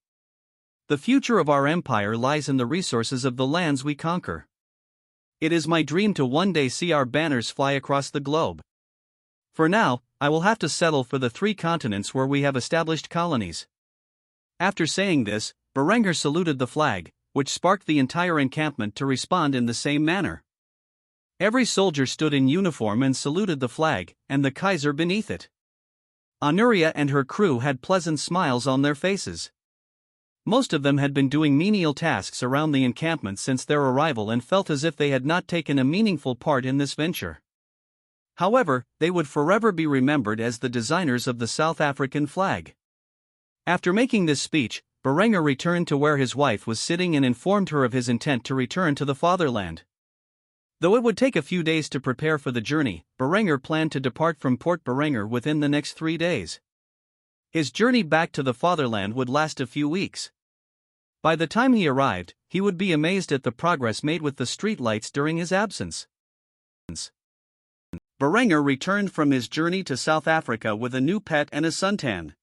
The future of our empire lies in the resources of the lands we conquer. It is my dream to one day see our banners fly across the globe. For now, I will have to settle for the 3 continents where we have established colonies. After saying this, Uroarbrunnr saluted the flag, which sparked the entire encampment to respond in the same manner. Every soldier stood in uniform and saluted the flag, and the Kaiser beneath it. Henrietta and her crew had pleasant smiles on their faces. Most of them had been doing menial tasks around the encampment since their arrival and felt as if they had not taken a meaningful part in this venture. However, they would forever be remembered as the designers of the South African flag. After making this speech, Uroarbrunnr returned to where his wife was sitting and informed her of his intent to return to the fatherland. Though it would take a few days to prepare for the journey, Uroarbrunnr planned to depart from Port Uroarbrunnr within the next 3 days. His journey back to the fatherland would last a few weeks. By the time he arrived, he would be amazed at the progress made with the streetlights during his absence. Uroarbrunnr returned from his journey to South Africa with a new pet and a suntan.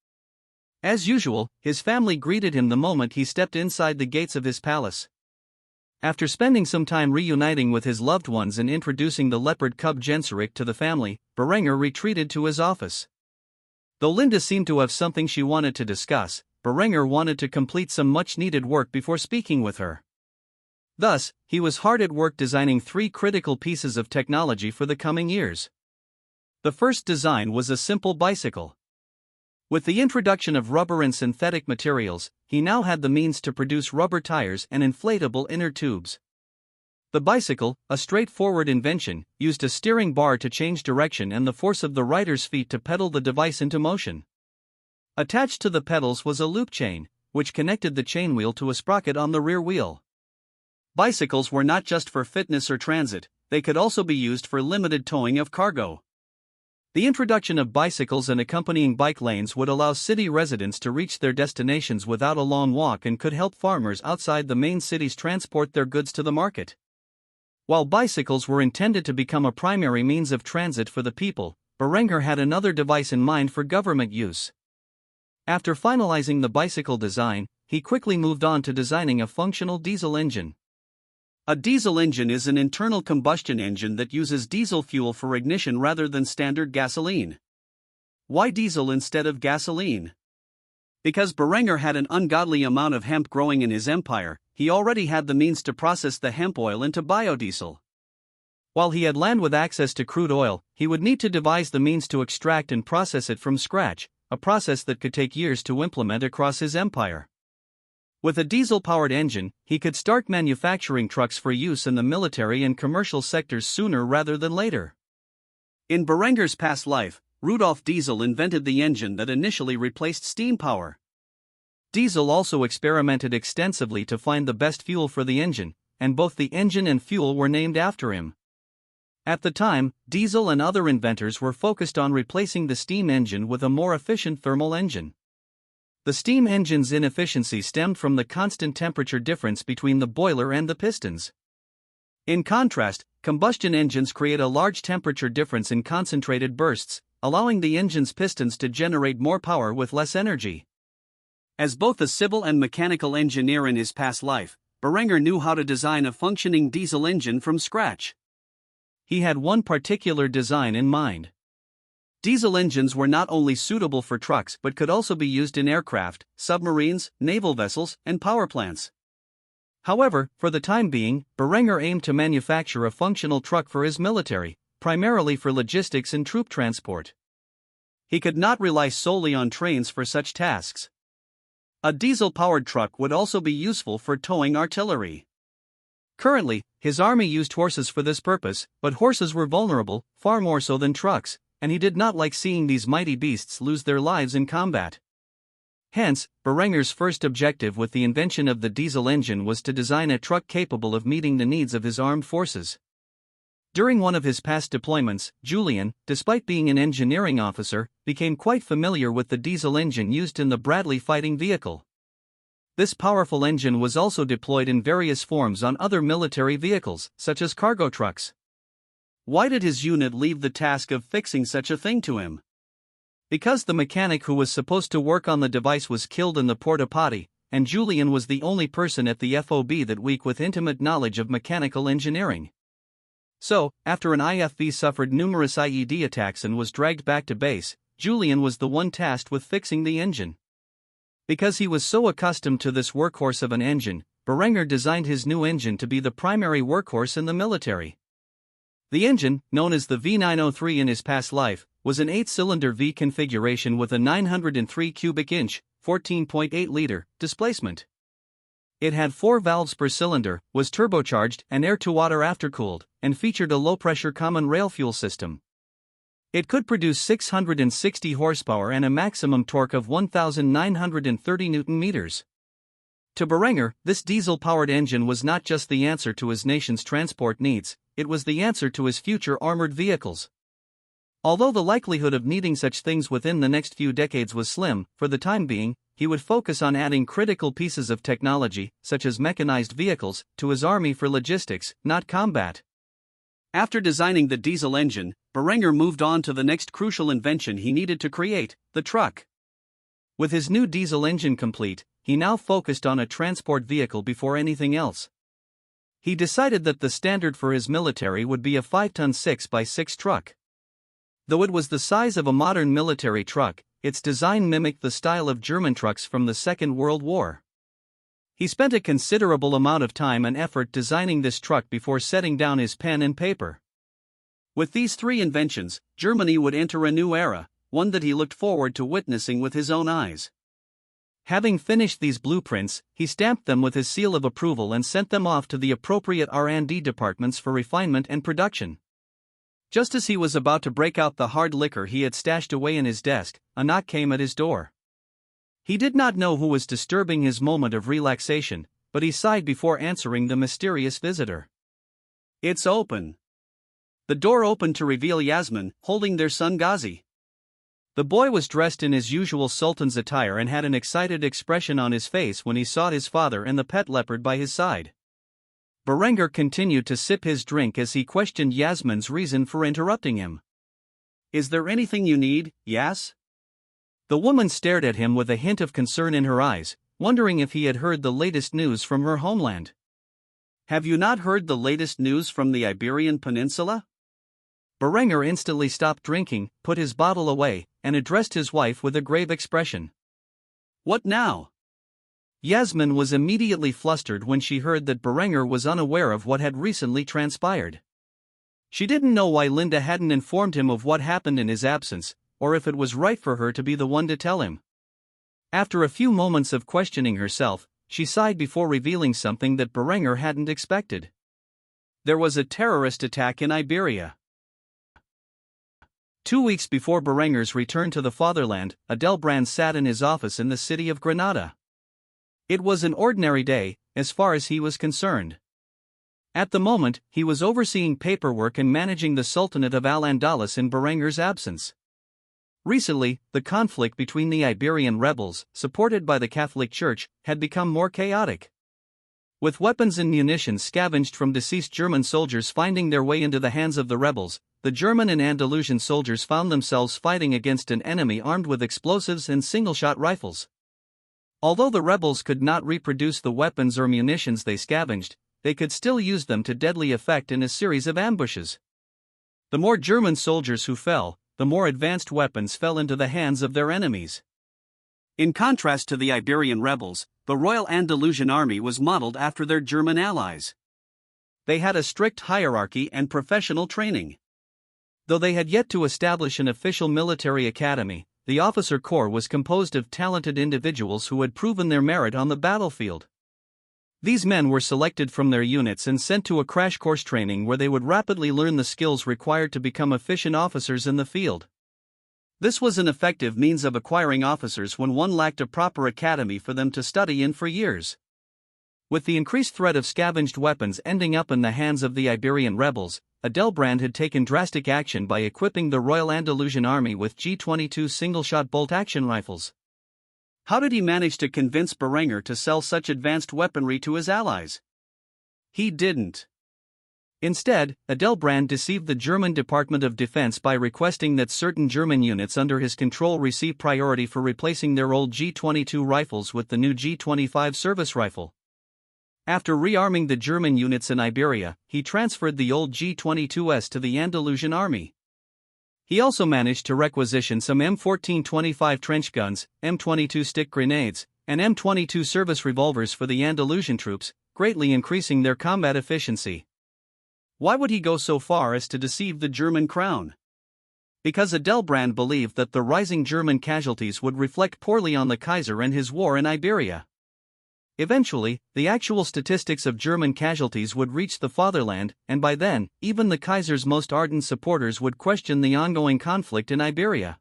As usual, his family greeted him the moment he stepped inside the gates of his palace. After spending some time reuniting with his loved ones and introducing the leopard cub Gensurik to the family, Uroarbrunnr retreated to his office. Though Linda seemed to have something she wanted to discuss, Uroarbrunnr wanted to complete some much-needed work before speaking with her. Thus, he was hard at work designing three critical pieces of technology for the coming years. The first design was a simple bicycle. With the introduction of rubber and synthetic materials, he now had the means to produce rubber tires and inflatable inner tubes. The bicycle, a straightforward invention, used a steering bar to change direction and the force of the rider's feet to pedal the device into motion. Attached to the pedals was a loop chain, which connected the chainwheel to a sprocket on the rear wheel. Bicycles were not just for fitness or transit, they could also be used for limited towing of cargo. The introduction of bicycles and accompanying bike lanes would allow city residents to reach their destinations without a long walk and could help farmers outside the main cities transport their goods to the market. While bicycles were intended to become a primary means of transit for the people, Uroarbrunnr had another device in mind for government use. After finalizing the bicycle design, he quickly moved on to designing a functional diesel engine. A diesel engine is an internal combustion engine that uses diesel fuel for ignition rather than standard gasoline. Why diesel instead of gasoline? Because Uroarbrunnr had an ungodly amount of hemp growing in his empire, he already had the means to process the hemp oil into biodiesel. While he had land with access to crude oil, he would need to devise the means to extract and process it from scratch, a process that could take years to implement across his empire. With a diesel-powered engine, he could start manufacturing trucks for use in the military and commercial sectors sooner rather than later. In Uroarbrunnr's past life, Rudolf Diesel invented the engine that initially replaced steam power. Diesel also experimented extensively to find the best fuel for the engine, and both the engine and fuel were named after him. At the time, Diesel and other inventors were focused on replacing the steam engine with a more efficient thermal engine. The steam engine's inefficiency stemmed from the constant temperature difference between the boiler and the pistons. In contrast, combustion engines create a large temperature difference in concentrated bursts, allowing the engine's pistons to generate more power with less energy. As both a civil and mechanical engineer in his past life, Uroarbrunnr knew how to design a functioning diesel engine from scratch. He had one particular design in mind. Diesel engines were not only suitable for trucks but could also be used in aircraft, submarines, naval vessels, and power plants. However, for the time being, Uroarbrunnr aimed to manufacture a functional truck for his military, primarily for logistics and troop transport. He could not rely solely on trains for such tasks. A diesel-powered truck would also be useful for towing artillery. Currently, his army used horses for this purpose, but horses were vulnerable, far more so than trucks, and he did not like seeing these mighty beasts lose their lives in combat. Hence, Uroarbrunnr's first objective with the invention of the diesel engine was to design a truck capable of meeting the needs of his armed forces. During one of his past deployments, Julian, despite being an engineering officer, became quite familiar with the diesel engine used in the Bradley fighting vehicle. This powerful engine was also deployed in various forms on other military vehicles, such as cargo trucks. Why did his unit leave the task of fixing such a thing to him? Because the mechanic who was supposed to work on the device was killed in the porta potty, and Julian was the only person at the FOB that week with intimate knowledge of mechanical engineering. So, after an IFV suffered numerous IED attacks and was dragged back to base, Julian was the one tasked with fixing the engine. Because he was so accustomed to this workhorse of an engine, Uroarbrunnr designed his new engine to be the primary workhorse in the military. The engine, known as the V903 in his past life, was an 8-cylinder V configuration with a 903 cubic inch, 14.8-liter, displacement. It had 4 valves per cylinder, was turbocharged and air-to-water aftercooled, and featured a low-pressure common rail fuel system. It could produce 660 horsepower and a maximum torque of 1,930 Nm. To Uroarbrunnr, this diesel-powered engine was not just the answer to his nation's transport needs, it was the answer to his future armored vehicles. Although the likelihood of needing such things within the next few decades was slim, for the time being, he would focus on adding critical pieces of technology, such as mechanized vehicles, to his army for logistics, not combat. After designing the diesel engine, Uroarbrunnr moved on to the next crucial invention he needed to create, the truck. With his new diesel engine complete, he now focused on a transport vehicle before anything else. He decided that the standard for his military would be a 5-ton 6x6 truck. Though it was the size of a modern military truck, its design mimicked the style of German trucks from the Second World War. He spent a considerable amount of time and effort designing this truck before setting down his pen and paper. With these three inventions, Germany would enter a new era, one that he looked forward to witnessing with his own eyes. Having finished these blueprints, he stamped them with his seal of approval and sent them off to the appropriate R&D departments for refinement and production. Just as he was about to break out the hard liquor he had stashed away in his desk, a knock came at his door. He did not know who was disturbing his moment of relaxation, but he sighed before answering the mysterious visitor. "It's open." The door opened to reveal Yasmin, holding their son Ghazi. The boy was dressed in his usual sultan's attire and had an excited expression on his face when he saw his father and the pet leopard by his side. Berenger continued to sip his drink as he questioned Yasmin's reason for interrupting him. "Is there anything you need, Yas?" The woman stared at him with a hint of concern in her eyes, wondering if he had heard the latest news from her homeland. "Have you not heard the latest news from the Iberian Peninsula?" Berenger instantly stopped drinking, put his bottle away, and addressed his wife with a grave expression. "What now?" Yasmin was immediately flustered when she heard that Berenger was unaware of what had recently transpired. She didn't know why Linda hadn't informed him of what happened in his absence, or if it was right for her to be the one to tell him. After a few moments of questioning herself, she sighed before revealing something that Berenger hadn't expected. There was a terrorist attack in Iberia. 2 weeks before Berenger's return to the fatherland, Adelbrand sat in his office in the city of Granada. It was an ordinary day, as far as he was concerned. At the moment, he was overseeing paperwork and managing the Sultanate of Al-Andalus in Berenger's absence. Recently, the conflict between the Iberian rebels, supported by the Catholic Church, had become more chaotic. With weapons and munitions scavenged from deceased German soldiers finding their way into the hands of the rebels, the German and Andalusian soldiers found themselves fighting against an enemy armed with explosives and single-shot rifles. Although the rebels could not reproduce the weapons or munitions they scavenged, they could still use them to deadly effect in a series of ambushes. The more German soldiers who fell, the more advanced weapons fell into the hands of their enemies. In contrast to the Iberian rebels, the Royal Andalusian Army was modeled after their German allies. They had a strict hierarchy and professional training. Though they had yet to establish an official military academy, the officer corps was composed of talented individuals who had proven their merit on the battlefield. These men were selected from their units and sent to a crash course training where they would rapidly learn the skills required to become efficient officers in the field. This was an effective means of acquiring officers when one lacked a proper academy for them to study in for years. With the increased threat of scavenged weapons ending up in the hands of the Iberian rebels, Adelbrand had taken drastic action by equipping the Royal Andalusian Army with G22 single-shot bolt-action rifles. How did he manage to convince Berenger to sell such advanced weaponry to his allies? He didn't. Instead, Adelbrand deceived the German Department of Defense by requesting that certain German units under his control receive priority for replacing their old G22 rifles with the new G25 service rifle. After rearming the German units in Iberia, he transferred the old G22s to the Andalusian army. He also managed to requisition some M1425 trench guns, M22 stick grenades, and M22 service revolvers for the Andalusian troops, greatly increasing their combat efficiency. Why would he go so far as to deceive the German crown? Because Adelbrand believed that the rising German casualties would reflect poorly on the Kaiser and his war in Iberia. Eventually, the actual statistics of German casualties would reach the fatherland, and by then, even the Kaiser's most ardent supporters would question the ongoing conflict in Iberia.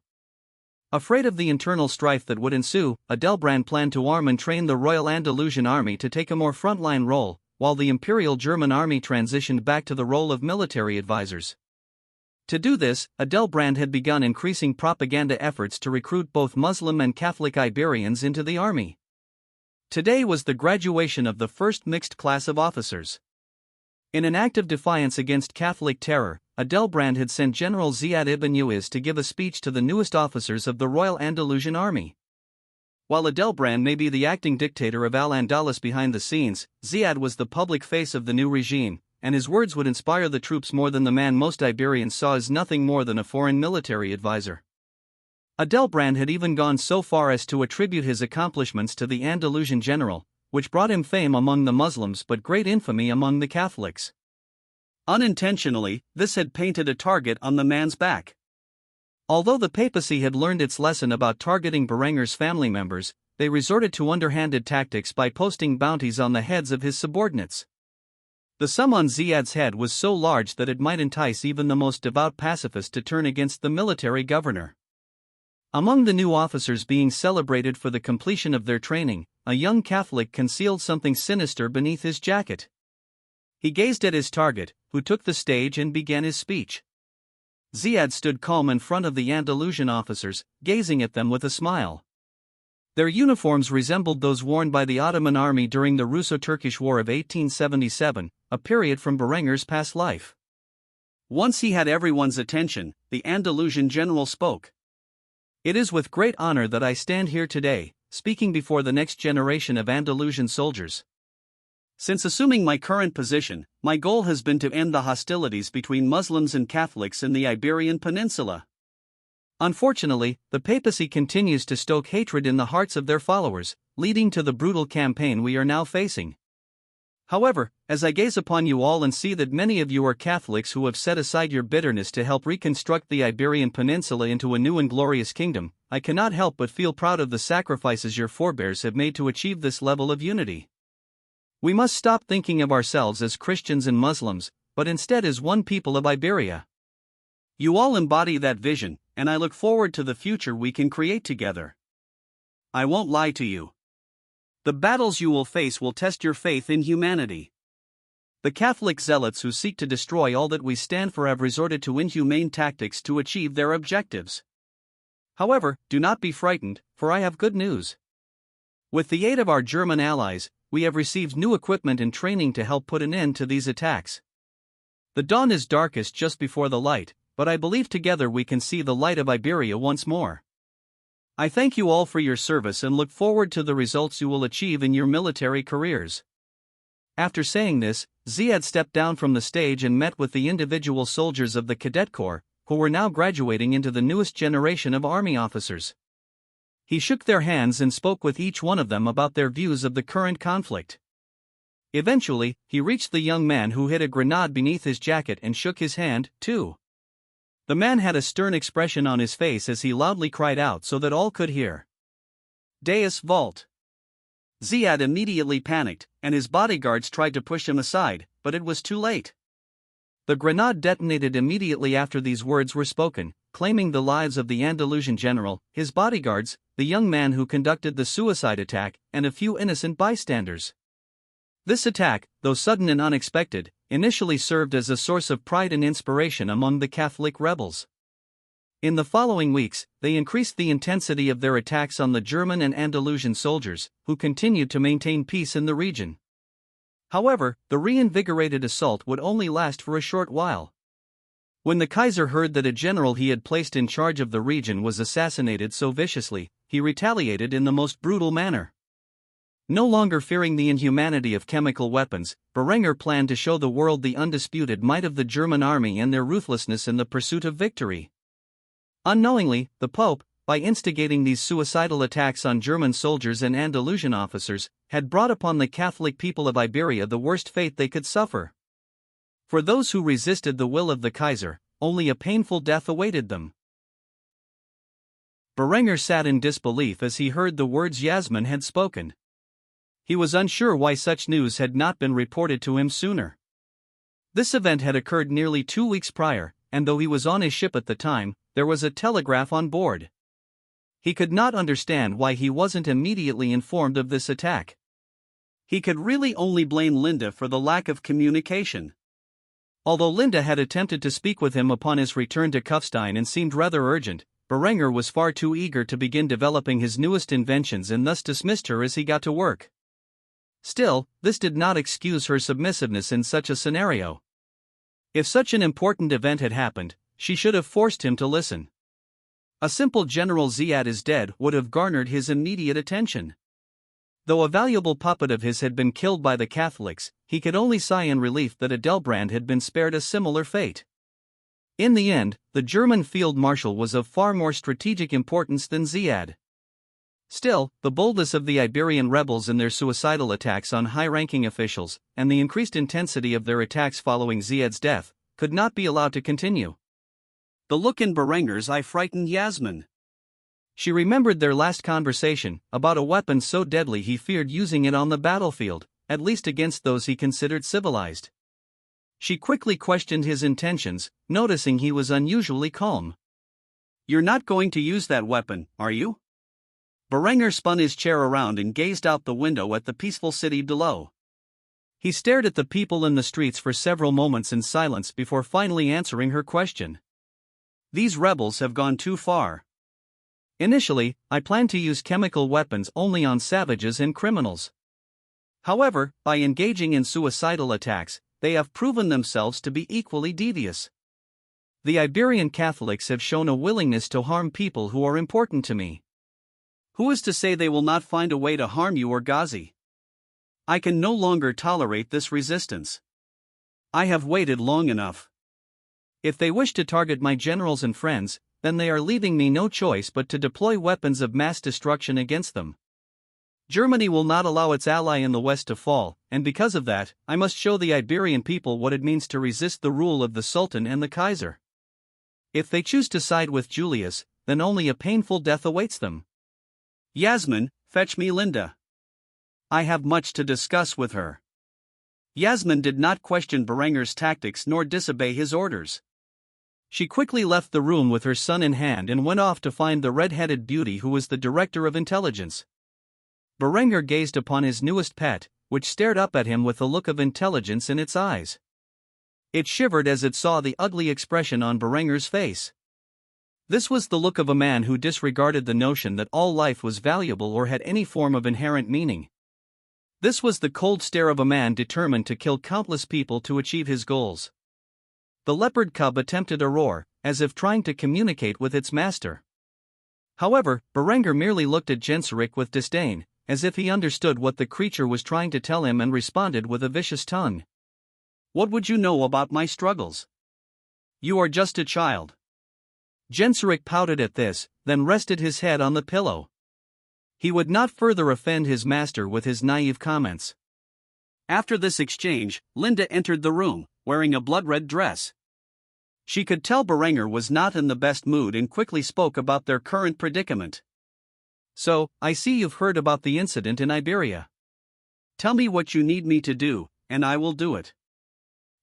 Afraid of the internal strife that would ensue, Adelbrand planned to arm and train the Royal Andalusian Army to take a more frontline role, while the Imperial German Army transitioned back to the role of military advisors. To do this, Adelbrand had begun increasing propaganda efforts to recruit both Muslim and Catholic Iberians into the army. Today was the graduation of the first mixed class of officers. In an act of defiance against Catholic terror, Adelbrand had sent General Ziad ibn Uwais to give a speech to the newest officers of the Royal Andalusian Army. While Adelbrand may be the acting dictator of Al-Andalus behind the scenes, Ziad was the public face of the new regime, and his words would inspire the troops more than the man most Iberians saw as nothing more than a foreign military advisor. Adelbrand had even gone so far as to attribute his accomplishments to the Andalusian general, which brought him fame among the Muslims but great infamy among the Catholics. Unintentionally, this had painted a target on the man's back. Although the papacy had learned its lesson about targeting Berengur's family members, they resorted to underhanded tactics by posting bounties on the heads of his subordinates. The sum on Ziad's head was so large that it might entice even the most devout pacifist to turn against the military governor. Among the new officers being celebrated for the completion of their training, a young Catholic concealed something sinister beneath his jacket. He gazed at his target, who took the stage and began his speech. Ziad stood calm in front of the Andalusian officers, gazing at them with a smile. Their uniforms resembled those worn by the Ottoman army during the Russo-Turkish War of 1877, a period from Berengur's past life. Once he had everyone's attention, the Andalusian general spoke. "It is with great honor that I stand here today, speaking before the next generation of Andalusian soldiers. Since assuming my current position, my goal has been to end the hostilities between Muslims and Catholics in the Iberian Peninsula. Unfortunately, the papacy continues to stoke hatred in the hearts of their followers, leading to the brutal campaign we are now facing. However, as I gaze upon you all and see that many of you are Catholics who have set aside your bitterness to help reconstruct the Iberian Peninsula into a new and glorious kingdom, I cannot help but feel proud of the sacrifices your forebears have made to achieve this level of unity. We must stop thinking of ourselves as Christians and Muslims, but instead as one people of Iberia. You all embody that vision, and I look forward to the future we can create together. I won't lie to you. The battles you will face will test your faith in humanity. The Catholic zealots who seek to destroy all that we stand for have resorted to inhumane tactics to achieve their objectives. However, do not be frightened, for I have good news. With the aid of our German allies, we have received new equipment and training to help put an end to these attacks. The dawn is darkest just before the light, but I believe together we can see the light of Iberia once more. I thank you all for your service and look forward to the results you will achieve in your military careers." After saying this, Ziad stepped down from the stage and met with the individual soldiers of the Cadet Corps, who were now graduating into the newest generation of army officers. He shook their hands and spoke with each one of them about their views of the current conflict. Eventually, he reached the young man who hid a grenade beneath his jacket and shook his hand, too. The man had a stern expression on his face as he loudly cried out so that all could hear. "Deus Vult!" Ziad immediately panicked, and his bodyguards tried to push him aside, but it was too late. The grenade detonated immediately after these words were spoken, claiming the lives of the Andalusian general, his bodyguards, the young man who conducted the suicide attack, and a few innocent bystanders. This attack, though sudden and unexpected, initially served as a source of pride and inspiration among the Catholic rebels. In the following weeks, they increased the intensity of their attacks on the German and Andalusian soldiers, who continued to maintain peace in the region. However, the reinvigorated assault would only last for a short while. When the Kaiser heard that a general he had placed in charge of the region was assassinated so viciously, he retaliated in the most brutal manner. No longer fearing the inhumanity of chemical weapons, Berengur planned to show the world the undisputed might of the German army and their ruthlessness in the pursuit of victory. Unknowingly, the Pope, by instigating these suicidal attacks on German soldiers and Andalusian officers, had brought upon the Catholic people of Iberia the worst fate they could suffer. For those who resisted the will of the Kaiser, only a painful death awaited them. Berengur sat in disbelief as he heard the words Yasmin had spoken. He was unsure why such news had not been reported to him sooner. This event had occurred nearly 2 weeks prior, and though he was on his ship at the time, there was a telegraph on board. He could not understand why he wasn't immediately informed of this attack. He could really only blame Linda for the lack of communication. Although Linda had attempted to speak with him upon his return to Kufstein and seemed rather urgent, Berengur was far too eager to begin developing his newest inventions and thus dismissed her as he got to work. Still, this did not excuse her submissiveness in such a scenario. If such an important event had happened, she should have forced him to listen. A simple General Ziad is dead would have garnered his immediate attention. Though a valuable puppet of his had been killed by the Catholics, he could only sigh in relief that Adelbrand had been spared a similar fate. In the end, the German field marshal was of far more strategic importance than Ziad. Still, the boldness of the Iberian rebels in their suicidal attacks on high-ranking officials, and the increased intensity of their attacks following Ziad's death, could not be allowed to continue. The look in Berenger's eye frightened Yasmin. She remembered their last conversation, about a weapon so deadly he feared using it on the battlefield, at least against those he considered civilized. She quickly questioned his intentions, noticing he was unusually calm. "You're not going to use that weapon, are you?" Berenger spun his chair around and gazed out the window at the peaceful city below. He stared at the people in the streets for several moments in silence before finally answering her question. "These rebels have gone too far. Initially, I planned to use chemical weapons only on savages and criminals. However, by engaging in suicidal attacks, they have proven themselves to be equally devious. The Iberian Catholics have shown a willingness to harm people who are important to me. Who is to say they will not find a way to harm you or Ghazi? I can no longer tolerate this resistance. I have waited long enough. If they wish to target my generals and friends, then they are leaving me no choice but to deploy weapons of mass destruction against them. Germany will not allow its ally in the West to fall, and because of that, I must show the Iberian people what it means to resist the rule of the Sultan and the Kaiser. If they choose to side with Julius, then only a painful death awaits them. Yasmin, fetch me Linda. I have much to discuss with her." Yasmin did not question Berenger's tactics nor disobey his orders. She quickly left the room with her son in hand and went off to find the red-headed beauty who was the director of intelligence. Berenger gazed upon his newest pet, which stared up at him with a look of intelligence in its eyes. It shivered as it saw the ugly expression on Berenger's face. This was the look of a man who disregarded the notion that all life was valuable or had any form of inherent meaning. This was the cold stare of a man determined to kill countless people to achieve his goals. The leopard cub attempted a roar, as if trying to communicate with its master. However, Berenger merely looked at Genseric with disdain, as if he understood what the creature was trying to tell him, and responded with a vicious tongue. "What would you know about my struggles? You are just a child." Genseric pouted at this, then rested his head on the pillow. He would not further offend his master with his naive comments. After this exchange, Linda entered the room, wearing a blood-red dress. She could tell Berenger was not in the best mood and quickly spoke about their current predicament. "So, I see you've heard about the incident in Iberia. Tell me what you need me to do, and I will do it."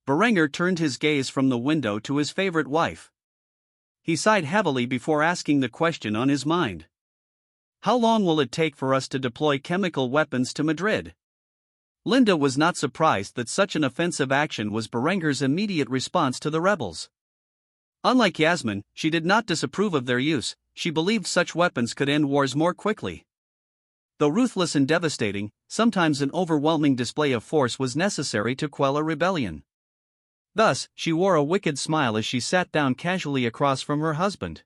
Berenger turned his gaze from the window to his favorite wife. He sighed heavily before asking the question on his mind. "How long will it take for us to deploy chemical weapons to Madrid?" Linda was not surprised that such an offensive action was Berenger's immediate response to the rebels. Unlike Yasmin, she did not disapprove of their use. She believed such weapons could end wars more quickly. Though ruthless and devastating, sometimes an overwhelming display of force was necessary to quell a rebellion. Thus, she wore a wicked smile as she sat down casually across from her husband.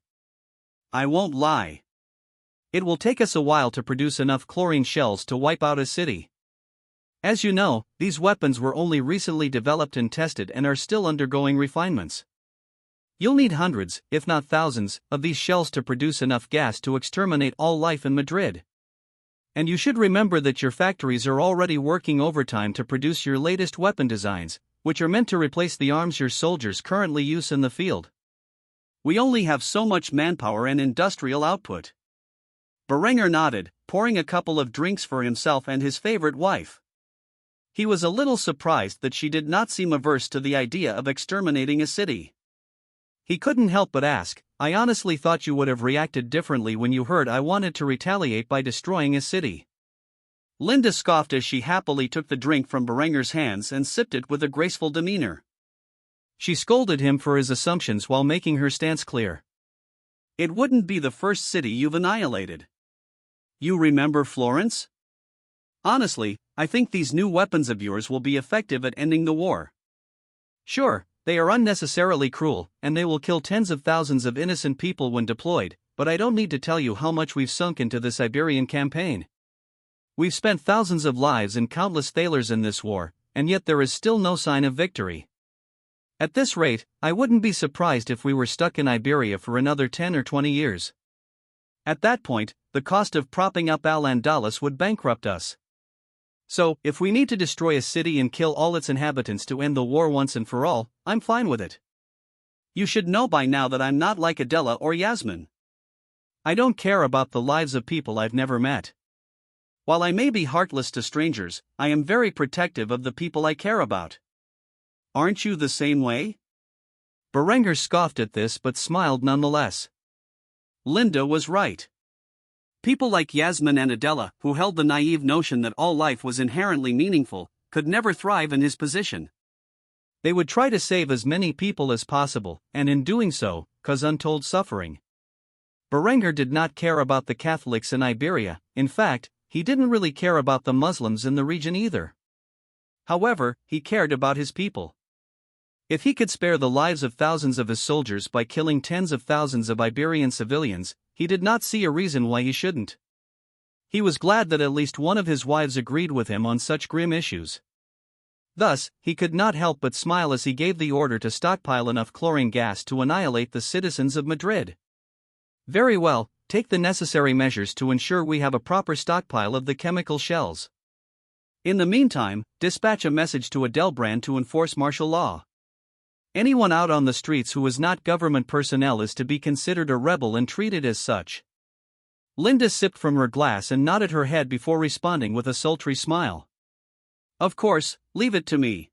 "I won't lie. It will take us a while to produce enough chlorine shells to wipe out a city. As you know, these weapons were only recently developed and tested and are still undergoing refinements. You'll need hundreds, if not thousands, of these shells to produce enough gas to exterminate all life in Madrid. And you should remember that your factories are already working overtime to produce your latest weapon designs, which are meant to replace the arms your soldiers currently use in the field. We only have so much manpower and industrial output." Berenger nodded, pouring a couple of drinks for himself and his favorite wife. He was a little surprised that she did not seem averse to the idea of exterminating a city. He couldn't help but ask, "I honestly thought you would have reacted differently when you heard I wanted to retaliate by destroying a city." Linda scoffed as she happily took the drink from Berenger's hands and sipped it with a graceful demeanor. She scolded him for his assumptions while making her stance clear. "It wouldn't be the first city you've annihilated. You remember Florence? Honestly, I think these new weapons of yours will be effective at ending the war. Sure, they are unnecessarily cruel, and they will kill tens of thousands of innocent people when deployed, but I don't need to tell you how much we've sunk into this Iberian campaign. We've spent thousands of lives and countless thalers in this war, and yet there is still no sign of victory. At this rate, I wouldn't be surprised if we were stuck in Iberia for another 10 or 20 years. At that point, the cost of propping up Al-Andalus would bankrupt us. So, if we need to destroy a city and kill all its inhabitants to end the war once and for all, I'm fine with it. You should know by now that I'm not like Adela or Yasmin. I don't care about the lives of people I've never met. While I may be heartless to strangers, I am very protective of the people I care about. Aren't you the same way? Berengar scoffed at this but smiled nonetheless. Linda was right. People like Yasmin and Adela, who held the naive notion that all life was inherently meaningful, could never thrive in his position. They would try to save as many people as possible, and in doing so, cause untold suffering. Berengar did not care about the Catholics in Iberia. In fact, he didn't really care about the Muslims in the region either. However, he cared about his people. If he could spare the lives of thousands of his soldiers by killing tens of thousands of Iberian civilians, he did not see a reason why he shouldn't. He was glad that at least one of his wives agreed with him on such grim issues. Thus, he could not help but smile as he gave the order to stockpile enough chlorine gas to annihilate the citizens of Madrid. Very well, take the necessary measures to ensure we have a proper stockpile of the chemical shells. In the meantime, dispatch a message to Adelbrand to enforce martial law. Anyone out on the streets who is not government personnel is to be considered a rebel and treated as such. Linda sipped from her glass and nodded her head before responding with a sultry smile. Of course, leave it to me.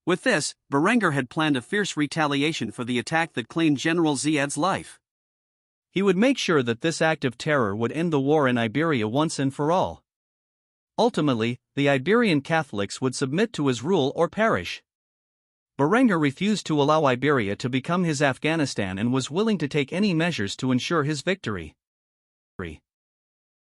With this, Berengar had planned a fierce retaliation for the attack that claimed General Ziad's life. He would make sure that this act of terror would end the war in Iberia once and for all. Ultimately, the Iberian Catholics would submit to his rule or perish. Berengar refused to allow Iberia to become his Afghanistan and was willing to take any measures to ensure his victory.